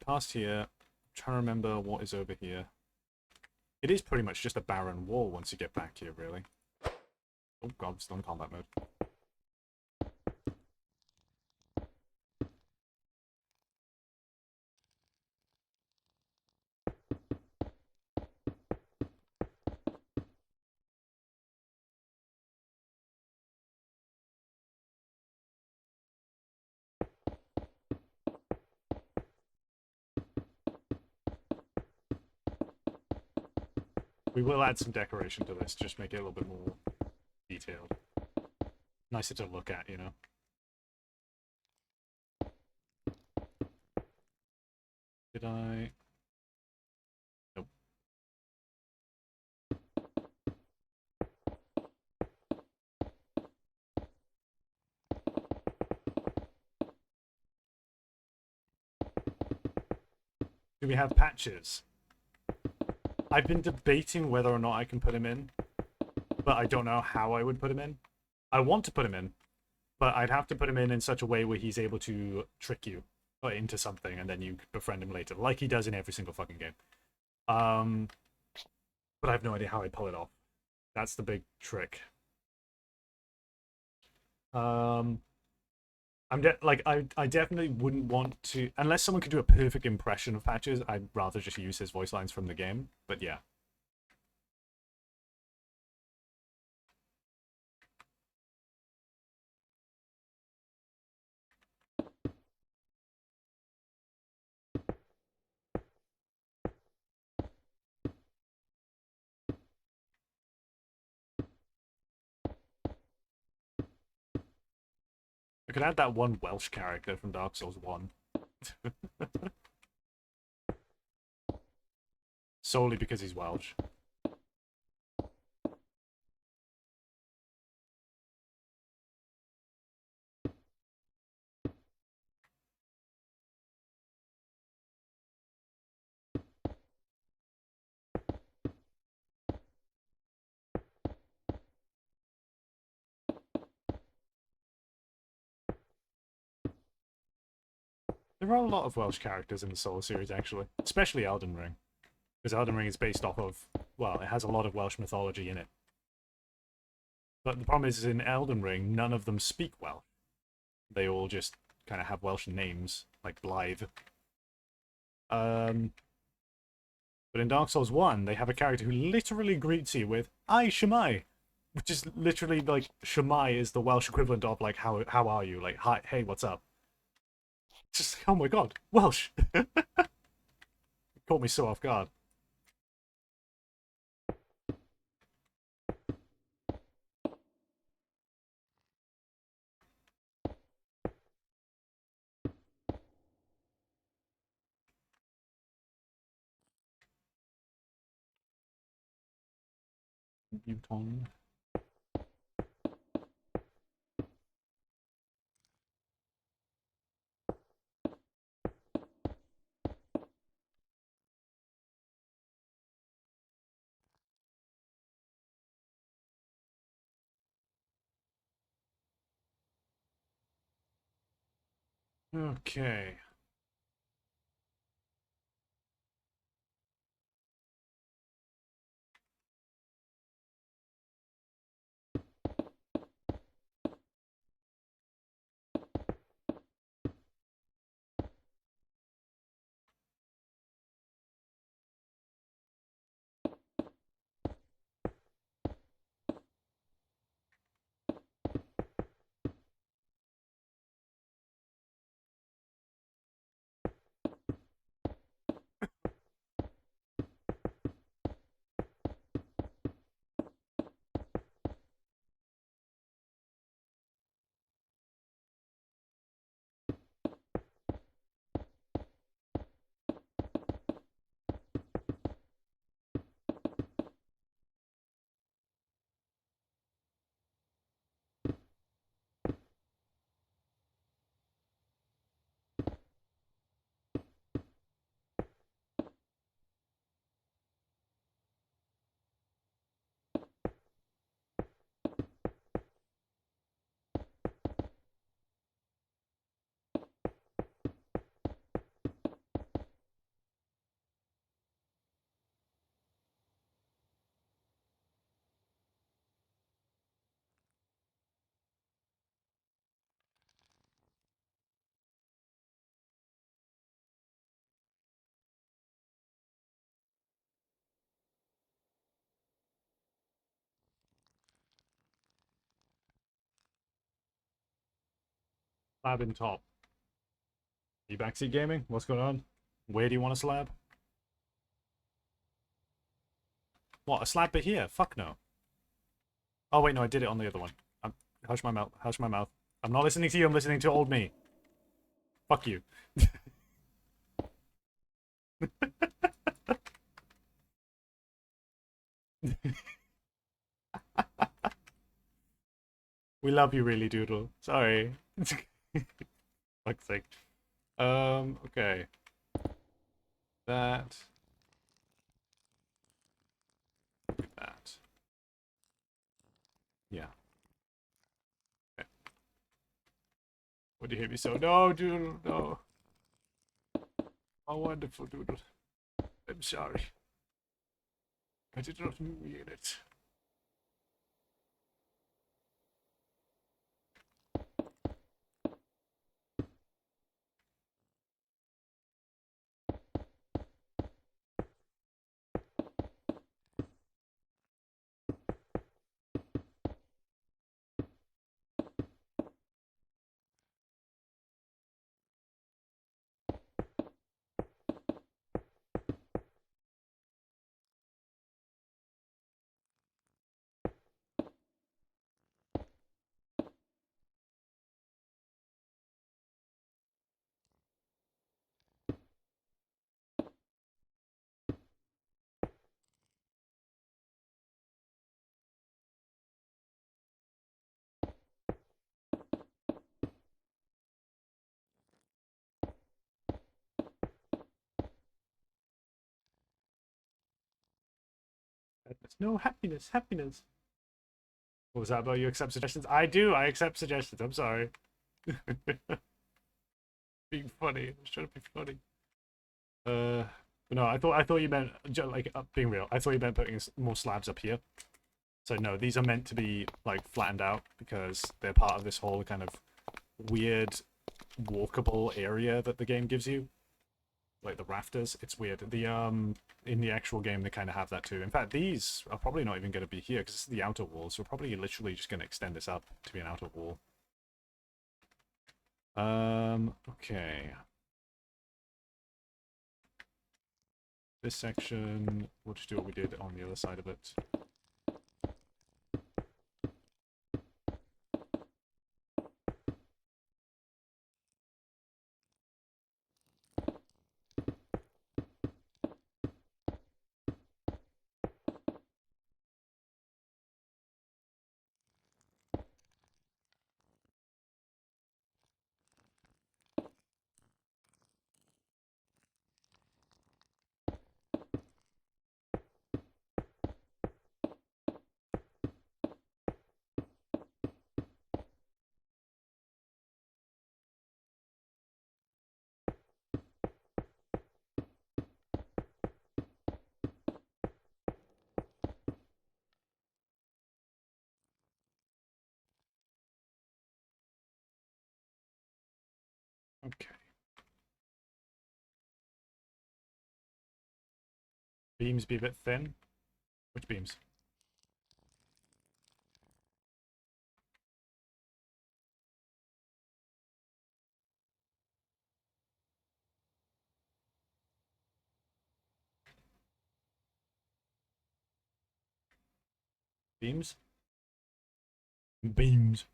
A: Past here. I'm trying to remember what is over here. It is pretty much just a barren wall once you get back here, really. Oh god, I'm still in combat mode. We will add some decoration to this, just make it a little bit more detailed. Nicer to look at, you know? Did I... Nope. Do we have patches? I've been debating whether or not I can put him in, but I don't know how I would put him in. I want to put him in, but I'd have to put him in such a way where he's able to trick you into something, and then you befriend him later, like he does in every single fucking game. But I have no idea how I'd pull it off. That's the big trick. I definitely wouldn't want to, unless someone could do a perfect impression of Patches, I'd rather just use his voice lines from the game, but yeah. I could add that one Welsh character from Dark Souls 1. Solely because he's Welsh. There are a lot of Welsh characters in the Souls series, actually. Especially Elden Ring. Because Elden Ring is based off of... Well, it has a lot of Welsh mythology in it. But the problem is, in Elden Ring, none of them speak Welsh. They all just kind of have Welsh names, like Blythe. But in Dark Souls 1, they have a character who literally greets you with, Ai Shemai!
C: which is literally like Shemai is the Welsh equivalent of like how are you? Like hi, hey, what's up? Just oh my god, Welsh. It caught me so off guard. Newton. Okay. Slab in top. You backseat gaming? What's going on? Where do you want a slab? What, a slab bit here? Fuck no. Oh wait, no, I did it on the other one. Hush my mouth. Hush my mouth. I'm not listening to you. I'm listening to old me. Fuck you. We love you, really, Doodle. Sorry. Fuck's sake. Okay. That. That. Yeah. Okay. Would you hate me so? No, Doodle, no. Oh, wonderful, Doodle. I'm sorry. I did not mean it. No, happiness, happiness. What was that about? You accept suggestions? I do. I accept suggestions. I'm sorry. Being funny. I'm trying to be funny. But no, I thought you meant like being real. I thought you meant putting more slabs up here. So no, these are meant to be like flattened out because they're part of this whole kind of weird walkable area that the game gives you.
A: like the rafters. It's weird. The in the actual game they kind of have that too. In fact, these are probably not even going to be here because this is the outer wall. So we're probably literally just going to extend this up to be an outer wall. Okay. This section, we'll just do what we did on the other side of it. Okay. Beams be a bit thin. Which beams? Beams? Beams.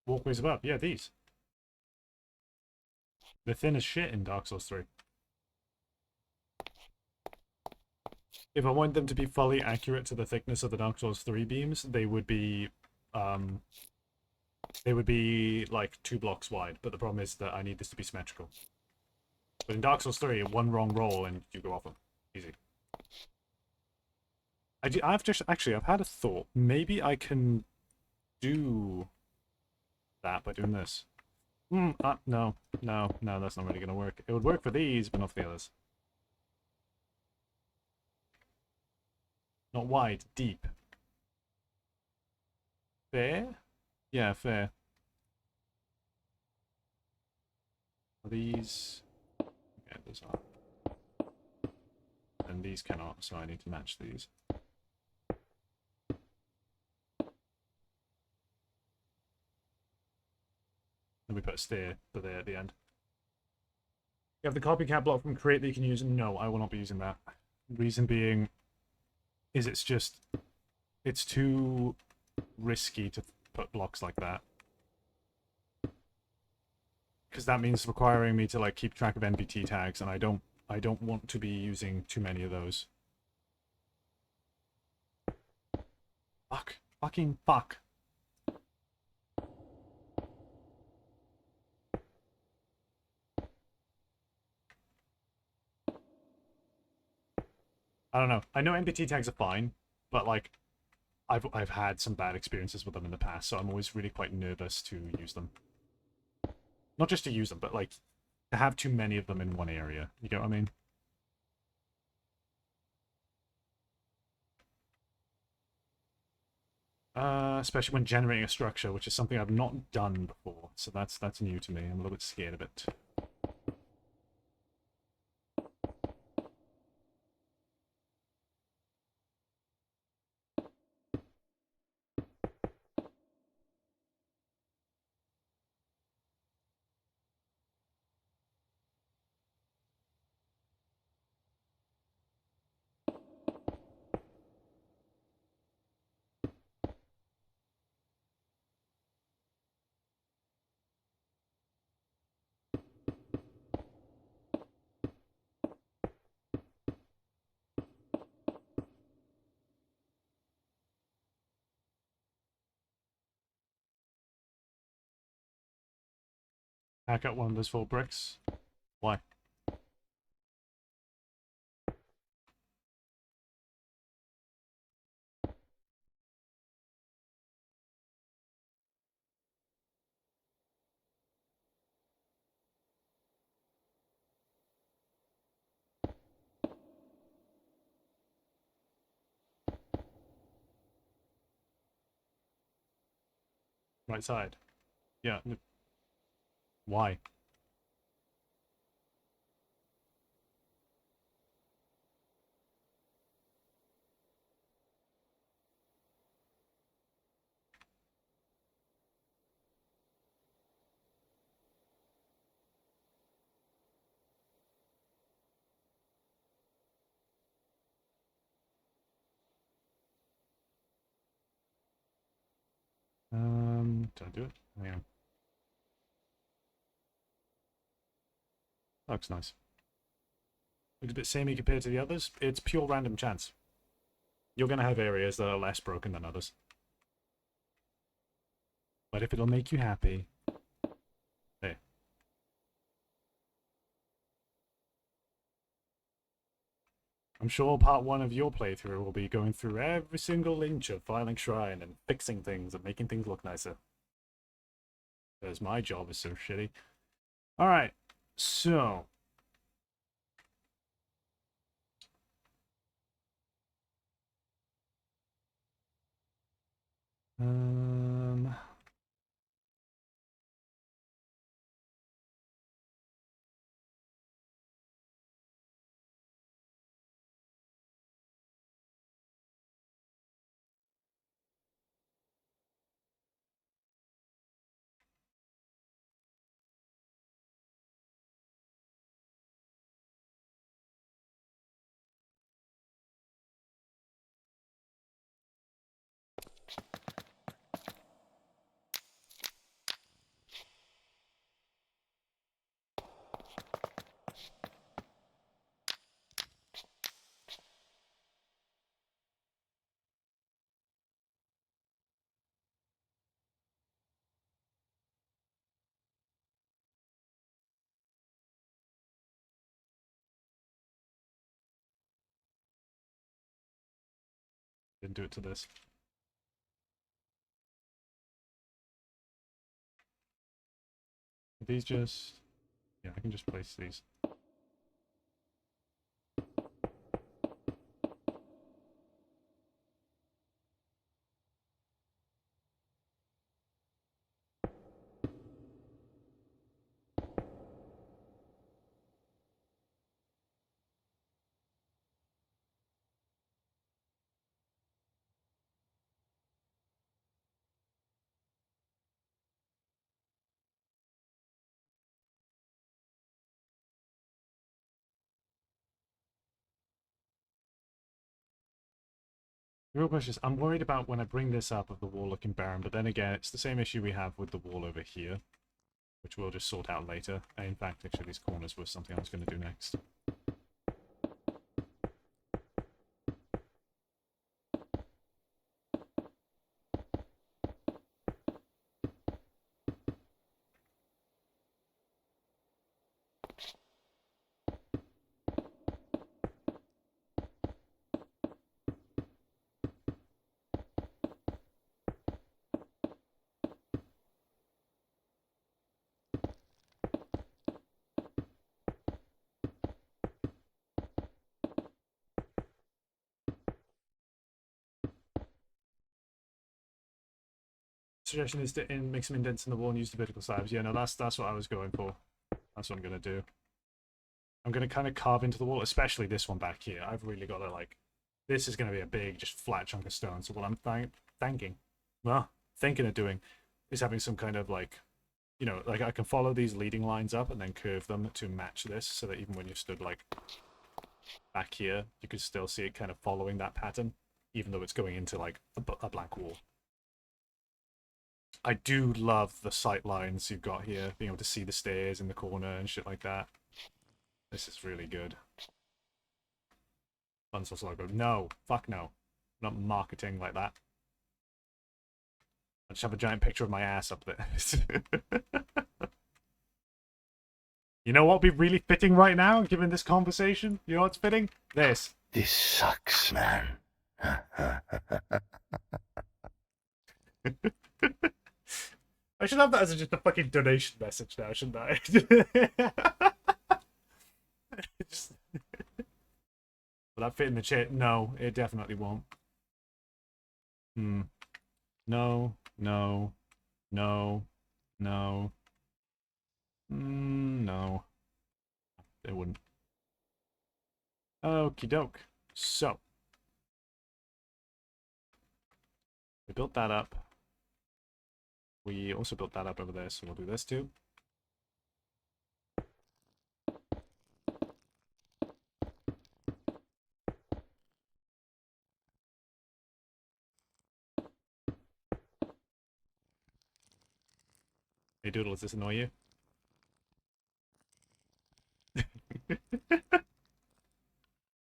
A: Walkways above. Yeah, these. They're thin as shit in Dark Souls 3. If I want them to be fully accurate to the thickness of the Dark Souls 3 beams, they would be like 2 blocks wide, but the problem is that I need this to be symmetrical. But in Dark Souls 3, one wrong roll and you go off them. Easy. I've had a thought. Maybe I can do that by doing this. No, that's not really going to work. It would work for these, but not for the others. Not wide, deep. Fair? Yeah, fair. Are these... Yeah, those are. And these cannot, so I need to match these. Then we put a stair for there at the end. You have the copycat block from Create that you can use. No, I will not be using that. Reason being is it's too risky to put blocks like that. Because that means requiring me to like keep track of NPT tags, and I don't want to be using too many of those. Fuck. Fucking fuck. I don't know. I know NPT tags are fine, but like I've had some bad experiences with them in the past, so I'm always really quite nervous to use them. Not just to use them, but like to have too many of them in one area. You get what I mean? Especially when generating a structure, which is something I've not done before, so that's new to me. I'm a little bit scared of it. Hack out one of those 4 bricks. Why? Right side. Yeah. Why? Did I do it? Hang on. Looks nice. Looks a bit samey compared to the others. It's pure random chance. You're going to have areas that are less broken than others. But if it'll make you happy... Hey. I'm sure part 1 of your playthrough will be going through every single inch of Firelink Shrine and fixing things and making things look nicer. Because my job is so shitty. Alright, so... Didn't do it to this. These just... Yeah, I can just place these. The real question is, I'm worried about when I bring this up of the wall looking barren, but then again, it's the same issue we have with the wall over here, which we'll just sort out later. And in fact, actually, these corners were something I was going to do next. Suggestion is to make some indents in the wall and use the vertical slabs. Yeah, no, that's what I was going for. That's what I'm going to do. I'm going to kind of carve into the wall, especially this one back here. I've really got to, like... This is going to be a big, just flat chunk of stone. So what I'm thinking of doing is having some kind of, like... You know, like I can follow these leading lines up and then curve them to match this, so that even when you stood, like, back here, you could still see it kind of following that pattern, even though it's going into, like, a blank wall. I do love the sight lines you've got here, being able to see the stairs in the corner and shit like that. This is really good. Bun Souls logo. No. Fuck no. I'm not marketing like that. I just have a giant picture of my ass up there. You know what would be really fitting right now, given this conversation? You know what's fitting? This.
B: This sucks, man.
C: I should have that as just a fucking donation message now, shouldn't I? Just... Will that fit in the chat? No, it definitely won't. No, no,
A: No. No. No. They wouldn't. Okie doke. So. We built that up. We also built that up over there, so we'll do this too. Hey Doodle, does this annoy you?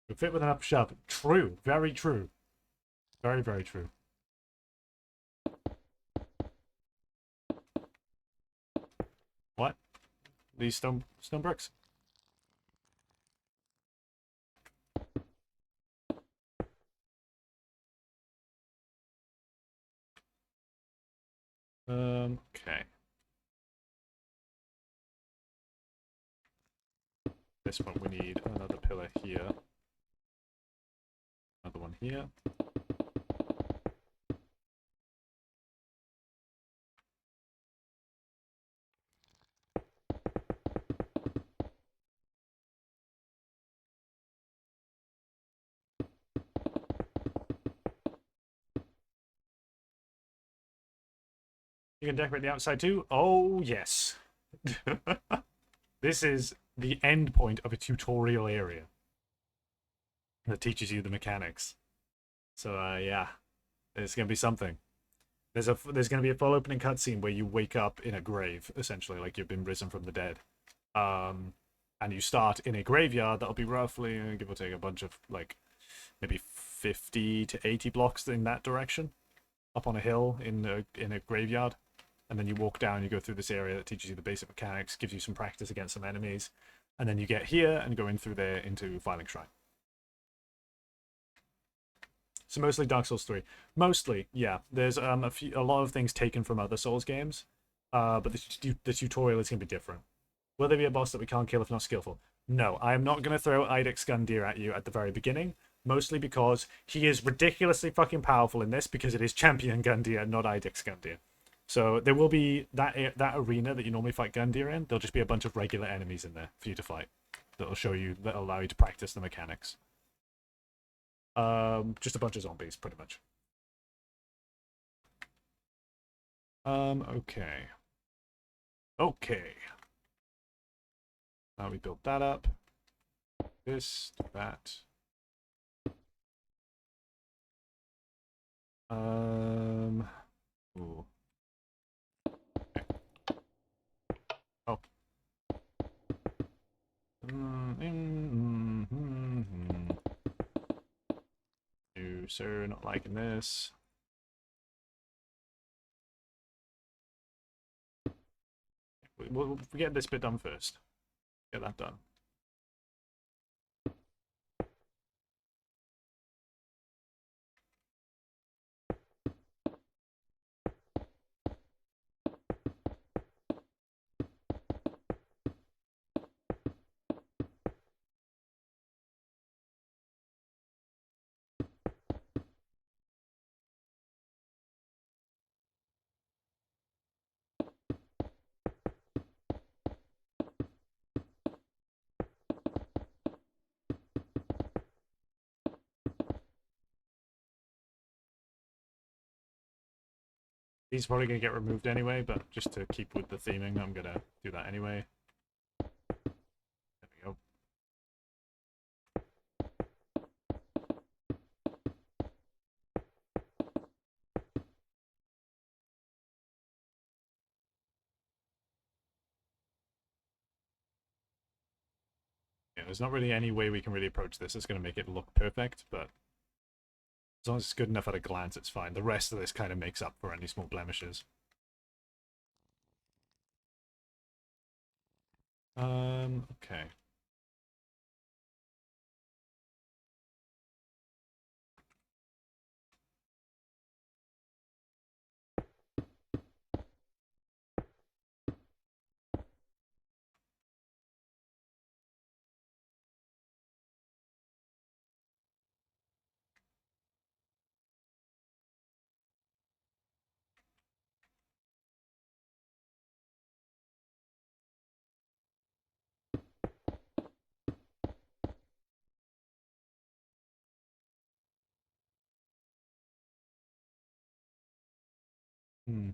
A: We fit with an up shove. True. Very true. Very, very true. What? These stone bricks? Okay. This one we need another pillar here. Another one here. You can decorate the outside too? Oh, yes. This is the end point of a tutorial area that teaches you the mechanics. So, yeah, it's going to be something. There's going to be a full opening cutscene where you wake up in a grave, essentially, like you've been risen from the dead. And you start in a graveyard that'll be roughly, give or take, a bunch of, like, maybe 50 to 80 blocks in that direction, up on a hill in a graveyard. And then you walk down, you go through this area that teaches you the basic mechanics, gives you some practice against some enemies, and then you get here and go in through there into Firelink Shrine. So mostly Dark Souls 3. Mostly, yeah. There's a lot of things taken from other Souls games, but the tutorial is going to be different. Will there be a boss that we can't kill if not skillful? No, I am not going to throw Eidix Gundyr at you at the very beginning, mostly because he is ridiculously fucking powerful in this because it is Champion Gundyr, not Eidix Gundyr. So there will be that arena that you normally fight Gundyr in. There'll just be a bunch of regular enemies in there for you to fight. That'll allow you to practice the mechanics. Just a bunch of zombies, pretty much. Okay. Okay. Now we built that up. This, that. Ooh. Okay. Oh. No, sir, not liking this. We'll get this bit done first. Get that done. These are probably going to get removed anyway, but just to keep with the theming, I'm going to do that anyway. There we go. Yeah, there's not really any way we can really approach this. It's going to make it look perfect, but as long as it's good enough at a glance, it's fine. The rest of this kind of makes up for any small blemishes. Okay. Hmm.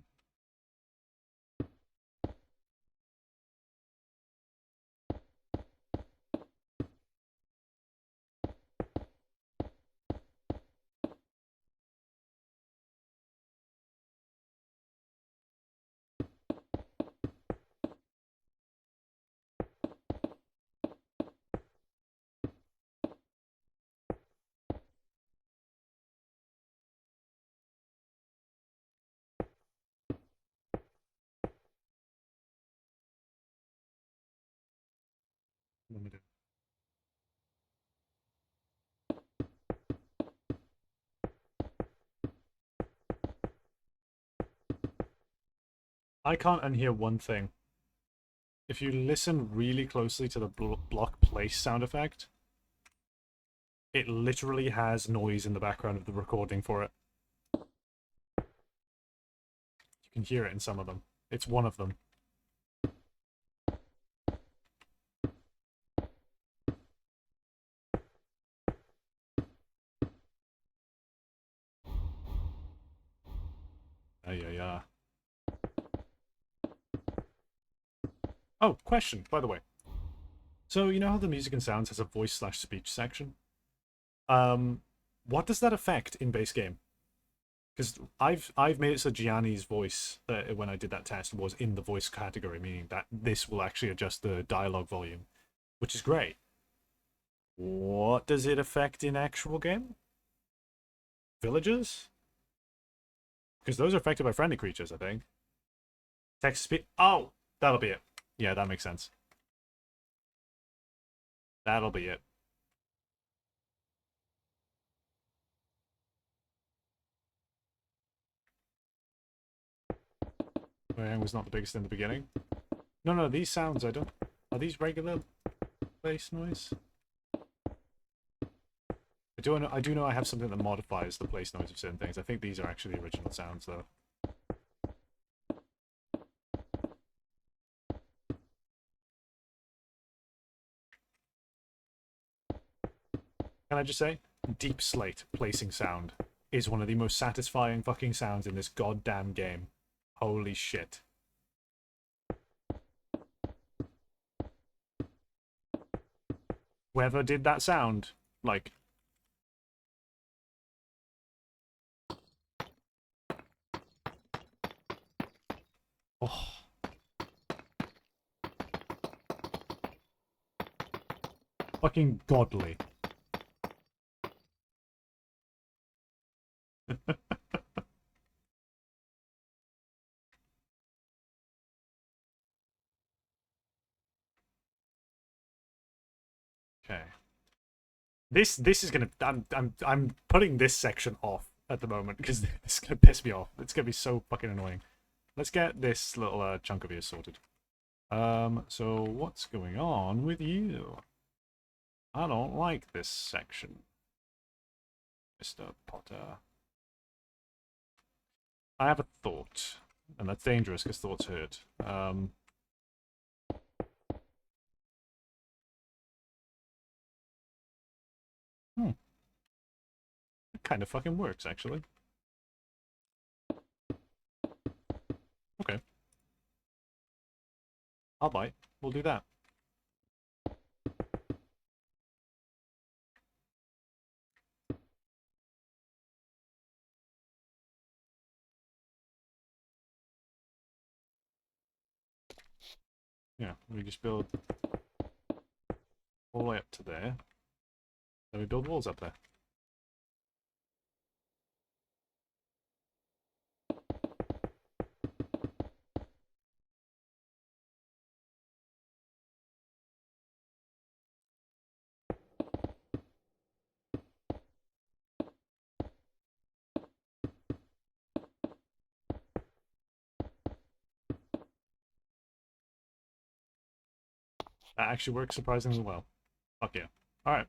A: Let me do. I can't unhear one thing. If you listen really closely to the block place sound effect, it literally has noise in the background of the recording for it. You can hear it in some of them. It's one of them. Yeah. Oh, question, by the way. So, you know how the music and sounds has a voice/speech section? What does that affect in base game? Because I've made it so Gianni's voice, when I did that test, was in the voice category, meaning that this will actually adjust the dialogue volume, which is great. What does it affect in actual game? Villagers? Because those are affected by friendly creatures, I think. Text speed. Oh, that'll be it. Yeah, that makes sense. That'll be it. Wang was not the biggest in the beginning. No, these sounds I don't. Are these regular bass noise? I do know I have something that modifies the place noise of certain things. I think these are actually original sounds, though. Can I just say, Deep Slate placing sound is one of the most satisfying fucking sounds in this goddamn game. Holy shit. Whoever did that sound, like... Oh. Fucking godly. Okay. This is gonna I'm putting this section off at the moment because it's gonna piss me off. It's gonna be so fucking annoying. Let's get this little chunk of yours sorted. So what's going on with you? I don't like this section, Mr. Potter. I have a thought, and that's dangerous because thoughts hurt. It kind of fucking works, actually. Okay. I'll bite. We'll do that. Yeah, we just build all the way up to there. Then we build walls up there. That actually works surprisingly well. Fuck yeah. Alright.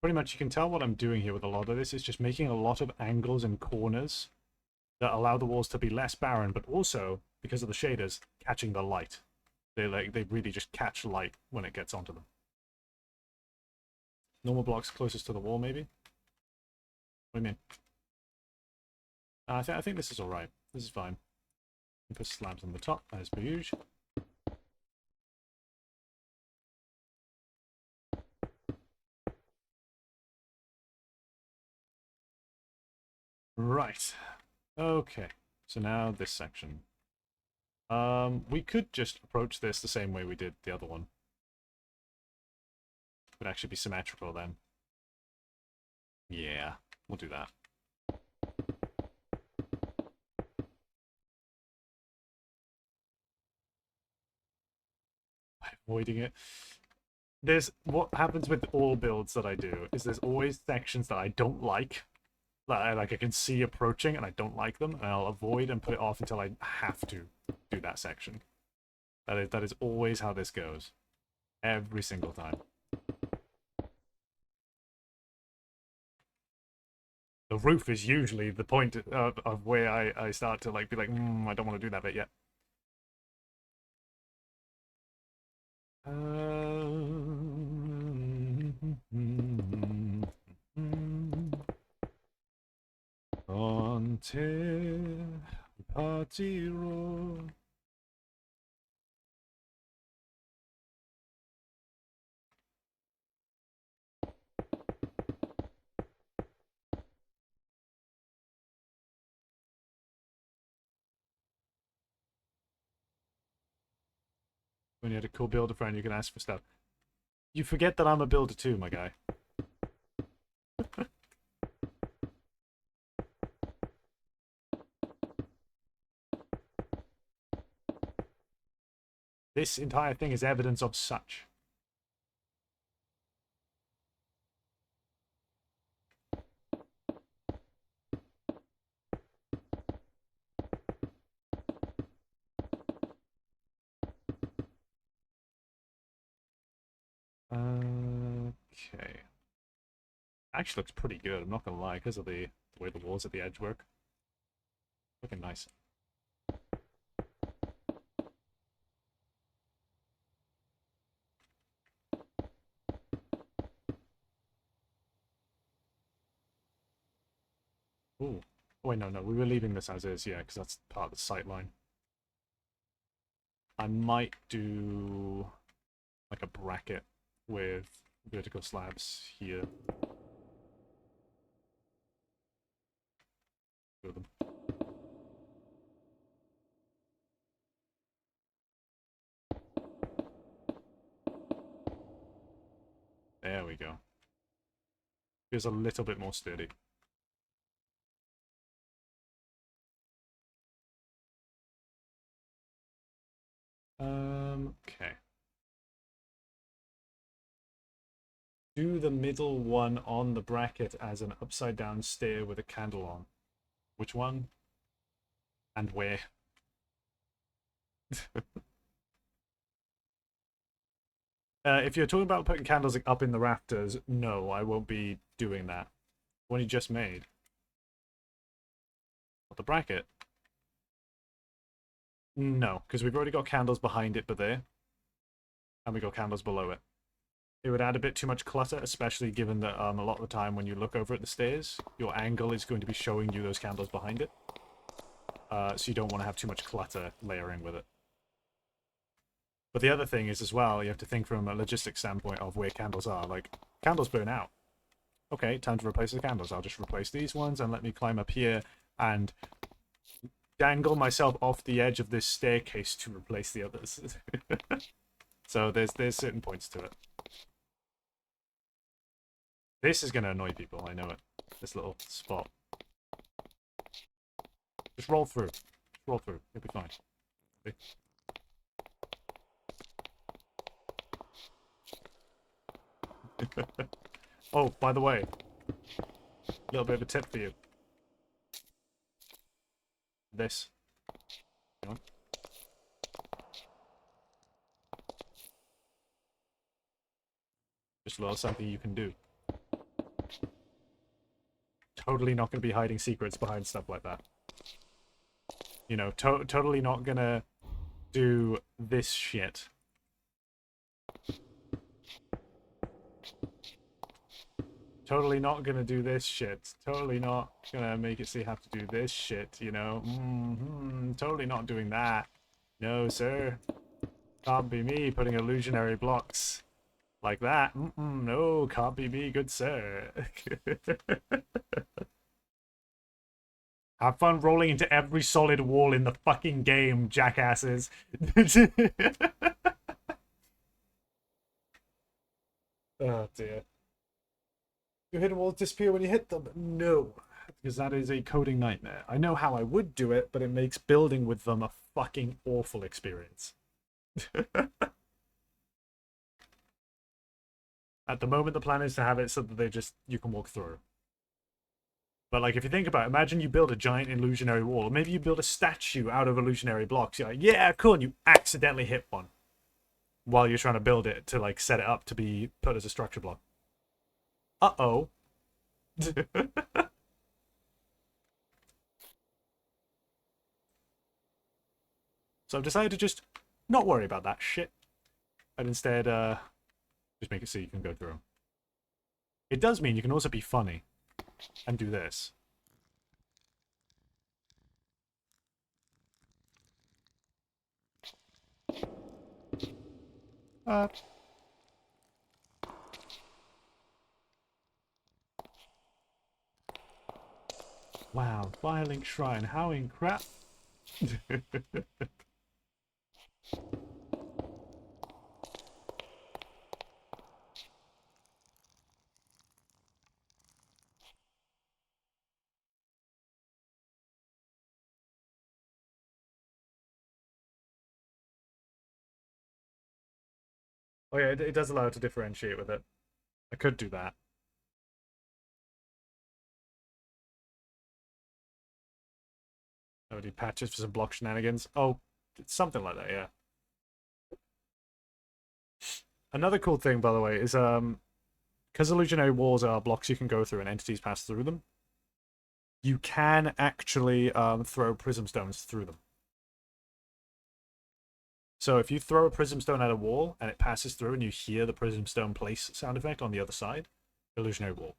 A: Pretty much you can tell what I'm doing here with a lot of this is just making a lot of angles and corners that allow the walls to be less barren, but also, because of the shaders, catching the light. They really just catch light when it gets onto them. Normal blocks closest to the wall, maybe? What do you mean? I think this is alright. This is fine. Put slabs on the top, as per usual. Right. Okay. So now this section. We could just approach this the same way we did the other one. Would actually be symmetrical then. Yeah, we'll do that. Avoiding it. What happens with all builds that I do is there's always sections that I don't like. That I can see approaching and I don't like them, and I'll avoid and put it off until I have to do that section. That is always how this goes. Every single time. The roof is usually the point of where I start to be like, I don't want to do that bit yet. Until party roll. When you had a cool builder friend, you can ask for stuff. You forget that I'm a builder too, my guy. This entire thing is evidence of such. Okay. Actually looks pretty good, I'm not gonna lie, because of the way the walls at the edge work. Looking nice. Ooh. Oh, wait, no, we were leaving this as is, yeah, because that's part of the sight line. I might do like a bracket with vertical slabs here. Two of them. There we go. Feels a little bit more sturdy. Okay. Do the middle one on the bracket as an upside down stair with a candle on. Which one? And where? If you're talking about putting candles up in the rafters, no, I won't be doing that. One you just made. What, the bracket? No, because we've already got candles behind it, but there. And we got candles below it. It would add a bit too much clutter, especially given that a lot of the time when you look over at the stairs, your angle is going to be showing you those candles behind it. So you don't want to have too much clutter layering with it. But the other thing is as well, you have to think from a logistics standpoint of where candles are. Like, candles burn out. Okay, time to replace the candles. I'll just replace these ones and let me climb up here and dangle myself off the edge of this staircase to replace the others. So there's certain points to it. This is going to annoy people, I know it. This little spot. Just roll through. Just roll through. You'll be fine. Okay. Oh, by the way, a little bit of a tip for you. This. Hang on. Just a little something you can do. Totally not going to be hiding secrets behind stuff like that. You know, totally not going to do this shit. Totally not gonna do this shit. Totally not gonna make it so you have to do this shit, you know? Totally not doing that. No, sir. Can't be me putting illusionary blocks like that. No, can't be me, good sir. Have fun rolling into every solid wall in the fucking game, jackasses. Oh dear. Do hidden walls disappear when you hit them? No, because that is a coding nightmare. I know how I would do it, but it makes building with them a fucking awful experience. At the moment, the plan is to have it so that you can walk through. But like, if you think about it, imagine you build a giant illusionary wall. Or maybe you build a statue out of illusionary blocks. You're like, yeah, cool, and you accidentally hit one while you're trying to build it to like set it up to be put as a structure block. Uh-oh. So I've decided to just not worry about that shit. And instead, just make it so you can go through. It does mean you can also be funny and do this. Wow, Firelink Shrine, how in crap. Oh yeah, it does allow it to differentiate with it. I could do that. I would do patches for some block shenanigans. Oh, it's something like that, yeah. Another cool thing, by the way, is because illusionary walls are blocks you can go through and entities pass through them, you can actually throw prism stones through them. So if you throw a prism stone at a wall and it passes through and you hear the prism stone place sound effect on the other side, illusionary wall.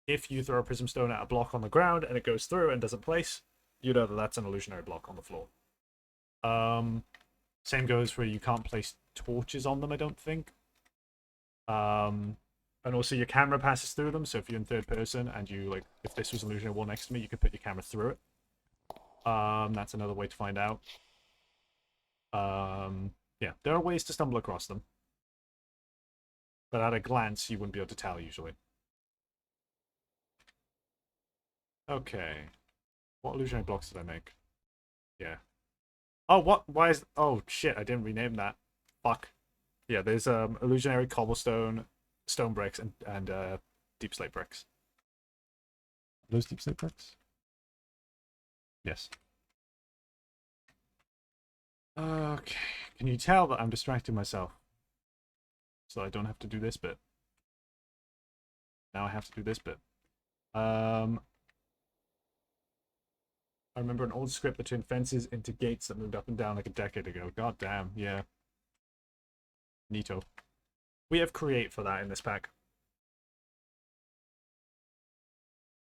A: If you throw a prism stone at a block on the ground and it goes through and doesn't place, you know that that's an illusionary block on the floor. Same goes for you can't place torches on them, I don't think. And also your camera passes through them, so if you're in third person and you, like, if this was an illusionary wall next to me, you could put your camera through it. That's another way to find out. Yeah, there are ways to stumble across them. But at a glance, you wouldn't be able to tell, usually. Okay. What illusionary blocks did I make? Yeah. Oh, what? Why is... Oh, shit, I didn't rename that. Fuck. Yeah, there's illusionary cobblestone, stone bricks, and deep slate bricks. Are those deep slate bricks? Yes. Okay. Can you tell that I'm distracting myself? So I don't have to do this bit. Now I have to do this bit. I remember an old script that turned fences into gates that moved up and down like a decade ago. God damn, yeah. Neato. We have create for that in this pack.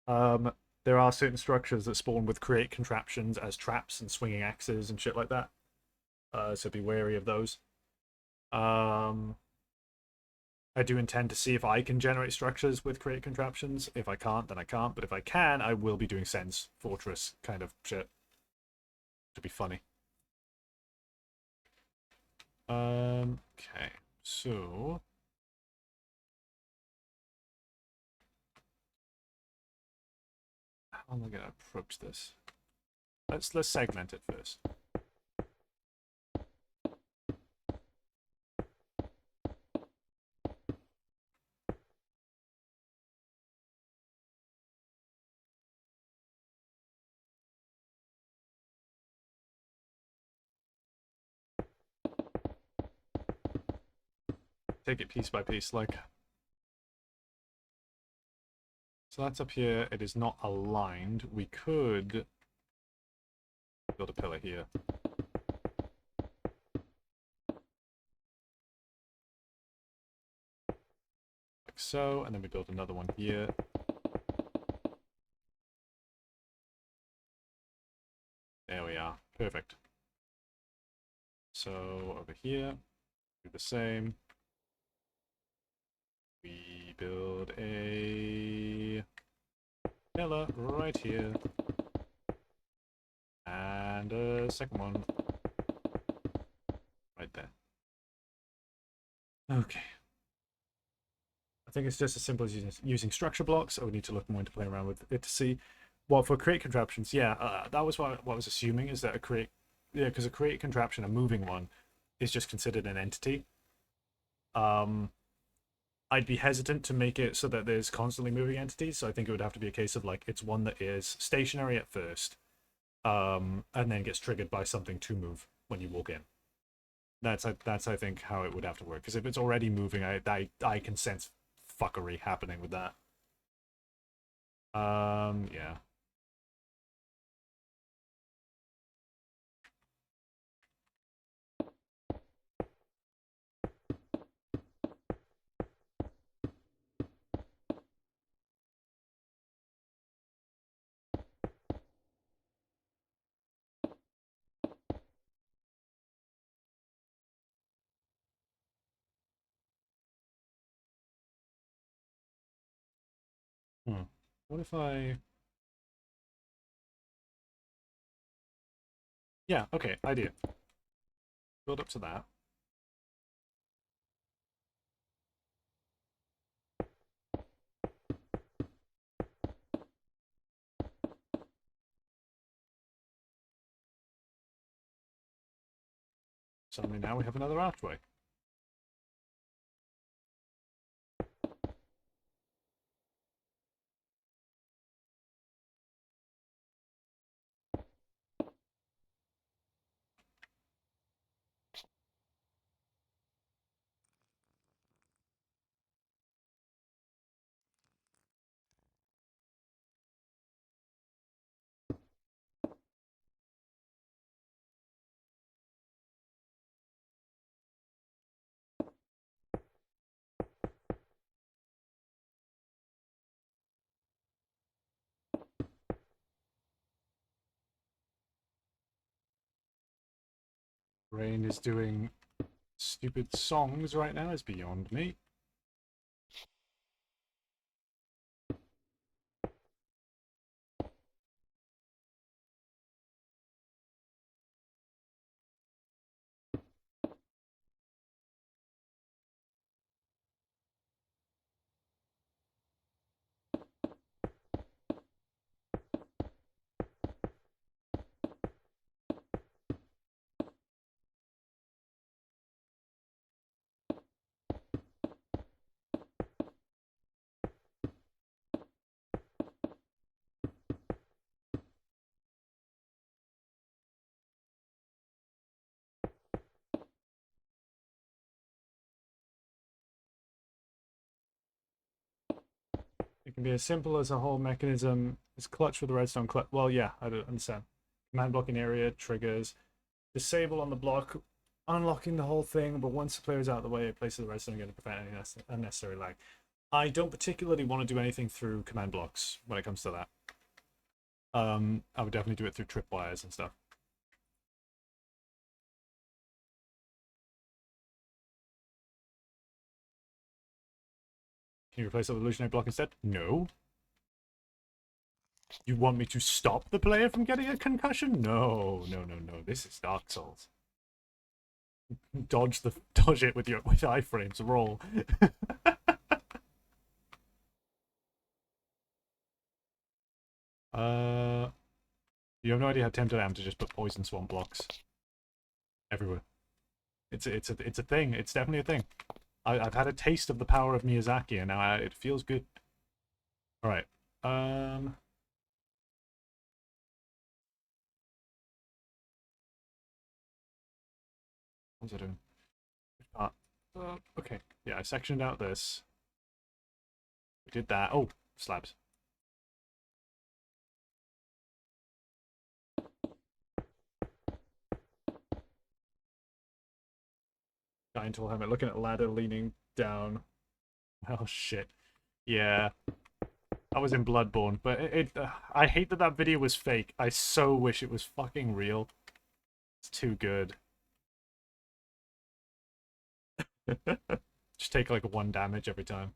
A: There are certain structures that spawn with create contraptions as traps and swinging axes and shit like that. So be wary of those. I do intend to see if I can generate structures with create contraptions. If I can't, then I can't. But if I can, I will be doing Sen's Fortress kind of shit. To be funny. Okay. So... how am I going to approach this? Let's segment it first. Take it piece by piece, like... So that's up here. It is not aligned. We could build a pillar here. so, and then we build another one here. There we are. Perfect. So over here, do the same. We build a pillar right here. And a second one right there. Okay. I think it's just as simple as using structure blocks. I would need to look more into playing around with it to see. Well, for create contraptions, yeah, that was what I was assuming, is that because a create contraption, a moving one, is just considered an entity. I'd be hesitant to make it so that there's constantly moving entities, so I think it would have to be a case of like it's one that is stationary at first, and then gets triggered by something to move when you walk in. That's I think how it would have to work. Because if it's already moving, I can sense fuckery happening with that. Yeah. What if I... Yeah, okay, idea. Build up to that. Suddenly now we have another archway. Rain is doing stupid songs right now is beyond me. It can be as simple as a whole mechanism is clutch with the redstone clutch. Well, yeah, I don't understand. Command blocking area triggers. Disable on the block, unlocking the whole thing, but once the player is out of the way, it places the redstone again to prevent any unnecessary lag. I don't particularly want to do anything through command blocks when it comes to that. I would definitely do it through tripwires and stuff. Can you replace the illusionary block instead? No. You want me to stop the player from getting a concussion? No, no, no, no. This is Dark Souls. Dodge it with iframes. Roll. You have no idea how tempted I am to just put poison swamp blocks everywhere. It's a thing. It's definitely a thing. I've had a taste of the power of Miyazaki, and now it feels good. All right. What's I doing? Okay. Yeah, I sectioned out this. We did that. Oh, slabs. Giant tall helmet, looking at a ladder, leaning down.
C: Oh shit. Yeah. I was in Bloodborne, but I hate that that video was fake. I so wish it was fucking real. It's too good. Just take like 1 damage every time.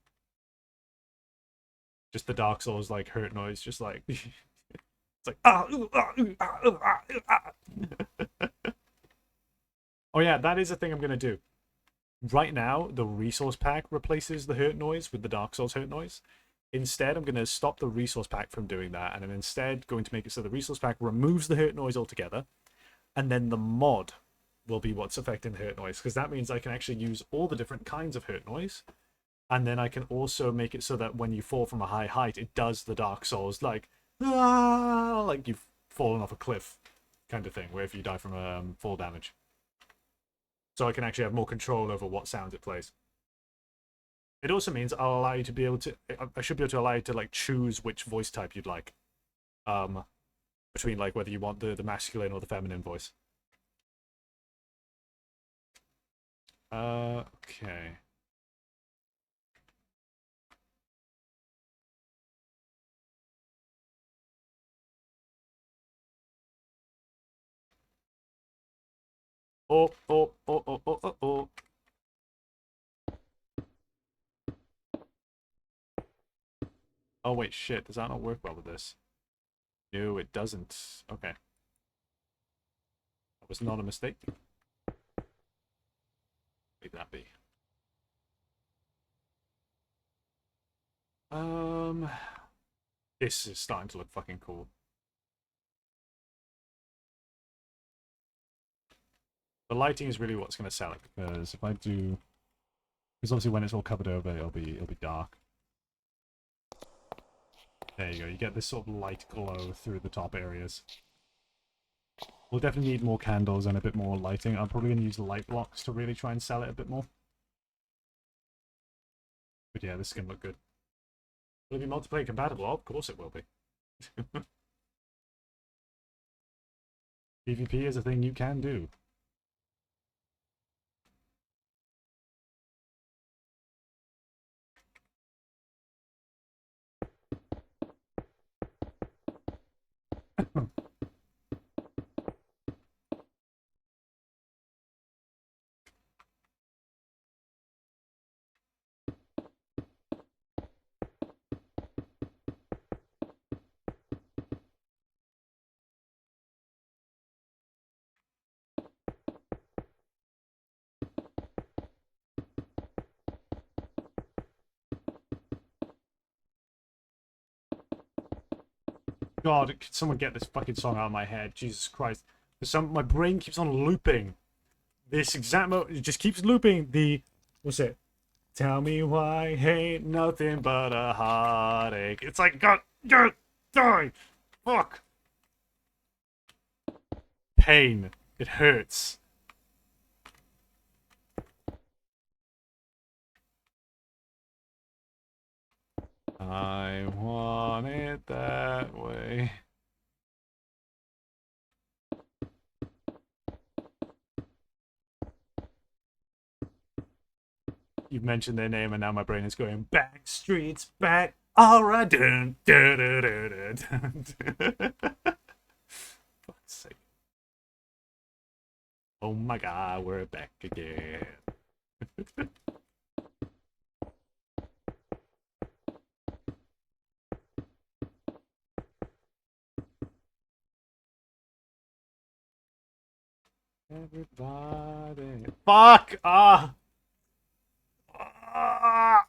C: Just the Dark Souls like hurt noise, just like it's like Oh yeah, that is a thing I'm gonna do. Right now, the resource pack replaces the hurt noise with the Dark Souls hurt noise. Instead, I'm going to stop the resource pack from doing that, and I'm instead going to make it so the resource pack removes the hurt noise altogether, and then the mod will be what's affecting the hurt noise, because that means I can actually use all the different kinds of hurt noise, and then I can also make it so that when you fall from a high height, it does the Dark Souls, like you've fallen off a cliff kind of thing, where if you die from fall damage. So I can actually have more control over what sounds it plays. It also means I'll allow you to be able to. I should be able to allow you to like choose which voice type you'd like, between like whether you want the masculine or the feminine voice. Okay. Oh, oh, oh, oh, oh, oh, oh. Oh, wait, shit. Does that not work well with this? No, it doesn't. Okay. That was not a mistake. Leave that be. This is starting to look fucking cool. The lighting is really what's going to sell it, because if I do... Because obviously when it's all covered over, it'll be dark. There you go, you get this sort of light glow through the top areas. We'll definitely need more candles and a bit more lighting. I'm probably going to use light blocks to really try and sell it a bit more. But yeah, this is going to look good. Will it be multiplayer compatible? Oh, of course it will be. PvP is a thing you can do. God, could someone get this fucking song out of my head? Jesus Christ. My brain keeps on looping. This exact it just keeps looping the... What's it? Tell me why hate nothing but a heartache. It's like, God, die! Fuck! Pain. It hurts. I want it that way. You've mentioned their name and now my brain is going back streets back. Alright, dun, dun, dun, dun, dun, dun. Fuck's sake. Oh my god, we're back again. Everybody. Fuck! Ah! Ah!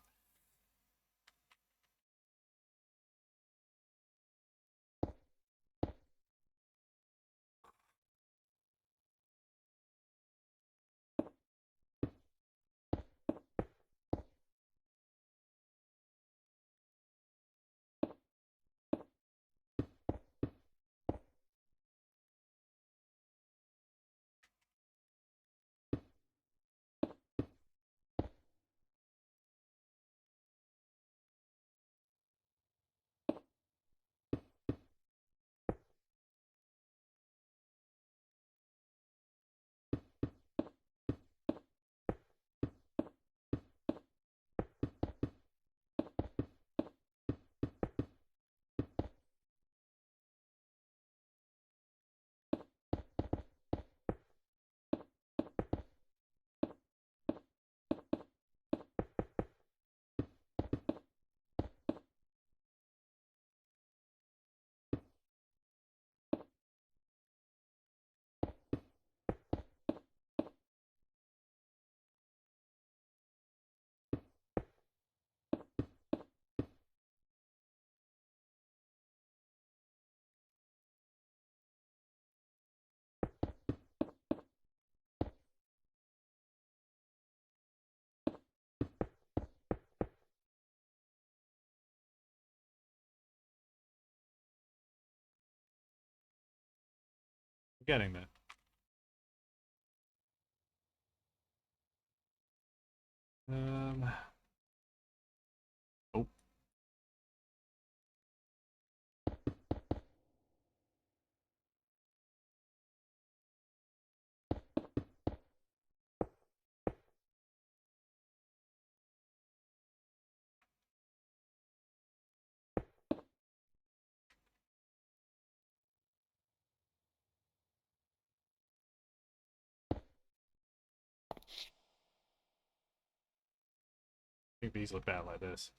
A: Getting there. Oh. I think these look better like this.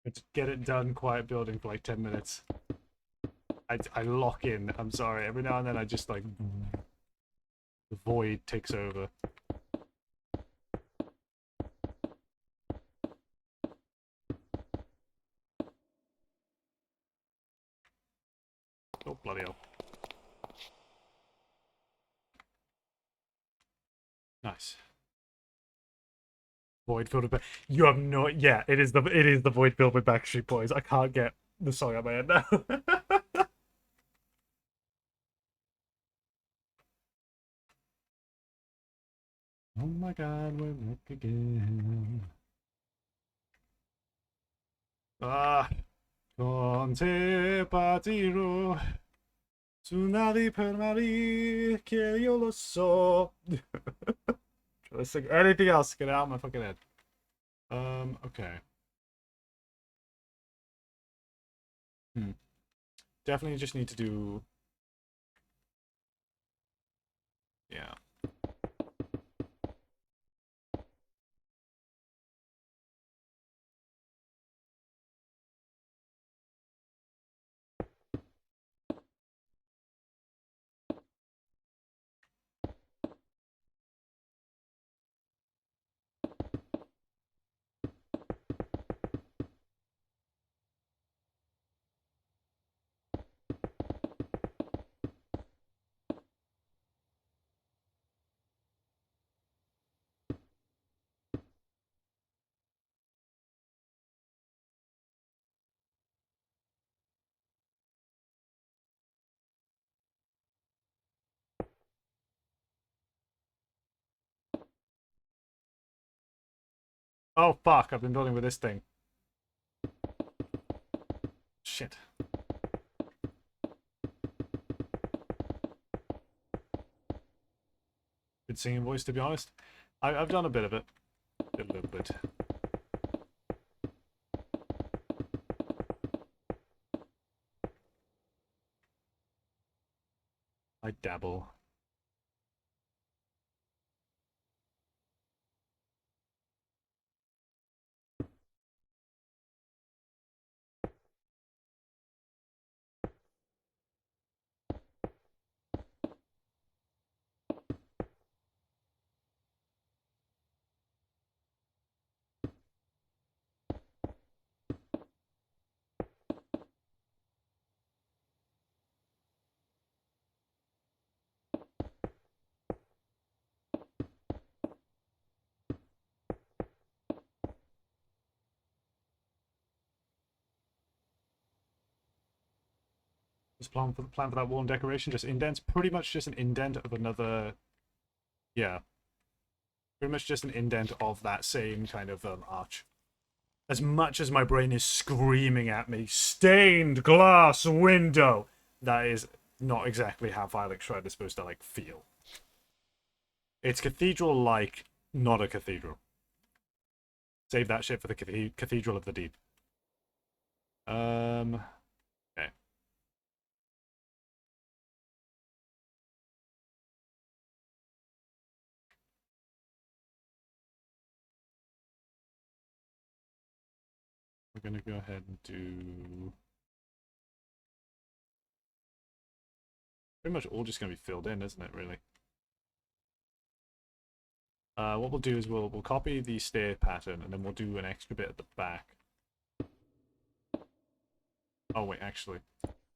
C: Let's get it done, quiet building for like 10 minutes. I lock in. I'm sorry. Every now and then I just like the void takes over. Oh bloody hell! Nice. Void filled with you have no yeah. It is the void filled with Backstreet Boys. I can't get the song out of my head now. Oh my god, we're back again. Ah, conte partirò su navi per mari che io lo so. Try to sing anything else, get it out of my fucking head. Okay. Definitely just need to do... Yeah. Oh fuck, I've been building with this thing. Shit. Good singing voice, to be honest. I've done a bit of it. A little bit. I dabble. Just plan for that wall and decoration, just indents. Pretty much just an indent of another... Yeah. Pretty much just an indent of that same kind of arch. As much as my brain is screaming at me, stained glass window! That is not exactly how Firelink Shred is supposed to, like, feel. It's cathedral-like, not a cathedral. Save that shit for the Cathedral of the Deep. Okay. We're gonna go ahead and do... Pretty much all just gonna be filled in, isn't it, really? What we'll do is we'll copy the stair pattern, and then we'll do an extra bit at the back. Oh wait, actually,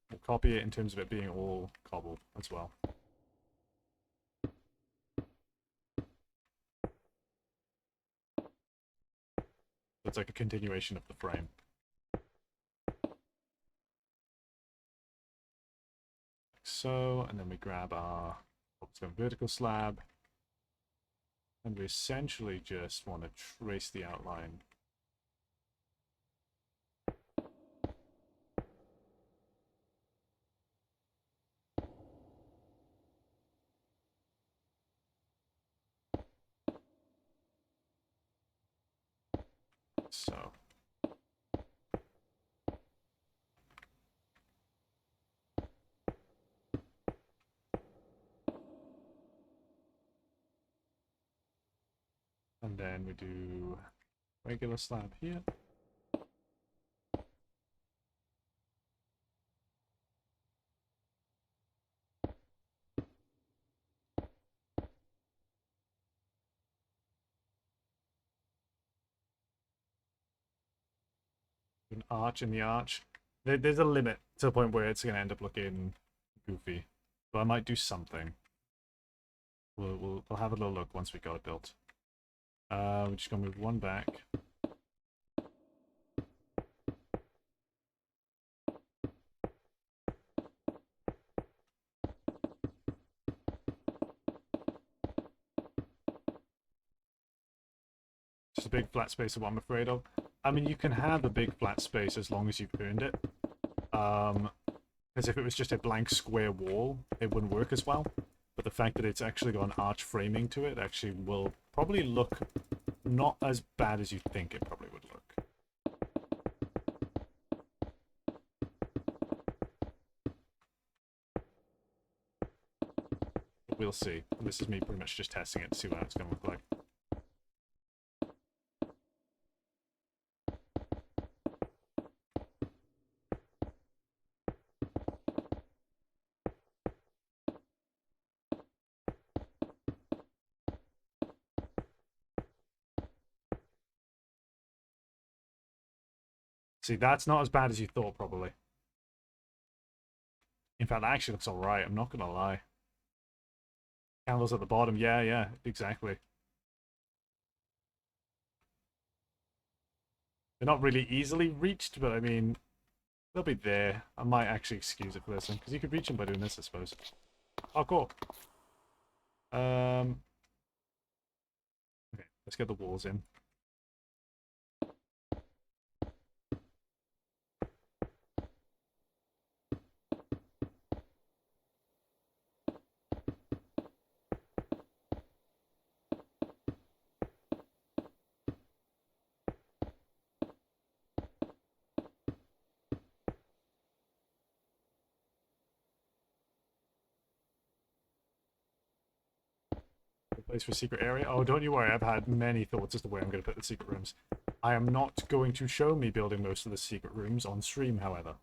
C: we'll copy it in terms of it being all cobble as well. It's like a continuation of the frame. Like so, and then we grab our cobblestone vertical slab, and we essentially just want to trace the outline. So. And then we do regular slab here.
A: An arch in the arch. There's a limit to the point where it's going to end up looking goofy. But I might do something. We'll have a little look once we got it built. We're just going to move one back. Just a big flat space of what I'm afraid of. I mean, you can have a big flat space as long as you've earned it. Because if it was just a blank square wall, it wouldn't work as well. But the fact that it's actually got an arch framing to it actually will probably look not as bad as you think it probably would look. But we'll see. This is me pretty much just testing it to see what it's going to look like. See, that's not as bad as you thought, probably. In fact, that actually looks alright, I'm not going to lie. Candles at the bottom, yeah, exactly. They're not really easily reached, but I mean, they'll be there. I might actually excuse it for this one, because you could reach them by doing this, I suppose. Oh, cool. Okay, let's get the walls in. Place for secret area. Oh, don't you worry, I've had many thoughts as to where I'm going to put the secret rooms. I am not going to show me building most of the secret rooms on stream, however.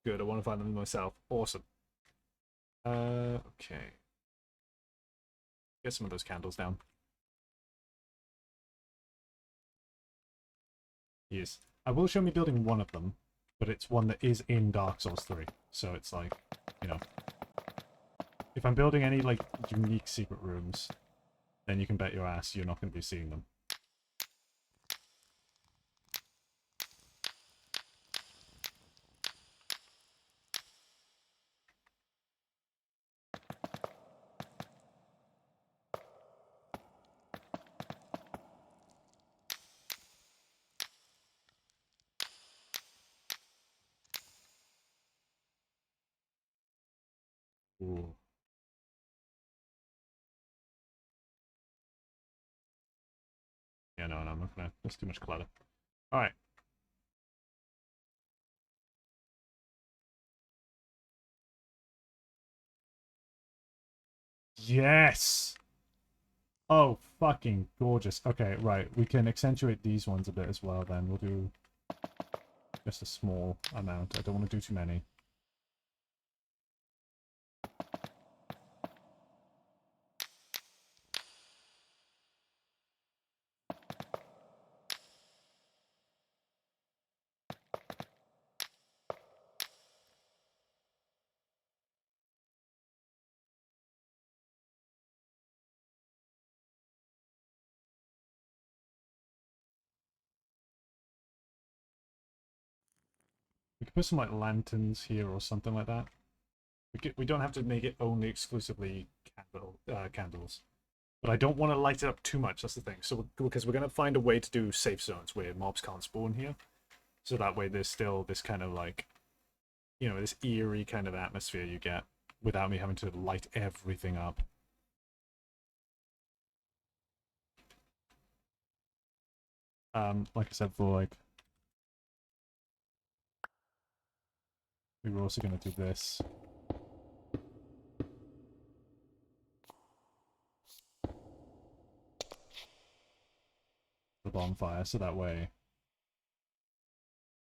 A: Good, I want to find them myself. Awesome. Okay. Get some of those candles down. Yes. I will show me building one of them, but it's one that is in Dark Souls 3. So it's like, you know, if I'm building any, like, unique secret rooms, then you can bet your ass you're not going to be seeing them. Ooh. Yeah, no, I'm not gonna. That's too much clutter. Alright. Yes! Oh, fucking gorgeous. Okay, right. We can accentuate these ones a bit as well then. We'll do just a small amount. I don't want to do too many. We could put some like lanterns here or something like that. We don't have to make it only exclusively candles. But I don't want to light it up too much, that's the thing. So because we're going to find a way to do safe zones where mobs can't spawn here. So that way there's still this kind of like, you know, this eerie kind of atmosphere you get without me having to light everything up. Like I said, for like, we were also going to do this. The bonfire, so that way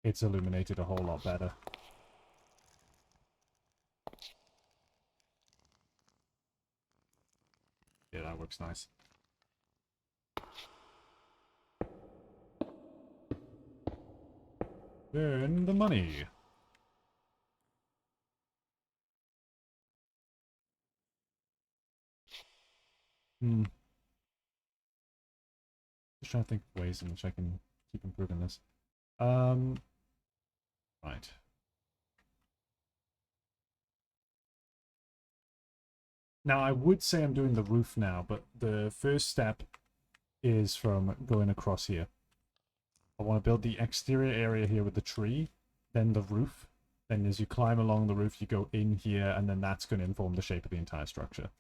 A: it's illuminated a whole lot better. that works nice. Burn the money. Hmm. Just trying to think of ways in which I can keep improving this. Right. Now, I would say I'm doing the roof now, but the first step is from going across here. I want to build the exterior area here with the tree, then the roof. Then as you climb along the roof, you go in here, and then that's going to inform the shape of the entire structure.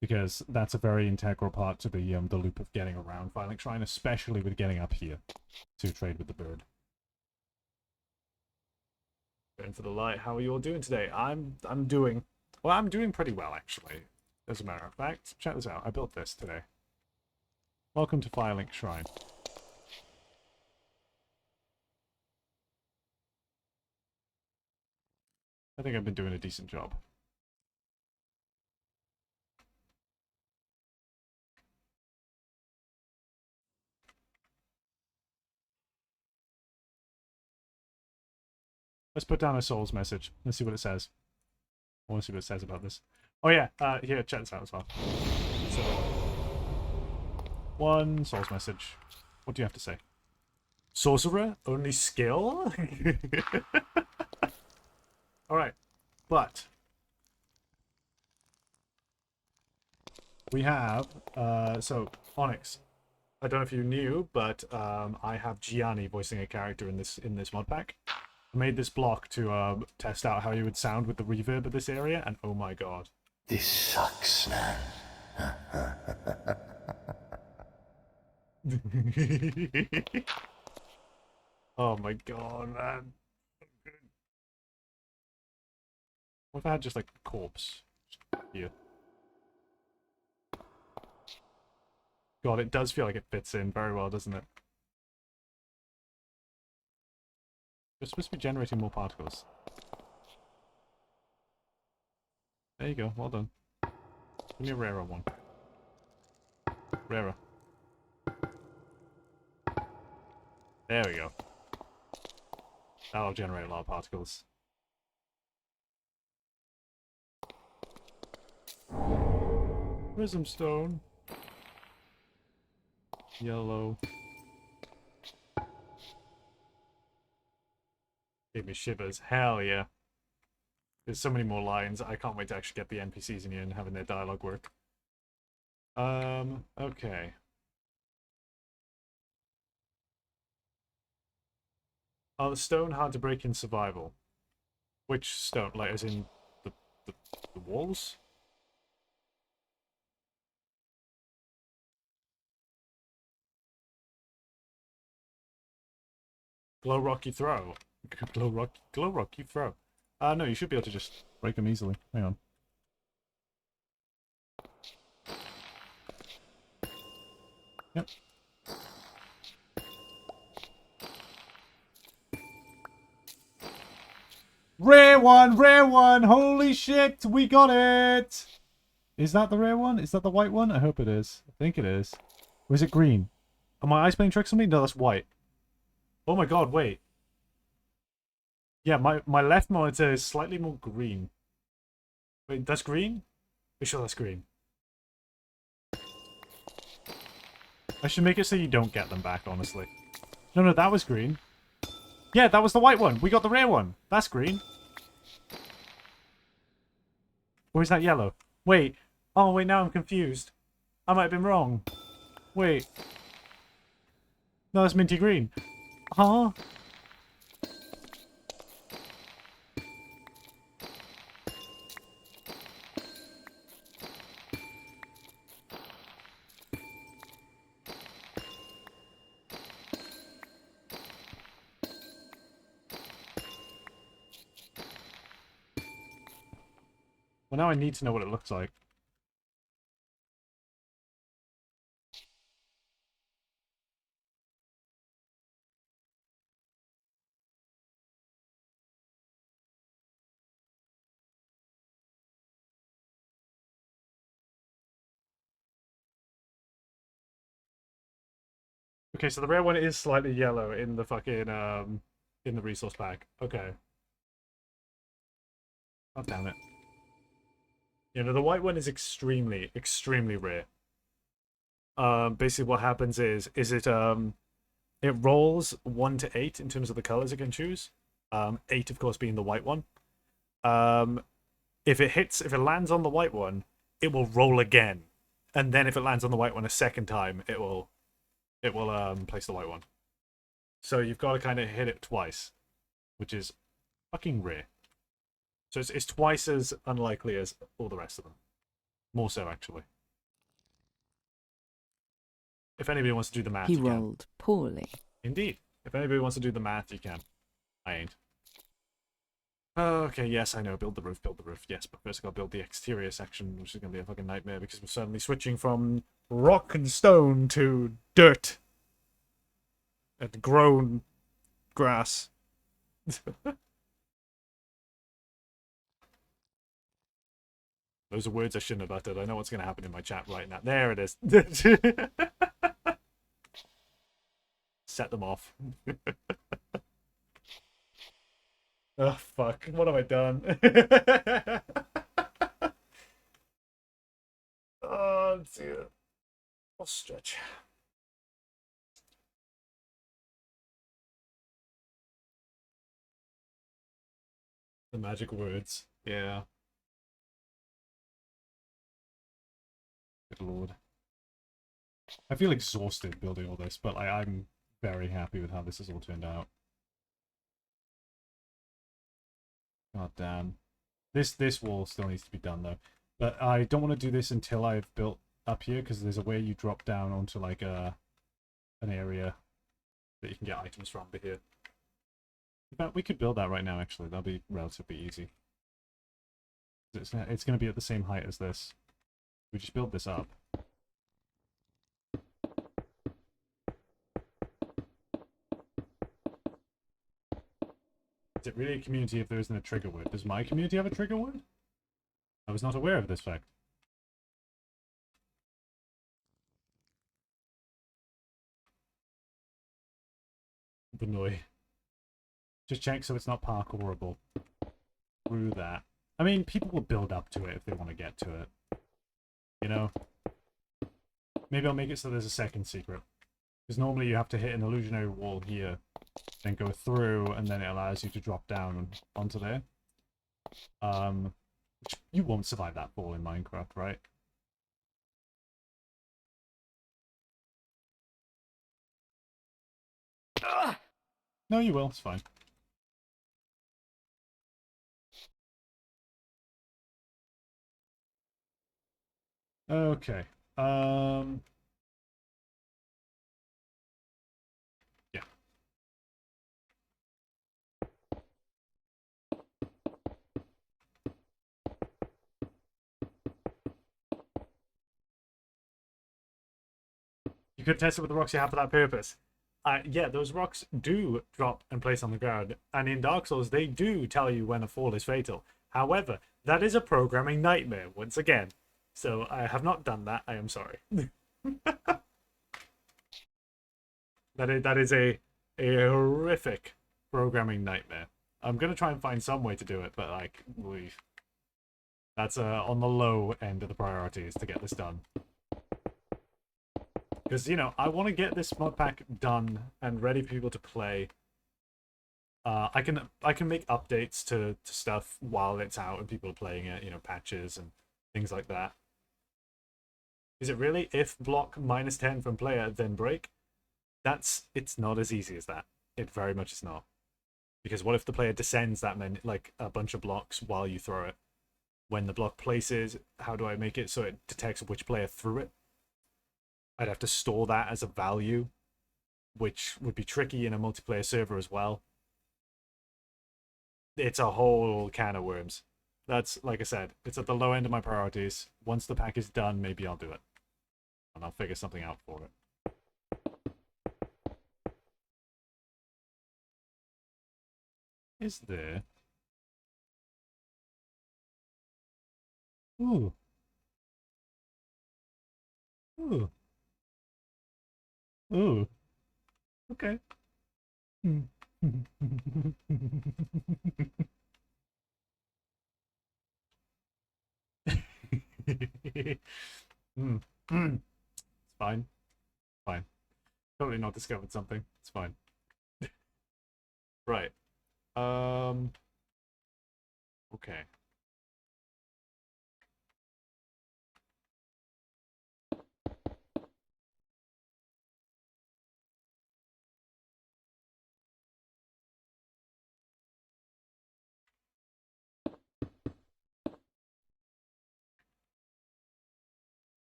A: Because that's a very integral part to the loop of getting around Firelink Shrine, especially with getting up here to trade with the bird. Going for the light. How are you all doing today? I'm doing pretty well, actually. As a matter of fact, check this out. I built this today. Welcome to Firelink Shrine. I think I've been doing a decent job. Let's put down a Souls message. Let's see what it says. I want to see what it says about this. Oh yeah, here, check this out as well. So, one Souls message. What do you have to say? Sorcerer? Only skill? Alright, but we have, so, Onyx. I don't know if you knew, but I have Gianni voicing a character in this mod pack. I made this block to test out how you would sound with the reverb of this area, and oh my god.
B: This sucks, man.
A: Oh my god, man. What if I had just like a corpse here? God, it does feel like it fits in very well, doesn't it? We're supposed to be generating more particles. There you go, well done. Give me a rarer one. Rarer. There we go. That'll generate a lot of particles. Prism stone. Yellow. Gave me shivers. Hell yeah. There's so many more lines. I can't wait to actually get the NPCs in here and having their dialogue work. Okay. Are the stone hard to break in survival? Which stone? Like, as in the walls? Glow rocky throw. Glow rocky throw. No, you should be able to just break them easily. Hang on. Yep. Rare one! Rare one! Holy shit! We got it! Is that the rare one? Is that the white one? I hope it is. I think it is. Or is it green? Are my eyes playing tricks on me? No, that's white. Oh my god, wait. Yeah, my left monitor is slightly more green. Wait, that's green? Are you sure that's green? I should make it so you don't get them back, honestly. No, that was green. Yeah, that was the white one. We got the rare one. That's green. Or is that yellow? Wait. Oh, wait, now I'm confused. I might have been wrong. Wait. No, that's minty green. Huh? Well, now I need to know what it looks like.
C: Okay, so the rare one is slightly yellow in the fucking in the resource pack. Okay. Oh damn it. You know, the white one is extremely, extremely rare. Basically what happens is it rolls 1 to 8 in terms of the colors it can choose. 8 of course being the white one. If it lands on the white one, it will roll again. And then if it lands on the white one a second time, it will place the white one. So you've got to kind of hit it twice, which is fucking rare. So it's twice as unlikely as all the rest of them. More so, actually. If anybody wants to do the math,
F: He
C: you can.
F: rolled poorly.
C: Indeed. If anybody wants to do the math, you can. I ain't. Okay, yes, I know. Build the roof, build the roof. Yes, but first I gotta build the exterior section, which is gonna be a fucking nightmare because we're suddenly switching from rock and stone to dirt and grown grass. Those are words I shouldn't have uttered. I know what's gonna happen in my chat right now. There it is. Set them off. Oh, fuck. What have I done? Oh, dear. I'll stretch. The magic words. Yeah. Good lord. I feel exhausted building all this, but I'm very happy with how this has all turned out. God damn. This wall still needs to be done though. But I don't want to do this until I've built up here, because there's a way you drop down onto like an area that you can get items from here. In fact, we could build that right now actually. That'll be relatively easy. It's going to be at the same height as this. We just build this up. Is it really a community if there isn't a trigger word? Does my community have a trigger word? I was not aware of this fact. Benoy. Just check so it's not parkourable. Through that. I mean, people will build up to it if they want to get to it. You know? Maybe I'll make it so there's a second secret. Because normally you have to hit an illusionary wall here, then go through, and then it allows you to drop down onto there. Which you won't survive that fall in Minecraft, right? No, you will. It's fine. Okay. Yeah. You could test it with the rocks you have for that purpose. Yeah, those rocks do drop and place on the ground, and in Dark Souls, they do tell you when a fall is fatal. However, that is a programming nightmare, once again. So I have not done that, I am sorry. That is a horrific programming nightmare. I'm going to try and find some way to do it, but like, that's on the low end of the priorities to get this done. Because, you know, I want to get this mod pack done and ready for people to play. I can make updates to stuff while it's out and people are playing it, you know, patches and things like that. Is it really if block -10 from player then break? It's not as easy as that. It very much is not. Because what if the player descends that many, like a bunch of blocks while you throw it? When the block places, how do I make it so it detects which player threw it? I'd have to store that as a value, which would be tricky in a multiplayer server as well. It's a whole can of worms. That's, like I said, it's at the low end of my priorities. Once the pack is done, maybe I'll do it. And I'll figure something out for it. Is there? Ooh. Ooh. Ooh. Okay. Mm. Mm. It's fine. Fine. Totally not discovered something. It's fine. Right. Okay.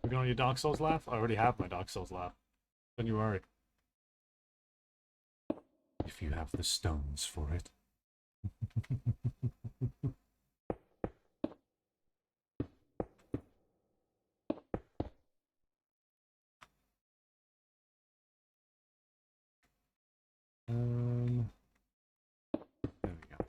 C: Working on your Dark Souls laugh? I already have my Dark Souls laugh. Don't you worry. If you have the stones for it. There we go.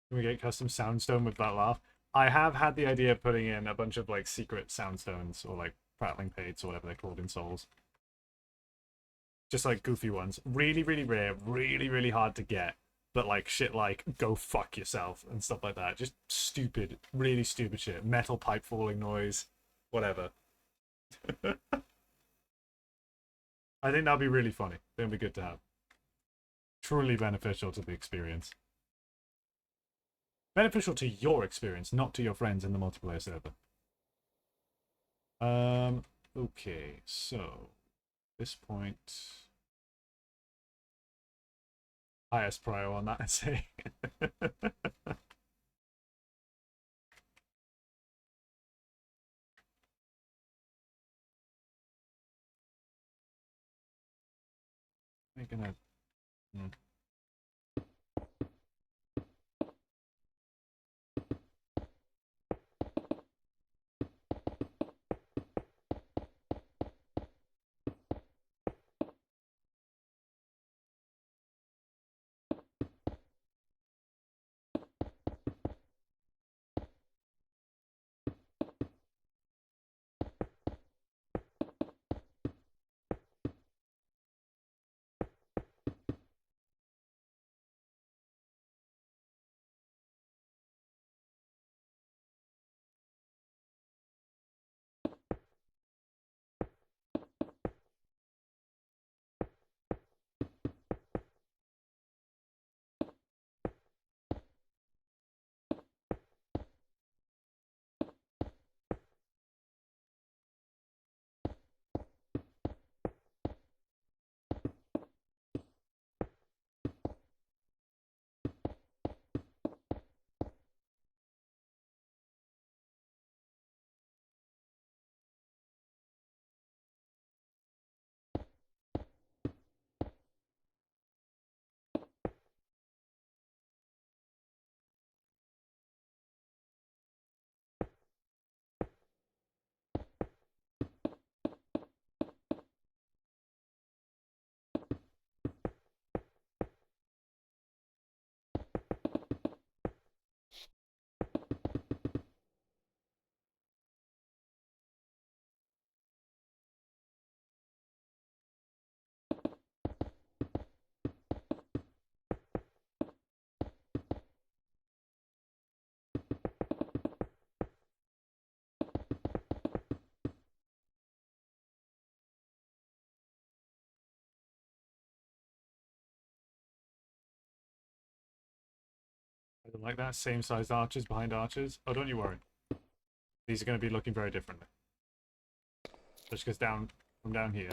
C: Can we get custom soundstone with that laugh? I have had the idea of putting in a bunch of like secret soundstones or like prattling pates or whatever they're called in Souls. Just like goofy ones. Really, really rare, really, really hard to get. But like shit like go fuck yourself and stuff like that. Just stupid, really stupid shit. Metal pipe falling noise. Whatever. I think that'd be really funny. That'd be good to have. Truly beneficial to the experience. Beneficial to your experience, not to your friends in the multiplayer server. Okay, so at this point, highest prio on that, I'd say. I'm gonna. I don't like that. Same sized archers behind archers. Oh, don't you worry. These are going to be looking very differently. Just because down from down here,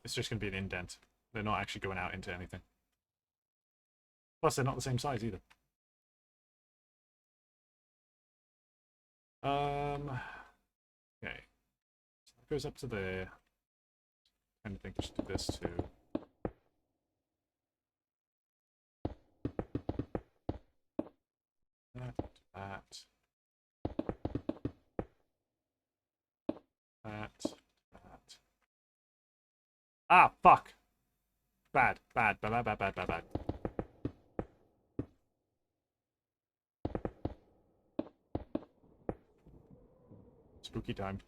C: it's just going to be an indent. They're not actually going out into anything. Plus, they're not the same size either.
A: Okay. So that goes up to there. I think I should do this too. That. That. Ah, fuck! Bad. Spooky time.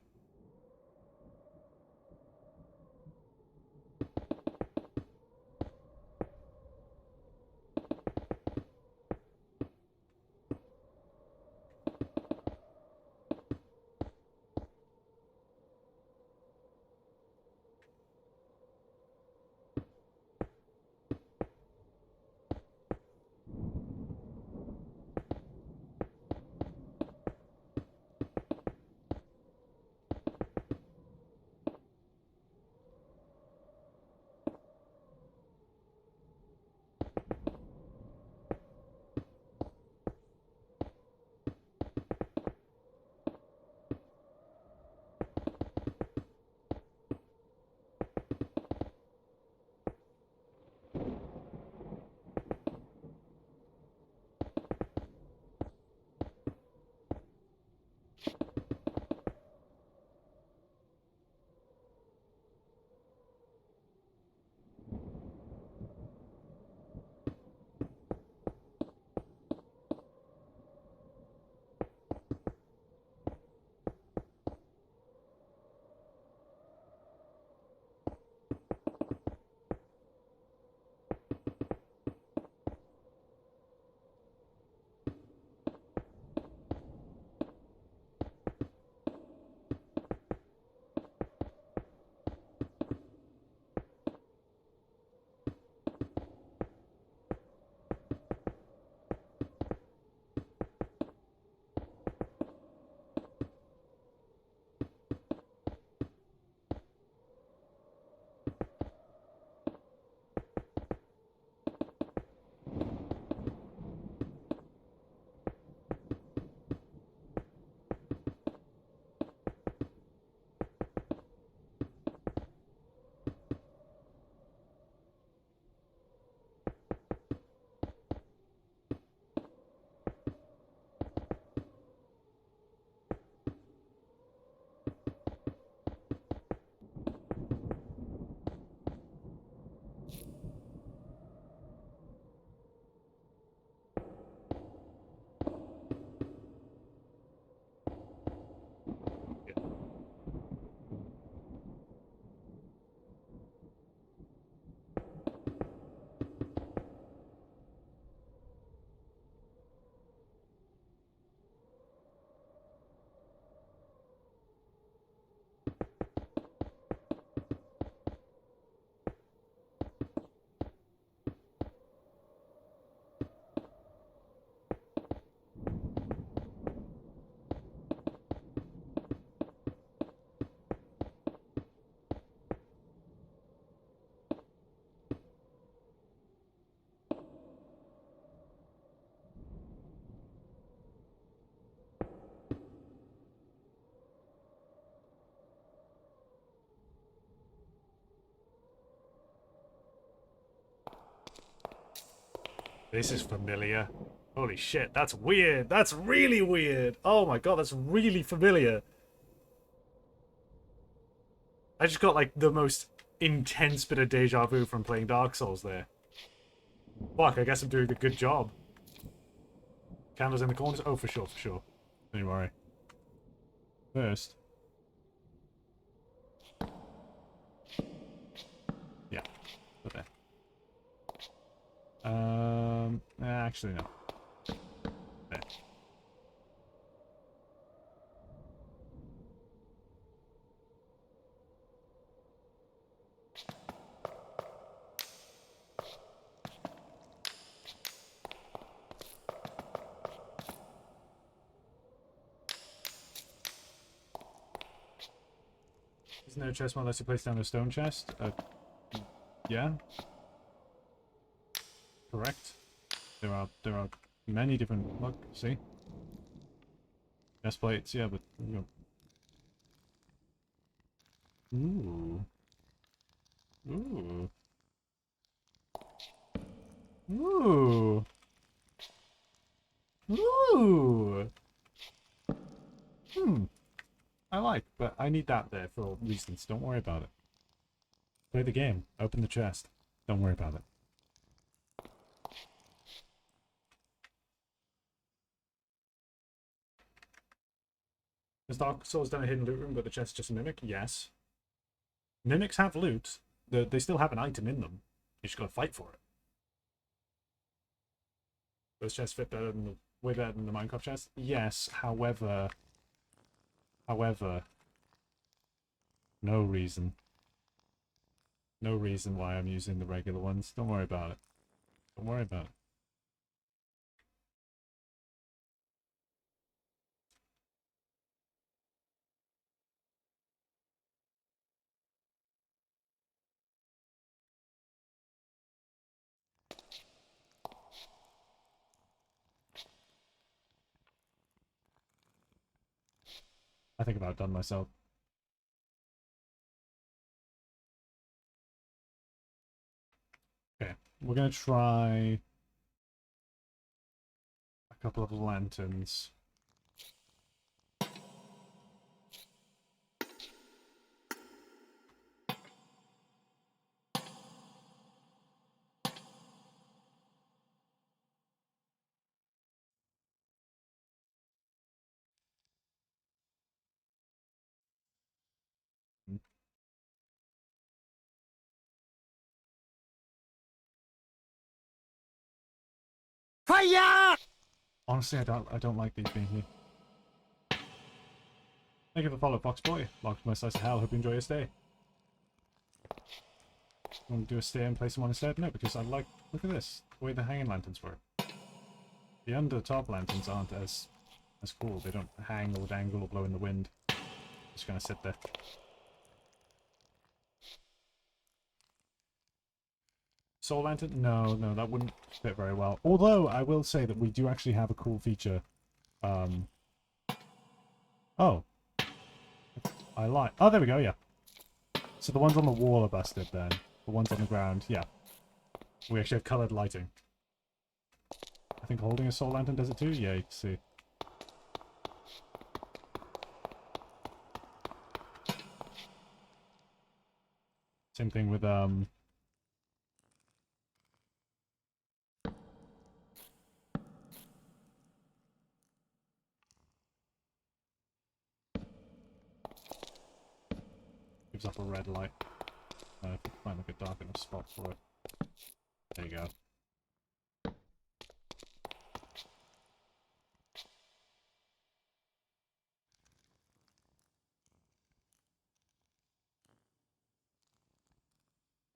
A: This is familiar. Holy shit, that's weird. That's really weird. Oh my god, that's really familiar. I just got like the most intense bit of deja vu from playing Dark Souls there. Fuck, I guess I'm doing a good job. Candles in the corners? Oh, for sure, for sure. Don't you worry. First. Yeah, put there. Actually no. There. Isn't there a chest mod unless you place down a stone chest? Yeah. Correct. There are many different. Look, see.
C: Chest plates, yeah, but you know. Ooh. Ooh. Ooh. Ooh. I like, but I need that there for reasons. Don't worry about it. Play the game. Open the chest. Don't worry about it. Has Dark Souls done a hidden loot room, but the chest's just a mimic? Yes. Mimics have loot. They still have an item in them. You just gotta fight for it. Those chests fit better than way better than the Minecraft chest? Yes, however, no reason. No reason why I'm using the regular ones. Don't worry about it. Don't worry about it. I think about done myself. Okay, we're gonna try a couple of lanterns. Fire! Honestly, I don't like these being here. Thank you for the follow, Foxboy. Locked my slice of hell. Hope you enjoy your stay. Want to do a stay and play someone instead? No, because I like... Look at this. The way the hanging lanterns work. The under-top lanterns aren't as cool. They don't hang or dangle or blow in the wind. Just gonna sit there. Soul Lantern? No, that wouldn't fit very well. Although, I will say that we do actually have a cool feature. Oh. I like... Oh, there we go, yeah. So the ones on the wall are busted then. The ones on the ground, yeah. We actually have coloured lighting. I think holding a Soul Lantern does it too? Yeah, you can see. Same thing with, gives off a red light. If we can find like a dark enough spot for it. There you go.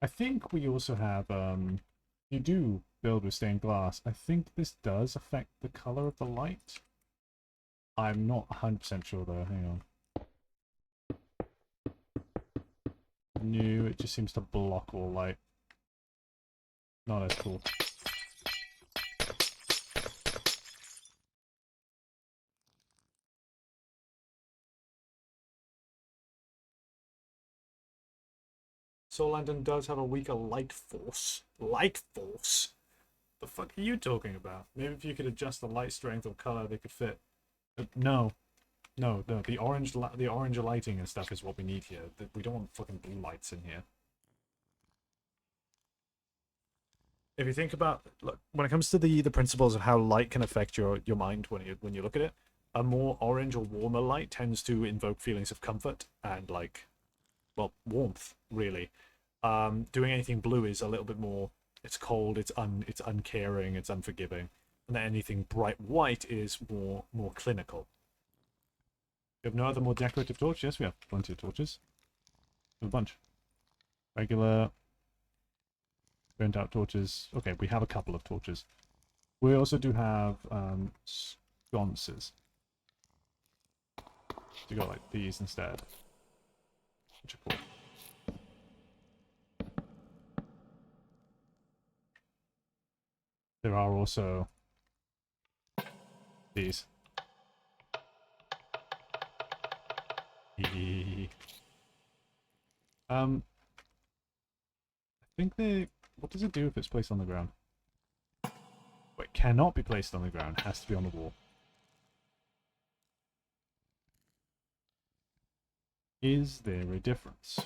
C: I think we also have, you do build with stained glass. I think this does affect the color of the light. I'm not 100% sure though, hang on. No, it just seems to block all light. Not as cool. Soul Lantern does have a weaker light force. Light force? The fuck are you talking about? Maybe if you could adjust the light strength or color, they could fit. No. No, the orange lighting and stuff is what we need here. We don't want fucking blue lights in here. If you think about, look, when it comes to the principles of how light can affect your mind when you look at it, a more orange or warmer light tends to invoke feelings of comfort and like, well, warmth really. Doing anything blue is a little bit more. It's cold. It's uncaring. It's unforgiving. And then anything bright white is more clinical. We have no other more decorative torch? Yes, we have plenty of torches. We have a bunch. Regular burnt out torches. Okay, we have a couple of torches. We also do have sconces. So you got like these instead. Which are cool. There are also these.
A: I think they... What does it do if it's placed on the ground? Wait, cannot be placed on the ground. Has to be on the wall. Is there a difference?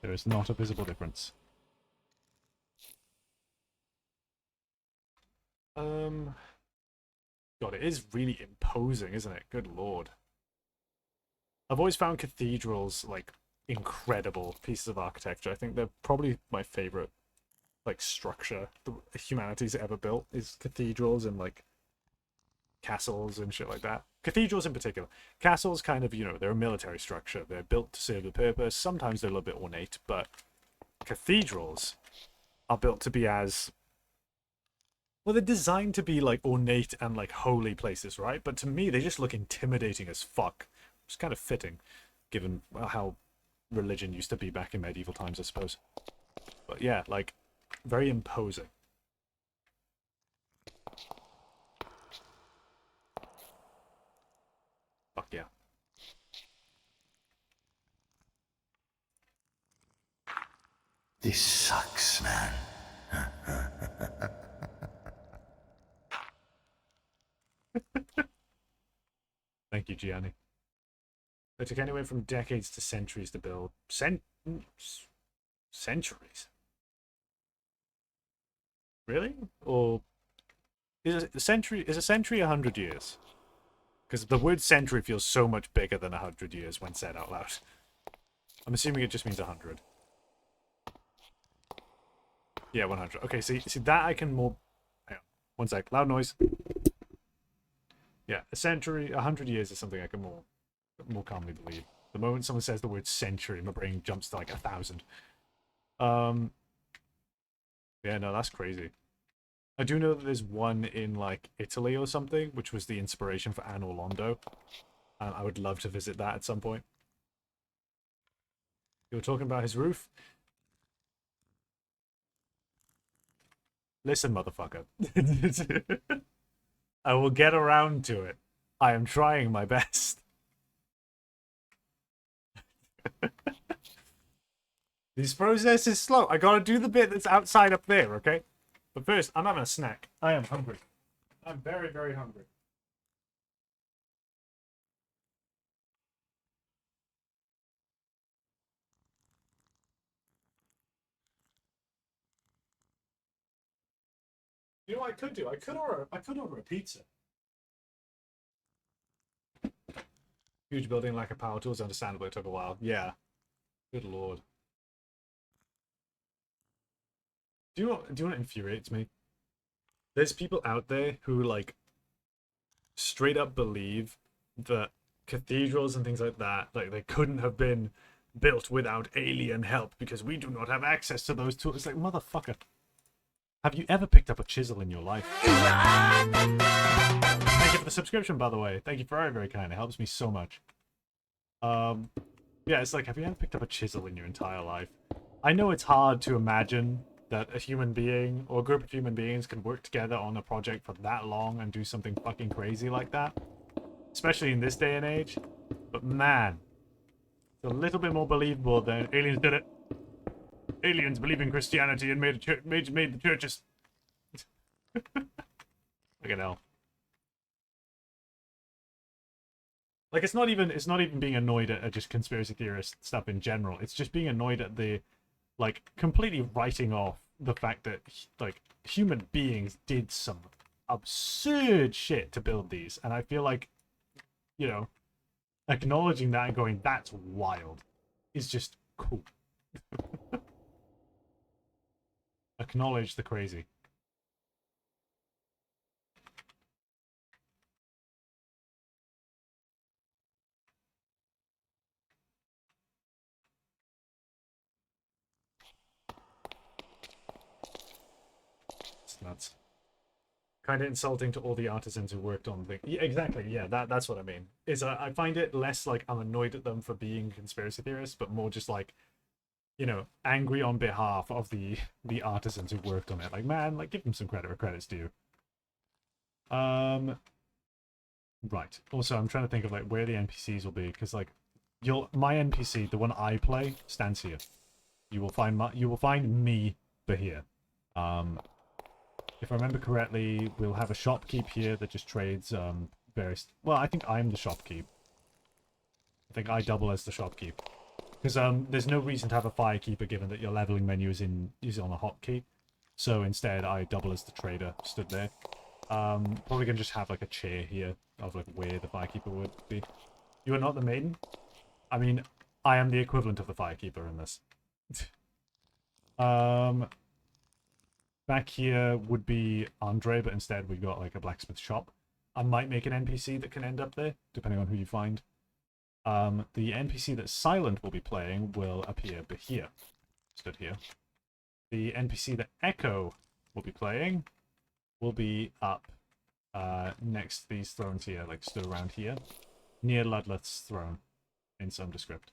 A: There is not a visible difference. God, it is really imposing, isn't it? Good lord. I've always found cathedrals, like, incredible pieces of architecture. I think they're probably my favorite, like, structure humanity's ever built, is cathedrals and, like, castles and shit like that. Cathedrals in particular. Castles kind of, you know, they're a military structure. They're built to serve a purpose. Sometimes they're a little bit ornate, but cathedrals are built to be as... Well, they're designed to be, like, ornate and, like, holy places, right? But to me, they just look intimidating as fuck. It's kind of fitting, given how religion used to be back in medieval times, I suppose. But yeah, like, very imposing. Fuck yeah.
B: This sucks, man.
A: Thank you, Gianni. It took anywhere from decades to centuries to build. Centuries? Really? Or is a century 100 years? Because the word century feels so much bigger than 100 years when said out loud. I'm assuming it just means 100. Yeah, 100. Okay, see that I can more... Hang on. One sec. Loud noise. Yeah, a century, 100 years is something I can more calmly believe. The moment someone says the word century, my brain jumps to like 1,000. Yeah, no, that's crazy. I do know that there's one in like Italy or something, which was the inspiration for Anno Londo. I would love to visit that at some point. You were talking about his roof? Listen, motherfucker. I will get around to it. I am trying my best. This process is slow. I gotta do the bit that's outside up there, okay? But first, I'm having a snack. I am hungry. I'm very, very hungry. You know what I could do? I could order a pizza. Huge building, lack of power tools, understandable. It took a while. Yeah. Good lord. Do you know what infuriates me? There's people out there who like straight up believe that cathedrals and things like that, like they couldn't have been built without alien help because we do not have access to those tools. It's like, motherfucker. Have you ever picked up a chisel in your life? Thank you for the subscription, by the way. Thank you, very, very kind. It helps me so much. Yeah, it's like, have you ever picked up a chisel in your entire life? I know it's hard to imagine that a human being or a group of human beings can work together on a project for that long and do something fucking crazy like that. Especially in this day and age. But man, it's a little bit more believable than aliens did it. Aliens believe in Christianity and made the churches. Fucking hell. Like, it's not even being annoyed at just conspiracy theorist stuff in general. It's just being annoyed at the, like, completely writing off the fact that, like, human beings did some absurd shit to build these. And I feel like, you know, acknowledging that and going, that's wild, is just cool. Acknowledge the crazy. It's nuts. Kind of insulting to all the artisans who worked on things. Yeah, exactly. Yeah, that's what I mean. Is I find it less like I'm annoyed at them for being conspiracy theorists, but more just like
C: you know, angry on behalf of the artisans who worked on it. Like, man, like give them some credit where credit's due. Right. Also, I'm trying to think of like where the NPCs will be, because like my NPC, the one I play, stands here. You will find me for here. If I remember correctly, we'll have a shopkeep here that just trades various. Well, I think I'm the shopkeep. I think I double as the shopkeep. Because there's no reason to have a firekeeper given that your leveling menu is on a hotkey. So instead, I double as the trader stood there. Probably gonna just have like a chair here of like where the firekeeper would be. You are not the maiden? I mean, I am the equivalent of the firekeeper in this. Back here would be Andre, but instead we've got like a blacksmith shop. I might make an NPC that can end up there, depending on who you find. The NPC that Silent will be playing will appear here. Stood here. The NPC that Echo will be playing will be up next to these thrones here, like stood around here, near Ludleth's throne in some descript.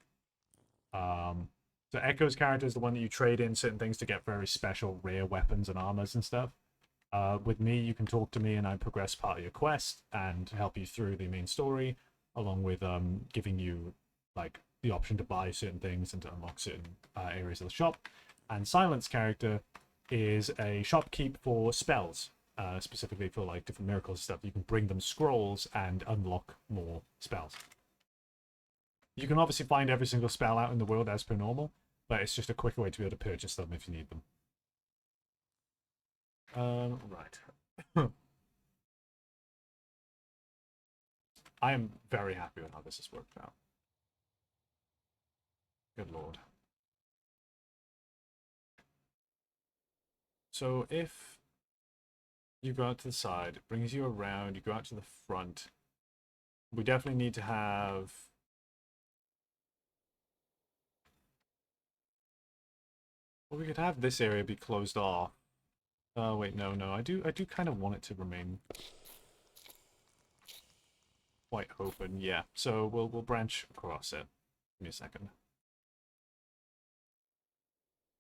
C: So Echo's character is the one that you trade in certain things to get very special rare weapons and armors and stuff. With me, you can talk to me and I progress part of your quest and help you through the main story, along with giving you like the option to buy certain things and to unlock certain areas of the shop. And Silent's character is a shopkeep for spells, specifically for like different miracles and stuff. You can bring them scrolls and unlock more spells. You can obviously find every single spell out in the world as per normal, but it's just a quicker way to be able to purchase them if you need them. Right. I am very happy with how this has worked out. Good lord. So if you go out to the side, it brings you around, you go out to the front. We definitely need to have... Well, we could have this area be closed off. Oh, wait, no. I do kind of want it to remain quite open. Yeah, so we'll branch across it. Give me a second.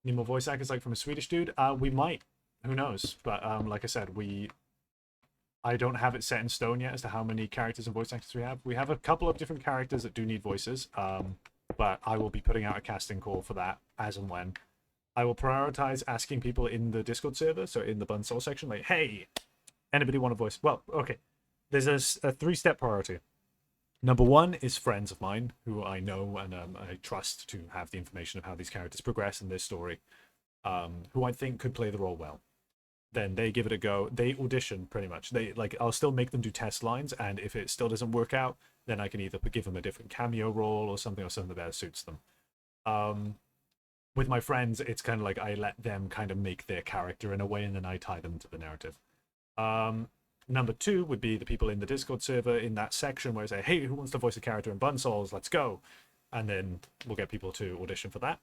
C: Need more voice actors like from a Swedish dude? We might. Who knows? But like I said, I don't have it set in stone yet as to how many characters and voice actors we have. We have a couple of different characters that do need voices, but I will be putting out a casting call for that as and when. I will prioritize asking people in the Discord server, so in the Bun Souls section, like, hey, anybody want a voice? Well, okay. There's a three-step priority. Number one is friends of mine who I know and I trust to have the information of how these characters progress in this story, who I think could play the role well. Then they give it a go. They audition pretty much. I'll still make them do test lines, and if it still doesn't work out, then I can either give them a different cameo role or something that better suits them. With my friends, it's kind of like I let them kind of make their character in a way, and then I tie them to the narrative. Number two would be the people in the Discord server in that section where I say, hey, who wants to voice a character in Bun Souls? Let's go. And then we'll get people to audition for that.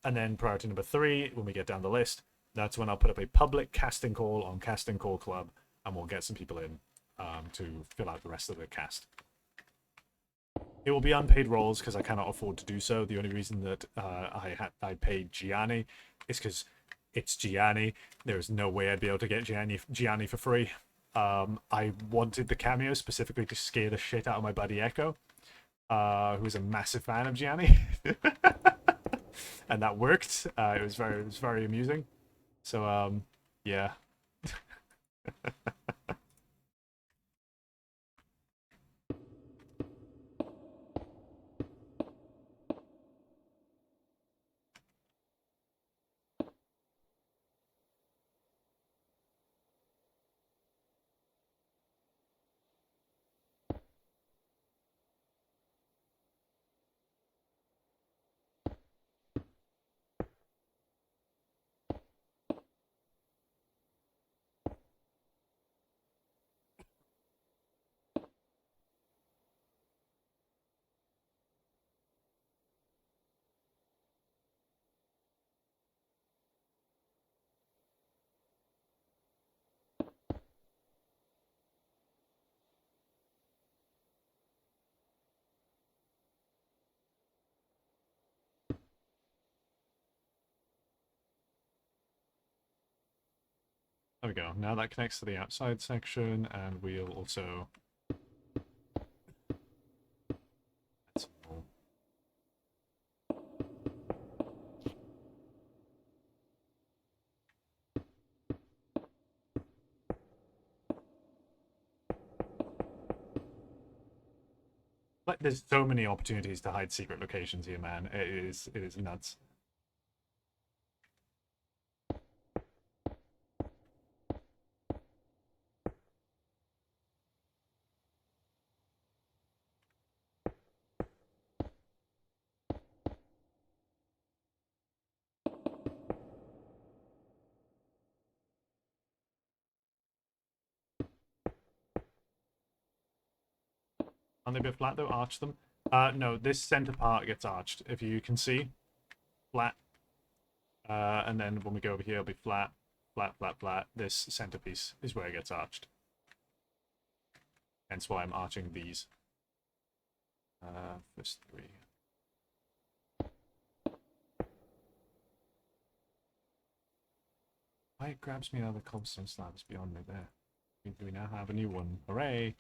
C: And then priority number three, when we get down the list, that's when I'll put up a public casting call on Casting Call Club, and we'll get some people in to fill out the rest of the cast. It will be unpaid roles because I cannot afford to do so. The only reason that I paid Gianni is because it's Gianni. There's no way I'd be able to get Gianni for free. I wanted the cameo specifically to scare the shit out of my buddy Echo, who's a massive fan of Gianni, and that worked. It was very amusing. So yeah.
A: There we go. Now that connects to the outside section, and we'll also... add some more. Like, there's so many opportunities to hide secret locations here, man. It is nuts. Aren't they a bit flat though? Arch them. No, this center part gets arched. If you can see, flat. And then when we go over here, it'll be flat, flat, flat, flat. This centerpiece is where it gets arched. Hence why I'm arching these. First three. Why it grabs me out of the cobblestone slabs beyond me there. We now have a new one. Hooray!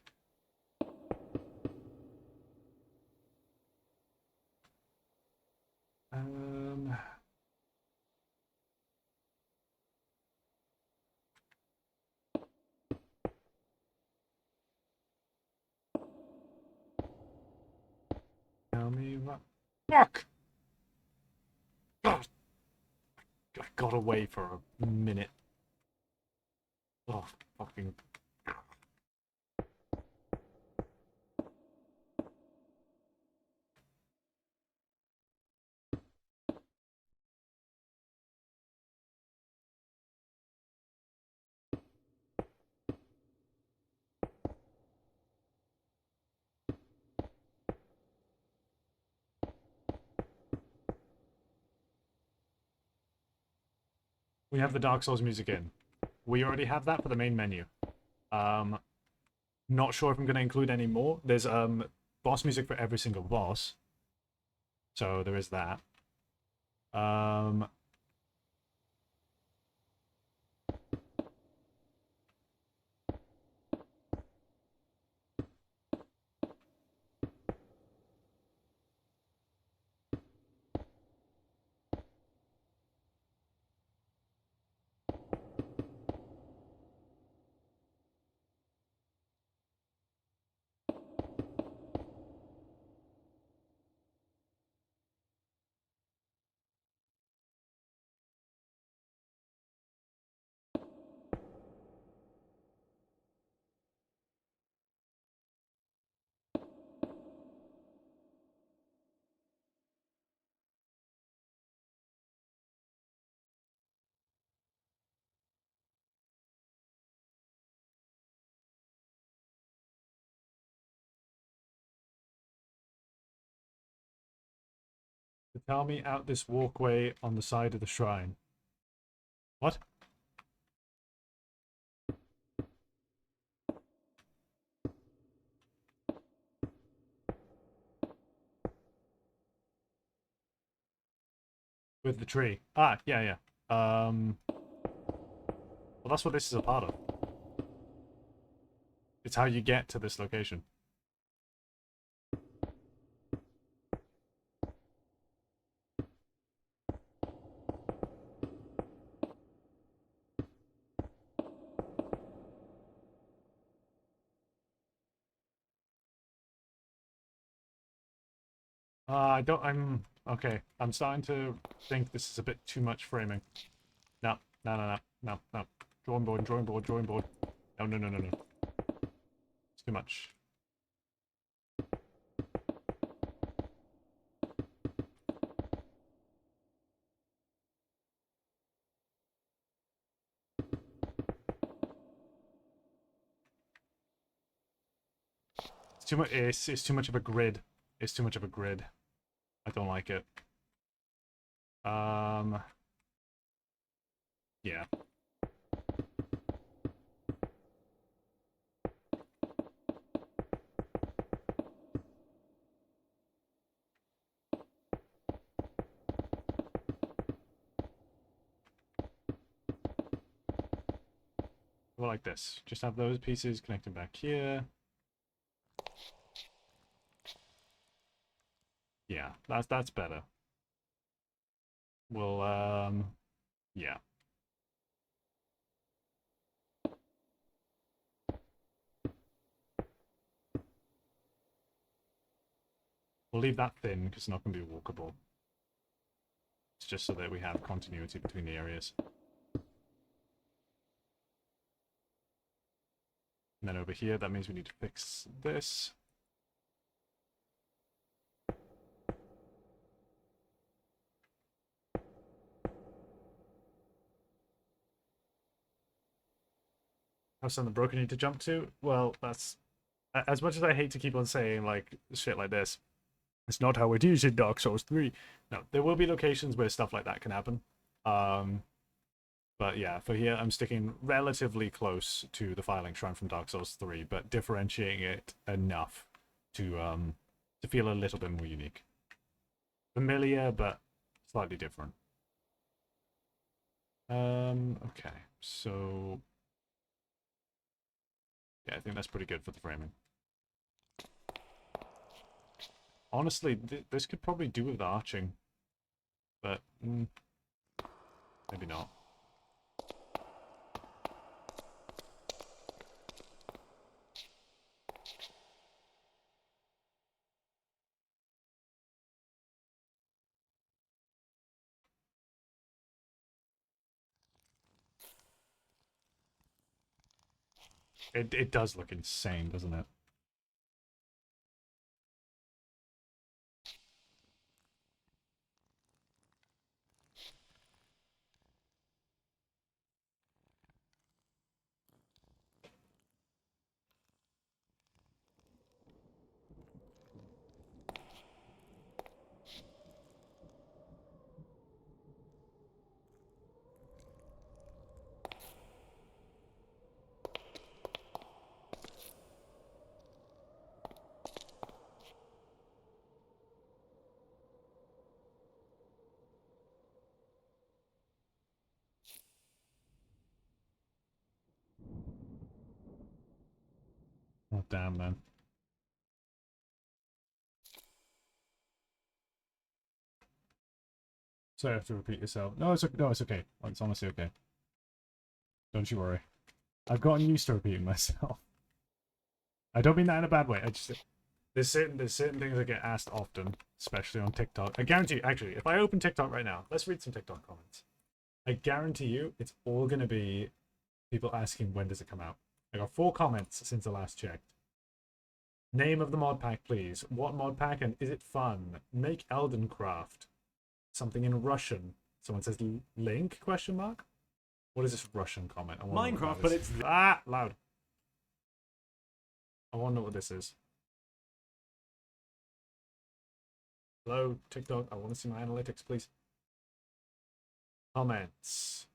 A: Tell me what. Fuck! God! I got away for a minute. Oh, fucking. We have the Dark Souls music in. We already have that for the main menu. Not sure if I'm going to include any more. There's boss music for every single boss. So there is that. To tell me out this walkway on the side of the shrine. What? With the tree. Ah, yeah, yeah. Well, that's what this is a part of. It's how you get to this location. Okay. I'm starting to think this is a bit too much framing. No, no, no, no, no, no. Drawing board, drawing board, drawing board. No, no, no, no, no. It's too much. It's too much. It's too much of a grid. It's too much of a grid. I don't like it. Yeah. Well, like this. Just have those pieces connecting back here. Yeah, that's better. We'll yeah. We'll leave that thin because it's not going to be walkable. It's just so that we have continuity between the areas. And then over here, that means we need to fix this. Have something broken need to jump to? Well, that's... As much as I hate to keep on saying, like, shit like this, it's not how it is in Dark Souls 3. No, there will be locations where stuff like that can happen. But yeah, for here, I'm sticking relatively close to the Firelink Shrine from Dark Souls 3, but differentiating it enough to feel a little bit more unique. Familiar, but slightly different. Okay, so... yeah, I think that's pretty good for the framing. Honestly, this could probably do with arching, but maybe not. It does look insane, doesn't it? Oh, damn, man. So I have to repeat yourself. No, it's okay. No, it's okay. It's honestly okay. Don't you worry. I've gotten used to repeating myself. I don't mean that in a bad way. I just there's certain things I get asked often, especially on TikTok. I guarantee you, actually, if I open TikTok right now, let's read some TikTok comments. I guarantee you, it's all gonna be people asking when does it come out. I got 4 comments since I last checked. Name of the mod pack, please. What mod pack and is it fun? Make Eldencraft. Something in Russian. Someone says link? Question mark. What is this Russian comment? I wanna know what
C: Minecraft,
A: that
C: but
A: is.
C: it's...
A: Loud. I want to know what this is. Hello, TikTok. I want to see my analytics, please. Comments.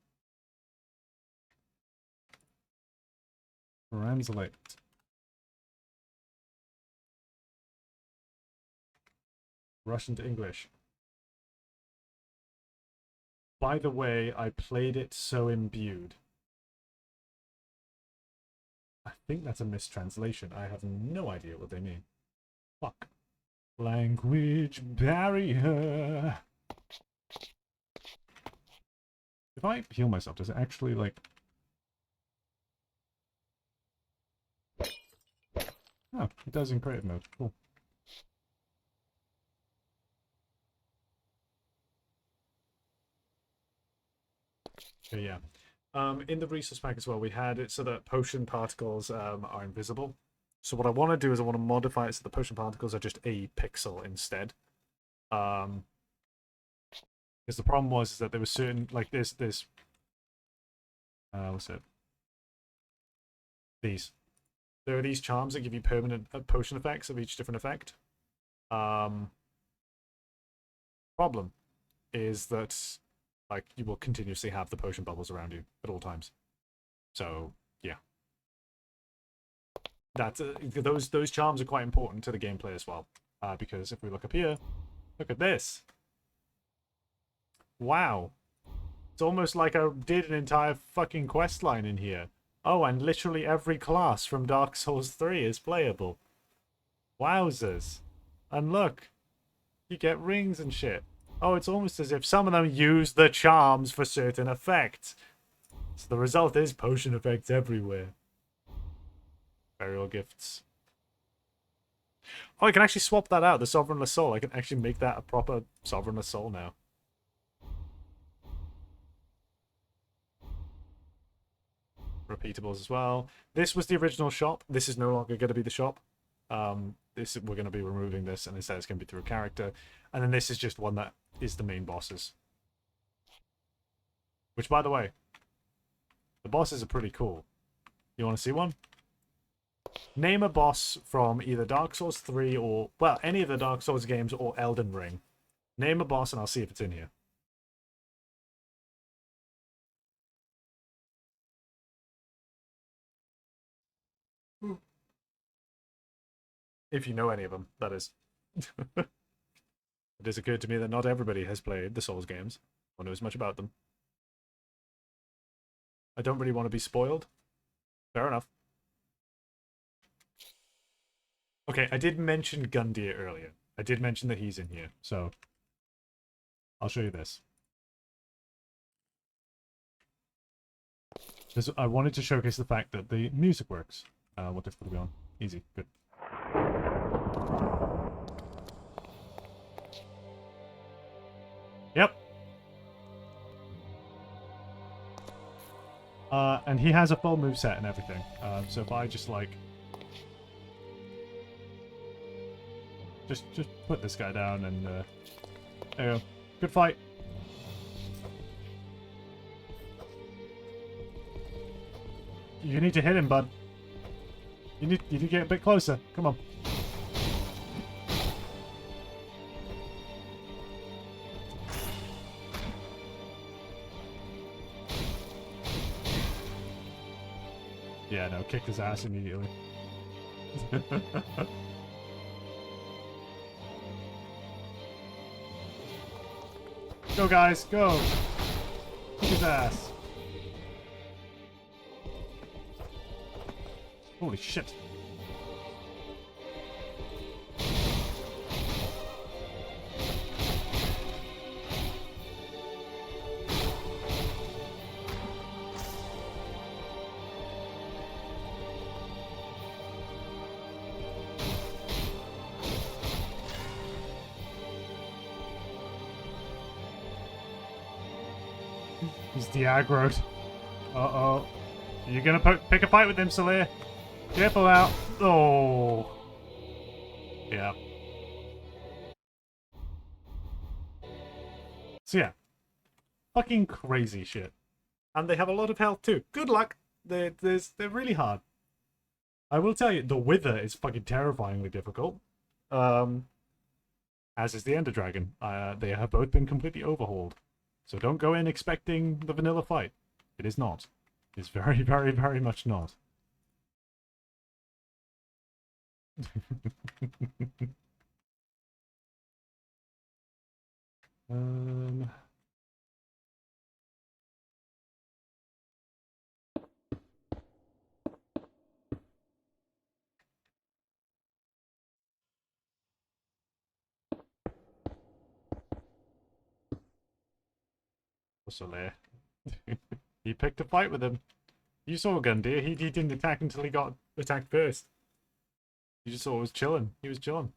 A: Translate. Russian to English. By the way, I played it so imbued. I think that's a mistranslation. I have no idea what they mean. Fuck. Language barrier. If I heal myself, does it actually, like... oh, it does in creative mode. Cool. Okay, yeah. In the resource pack as well, we had it so that potion particles are invisible. So what I want to do is I want to modify it so the potion particles are just a pixel instead. Because the problem was is that there was certain, like this what's it? These. There are these charms that give you permanent potion effects of each different effect. Problem is that like you will continuously have the potion bubbles around you at all times. So yeah, that's those charms are quite important to the gameplay as well. Because if we look up here, look at this. Wow, it's almost like I did an entire fucking quest line in here.
C: Oh, and literally every class from Dark Souls 3 is playable. Wowzers. And look, you get rings and shit. Oh, it's almost as if some of them use the charms for certain effects. So the result is potion effects everywhere. Burial gifts. Oh, I can actually swap that out, the Sovereignless Soul. I can actually make that a proper Sovereignless Soul now. Repeatables as well. This was the original shop. This is no longer going to be the shop. We're going to be removing this, and instead it's going to be through a character. And then this is just one that is the main bosses. Which, by the way, the bosses are pretty cool. You want to see one? Name a boss from either Dark Souls 3 or, well, any of the Dark Souls games or Elden Ring. Name a boss and I'll see if it's in here. If you know any of them, that is. It has occurred to me that not everybody has played the Souls games or knows much about them. I don't really want to be spoiled. Fair enough. Okay, I did mention Gundyr earlier. I did mention that he's in here, so I'll show you this. I wanted to showcase the fact that the music works. What difficulty are we on? Easy, good. Yep. And he has a full moveset and everything. So if I just like... Just put this guy down and... there you go. Good fight. You need to hit him, bud. You need to get a bit closer. Come on. Yeah, no, kick his ass immediately. Go, guys, go! Kick his ass. Holy shit. He's de-aggroed. Uh-oh. You're gonna pick a fight with him, Salir. Careful out. Oh. Yeah. So yeah. Fucking crazy shit. And they have a lot of health too. Good luck. They're really hard. I will tell you, the Wither is fucking terrifyingly difficult. As is the Ender Dragon. They have both been completely overhauled. So don't go in expecting the vanilla fight. It is not. It's very, very, very much not. Soler. He picked a fight with him. You saw Gundyr. He didn't attack until he got attacked first. You just saw it was chilling. He was chilling.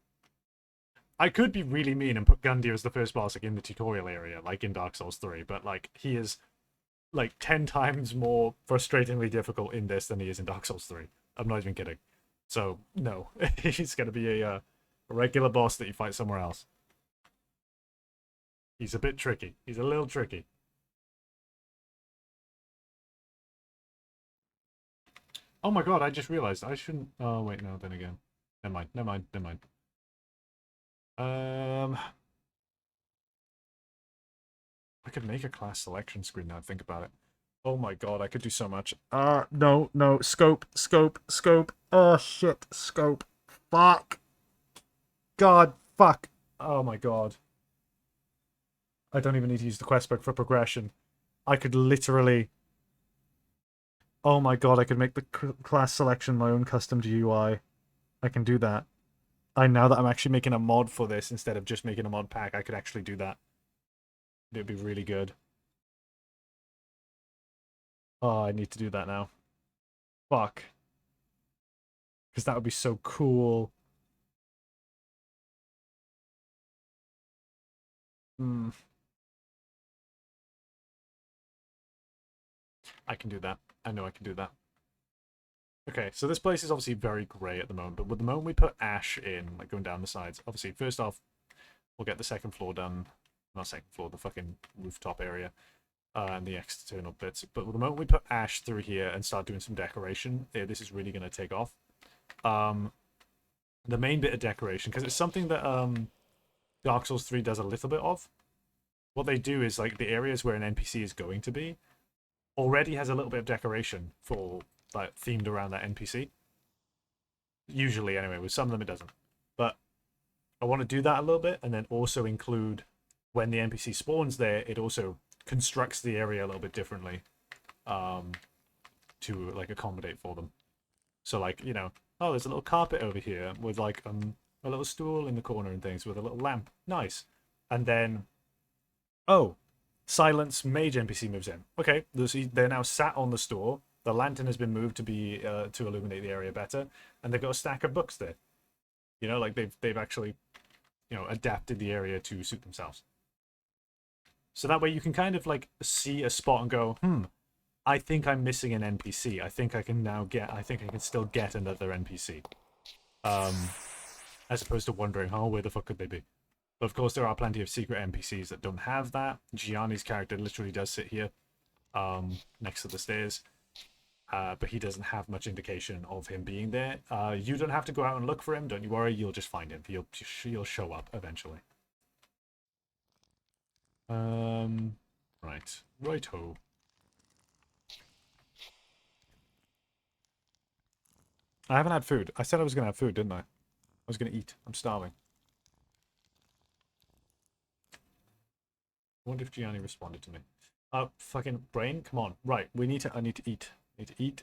C: I could be really mean and put Gundyr as the first boss like in the tutorial area, like in Dark Souls 3, but like he is like 10 times more frustratingly difficult in this than he is in Dark Souls 3. I'm not even kidding. So, no. He's going to be a regular boss that you fight somewhere else. He's a bit tricky. He's a little tricky. Oh my god, I just realized I shouldn't... Oh, wait, no, then again. Never mind, never mind, never mind. I could make a class selection screen now, think about it. Oh my god, I could do so much. No, scope. Oh shit, scope. Fuck. God, fuck. Oh my god. I don't even need to use the quest book for progression. I could literally... Oh my god, I could make the class selection my own custom GUI. I can do that. Now that I'm actually making a mod for this instead of just making a mod pack, I could actually do that. It'd be really good. Oh, I need to do that now. Fuck. Because that would be so cool. Hmm. I can do that. I know I can do that. Okay, so this place is obviously very grey at the moment, but with the moment we put ash in, like going down the sides, obviously, first off, we'll get the second floor done. Not second floor, the fucking rooftop area. And the external bits. But with the moment we put ash through here and start doing some decoration, this is really going to take off. The main bit of decoration, because it's something that Dark Souls 3 does a little bit of. What they do is, like, the areas where an NPC is going to be already has a little bit of decoration for, like, themed around that NPC. Usually, anyway. With some of them, it doesn't. But I want to do that a little bit, and then also include when the NPC spawns there, it also constructs the area a little bit differently to, like, accommodate for them. So, like, you know, oh, there's a little carpet over here with, like, a little stool in the corner and things with a little lamp. Nice. And then, oh, silence mage NPC moves in. Okay, they're now sat on the store. The lantern has been moved to be to illuminate the area better, and they've got a stack of books there. You know, like they've actually, you know, adapted the area to suit themselves. So that way you can kind of like see a spot and go, I think I'm missing an NPC. I think I can still get another NPC. As opposed to wondering, oh, where the fuck could they be? But of course, there are plenty of secret NPCs that don't have that. Gianni's character literally does sit here, next to the stairs. But he doesn't have much indication of him being there. You don't have to go out and look for him. Don't you worry. You'll just find him. He'll show up eventually. Right. Righto. I haven't had food. I said I was going to have food, didn't I? I was going to eat. I'm starving. I wonder if Gianni responded to me. Fucking brain, come on. Right, I need to eat. I need to eat.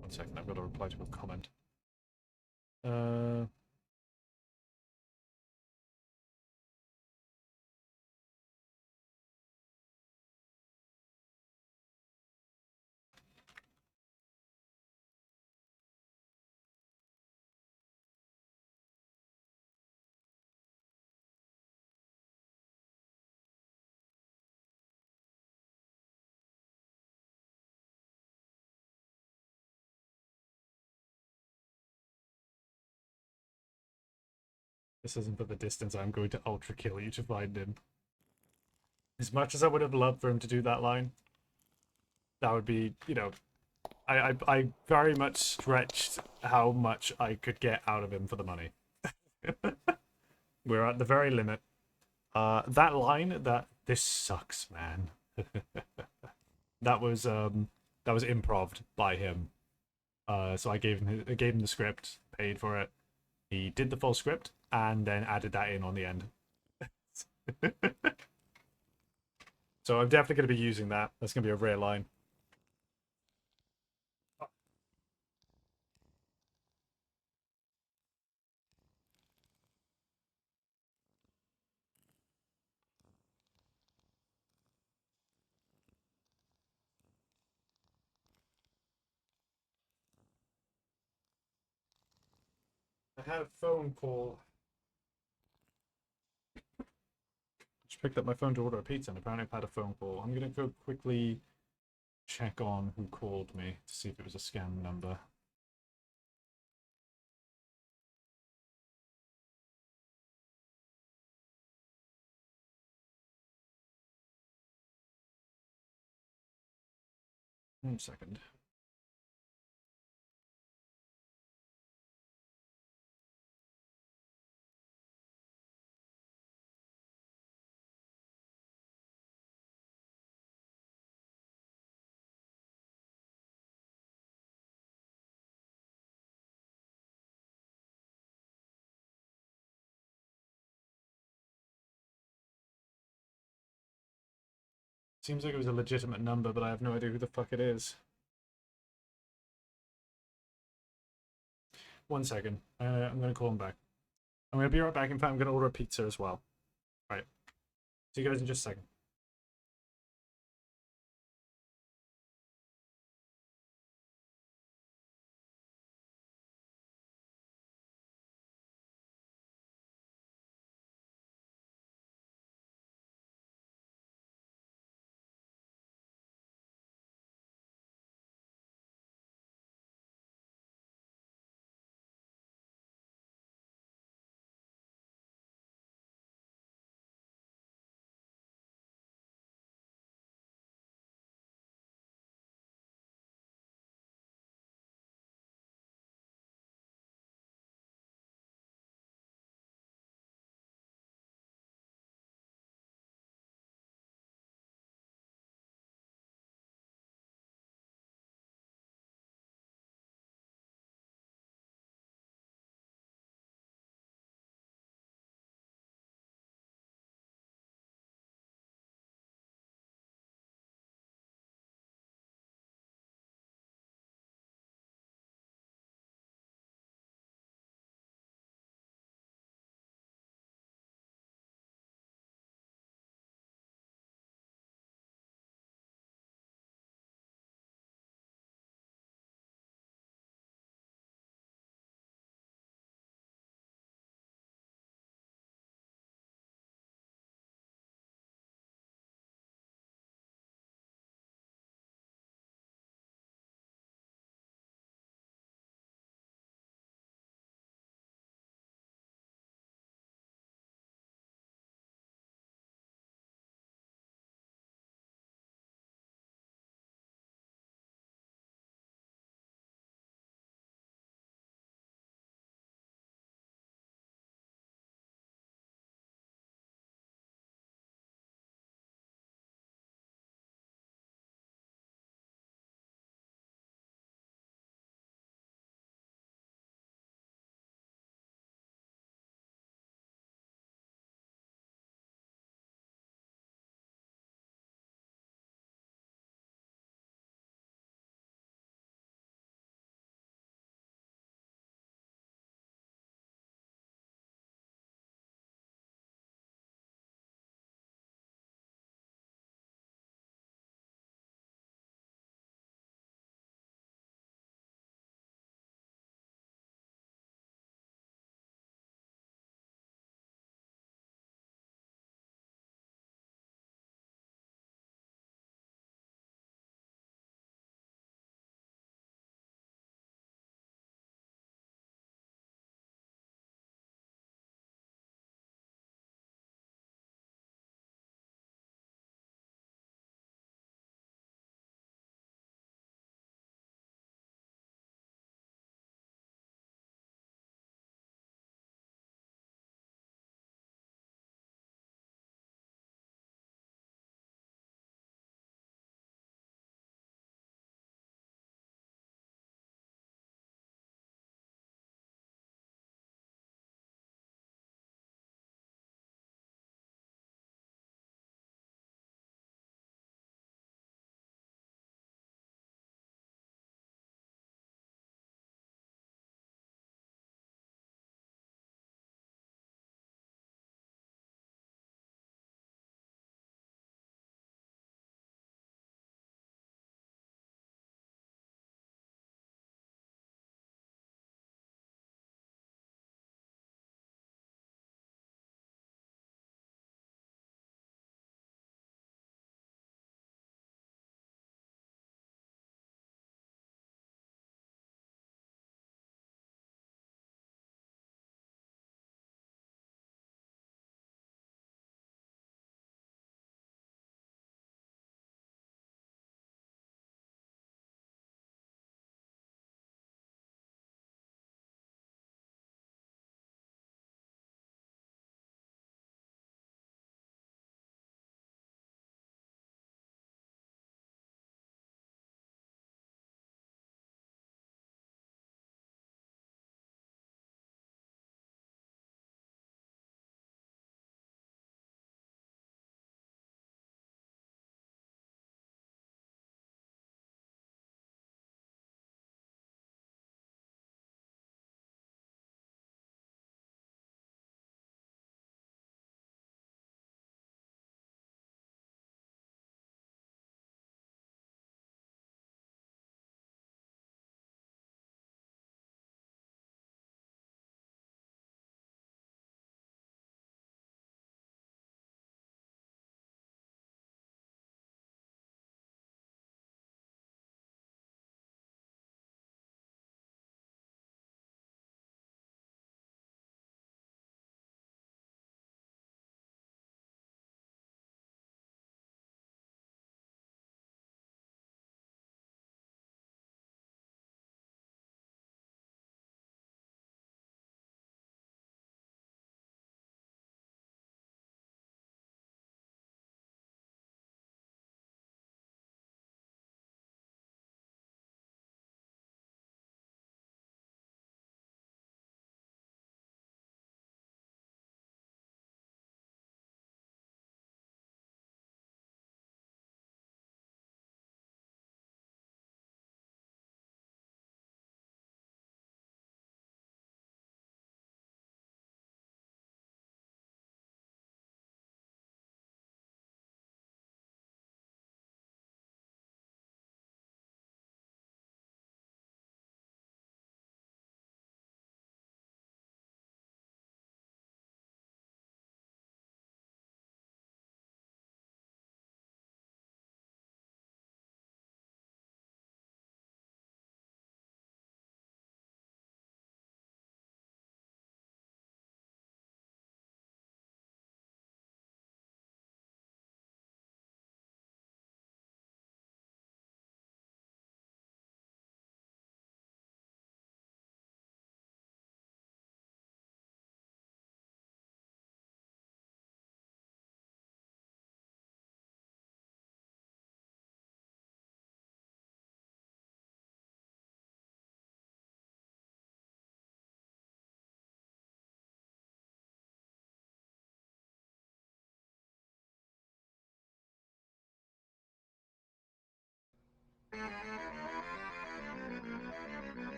C: One second, I've got to reply to a comment. This isn't for the distance. I'm going to ultra kill you to find him. As much as I would have loved for him to do that line, that would be, you know, I very much stretched how much I could get out of him for the money. We're at the very limit. That line, this sucks, man. that was improv by him. So I gave him the script, paid for it. He did the full script and then added that in on the end. So I'm definitely going to be using that. That's going to be a rare line. I had a phone call. Just picked up my phone to order a pizza, and apparently I've had a phone call. I'm gonna go quickly check on who called me to see if it was a scam number.
A: 1 second. Seems like it was a legitimate number, but I have no idea who the fuck it is. 1 second. I'm gonna call him back. I'm gonna be right back. In fact, I'm gonna order a pizza as well. Right. See you guys in just a second.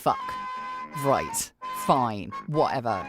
F: Fuck. Right. Fine. Whatever.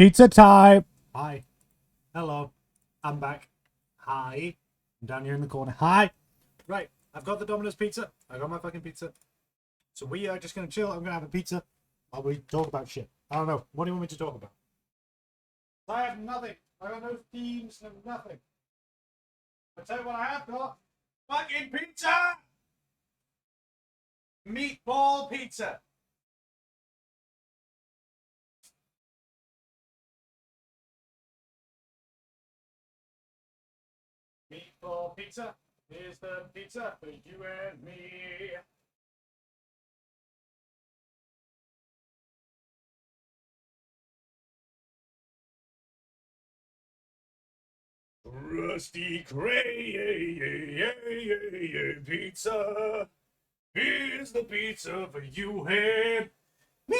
C: Pizza time. Hi. Hello. I'm back. Hi. I'm down here in the corner. Hi. Right. I've got the Domino's pizza. I got my fucking pizza. So we are just going to chill. I'm going to have a pizza while we talk about shit. I don't know. What do you want me to talk about? I have nothing. I got no themes, no nothing. I tell you what I have got. Fucking pizza! Meatball pizza. Meatball pizza. Here's the pizza for you and me. Rusty Cray pizza. Here's the pizza for you and me.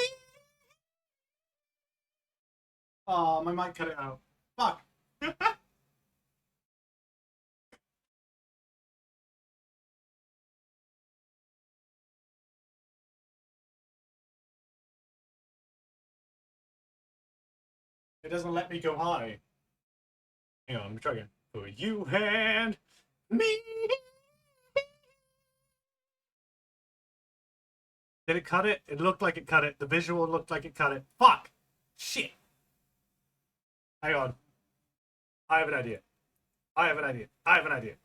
C: Oh, my mic cut it out. Fuck. It doesn't let me go high. Hang on, let me try again. For you and me. Did it cut it? It looked like it cut it. The visual looked like it cut it. Fuck! Shit! Hang on. I have an idea. I have an idea. I have an idea.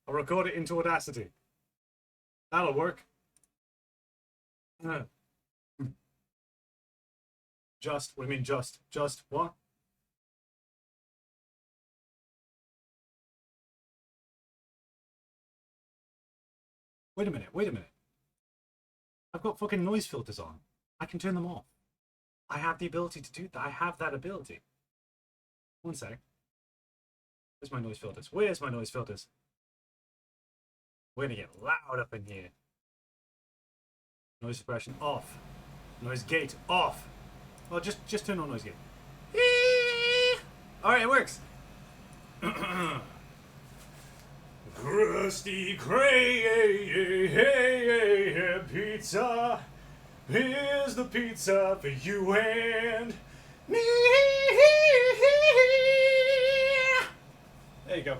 C: I'll record it into Audacity. That'll work. Just, what do you mean just? Just what? Wait a minute, wait a minute. I've got fucking noise filters on. I can turn them off. I have the ability to do that. I have that ability. One sec. Where's my noise filters? Where's my noise filters? We're gonna get loud up in here. Noise suppression off. Noise gate off. Well, just turn on noise gate. All right, it works. Krusty Krab pizza. Here's the pizza for you and me. There you go.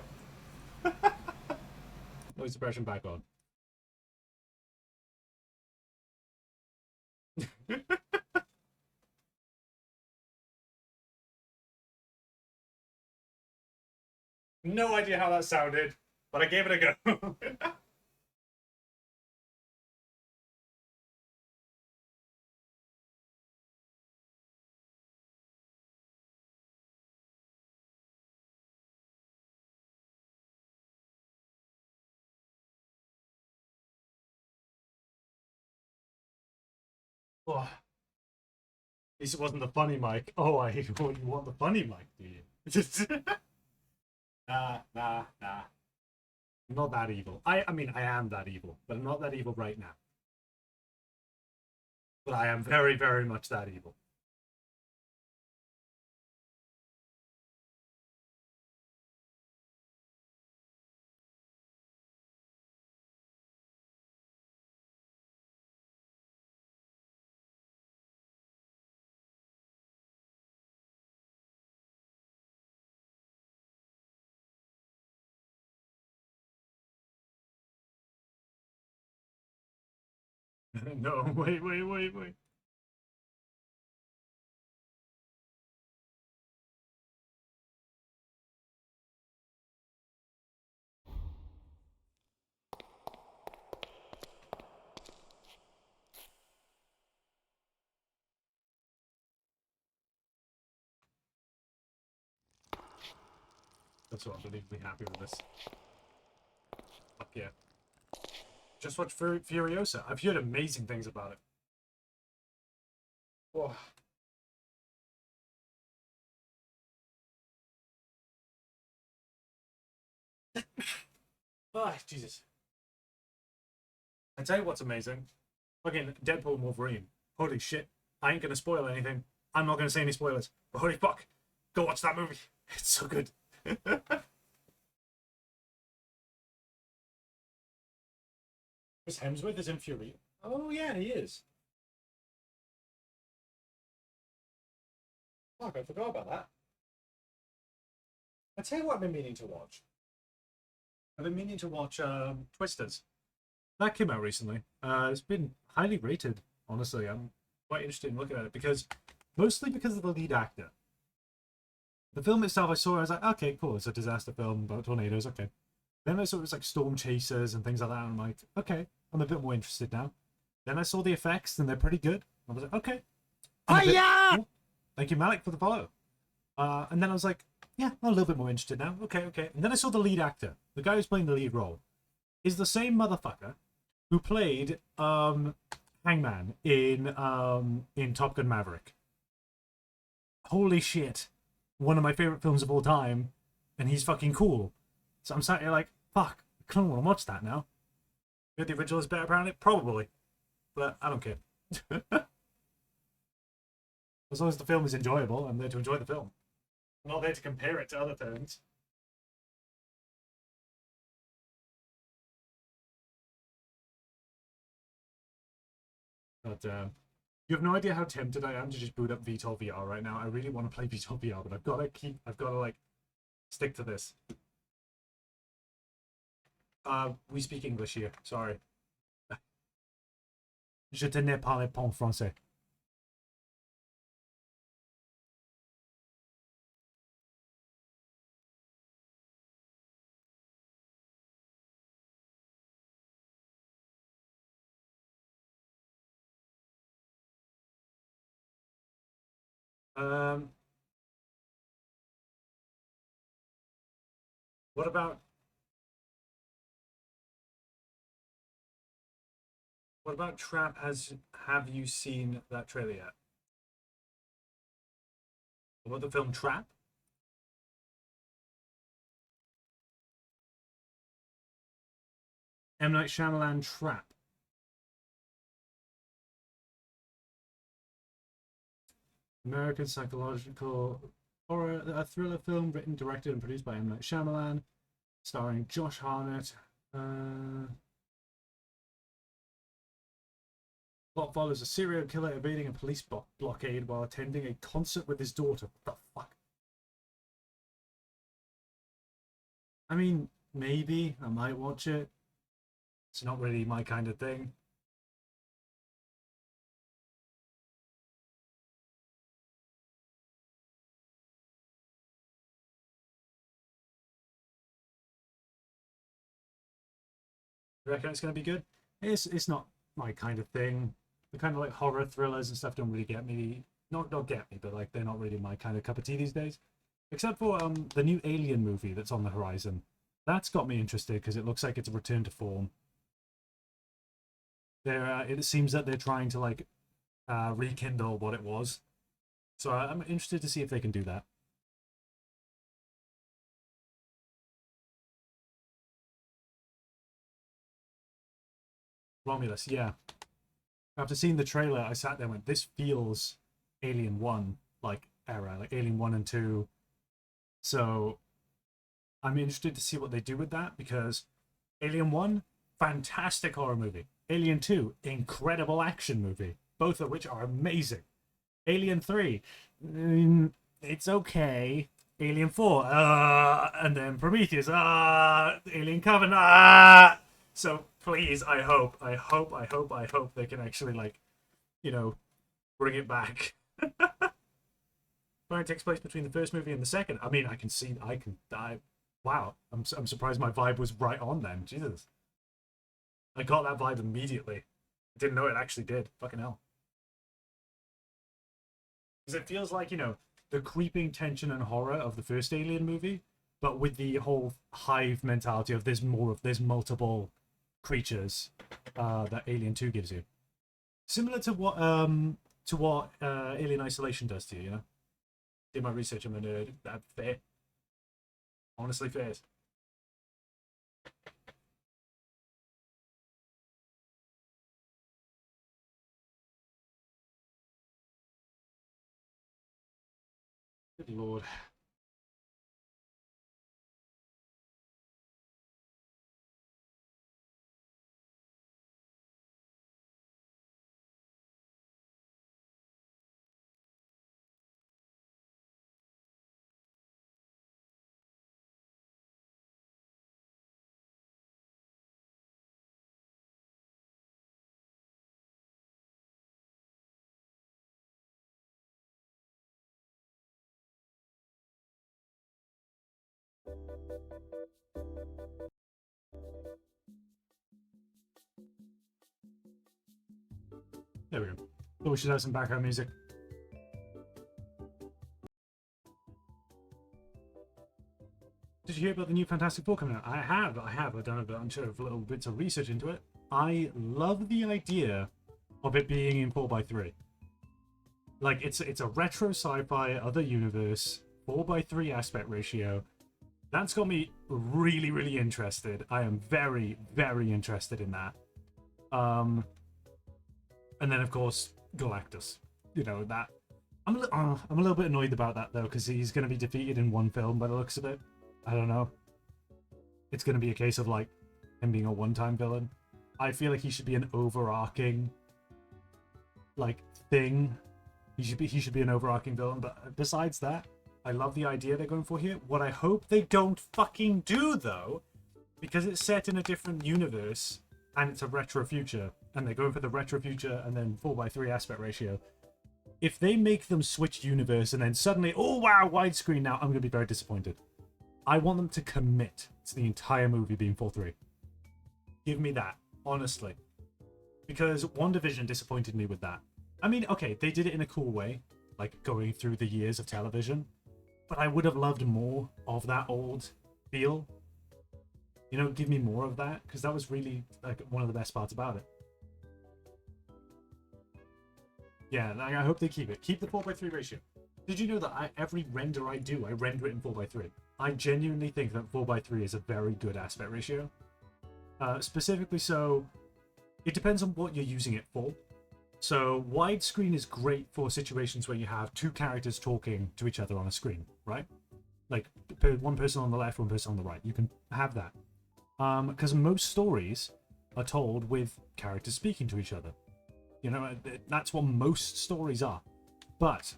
C: Noise suppression back on. No idea how that sounded, but I gave it a go. Oh, at least it wasn't the funny mic. Oh, I hate when you want the funny mic, do you? Nah. I'm not that evil. I mean, I am that evil, but I'm not that evil right now. But I am very, very much that evil. No, wait. That's what I'm unbelievably happy with this. Fuck yeah. Just watch Furiosa. I've heard amazing things about it. Whoa. Oh, Jesus. I tell you what's amazing. Fucking Deadpool and Wolverine. Holy shit. I ain't gonna spoil anything. I'm not gonna say any spoilers. But holy fuck. Go watch that movie. It's so good. Chris Hemsworth is in Fury. Oh yeah, he is. Fuck, I forgot about that. I tell you what I've been meaning to watch. I've been meaning to watch Twisters. That came out recently. It's been highly rated, honestly. I'm quite interested in looking at it mostly because of the lead actor. The film itself, I saw, I was like, okay, cool, it's a disaster film about tornadoes, okay. Then I saw it was like storm chasers and things like that, and I'm like, okay, I'm a bit more interested now. Then I saw the effects, and they're pretty good. I was like, okay. Oh, thank you, Malik, for the follow. And then I was like, yeah, I'm a little bit more interested now. Okay, okay. And then I saw the lead actor, the guy who's playing the lead role, is the same motherfucker who played Hangman in Top Gun Maverick. Holy shit. One of my favorite films of all time, and he's fucking cool. So I'm sat here like, fuck, I kind of want to watch that now. Maybe the original is better apparently? Probably. But I don't care. As long as the film is enjoyable, I'm there to enjoy the film. I'm not there to compare it to other films. But you have no idea how tempted I am to just boot up VTOL VR right now. I really want to play VTOL VR, but I've got to like stick to this. We speak English here. Sorry. Je ne parle pas français. Um, what about Trap? Have you seen that trailer yet? About the film Trap? M. Night Shyamalan Trap. American psychological horror, a thriller film written, directed, and produced by M. Night Shyamalan, starring Josh Hartnett. Plot follows a serial killer evading a police blockade while attending a concert with his daughter. What the fuck? I mean, maybe I might watch it. It's not really my kind of thing. You reckon it's going to be good? It's not my kind of thing. The kind of like horror thrillers and stuff don't really get me. Not get me, but like they're not really my kind of cup of tea these days. Except for the new Alien movie that's on the horizon. That's got me interested because it looks like it's a return to form. It seems that they're trying to like rekindle what it was. So I'm interested to see if they can do that. Romulus, yeah. After seeing the trailer, I sat there and went, this feels Alien 1 like era, like Alien 1 and 2. So I'm interested to see what they do with that because Alien 1, fantastic horror movie. Alien 2, incredible action movie, both of which are amazing. Alien 3, it's okay. Alien 4, and then Prometheus, Alien Covenant, So please, I hope they can actually like, bring it back. But it takes place between the first movie and the second. I mean, wow, I'm surprised my vibe was right on then. Jesus. I got that vibe immediately. I didn't know it actually did. Fucking hell. Because it feels like, the creeping tension and horror of the first Alien movie, but with the whole hive mentality of there's multiple creatures that Alien 2 gives you. Similar to what Alien Isolation does to you, Did my research, I'm a nerd. That fair. Honestly fair. Good lord. There we go. Oh, we should have some background music. Did you hear about the new Fantastic Four coming out? I have. I've done a bunch of little bits of research into it. I love the idea of it being in 4x3. Like, it's a retro sci-fi, other universe, 4x3 aspect ratio. That's got me really, really interested. I am very, very interested in that. And then, of course, Galactus. You know, that... I'm a little bit annoyed about that, though, because he's going to be defeated in one film by the looks of it. I don't know. It's going to be a case of, like, him being a one-time villain. I feel like he should be an overarching, like, thing. He should be an overarching villain, but besides that, I love the idea they're going for here. What I hope they don't fucking do, though, because it's set in a different universe, and it's a retro future, and they're going for the retro future and then 4x3 aspect ratio. If they make them switch universe and then suddenly, oh wow, widescreen now, I'm going to be very disappointed. I want them to commit to the entire movie being 4:3. Give me that, honestly. Because WandaVision disappointed me with that. I mean, okay, they did it in a cool way, like going through the years of television, but I would have loved more of that old feel. You know, give me more of that, because that was really like one of the best parts about it. Yeah, like, I hope they keep it. Keep the 4:3 ratio. Did you know that every render I do, I render it in 4:3? I genuinely think that 4:3 is a very good aspect ratio. Specifically so, it depends on what you're using it for. So widescreen is great for situations where you have two characters talking to each other on a screen, right? Like one person on the left, one person on the right. You can have that. Because most stories are told with characters speaking to each other. You know, that's what most stories are. But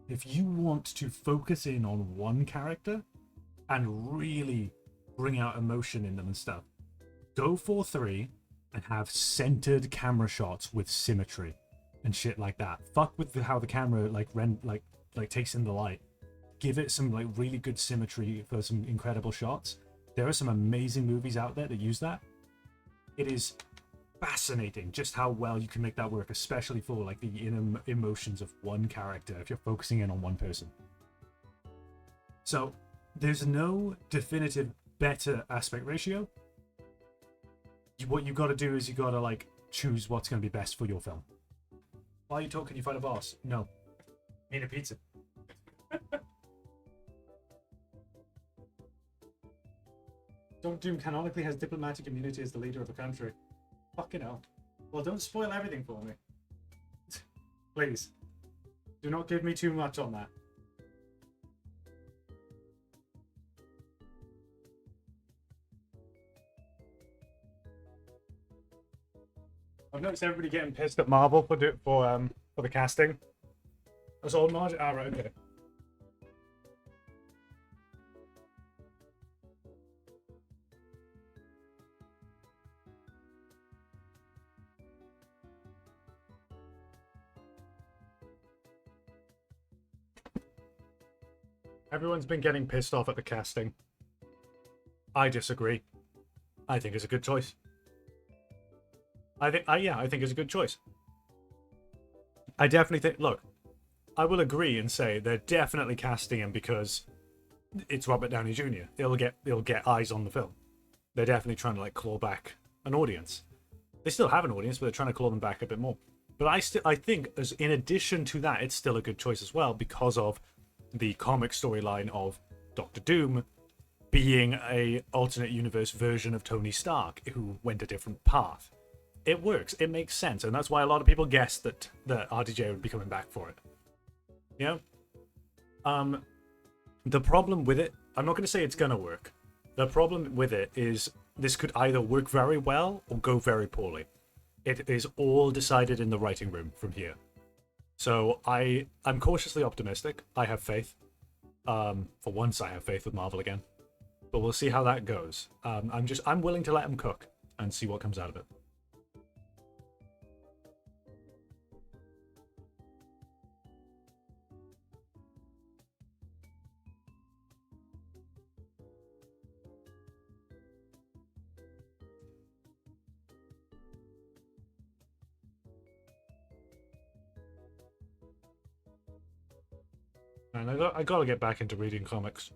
C: if you want to focus in on one character and really bring out emotion in them and stuff, go 4:3 and have centered camera shots with symmetry and shit like that. Fuck with how the camera like takes in the light. Give it some like really good symmetry for some incredible shots. There are some amazing movies out there that use that. It is fascinating just how well you can make that work, especially for like the inner emotions of one character if you're focusing in on one person. So there's no definitive better aspect ratio. What you got to do is you got to like choose what's going to be best for your film. While you talk, can you find a boss? No. Need a pizza. Don't Doom canonically has diplomatic immunity as the leader of a country. Fucking hell. Well, don't spoil everything for me. Please. Do not give me too much on that. I've noticed everybody getting pissed at Marvel for the casting. That's all Marvel. Ah, right, okay. Everyone's been getting pissed off at the casting. I disagree. I think it's a good choice. I think it's a good choice. I definitely think. Look, I will agree and say they're definitely casting him because it's Robert Downey Jr. They'll get eyes on the film. They're definitely trying to like claw back an audience. They still have an audience, but they're trying to claw them back a bit more. But I think as in addition to that, it's still a good choice as well because of the comic storyline of Doctor Doom being a alternate universe version of Tony Stark who went a different path. It works. It makes sense, and that's why a lot of people guessed that RDJ would be coming back for it. You know? The problem with it, I'm not going to say it's going to work. The problem with it is this could either work very well or go very poorly. It is all decided in the writing room from here. So I'm cautiously optimistic. I have faith. For once, I have faith with Marvel again. But we'll see how that goes. I'm willing to let them cook and see what comes out of it. And I gotta get back into reading comics.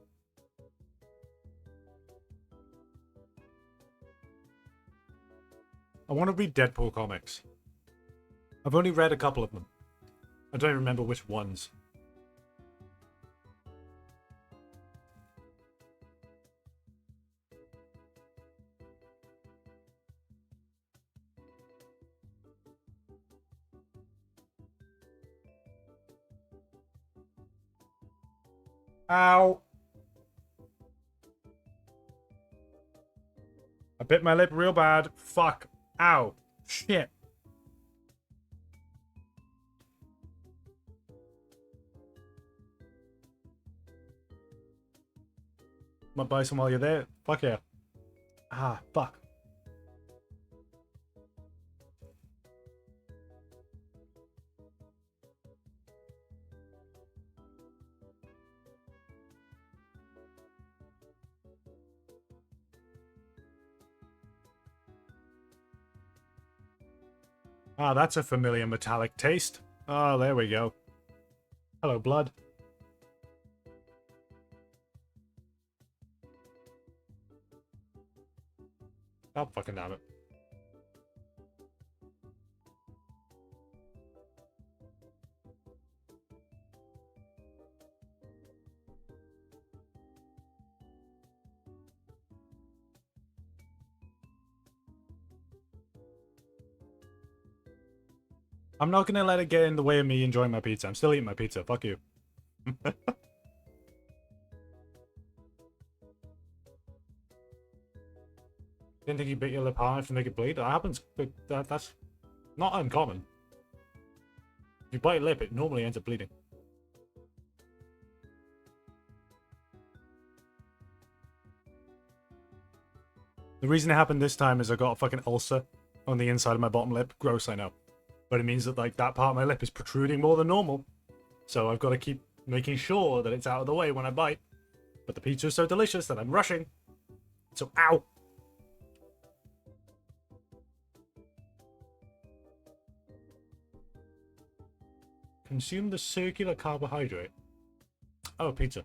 C: I want to read Deadpool comics. I've only read a couple of them. I don't even remember which ones. Ow! I bit my lip real bad. Fuck. Ow. Shit. Might buy some while you're there. Fuck yeah. Ah, fuck. Ah, that's a familiar metallic taste. Oh, there we go. Hello, blood. Oh, fucking damn it. I'm not gonna let it get in the way of me enjoying my pizza. I'm still eating my pizza. Fuck you. Didn't think you bit your lip hard enough to make it bleed. That happens. That's not uncommon. If you bite your lip, it normally ends up bleeding. The reason it happened this time is I got a fucking ulcer on the inside of my bottom lip. Gross, I know. But it means that like that part of my lip is protruding more than normal. So I've got to keep making sure that it's out of the way when I bite. But the pizza is so delicious that I'm rushing. So ow! Consume the circular carbohydrate. Oh, pizza.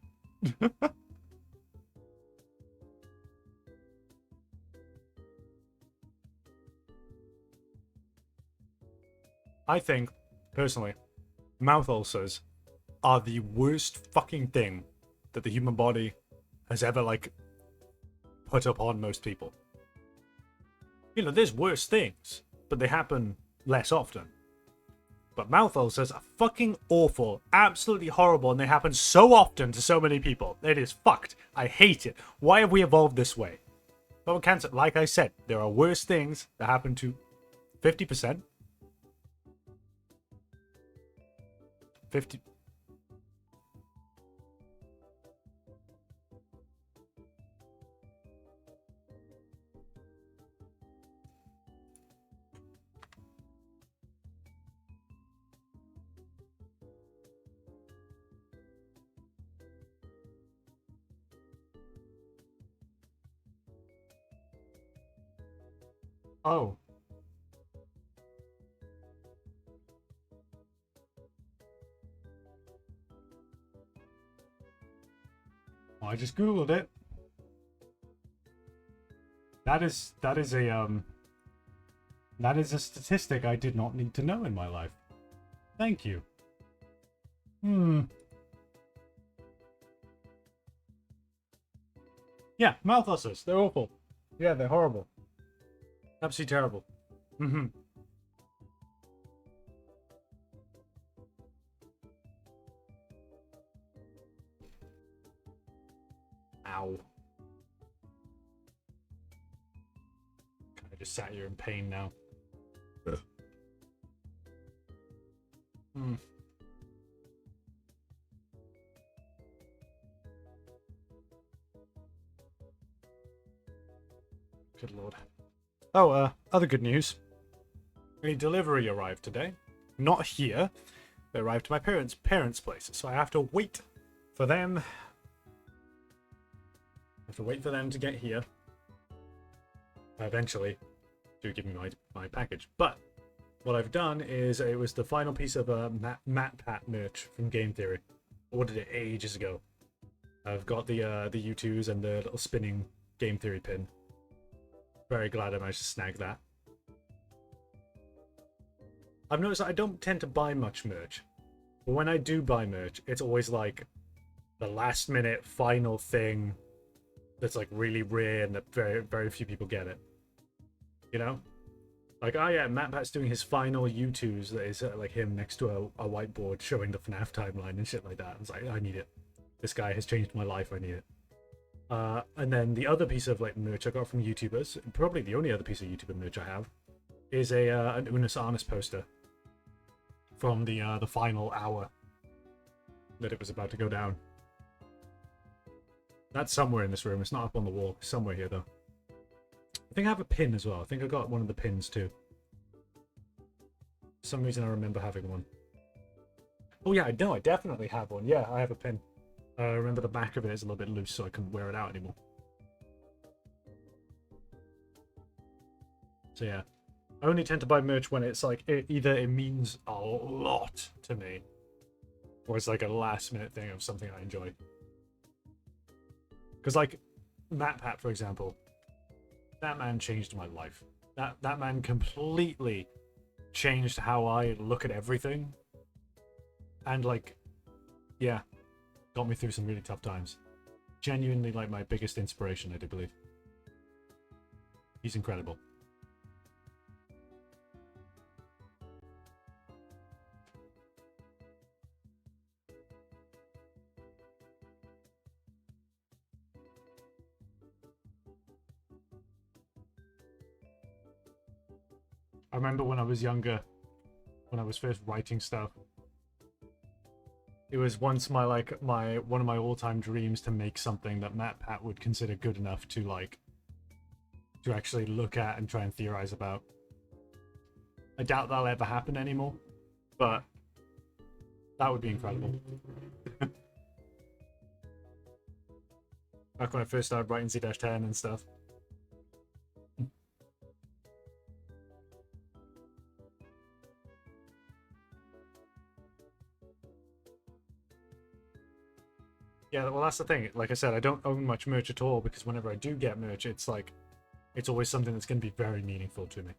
C: I think, personally, mouth ulcers are the worst fucking thing that the human body has ever, like, put upon most people. You know, there's worse things, but they happen less often. But mouth ulcers are fucking awful, absolutely horrible, and they happen so often to so many people. It is fucked. I hate it. Why have we evolved this way? Well, cancer, like I said, there are worse things that happen to 50%. 50. Oh. I just googled it. That is a statistic I did not need to know in my life. Thank you. Yeah, mouth ulcers. They're awful. Yeah, they're horrible. Absolutely terrible. Ow. I just sat here in pain now. Good lord. Oh, other good news. A delivery arrived today. Not here. They arrived to my parents' place, so I have to wait for them. I have to wait for them to get here. Eventually, to give me my package. But what I've done is it was the final piece of Matt Pat merch from Game Theory. ordered it ages ago. I've got the U2s and the little spinning game theory pin. Very glad I managed to snag that. I've noticed that I don't tend to buy much merch, but when I do buy merch, it's always like the last minute final thing that's like really rare and that very, very few people get it. You know? Like, oh yeah, Matt Pat's doing his final U2s that is like him next to a whiteboard showing the FNAF timeline and shit like that. I was like, I need it. This guy has changed my life, I need it. And then the other piece of like merch I got from YouTubers, probably the only other piece of YouTuber merch I have, is an Unus Annus poster from the final hour that it was about to go down. That's somewhere in this room. It's not up on the wall. It's somewhere here, though. I think I have a pin as well. I think I got one of the pins, too. For some reason, I remember having one. Oh, yeah, I definitely have one. Yeah, I have a pin. I remember the back of it is a little bit loose, so I couldn't wear it out anymore. So, yeah. I only tend to buy merch when it's like, either it means a lot to me, or it's like a last-minute thing of something I enjoy. Because, like, Matt Pat, for example, that man changed my life. That man completely changed how I look at everything. And, like, yeah, got me through some really tough times. Genuinely, like, my biggest inspiration, I do believe. He's incredible. I remember when I was younger, when I was first writing stuff, it was once one of my all-time dreams to make something that Matt Pat would consider good enough to to actually look at and try and theorize about. I doubt that'll ever happen anymore, but that would be incredible. Back when I first started writing Z-10 and stuff. Yeah, well, that's the thing. Like I said, I don't own much merch at all because whenever I do get merch, it's always something that's going to be very meaningful to me.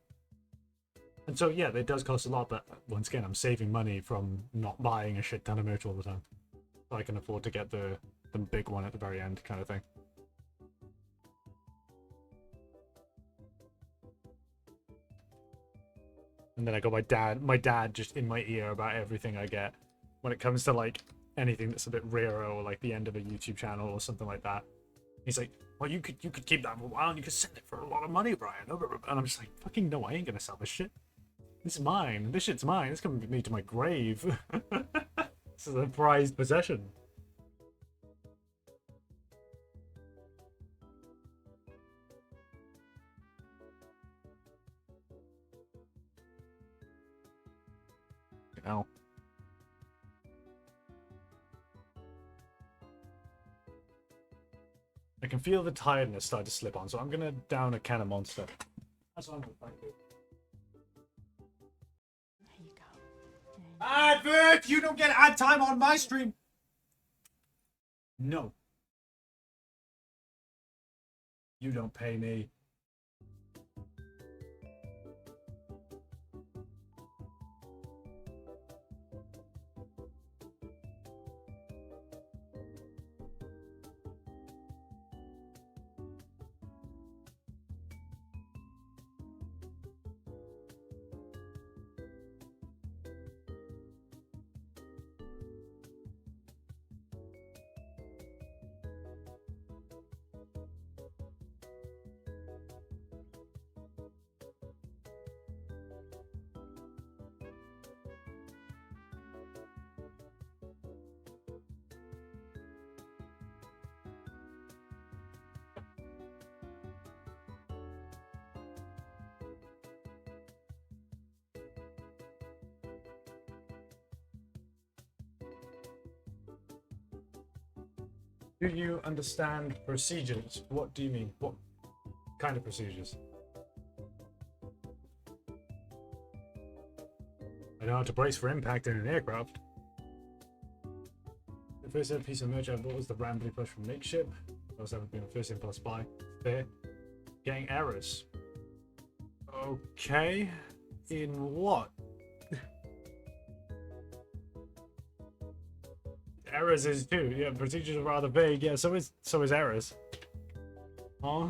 C: And so, yeah, it does cost a lot, but once again, I'm saving money from not buying a shit ton of merch all the time. So I can afford to get the big one at the very end kind of thing. And then I got my dad just in my ear about everything I get when it comes to like anything that's a bit rarer or like the end of a YouTube channel or something like that. He's like, well, you could keep that for a while and you could sell it for a lot of money, Brian. And I'm just like, fucking no, I ain't gonna sell this shit. This is mine. This shit's mine. It's coming with me to my grave. This is a prized possession. Ow. I can feel the tiredness start to slip on, so I'm gonna down a can of Monster. That's what I'm gonna thank you.
F: There you go.
C: Advert! You don't get ad time on my stream! No. You don't pay me. Do you understand procedures? What do you mean? What kind of procedures? I know how to brace for impact in an aircraft. If first ever piece of merch I bought was the Rambly Plush from Nick Ship. I also haven't been a first impulse buy. There. Getting errors. Okay. In what? Errors is too. Yeah, procedures are rather vague. Yeah, so is errors. Huh?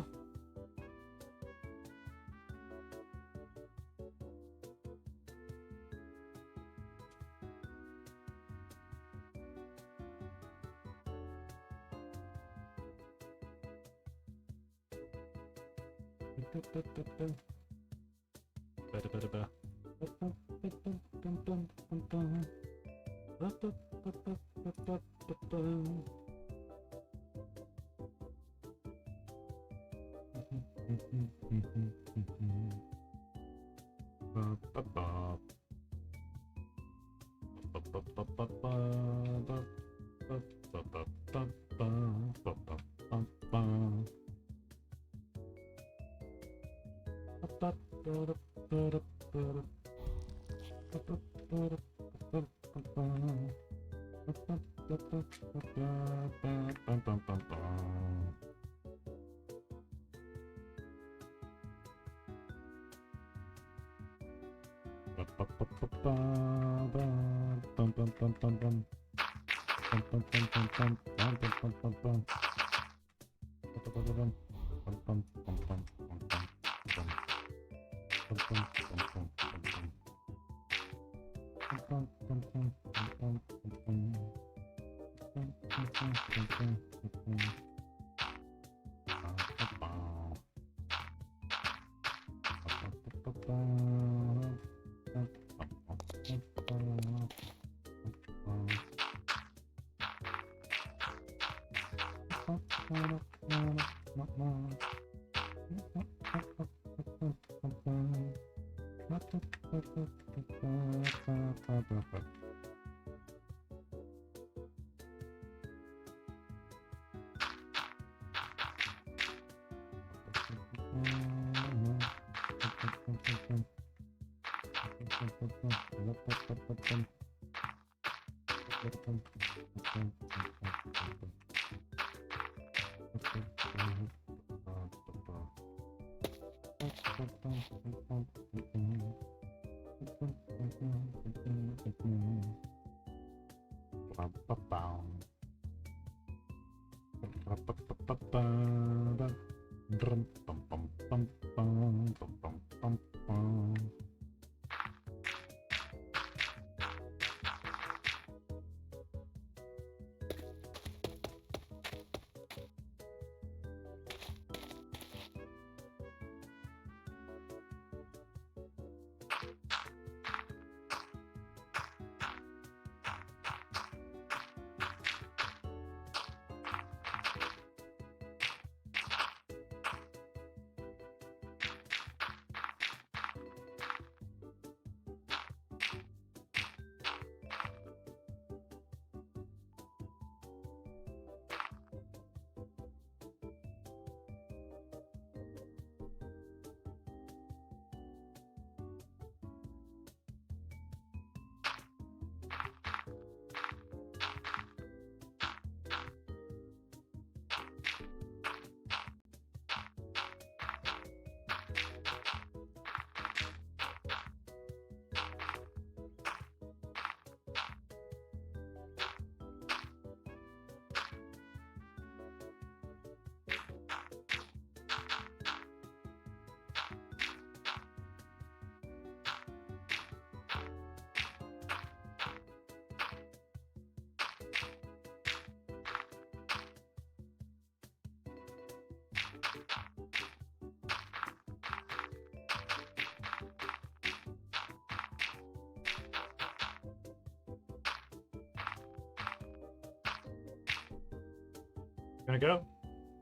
C: Gonna go?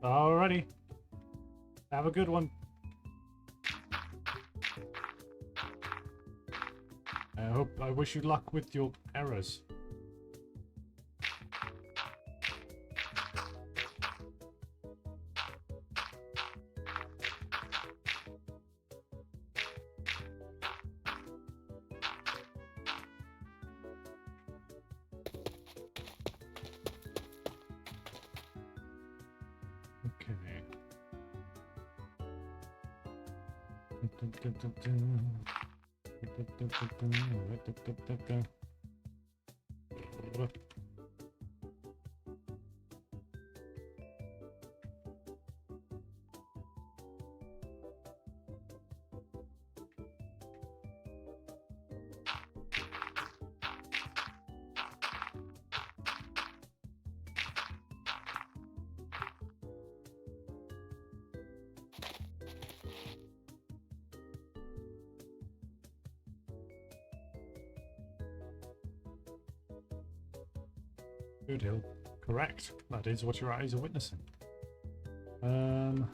C: Alrighty. Have a good one. I wish you luck with your errors. Good Hill. Correct. That is what your eyes are witnessing. Um.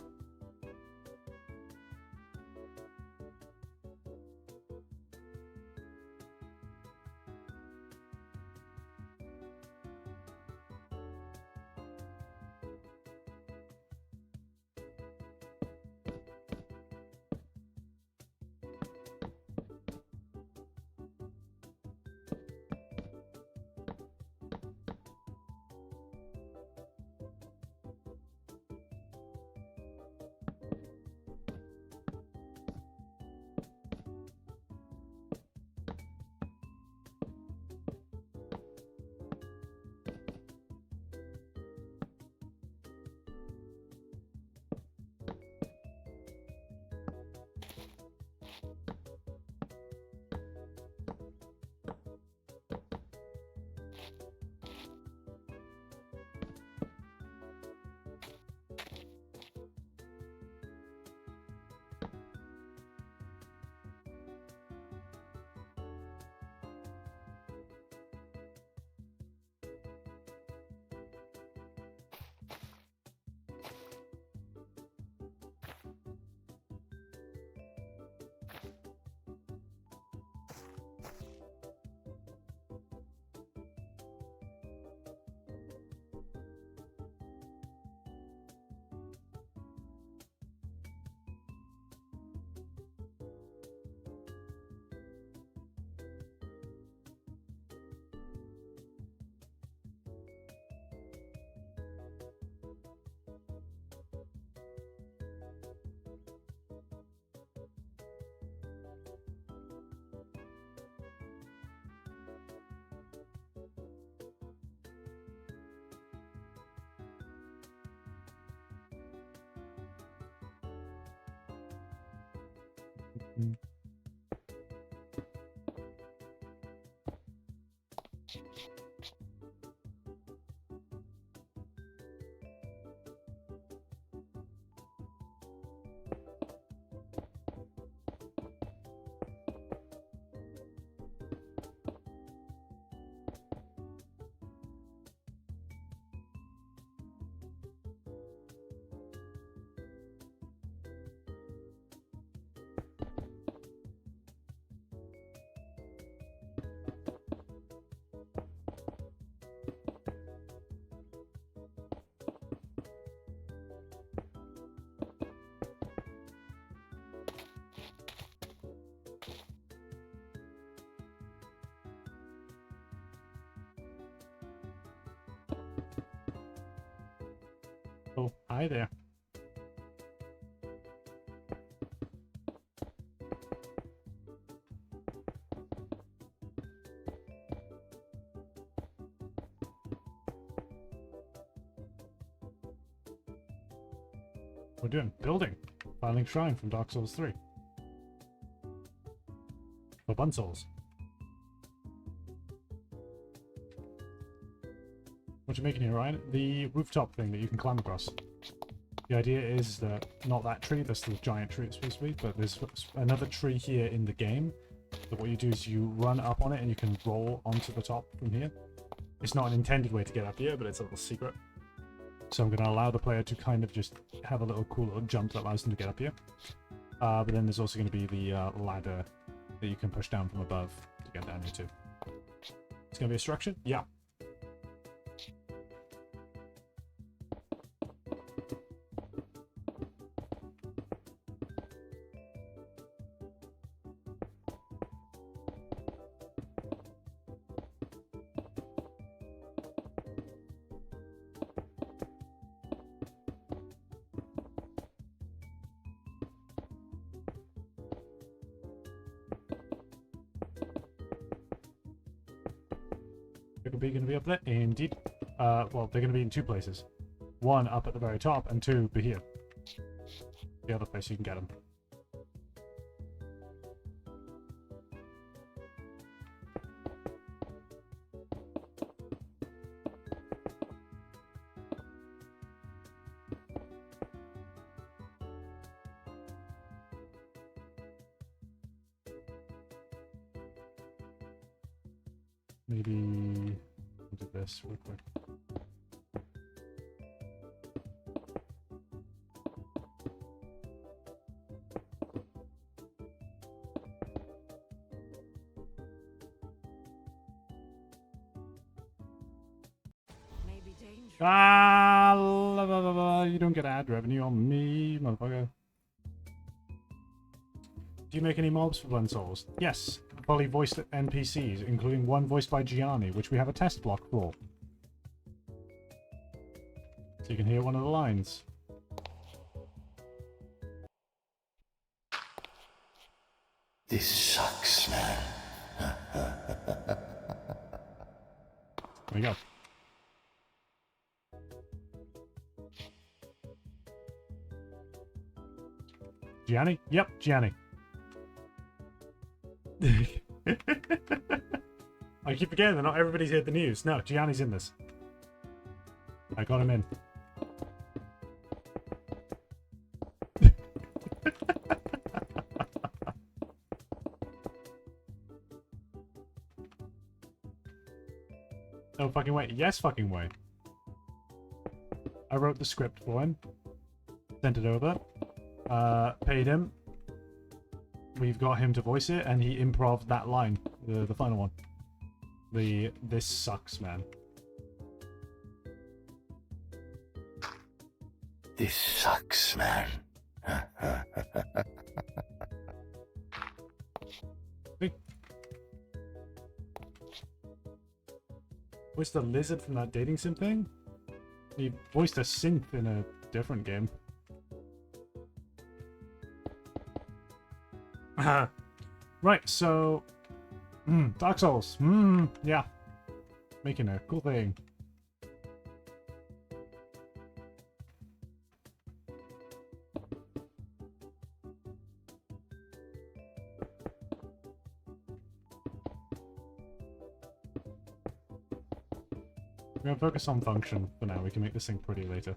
C: Oh, hi there. We're doing building. Firelink Shrine from Dark Souls 3. For Bun Souls. What you making here, Ryan? The rooftop thing that you can climb across. The idea is that, not that tree, that's the giant tree it's supposed to be, but there's another tree here in the game. That what you do is you run up on it and you can roll onto the top from here. It's not an intended way to get up here, but it's a little secret. So I'm going to allow the player to kind of just have a little cool little jump that allows them to get up here. But then there's also going to be the ladder that you can push down from above to get down here too. It's going to be a structure? Yeah. be going to be up there? Indeed. Well, they're going to be in two places. One up at the very top, and two be here. The other place you can get them. Maybe we'll do this real quick.
F: Maybe dangerous.
C: Ah, la, la, la, la. You don't get ad revenue on me, motherfucker. Do you make any mobs for Bun Souls? Yes, fully voiced NPCs, including one voiced by Gianni, which we have a test block for. So you can hear one of the lines.
B: This sucks, man.
C: There we go. Gianni? Yep, Gianni. I keep forgetting that not everybody's heard the news. No, Gianni's in this. I got him in. No fucking way. Yes fucking way. I wrote the script for him. Sent it over. Paid him. We've got him to voice it, and he improv'd that line. The final one. This sucks, man.
B: This sucks, man.
C: Hey. Voiced the lizard from that dating sim thing? He voiced a synth in a different game. Right, so... Dark Souls. Yeah. Making a cool thing. We're gonna focus on function for now. We can make this thing pretty later.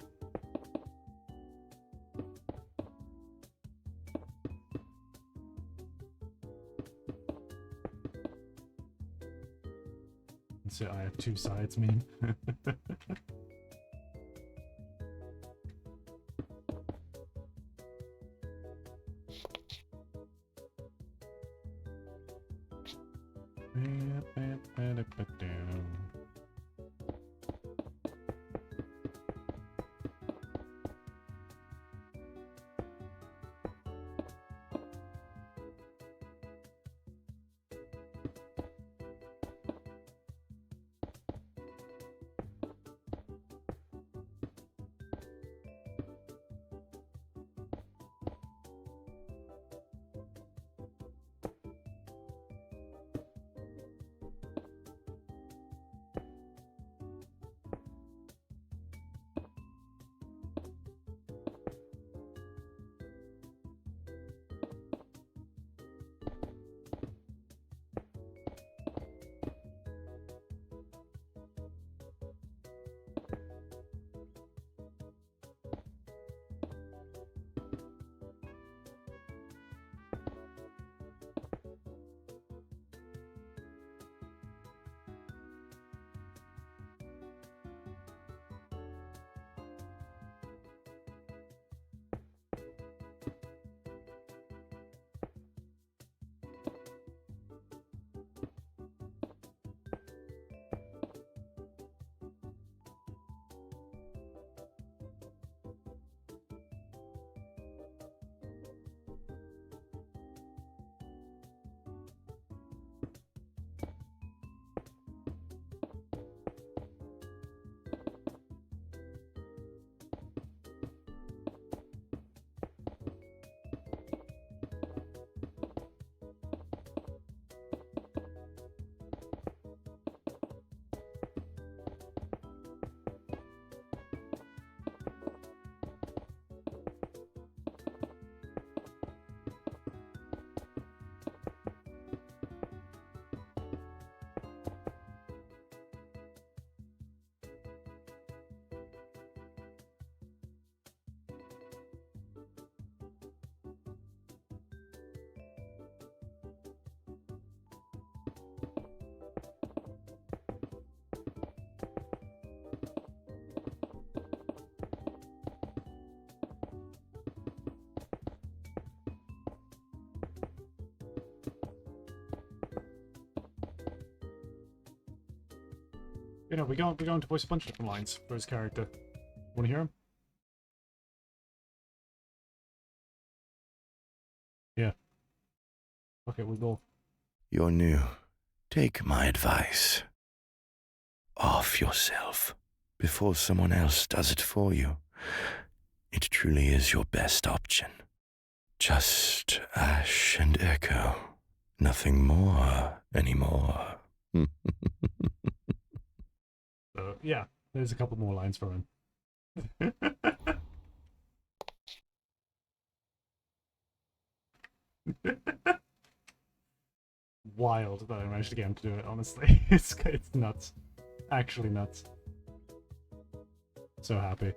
C: So I have two sides meme. You know, we're going to voice a bunch of different lines for his character. Want to hear him? Yeah. Okay, we'll go.
B: You're new. Take my advice. Off yourself before someone else does it for you. It truly is your best option. Just ash and echo. Nothing more anymore.
C: So, yeah, there's a couple more lines from him. Wild that I managed to get him to do it, honestly. It's nuts. Actually nuts. So happy.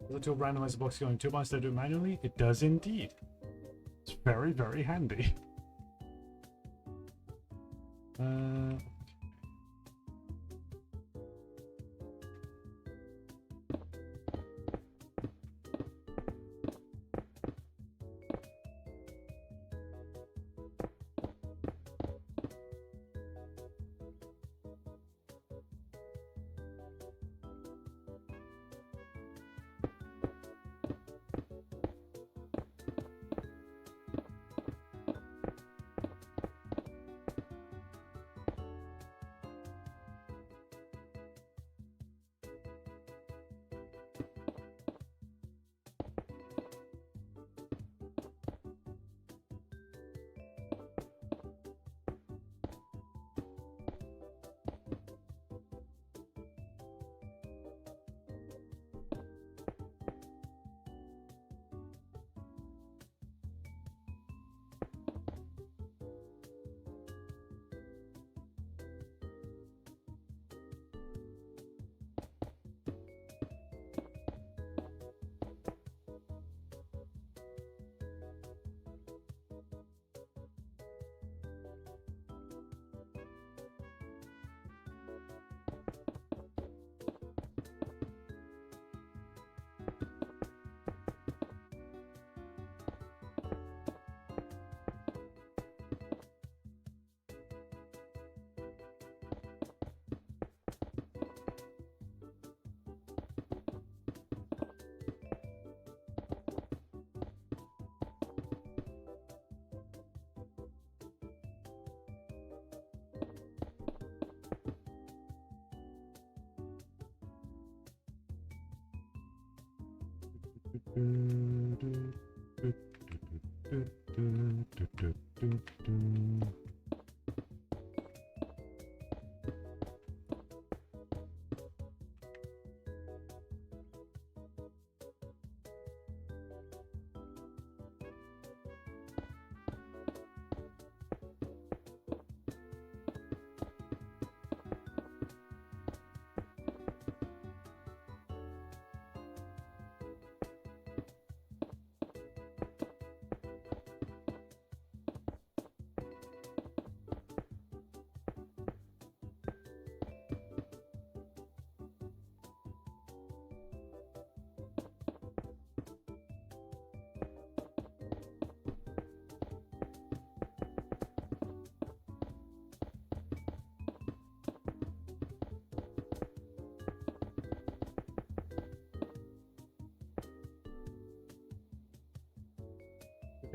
C: Does it to randomize the box going 2 by instead of do it manually? It does indeed. It's very, very handy.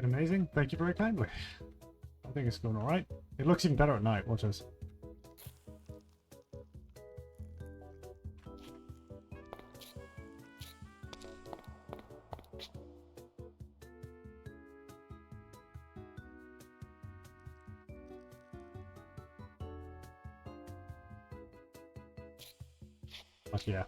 C: Fucking amazing. Thank you very kindly. I think it's going alright. It looks even better at night. Watch this. Fuck yeah.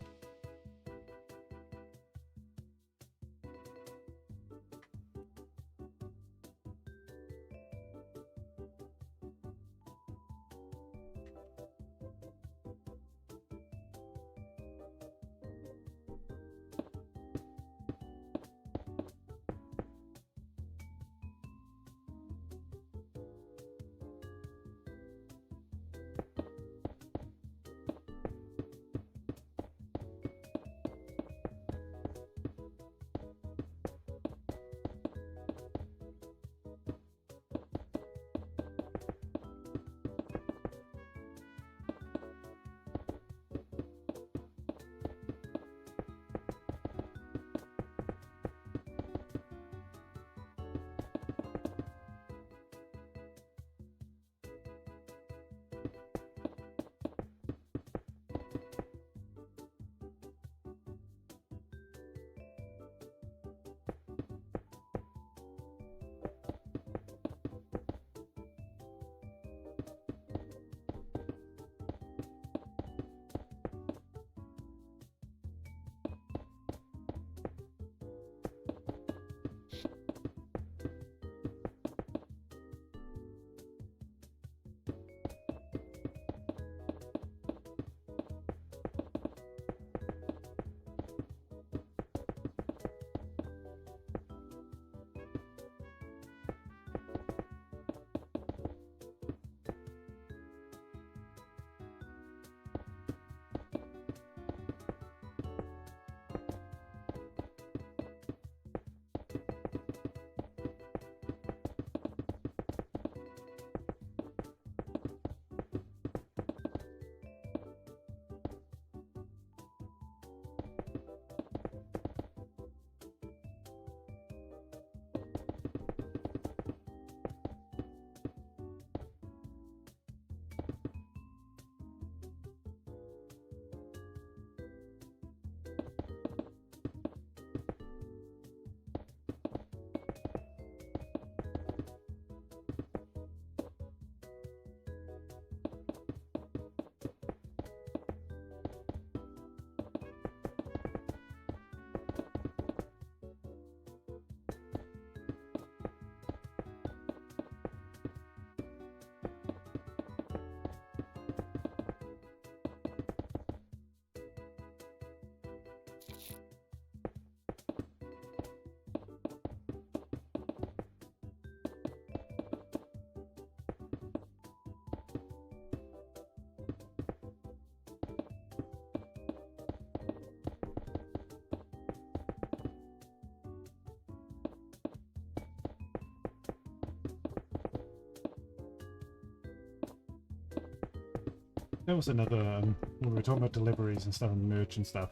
C: There was another, when we were talking about deliveries and stuff and merch and stuff.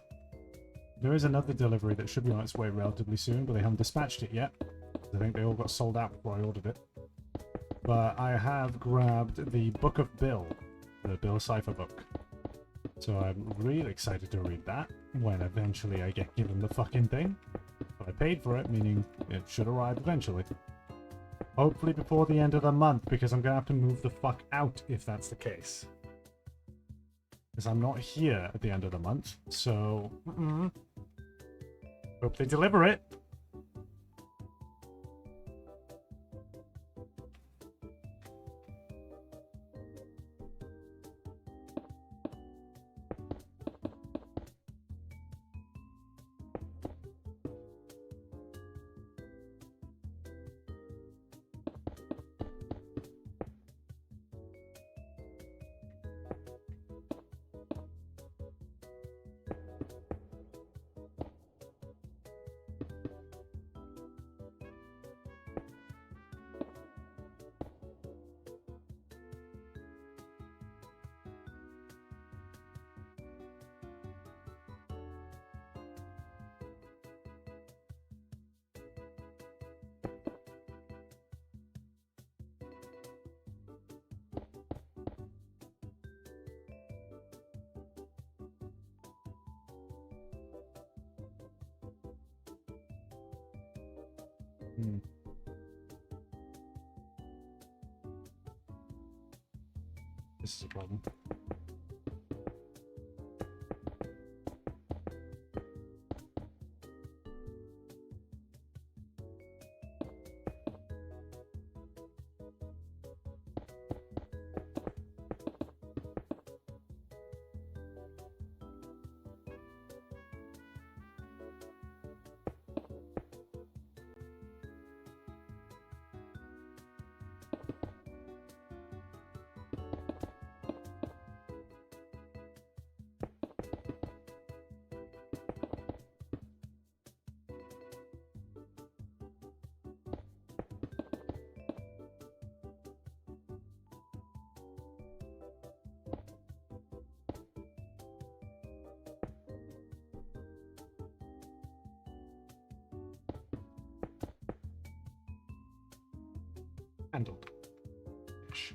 C: There is another delivery that should be on its way relatively soon, but they haven't dispatched it yet. I think they all got sold out before I ordered it. But I have grabbed the Book of Bill, the Bill Cipher book. So I'm really excited to read that when eventually I get given the fucking thing. But I paid for it, meaning it should arrive eventually. Hopefully before the end of the month, because I'm going to have to move the fuck out if that's the case. Because I'm not here at the end of the month, so... Hope they deliver it.
A: This is a problem. Handled. Ish.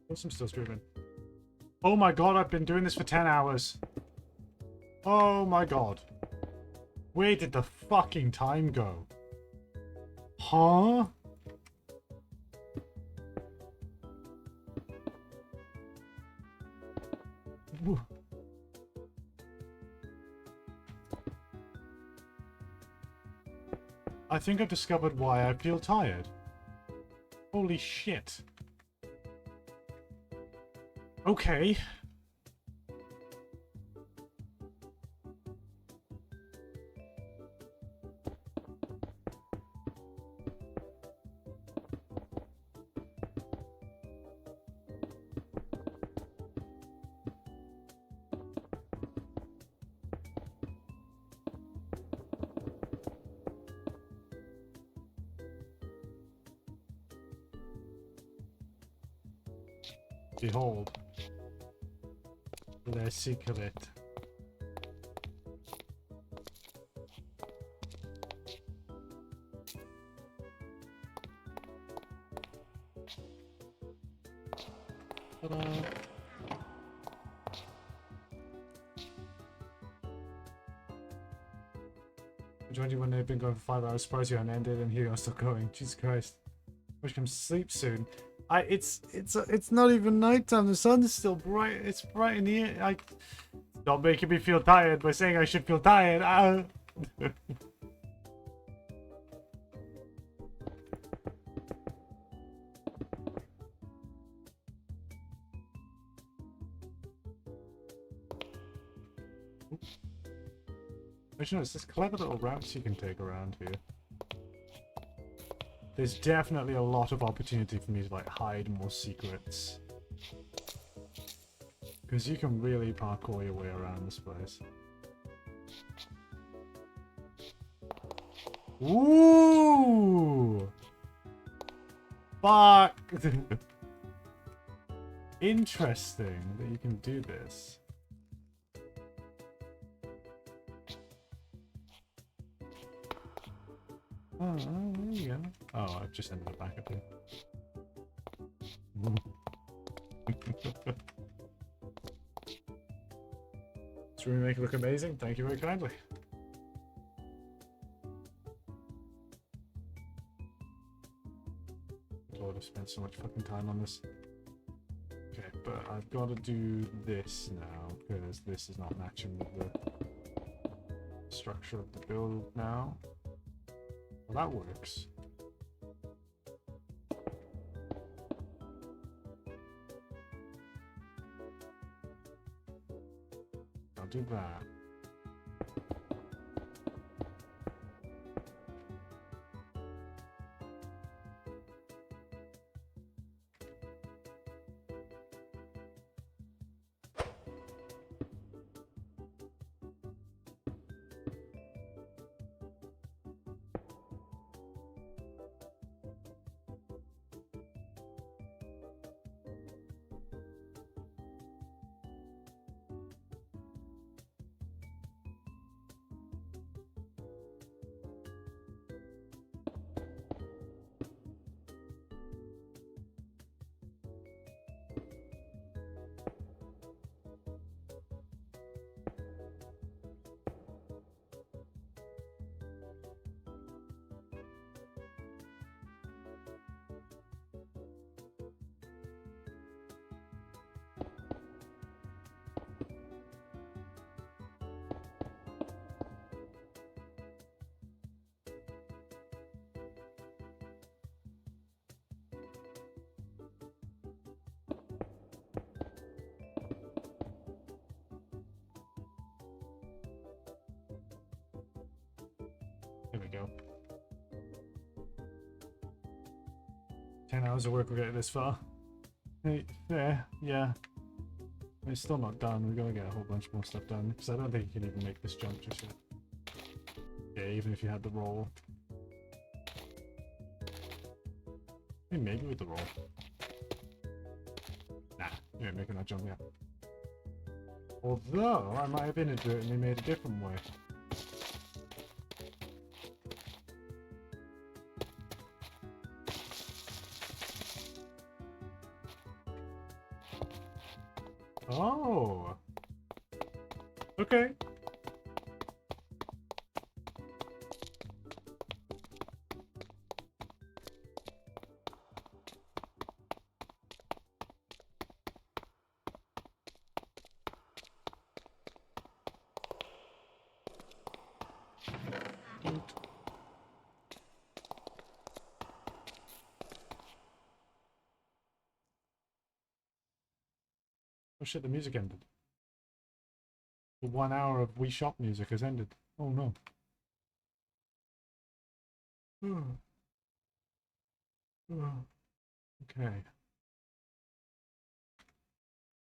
C: Of course I'm still streaming. Oh my god, I've been doing this for 10 hours. Oh my god. Where did the fucking time go? Huh? Woo. I think I've discovered why I feel tired. Holy shit. Okay. Behold, their secret. Ta-da. I joined you when they've been going for 5 hours. Surprised you hadn't ended, and here you're still going. Jesus Christ! Wish I can sleep soon. It's not even nighttime. The sun's still bright. It's bright in here. Don't making me feel tired by saying I should feel tired. Actually, no, it's this clever little ramps you can take around here. There's definitely a lot of opportunity for me to like hide more secrets. Because you can really parkour your way around this place. Ooh! Fuck! Interesting that you can do this. Oh, there you go. Oh, I've just ended up back up here. This room make it look amazing. Thank you very kindly. Lord, I've spent so much fucking time on this. Okay, but I've got to do this now because this is not matching with the structure of the build now. Well, that works. I'll do that. 10 hours of work we get this far. Hey, yeah. It's still not done. We gotta get a whole bunch more stuff done because I don't think you can even make this jump just yet. Yeah, even if you had the roll. Maybe with the roll. Nah, you ain't making that jump yet. Although I might have inadvertently made a different way. Oh. Okay. Oh shit, the music ended. The 1 hour of Wii Shop music has ended. Oh no. Okay.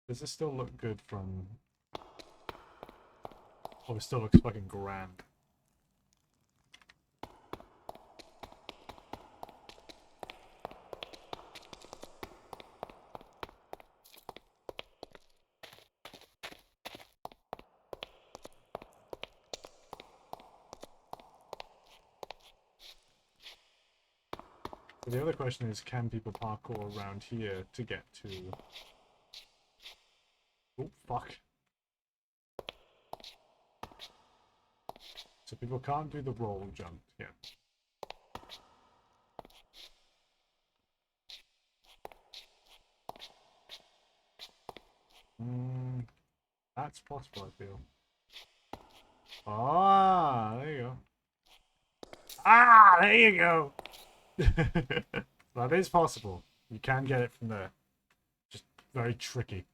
C: Does this still look good from... Oh, it still looks fucking grand. So the other question is, can people parkour around here to get to... Oh, fuck. So people can't do the roll jump yet. That's possible, I feel. Ah, there you go. Ah, there you go! That is possible. You can get it from there. Just very tricky.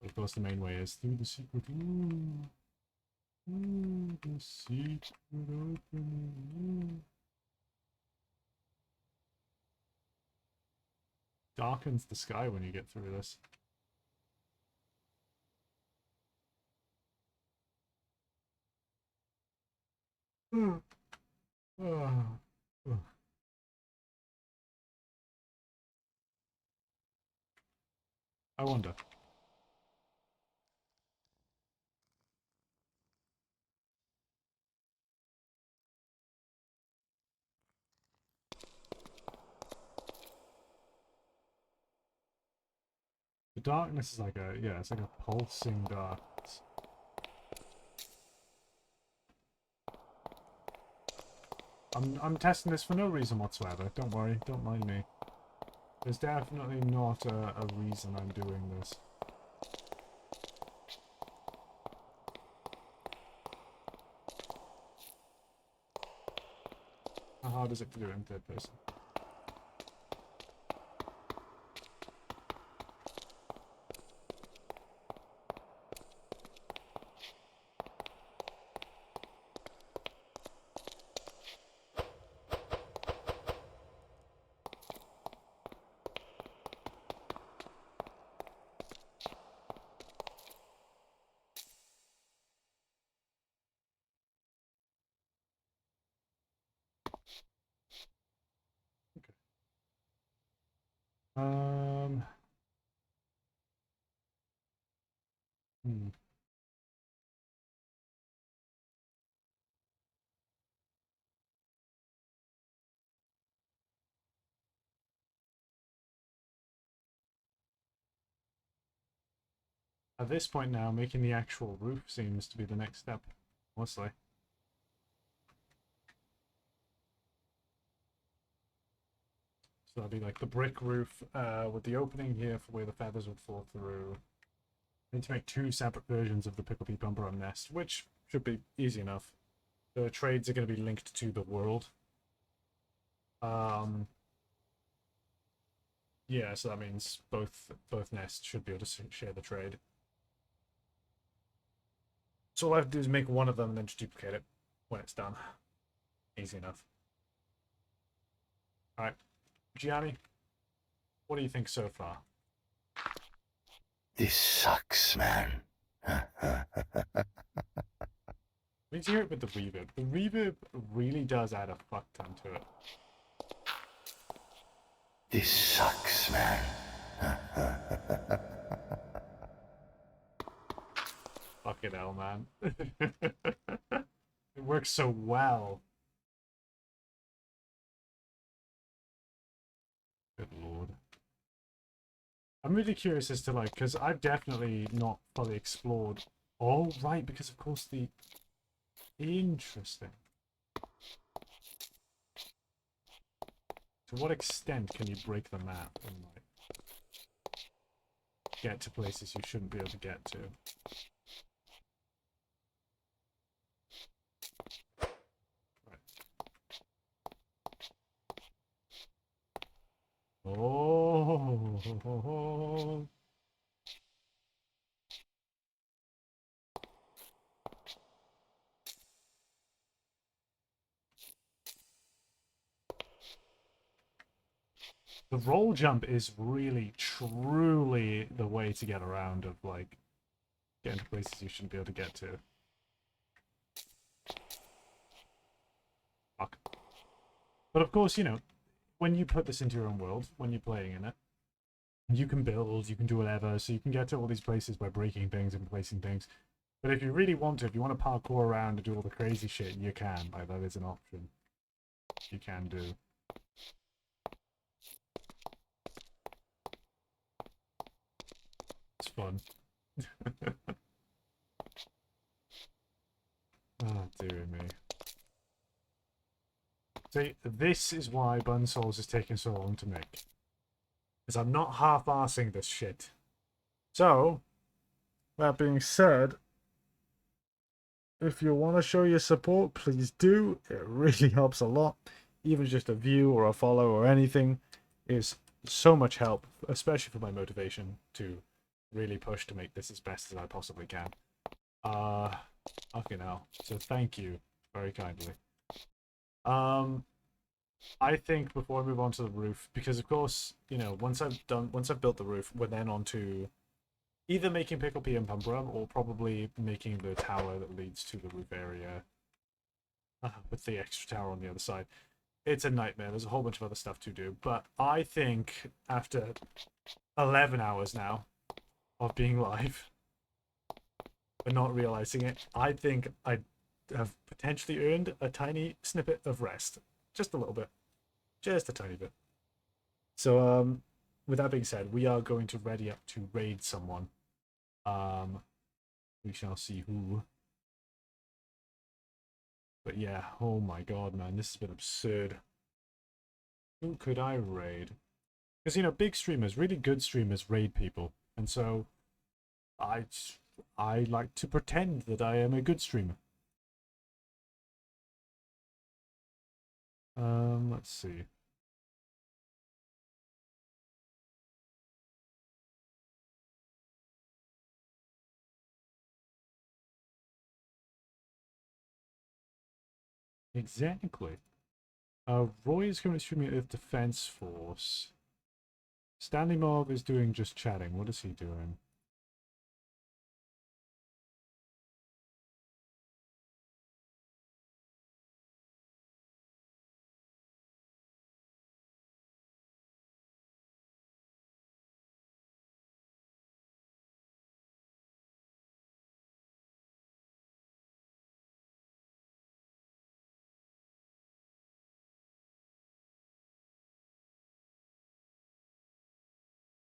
C: Of course, the main way is through the secret room. Through the secret opening. Darkens the sky when you get through this. I wonder. The darkness is like a, yeah, it's like a pulsing darkness. I'm testing this for no reason whatsoever. Don't worry, don't mind me. There's definitely not a reason I'm doing this. How hard is it to do it in third person? Um. Hmm. At this point now, making the actual roof seems to be the next step, honestly. So that'd be like the brick roof with the opening here for where the feathers would fall through. I need to make 2 separate versions of the Pickle Pea Bumper on Nest, which should be easy enough. The trades are going to be linked to the world. Yeah, so that means both nests should be able to share the trade. So all I have to do is make one of them and then just duplicate it when it's done. Easy enough.
A: Alright. Gianni, what do you think so far?
B: This sucks, man.
A: We need to hear it with the reverb. The reverb really does add a fuck ton to it.
B: This sucks, man.
A: Fucking hell, man. It works so well. Good lord. I'm really curious as to, like, because I've definitely not fully explored. Oh, right, because of course the... Interesting. To what extent can you break the map and, like, get to places you shouldn't be able to get to? Oh, the roll jump is really, truly the way to get around of, like, getting to places you shouldn't be able to get to. Fuck. But of course, you know, when you put this into your own world, when you're playing in it, you can build, you can do whatever, so you can get to all these places by breaking things and placing things. But if you really want to, if you want to parkour around and do all the crazy shit, you can. Like, that is an option. You can do. It's fun. Oh, dear me. See, this is why Bun Souls is taking so long to make. Because I'm not half-arsing this shit. So, that being said, if you want to show your support, please do. It really helps a lot. Even just a view or a follow or anything is so much help, especially for my motivation to really push to make this as best as I possibly can. Fucking hell. So thank you very kindly. I think before I move on to the roof, because of course, you know, once I've built the roof, we're then on to either making Pickle Pea and Pumperum or probably making the tower that leads to the roof area with the extra tower on the other side. It's a nightmare. There's a whole bunch of other stuff to do, but I think after 11 hours now of being live but not realizing it, I think I have potentially earned a tiny snippet of rest. Just a little bit. Just a tiny bit. So, with that being said, we are going to ready up to raid someone. We shall see who. But yeah, oh my god, man, this has been absurd. Who could I raid? Because, you know, big streamers, really good streamers raid people. And so, I like to pretend that I am a good streamer. Let's see. Exactly. Roy is currently streaming with Defense Force. Stanley Mob is doing just chatting. What is he doing?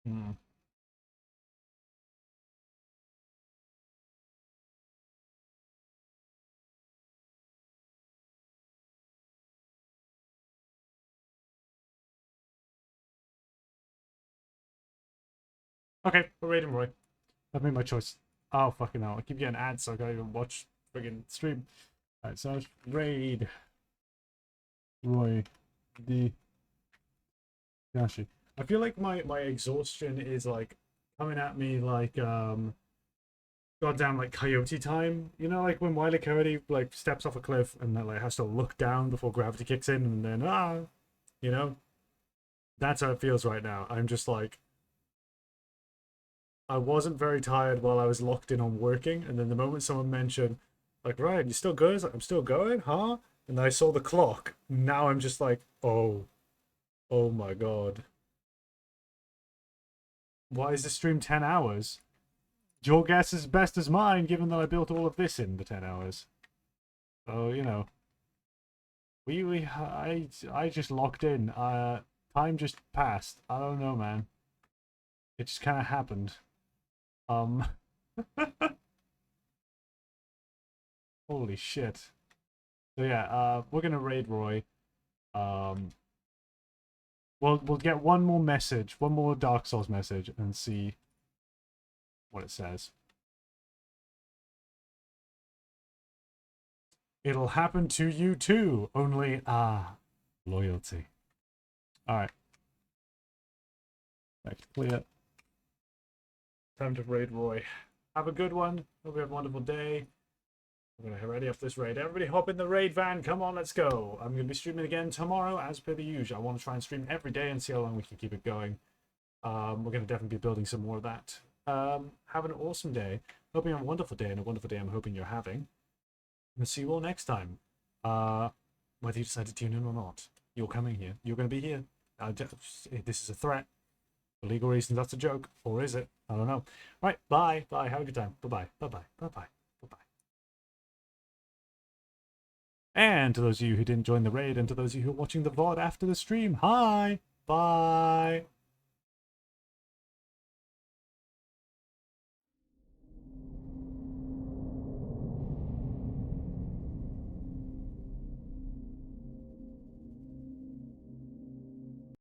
A: Hmm. Okay, we're raiding Roy. I've made my choice. Oh, fucking hell. I keep getting ads, so I can't even watch friggin' stream. Alright, so raid Roy the Yashi. I feel like my exhaustion is like coming at me like goddamn like coyote time. You know, like when Wile E. Coyote like steps off a cliff and then like has to look down before gravity kicks in and then you know?
C: That's how it feels right now. I'm just like, I wasn't very tired while I was locked in on working, and then the moment someone mentioned, like, Ryan, you still good? I was like, I'm still going, huh? And I saw the clock. Now I'm just like, oh my god. Why is the stream 10 hours? Your guess is best as mine, given that I built all of this in the 10 hours. So, you know. I just locked in. Time just passed. I don't know, man. It just kind of happened. Holy shit. So yeah, we're gonna raid Roy. We'll get one more message, one more Dark Souls message, and see what it says. It'll happen to you too. Only loyalty. All right. Back to clear. Time to raid Roy. Have a good one. Hope you have a wonderful day. We're going to ready up this raid. Everybody hop in the raid van. Come on, let's go. I'm going to be streaming again tomorrow as per the usual. I want to try and stream every day and see how long we can keep it going. We're going to definitely be building some more of that. Have an awesome day. Hope you have a wonderful day, and a wonderful day I'm hoping you're having. And see you all next time. Whether you decide to tune in or not, you're coming here. You're going to be here. This is a threat. For legal reasons, that's a joke. Or is it? I don't know. Right, bye. Bye. Have a good time. Bye-bye. Bye-bye. Bye-bye. Bye-bye. And to those of you who didn't join the raid, and to those of you who are watching the VOD after the stream, hi. Bye.